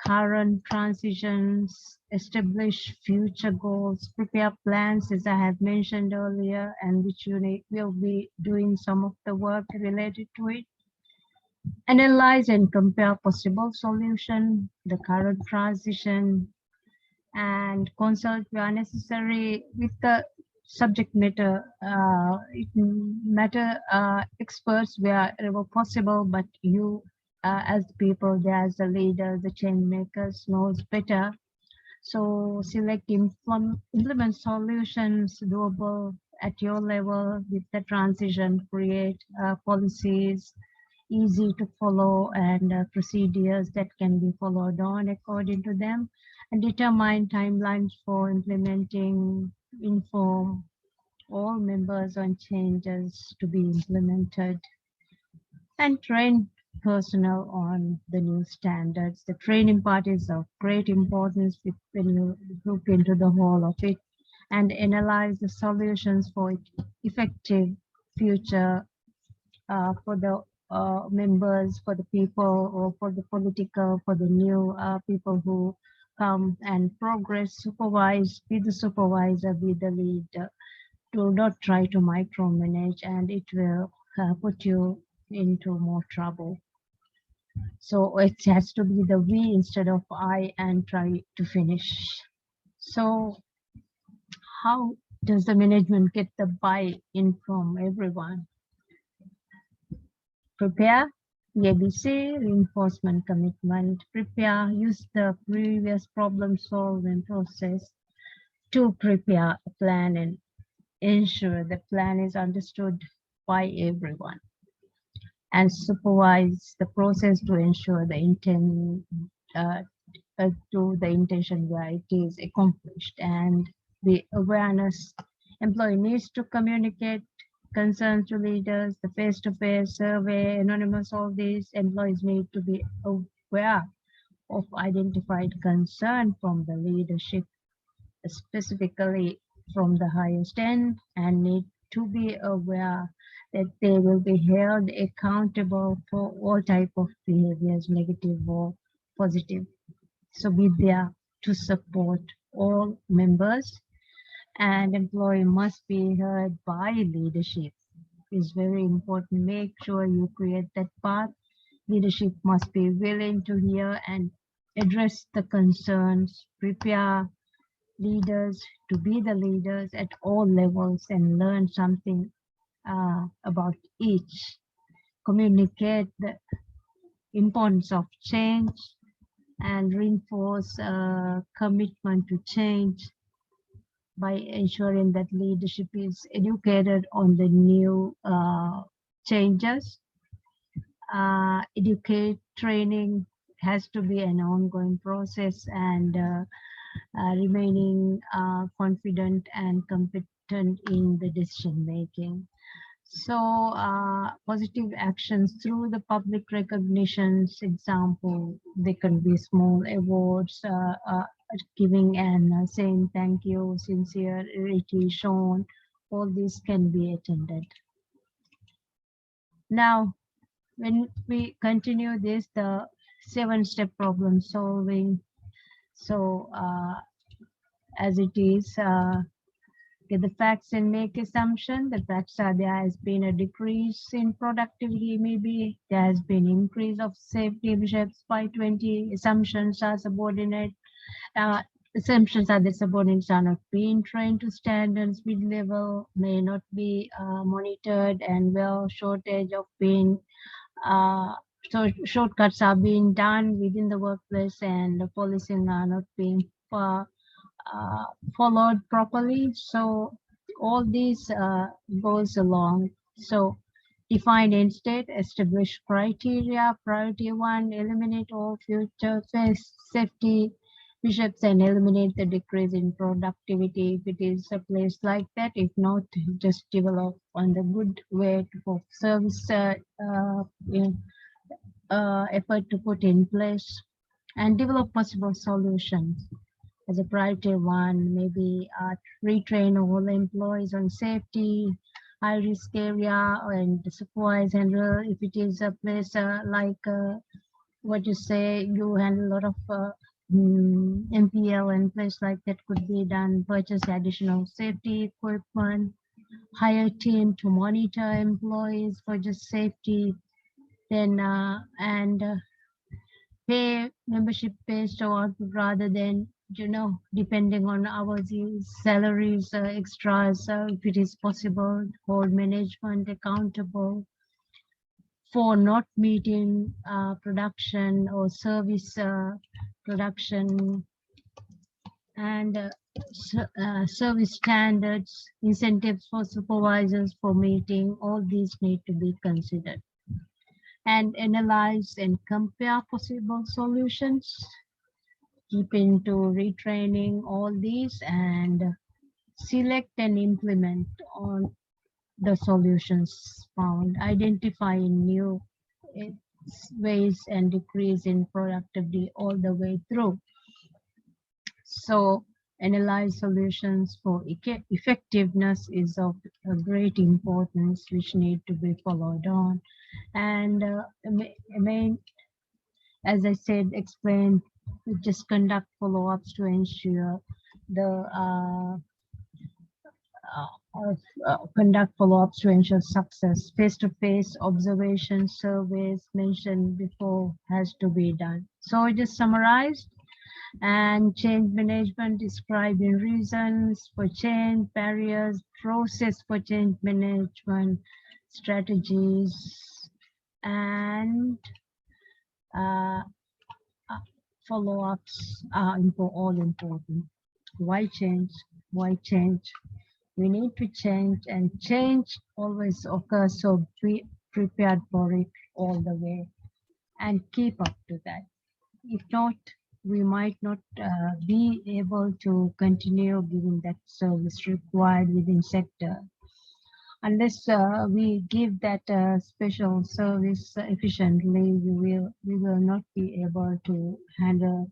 current transitions, establish future goals, prepare plans as I have mentioned earlier, and which unit will be doing some of the work related to it. Analyze and compare possible solution, the current transition, and consult where necessary with the subject matter experts wherever possible, but you as the people there, as the leader, the change makers knows better. So select implement solutions doable at your level with the transition, create policies easy to follow and procedures that can be followed on according to them, and determine timelines for implementing, inform all members on changes to be implemented, and train personnel on the new standards. The training part is of great importance when you look into the whole of it, and analyze the solutions for effective future for the members, for the people, or for the political, for the new people who come and progress, supervise, be the supervisor, be the leader. Do not try to micromanage, and it will put you into more trouble. So it has to be the we instead of I, and try to finish. So how does the management get the buy-in from everyone? Prepare, the ABC, reinforcement commitment. Prepare, use the previous problem solving process to prepare a plan and ensure the plan is understood by everyone. And supervise the process to ensure the intent to the intention where it is accomplished. And the awareness, employee needs to communicate concerns to leaders, the face-to-face survey, anonymous, all these employees need to be aware of identified concern from the leadership, specifically from the highest end, and need to be aware that they will be held accountable for all type of behaviors, negative or positive. So be there to support all members, and employee must be heard by leadership. Is very important. Make sure you create that path. Leadership must be willing to hear and address the concerns, prepare leaders to be the leaders at all levels and learn something about each. Communicate the importance of change and reinforce commitment to change by ensuring that leadership is educated on the new changes. Educate training has to be an ongoing process, and remaining confident and competent in the decision making. So positive actions through the public recognitions, example, they can be small awards, giving and saying thank you, sincerity shown, all these can be attended. Now, when we continue this, the 7-step problem solving. So as it is, get the facts and make assumption. The facts are there has been a decrease in productivity, maybe there has been increase of safety measures by 20. Assumptions are subordinate. Assumptions are the subordinates are not being trained to standards mid-level, may not be monitored, and well, shortage of being so shortcuts are being done within the workplace, and the policies are not being followed properly. So all these goes along. So Define end state, establish criteria. Priority 1, eliminate all future safety bishops and eliminate the decrease in productivity if it is a place like that. If not, just develop on the good way for service effort to put in place and develop possible solutions. As a priority 1, maybe retrain all employees on safety, high risk area, and supervise handle if it is a place like what you say, you handle a lot of MPL and place like that could be done, purchase additional safety equipment, hire team to monitor employees for just safety, then and pay membership based on rather than depending on hours, salaries, extras, if it is possible, hold management accountable for not meeting production or service production and service standards, incentives for supervisors for meeting. All these need to be considered and analyze and compare possible solutions. Keep into retraining all these and select and implement on the solutions found, identifying new ways and decrease in productivity all the way through. So analyze solutions for effectiveness is of a great importance, which need to be followed on. And as I said, explain, just conduct follow-ups to ensure the conduct follow-ups to ensure success. Face-to-face observation surveys mentioned before has to be done. So I just summarized. And change management, describing reasons for change, barriers, process for change management, strategies, and follow-ups are all important. Why change? Why change? We need to change, and change always occurs, so be prepared for it all the way and keep up to that. If not, we might not be able to continue giving that service required within sector. Unless we give that special service efficiently, we will not be able to handle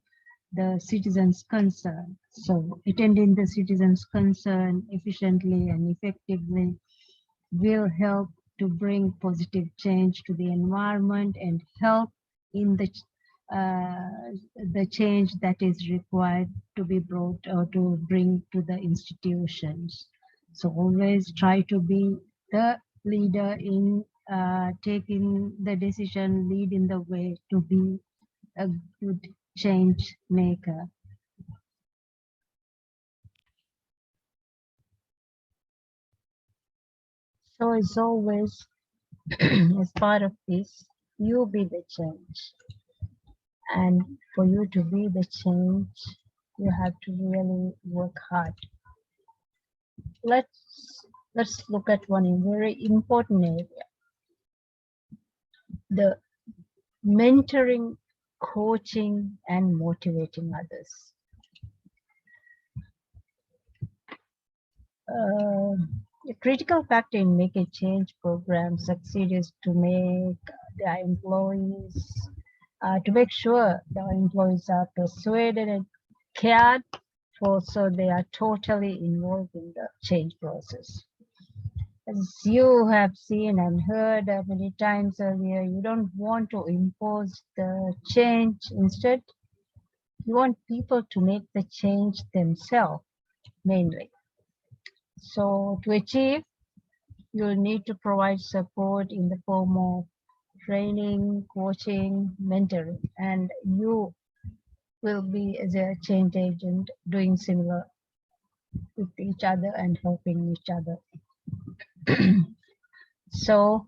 the citizens' concern. So attending the citizens' concern efficiently and effectively will help to bring positive change to the environment and help in the change that is required to be brought or to bring to the institutions. So always try to be the leader in taking the decision, leading the way to be a good change maker. So as always, as part of this, you be the change. And for you to be the change, you have to really work hard. Let's look at one very important area. The mentoring, coaching, and motivating others. A critical factor in making change programs succeed is to make their employees, to make sure the employees are persuaded and cared for, so they are totally involved in the change process. As you have seen and heard many times earlier, you don't want to impose the change. Instead, you want people to make the change themselves, mainly. So to achieve, you'll need to provide support in the form of training, coaching, mentoring, and you will be as a change agent doing similar with each other and helping each other. So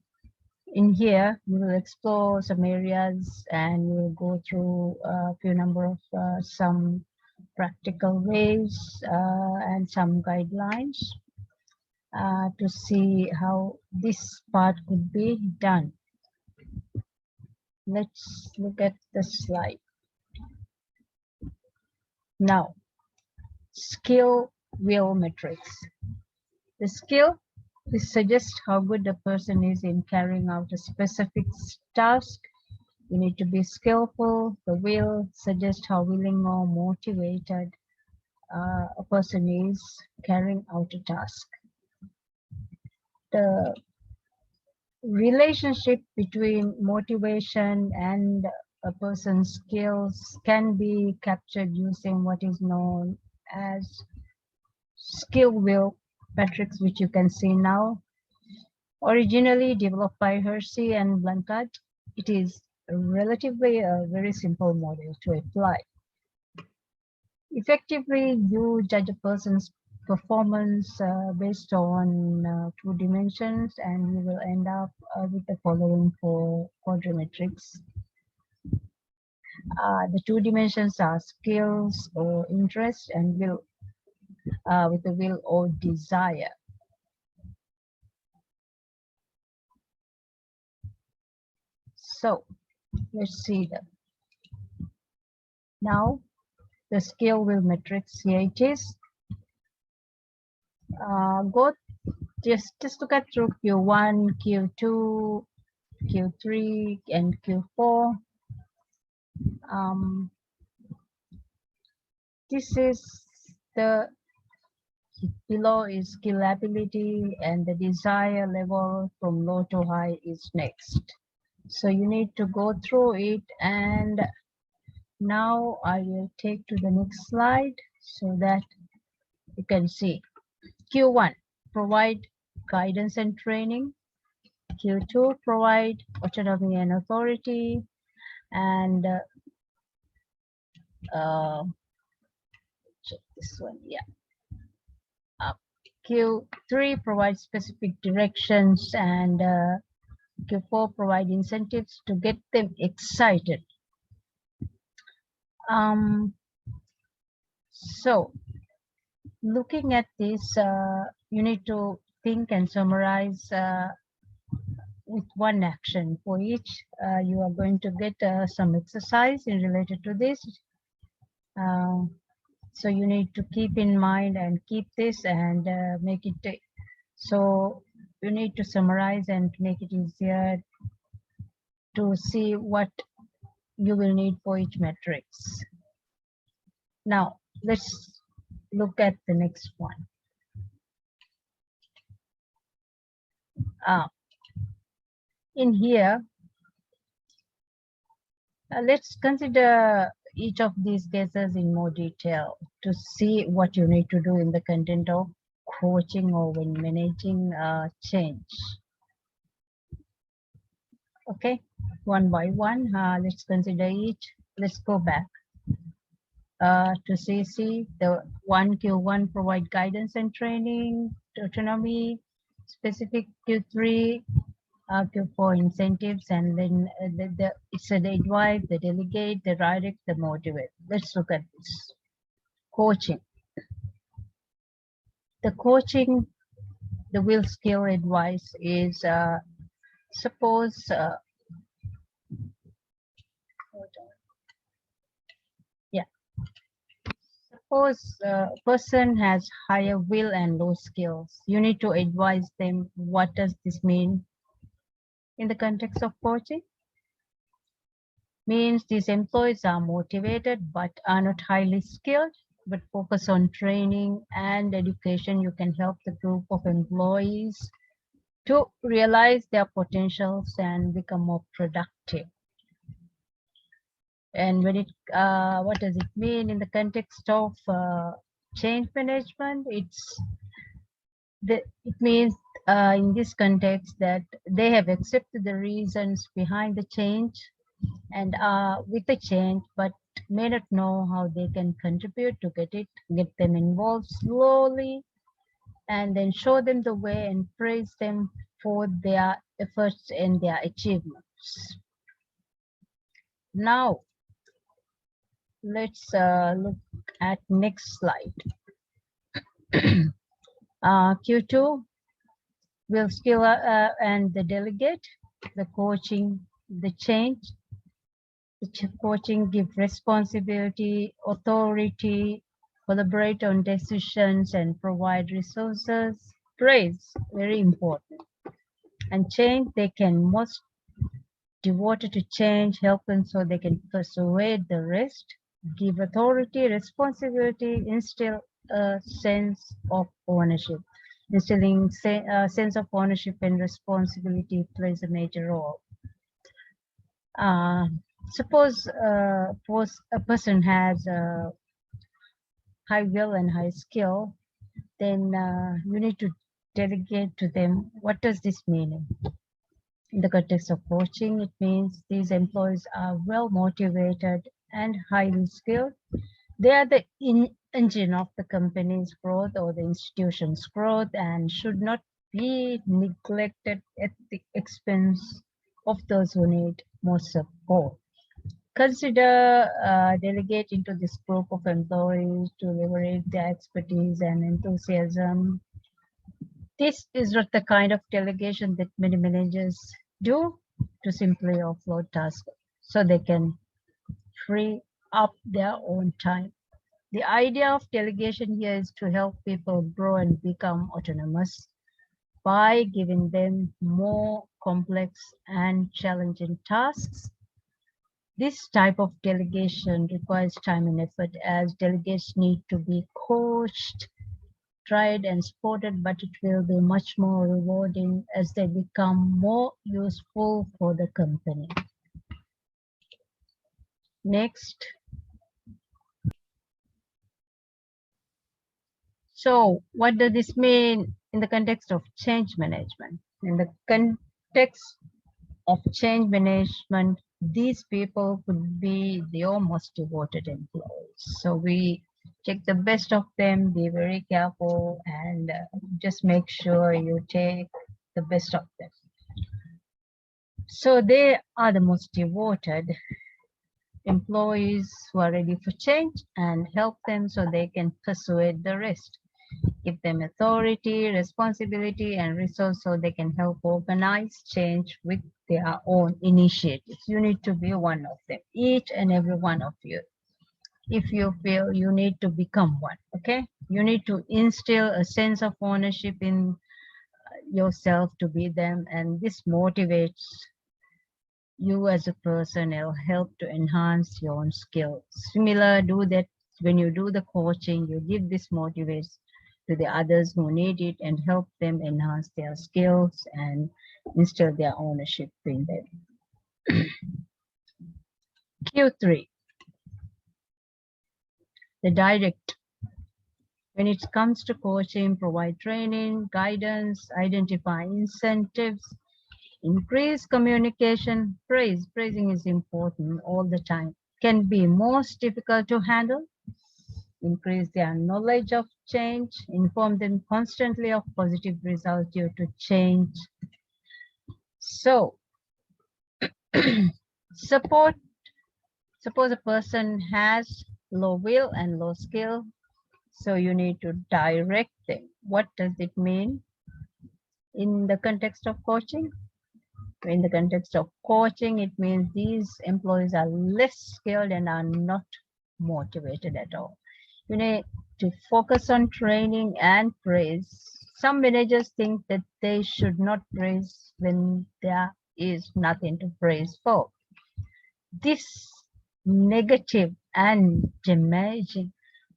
in here, we will explore some areas and we will go through a few number of some practical ways and some guidelines. to see how this part could be done. Let's look at the slide. Now, skill will metrics. The skill this suggests how good a person is in carrying out a specific task. You need to be skillful. The will suggests how willing or motivated a person is carrying out a task. The relationship between motivation and a person's skills can be captured using what is known as skill will metrics, which you can see now. Originally developed by Hersey and Blanchard, it is relatively a very simple model to apply. Effectively, you judge a person's performance based on 2 dimensions, and you will end up with the following 4 quadrimetrics. The 2 dimensions are skills or interest, and will with the will or desire. So let's see that. Now the skill will metrics, here it is. Go just look at through Q1, Q2, Q3, and Q4. This is the below is skill ability, and the desire level from low to high is next. So you need to go through it, and now I will take to the next slide so that you can see. Q1, provide guidance and training. Q2, provide autonomy and authority. And check this one, yeah. Q3, provide specific directions, and Q4, provide incentives to get them excited. So looking at this, you need to think and summarize with one action for each. You are going to get some exercise in related to this. So you need to keep in mind and keep this and make it. So you need to summarize and make it easier to see what you will need for each matrix. Now let's look at the next one. In here, let's consider each of these cases in more detail to see what you need to do in the content of coaching or when managing change. Okay, one by one, let's consider each. Let's go back to CC. The Q1 provide guidance and training, autonomy, specific Q3, Q4 incentives, and then it's the advise, the delegate, the direct, the motivate. Let's look at this. Coaching. The coaching, the will skill advice is suppose suppose a person has higher will and low skills. You need to advise them what does this mean in the context of coaching. Means these employees are motivated but are not highly skilled, but focus on training and education. You can help the group of employees to realize their potentials and become more productive. And when it, what does it mean in the context of change management? It means in this context that they have accepted the reasons behind the change and are with the change, but may not know how they can contribute to get them involved slowly, and then show them the way and praise them for their efforts and their achievements. Now, let's look at next slide. Q2, will skill and the delegate, the coaching, the change. The coaching give responsibility, authority, collaborate on decisions and provide resources. Praise, very important. And change, they can most devoted to change, help them so they can persuade the rest, give authority, responsibility, instill a sense of ownership. Instilling a sense of ownership and responsibility plays a major role. Suppose a person has a high will and high skill, then you need to delegate to them. What does this mean? In the context of coaching, it means these employees are well motivated and highly skilled. They are the engine of the company's growth or the institution's growth and should not be neglected at the expense of those who need more support. Consider delegating to this group of employees to leverage their expertise and enthusiasm. This is not the kind of delegation that many managers do, to simply offload tasks so they can free up their own time. The idea of delegation here is to help people grow and become autonomous by giving them more complex and challenging tasks. This type of delegation requires time and effort, as delegates need to be coached, tried and supported, but it will be much more rewarding as they become more useful for the company. Next. So what does this mean in the context of change management? In the context of change management, these people could be your most devoted employees. So we take the best of them, be very careful, and just make sure you take the best of them. So they are the most devoted employees who are ready for change, and help them so they can persuade the rest. Give them authority, responsibility, and resource so they can help organize change with their own initiatives. You need to be one of them, each and every one of you. If you feel you need to become one, okay? You need to instill a sense of ownership in yourself to be them, and this motivates you as a person. It'll help to enhance your own skills. Similar, do that when you do the coaching, you give this motivation to the others who need it and help them enhance their skills and instill their ownership in them. Q3, the direct. When it comes to coaching, provide training, guidance, identify incentives, increase communication. Praising is important all the time. Can be most difficult to handle. Increase their knowledge of change, inform them constantly of positive results due to change. So, suppose a person has low will and low skill, so you need to direct them. What does it mean in the context of coaching? In the context of coaching, it means these employees are less skilled and are not motivated at all. You need to focus on training and praise. Some managers think that they should not praise when there is nothing to praise for. This negative and damaging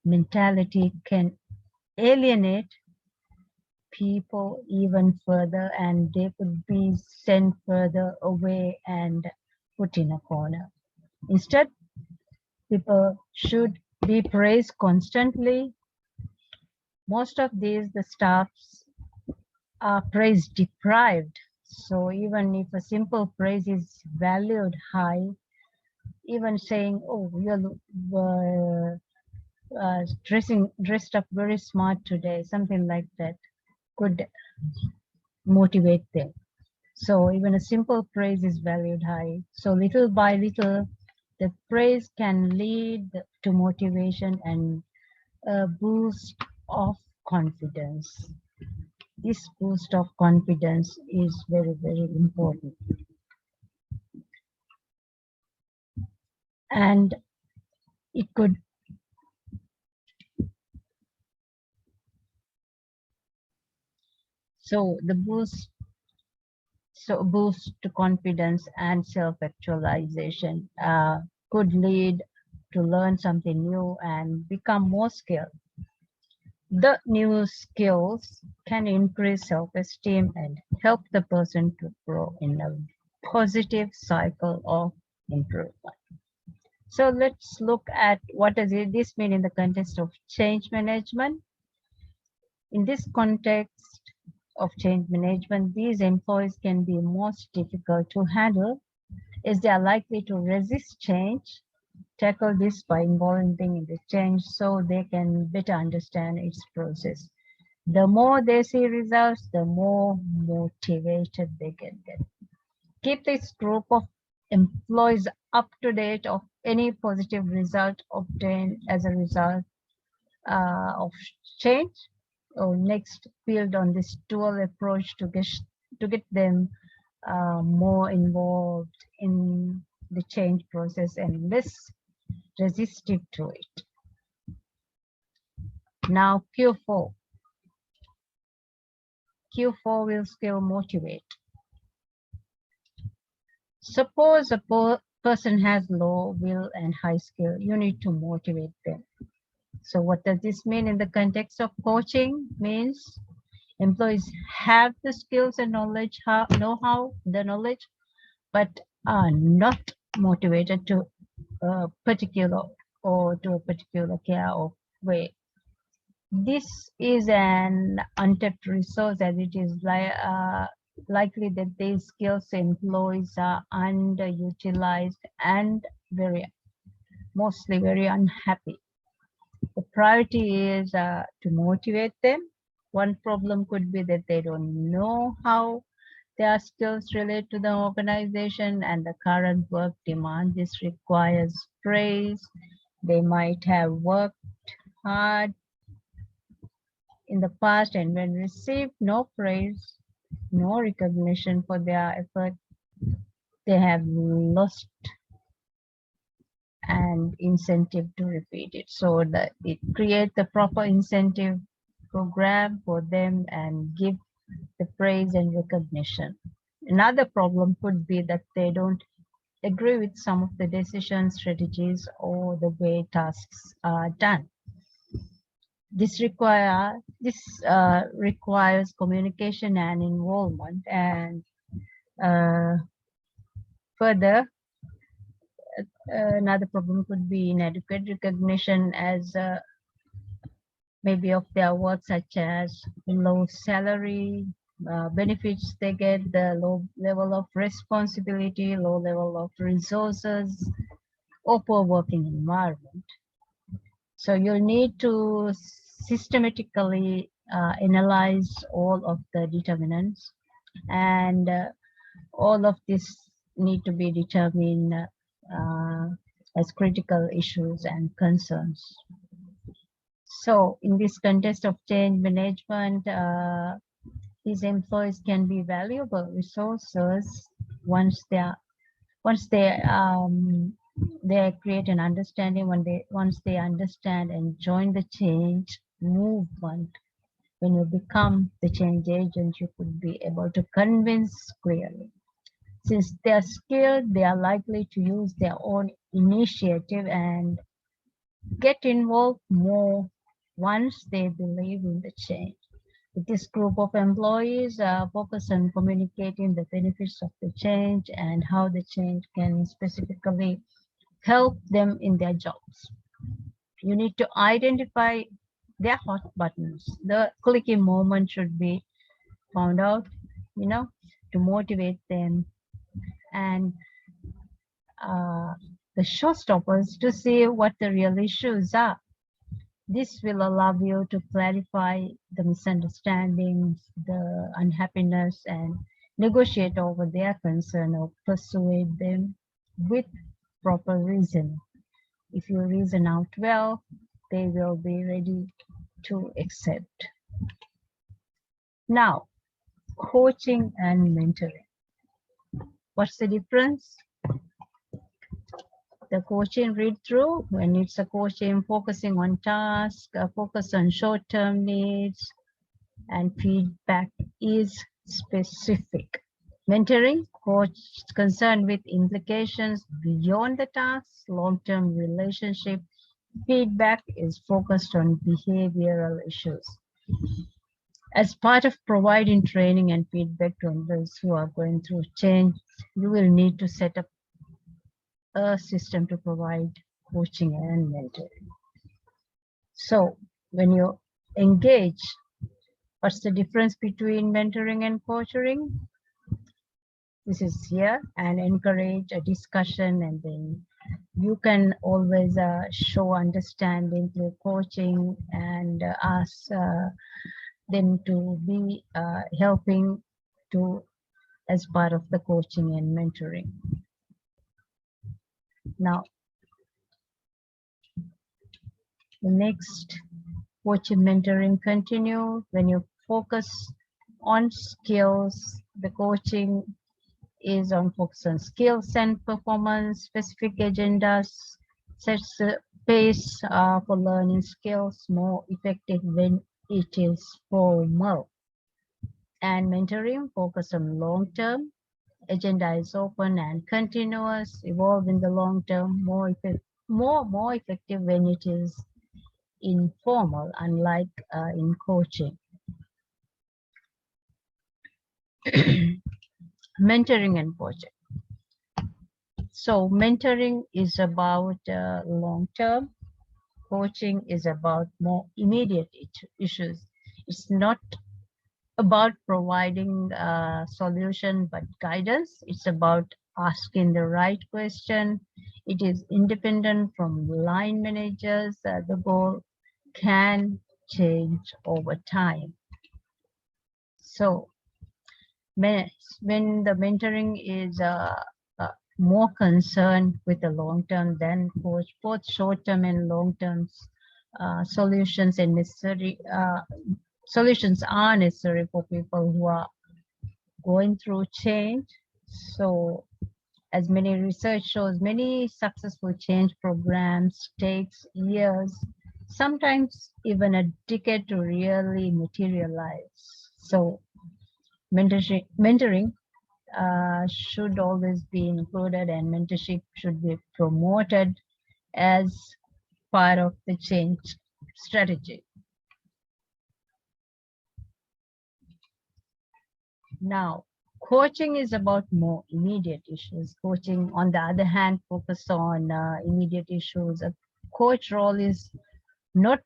mentality can alienate people even further, and they could be sent further away and put in a corner. Instead, people should be praised constantly. Most of these, the staffs are praise deprived. So even if a simple praise is valued high, even saying, oh, you're dressed up very smart today, something like that could motivate them. So even a simple praise is valued high. So little by little, the praise can lead to motivation and a boost of confidence. this boost of confidence is very, very important. And it could boost to confidence and self-actualization could lead to learn something new and become more skilled. The new skills can increase self-esteem and help the person to grow in a positive cycle of improvement. So let's look at what does this mean in the context of change management. In this context of change management, these employees can be most difficult to handle as they are likely to resist change. Tackle this by involving them in the change so they can better understand its process. The more they see results, the more motivated they can get. Keep this group of employees up to date of any positive result obtained as a result of change. Or next, build on this dual approach to get them more involved in the change process and less resistive to it. Now Q4. Q4 will skill motivate. Suppose a person has low will and high skill. You need to motivate them. So what does this mean in the context of coaching? Means employees have the skills and knowledge, knowledge, but are not motivated to a particular care or way. This is an untapped resource, as it is likely that these skills employees are underutilized and mostly very unhappy. The priority is to motivate them. One problem could be that they don't know how their skills relate to the organization and the current work demand. This requires praise. They might have worked hard in the past and when received no praise, no recognition for their effort, they have lost an incentive to repeat it. So that it creates the proper incentive program for them and give the praise and recognition. Another problem could be that they don't agree with some of the decisions, strategies, or the way tasks are done. This requires communication and involvement, and further, another problem could be inadequate recognition as maybe of their work, such as low salary, benefits they get, the low level of responsibility, low level of resources, or poor working environment. So you'll need to systematically analyze all of the determinants, and all of this need to be determined as critical issues and concerns. So in this context of change management, these employees can be valuable resources once they create an understanding, once they understand and join the change movement. When you become the change agent, you could be able to convince clearly. Since they are skilled, they are likely to use their own initiative and get involved more once they believe in the change. With this group of employees, focus on communicating the benefits of the change and how the change can specifically help them in their jobs. You need to identify their hot buttons. The clicky moment should be found out, to motivate them, and the showstoppers to see what the real issues are. This will allow you to clarify the misunderstandings, the unhappiness, and negotiate over their concern or persuade them with proper reason. If you reason out well, they will be ready to accept. Now, coaching and mentoring. What's the difference? The coaching read through, when it's a coaching focusing on task, focus on short-term needs, and feedback is specific. Mentoring, coach concerned with implications beyond the task, long-term relationship. Feedback is focused on behavioral issues. As part of providing training and feedback to others who are going through change, you will need to set up a system to provide coaching and mentoring. So when you engage, what's the difference between mentoring and coaching? This is here, and encourage a discussion, and then you can always show understanding through coaching and ask them to be helping to as part of the coaching and mentoring. Now, the next coaching mentoring continue when you focus on skills. The coaching is on focus on skills and performance, specific agendas, sets the pace for learning skills more effective when it is formal. And mentoring focus on long term. Agenda is open and continuous, evolve in the long term, more effective when it is informal, unlike in coaching. Mentoring and coaching. So mentoring is about long term. Coaching is about more immediate issues. It's not about providing a solution but guidance. It's about asking the right question. It is independent from line managers. The goal can change over time. So when the mentoring is more concerned with the long term, then coach both short term and long term solutions and necessary solutions are necessary for people who are going through change. So as many research shows, many successful change programs takes years, sometimes even a decade to really materialize. So mentoring should always be included, and mentorship should be promoted as part of the change strategy. Now, coaching is about more immediate issues. Coaching, on the other hand, focus on immediate issues. A coach role is not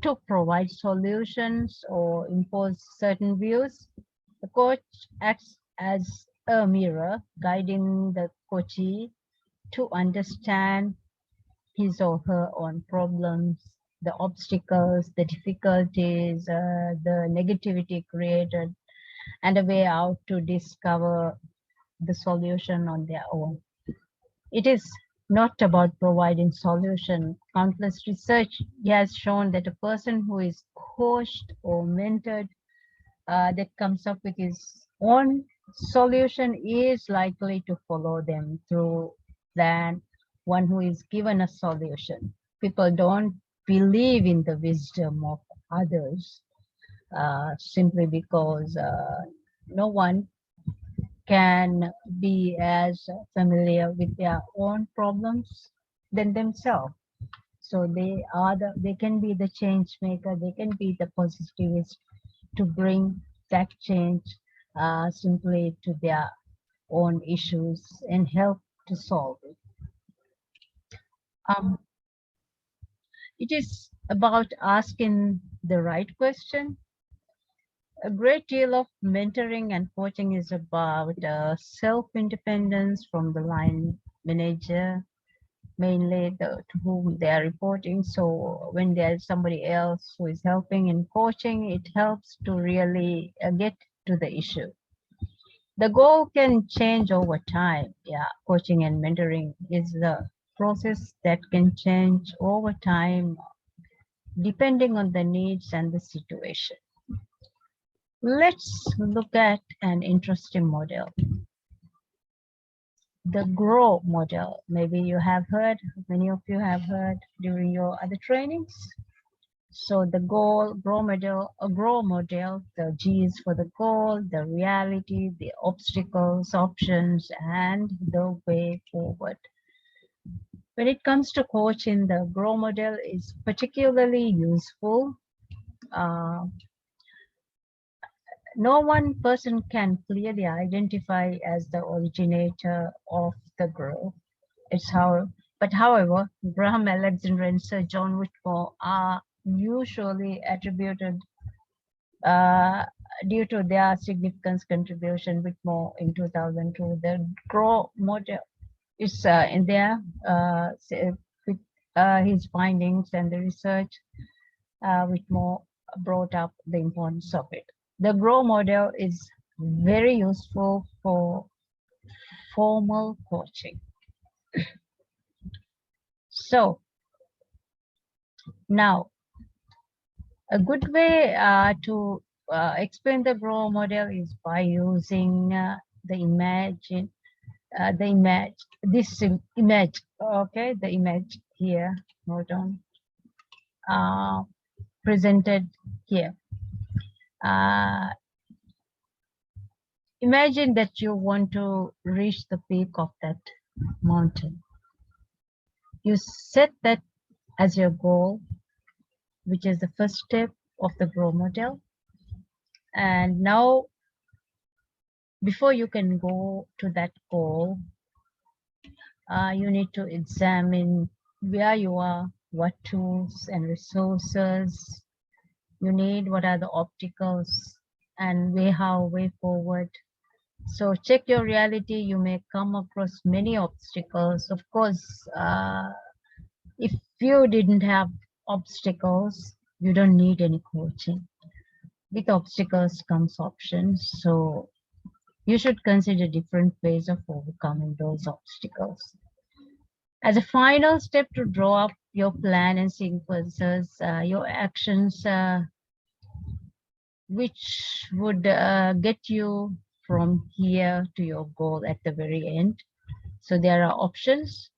to provide solutions or impose certain views. The coach acts as a mirror, guiding the coachee to understand his or her own problems, the obstacles, the difficulties, the negativity created, and a way out to discover the solution on their own. It is not about providing solution. Countless research has shown that a person who is coached or mentored that comes up with his own solution is likely to follow them through than one who is given a solution. People don't believe in the wisdom of others simply because no one can be as familiar with their own problems than themselves. So they can be the change maker, they can be the positivist to bring that change simply to their own issues and help to solve it. It is about asking the right question. A great deal of mentoring and coaching is about self-independence from the line manager, mainly to whom they are reporting. So when there's somebody else who is helping in coaching, it helps to really get to the issue. The goal can change over time. Yeah, coaching and mentoring is the process that can change over time depending on the needs and the situation. Let's look at an interesting model, the GROW model. Maybe you have heard, many of you have heard during your other trainings. So the goal, GROW model, the G is for the goal, the reality, the obstacles, options, and the way forward. When it comes to coaching, the GROW model is particularly useful. No one person can clearly identify as the originator of the growth. But however, Graham Alexander and Sir John Whitmore are usually attributed due to their significant contribution. Whitmore in 2002, the GROW model is in there with his findings and the research. Whitmore brought up the importance of it. The GROW model is very useful for formal coaching. So now, a good way to explain the GROW model is by using the image, this image, okay, the image here, hold on, presented here. Imagine that you want to reach the peak of that mountain. You set that as your goal, which is the first step of the GROW model. And now, before you can go to that goal, you need to examine where you are, what tools and resources you need, what are the obstacles, and way forward. So check your reality. You may come across many obstacles. Of course, if you didn't have obstacles, you don't need any coaching. With obstacles comes options. So you should consider different ways of overcoming those obstacles. As a final step to draw up your plan and sequences, your actions, which would get you from here to your goal at the very end. So there are options.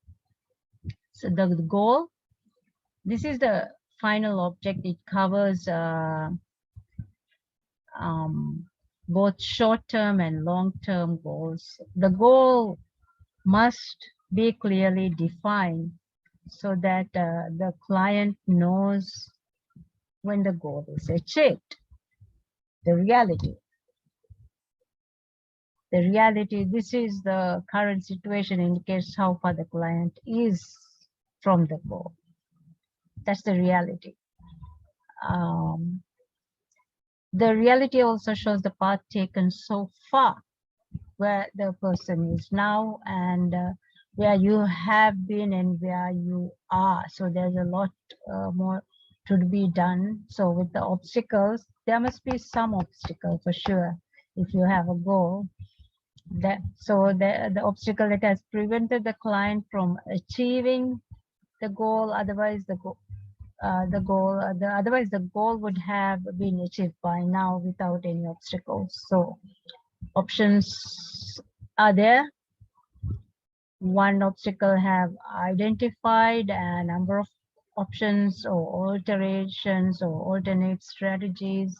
So the goal, this is the final object. It covers both short-term and long-term goals. The goal must be clearly defined so that the client knows when the goal is achieved. The reality, this is the current situation, indicates how far the client is from the goal. That's the reality. The reality also shows the path taken so far, where the person is now, and where you have been and where you are. So there's a lot more to be done. So with the obstacles, there must be some obstacle for sure. If you have a goal, the obstacle that has prevented the client from achieving the goal, otherwise the goal would have been achieved by now without any obstacles. So options are there. One obstacle have identified a number of options or alterations or alternate strategies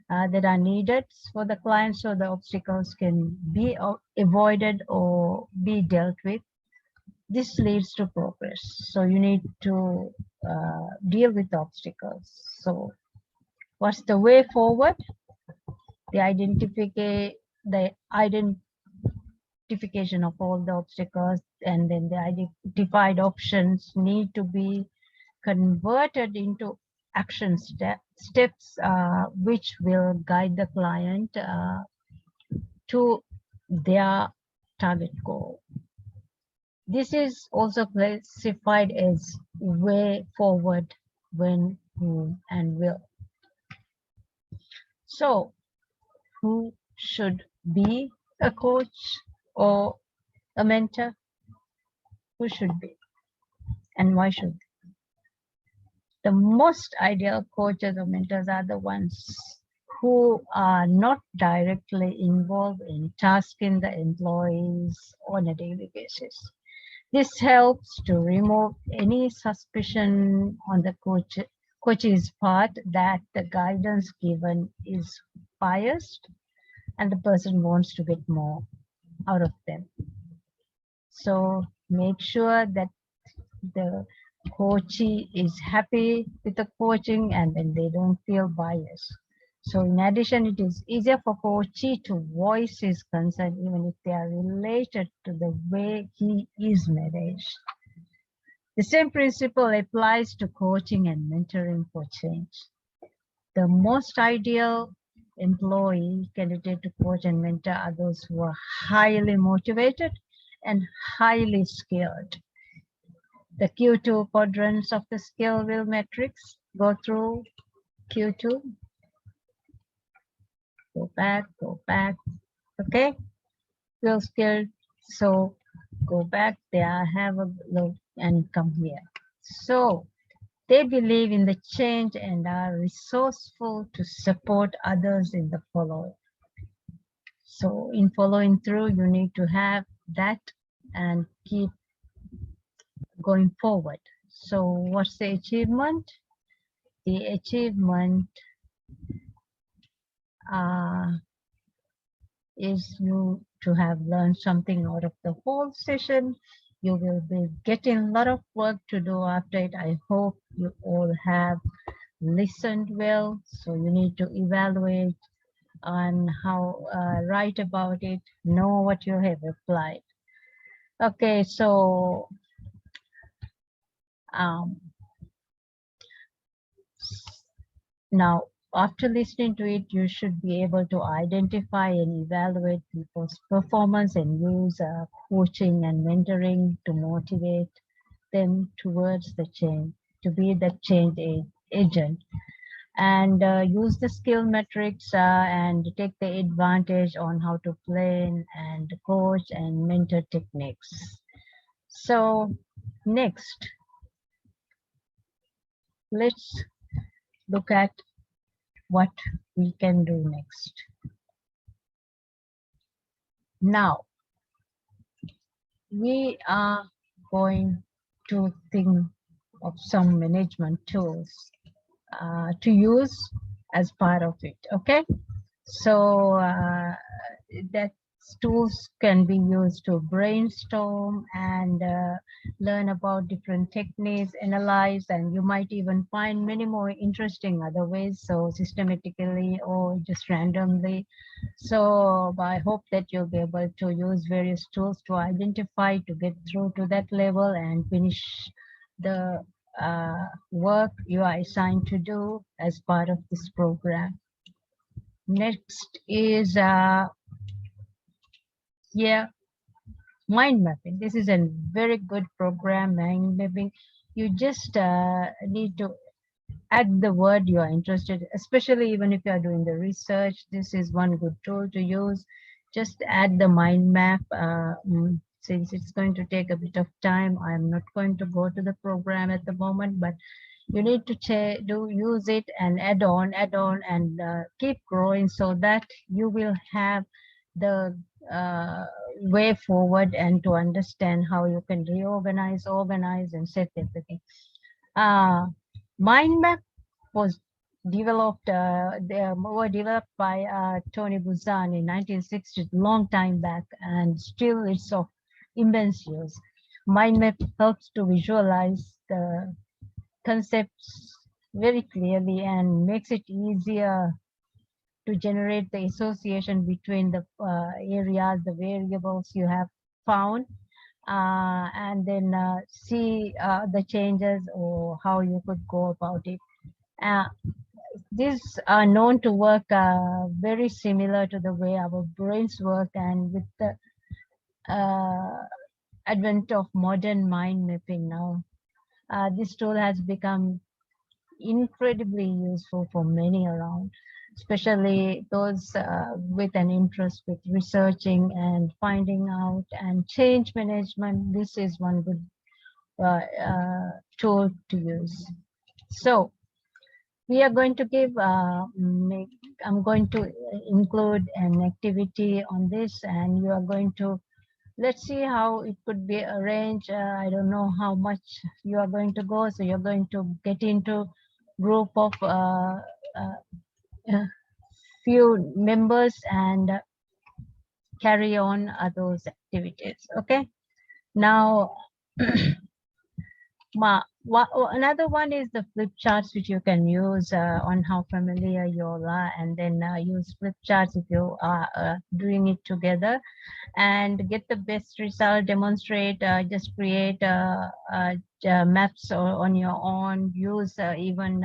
that are needed for the client, so the obstacles can be avoided or be dealt with. This leads to progress. So you need to deal with the obstacles. So what's the way forward? The identification of all the obstacles, and then the identified options need to be converted into action steps which will guide the client to their target goal. This is also classified as way forward, when, whom, and will. So who should be a coach or a mentor? Who should be, and why should they? The most ideal coaches or mentors are the ones who are not directly involved in tasking the employees on a daily basis. This helps to remove any suspicion on the coach's part that the guidance given is biased and the person wants to get more out of them. So make sure that the coachee is happy with the coaching and then they don't feel biased. So in addition, it is easier for coachee to voice his concern even if they are related to the way he is managed. The same principle applies to coaching and mentoring for change. The most ideal employee candidate to coach and mentor are those who are highly motivated and highly skilled. The Q2 quadrants of the skill wheel matrix. Go through Q2. Go back. Okay. Feel skilled. So go back there, have a look, and come here. So they believe in the change and are resourceful to support others in the following. So in following through, you need to have that and keep going forward. So what's the achievement? The achievement is you to have learned something out of the whole session. You will be getting a lot of work to do after it. I hope you all have listened well. So you need to evaluate on how write about it, know what you have applied. Okay, so now after listening to it, you should be able to identify and evaluate people's performance and use coaching and mentoring to motivate them towards the change, to be the change agent. And use the skill metrics and take the advantage on how to plan and coach and mentor techniques. So next, let's look at what we can do next. Now, we are going to think of some management tools to use as part of it. Okay, so that tools can be used to brainstorm and learn about different techniques, analyze, and you might even find many more interesting other ways, so systematically or just randomly. So I hope that you'll be able to use various tools to identify, to get through to that level and finish the work you are assigned to do as part of this program. Next is mind mapping. This is a very good program, mind mapping. You just need to add the word you are interested, especially even if you are doing the research. This is one good tool to use. Just add the mind map. Since it's going to take a bit of time, I'm not going to go to the program at the moment, but you need to use it and add on, and keep growing so that you will have the way forward and to understand how you can reorganize, organize, and set everything. Mind map was developed, they were developed by Tony Buzan in 1960, long time back, and still it's of immense use. Mind map helps to visualize the concepts very clearly and makes it easier to generate the association between the areas, the variables you have found, and then see the changes or how you could go about it. These are known to work very similar to the way our brains work, and with the advent of modern mind mapping now, this tool has become incredibly useful for many around, especially those with an interest with researching and finding out and change management. This is one good tool to use. So we are going to give, I'm going to include an activity on this, and you are going to, let's see how it could be arranged. I don't know how much you are going to go, so you're going to get into group of uh, few members and carry on those activities. Okay. Now, another one is the flip charts, which you can use on how familiar you all are, and then use flip charts if you are doing it together and get the best result. Demonstrate, just create maps on your own. Use even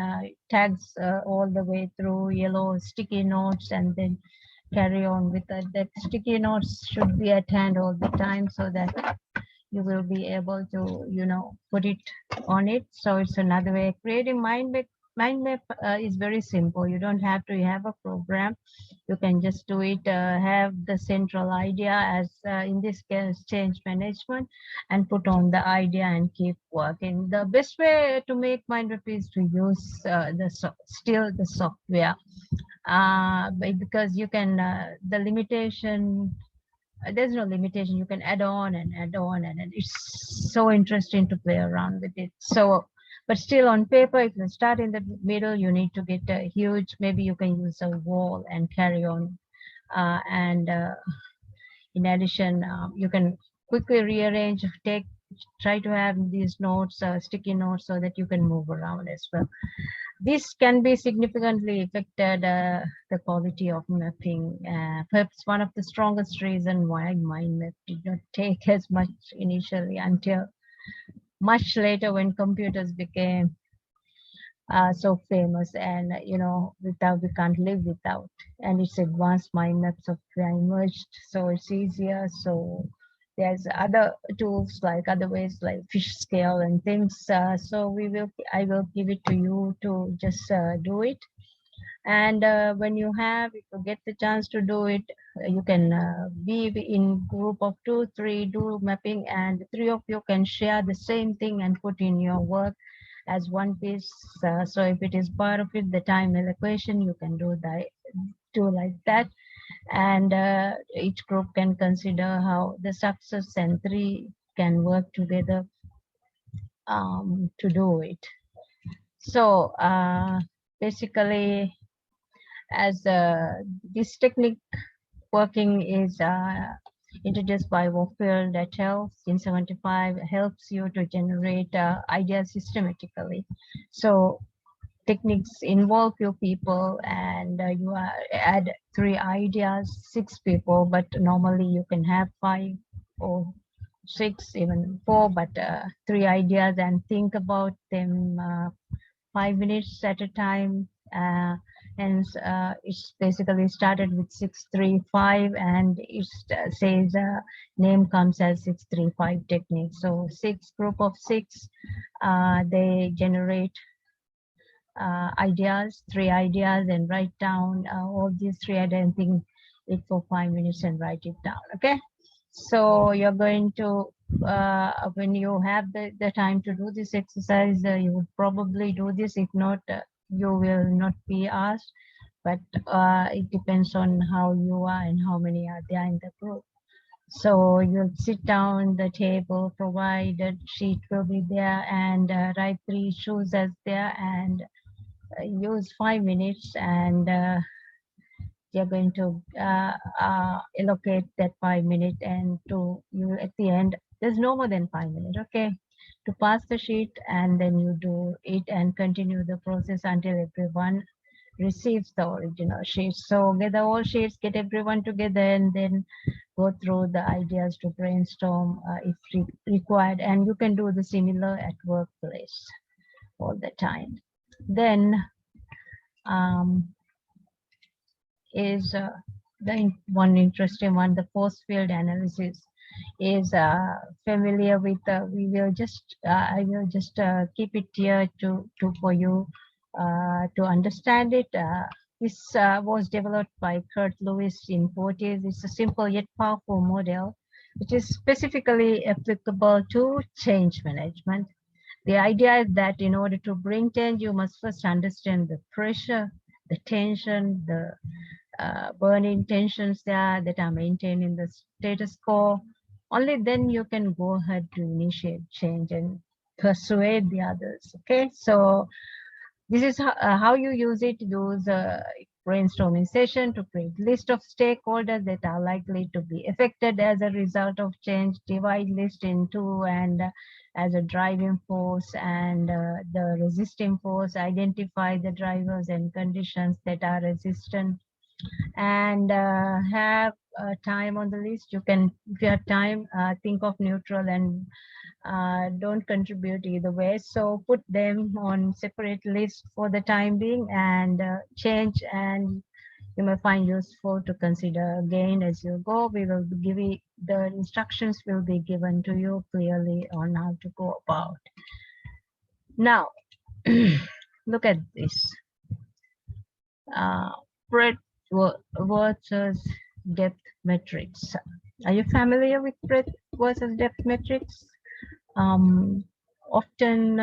tags all the way through, yellow sticky notes, and then carry on with that. That sticky notes should be at hand all the time so that you will be able to, put it on it. So it's another way. Creating mind map. Mind map is very simple. You don't have to have a program. You can just do it. Have the central idea, as in this case, change management, and put on the idea and keep working. The best way to make mind map is to use still the software, because you can the limitation, there's no limitation. You can add on and add on, and it's so interesting to play around with it. So, but still on paper, if you start in the middle, you need to get a huge, maybe you can use a wall and carry on. And in addition, you can quickly rearrange, try to have these notes, sticky notes, so that you can move around as well. This can be significantly affected the quality of mapping. Perhaps one of the strongest reasons why mind map did not take as much initially until much later, when computers became so famous, and without, we can't live without, and its advanced mind map software emerged, so it's easier. So there's other tools, like other ways like fish scale and things. So I will give it to you to just do it. And if you get the chance to do it, you can be in group of 2 3, do mapping, and 3 of you can share the same thing and put in your work as one piece. So if it is part of it, the time allocation, you can do like that. And each group can consider how the success, and 3 can work together to do it. So basically, as this technique working is introduced by Warfield et al. In 75, helps you to generate ideas systematically. So techniques involve few people, and you add 3 ideas, 6 people, but normally you can have 5 or 6, even 4, but 3 ideas, and think about them 5 minutes at a time. And it's basically started with 635, and it says name comes as 635 technique. So group of 6, they generate ideas, 3 ideas, and write down all these 3 ideas, and think it for 5 minutes and write it down. Okay. So you're going to, when you have the time to do this exercise, you would probably do this. If not, you will not be asked, but it depends on how you are and how many are there in the group. So you'll sit down, the table provided sheet will be there, and write 3 issues as there, and use 5 minutes, and you're going to allocate that 5 minutes, and to you at the end, there's no more than 5 minutes, okay, to pass the sheet, and then you do it and continue the process until everyone receives the original sheet. So get the all sheets, get everyone together, and then go through the ideas to brainstorm if required. And you can do the similar at workplace all the time. Then is the one interesting one, the force field analysis is familiar with. We will just I will just keep it here to for you to understand it. This was developed by Kurt Lewis in 40s. It's a simple yet powerful model which is specifically applicable to change management. The idea is that in order to bring change, you must first understand the pressure, the tension, the burning tensions there that are maintained in the status quo. Only then you can go ahead to initiate change and persuade the others. Okay, so this is how you use it. Use a brainstorming session to create list of stakeholders that are likely to be affected as a result of change. Divide list into and as a driving force and the resisting force. Identify the drivers and conditions that are resistant and have time on the list. You can, if you have time, think of neutral and don't contribute either way. So put them on separate lists for the time being and change, and you may find useful to consider again as you go. We will give you, the instructions will be given to you clearly on how to go about. Now, look at this. Breadth versus depth metrics. Are you familiar with breadth versus depth metrics? Often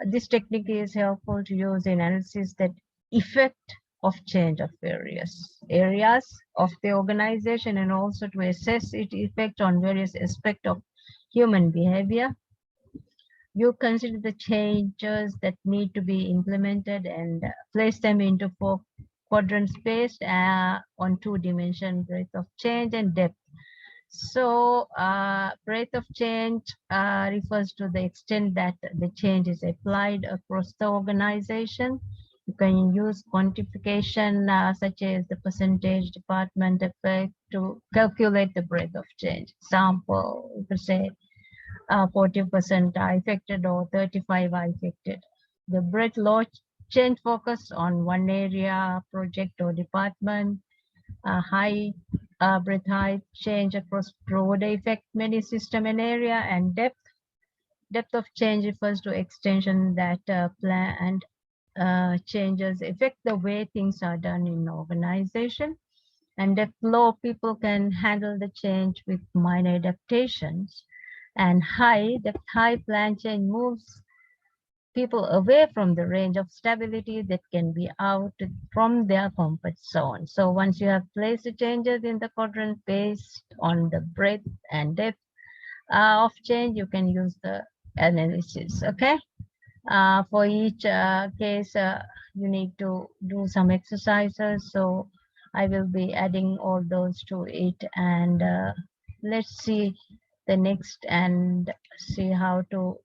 this technique is helpful to use in analysis that effect of change of various areas of the organization and also to assess its effect on various aspects of human behavior. You consider the changes that need to be implemented and place them into 4 quadrants based on 2-dimension breadth of change and depth. So breadth of change refers to the extent that the change is applied across the organization. You can use quantification such as the percentage department effect to calculate the breadth of change. Example, you could say 40% are affected or 35 are affected. The breadth low change focus on one area, project or department. High breadth high change across broader effect many system and area. And depth of change refers to extension that planned changes affect the way things are done in organization. And depth low, people can handle the change with minor adaptations. And depth high plan change moves people away from the range of stability that can be out from their comfort zone. So once you have placed the changes in the quadrant based on the breadth and depth of change, you can use the analysis. Okay. For each case, you need to do some exercises. So I will be adding all those to it, and let's see the next and see how to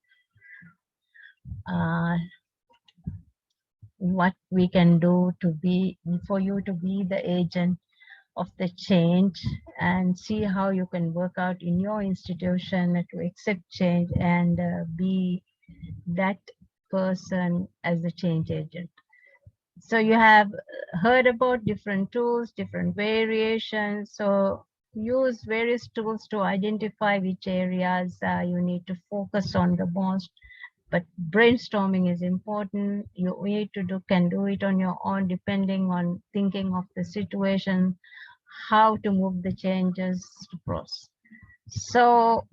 what we can do to be for you to be the agent of the change, and see how you can work out in your institution to accept change and be that person as the change agent. So you have heard about different tools, different variations. So use various tools to identify which areas you need to focus on the most. But brainstorming is important. You need to can do it on your own, depending on thinking of the situation, how to move the changes across. So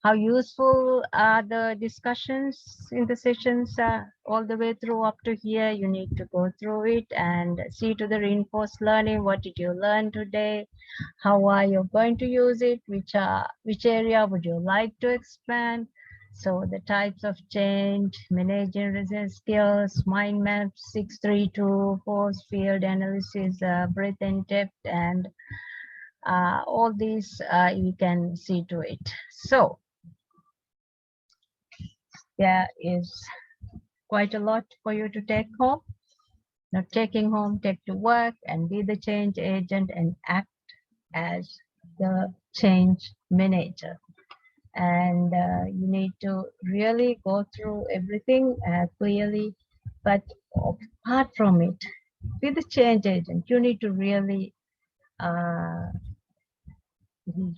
how useful are the discussions in the sessions all the way through up to here? You need to go through it and see to the reinforced learning. What did you learn today? How are you going to use it? Which area would you like to expand? So the types of change, managing resilience skills, mind map, 632, force field analysis, breadth and depth, and all these you can see to it. So there is quite a lot for you to take home. Not taking home, take to work and be the change agent and act as the change manager. And you need to really go through everything clearly. But apart from it, be the change agent. You need to really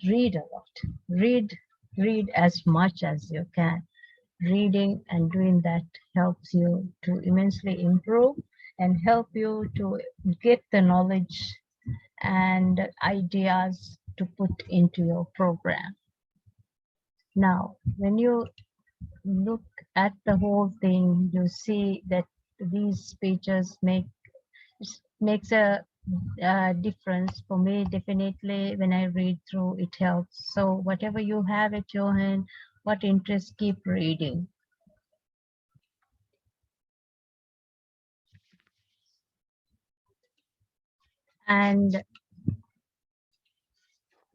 read a lot. Read as much as you can. Reading and doing that helps you to immensely improve and help you to get the knowledge and ideas to put into your program. Now, when you look at the whole thing, you see that these speeches makes a difference for me. Definitely, when I read through, it helps. So whatever you have at your hand, what interests, keep reading. And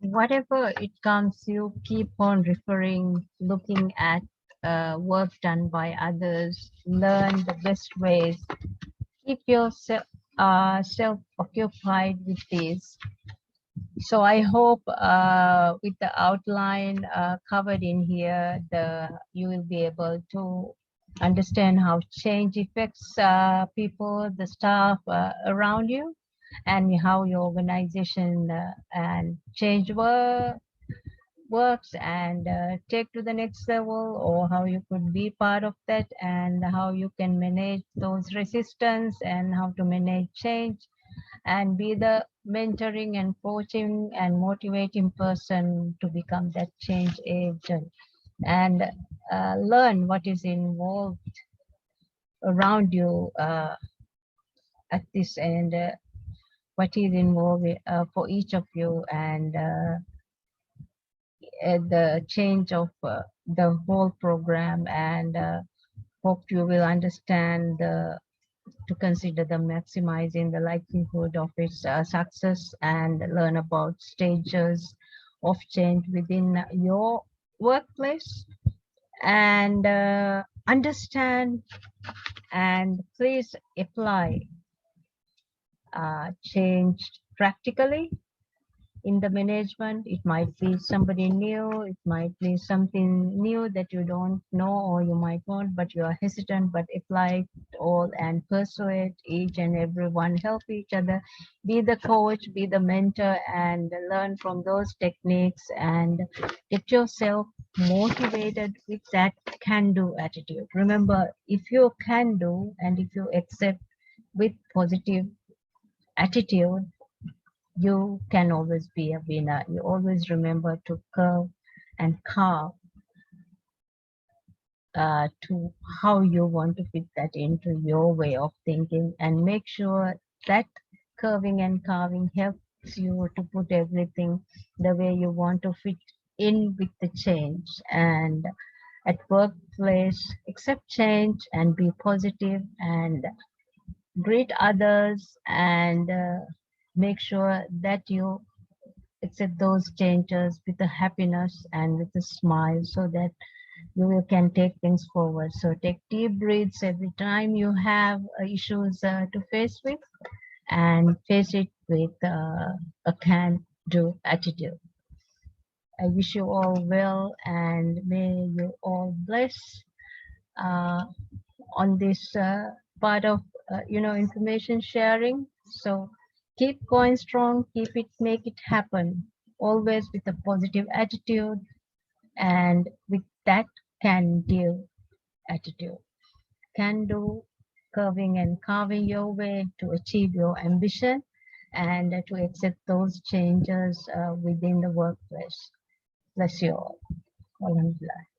whatever it comes, you keep on referring, looking at work done by others, learn the best ways, keep yourself self occupied with this. So I hope with the outline covered in here, you will be able to understand how change affects people, the staff around you, and how your organization and change works and take to the next level, or how you could be part of that, and how you can manage those resistance and how to manage change and be the mentoring and coaching and motivating person to become that change agent, and learn what is involved around you at this end, what is involved for each of you, and the change of the whole program, and hope you will understand to consider the maximizing the likelihood of its success, and learn about stages of change within your workplace, and understand and please apply change practically in the management. It might be somebody new, it might be something new that you don't know or you might not, but you are hesitant, but apply it all and persuade each and everyone, help each other, be the coach, be the mentor, and learn from those techniques, and get yourself motivated with that can-do attitude. Remember, if you can do and if you accept with positive attitude, you can always be a winner. You always remember to curve and carve to how you want to fit that into your way of thinking, and make sure that curving and carving helps you to put everything the way you want to fit in with the change. And at workplace, accept change and be positive and greet others, and make sure that you accept those changes with a happiness and with a smile, so that you can take things forward. So take deep breaths every time you have issues to face with, and face it with a can-do attitude. I wish you all well, and may you all bless uh, on this part of information sharing. So keep going strong, make it happen, always with a positive attitude and with that can-do attitude. Can do, curving and carving your way to achieve your ambition, and to accept those changes within the workplace. Bless you all. Alhamdulillah.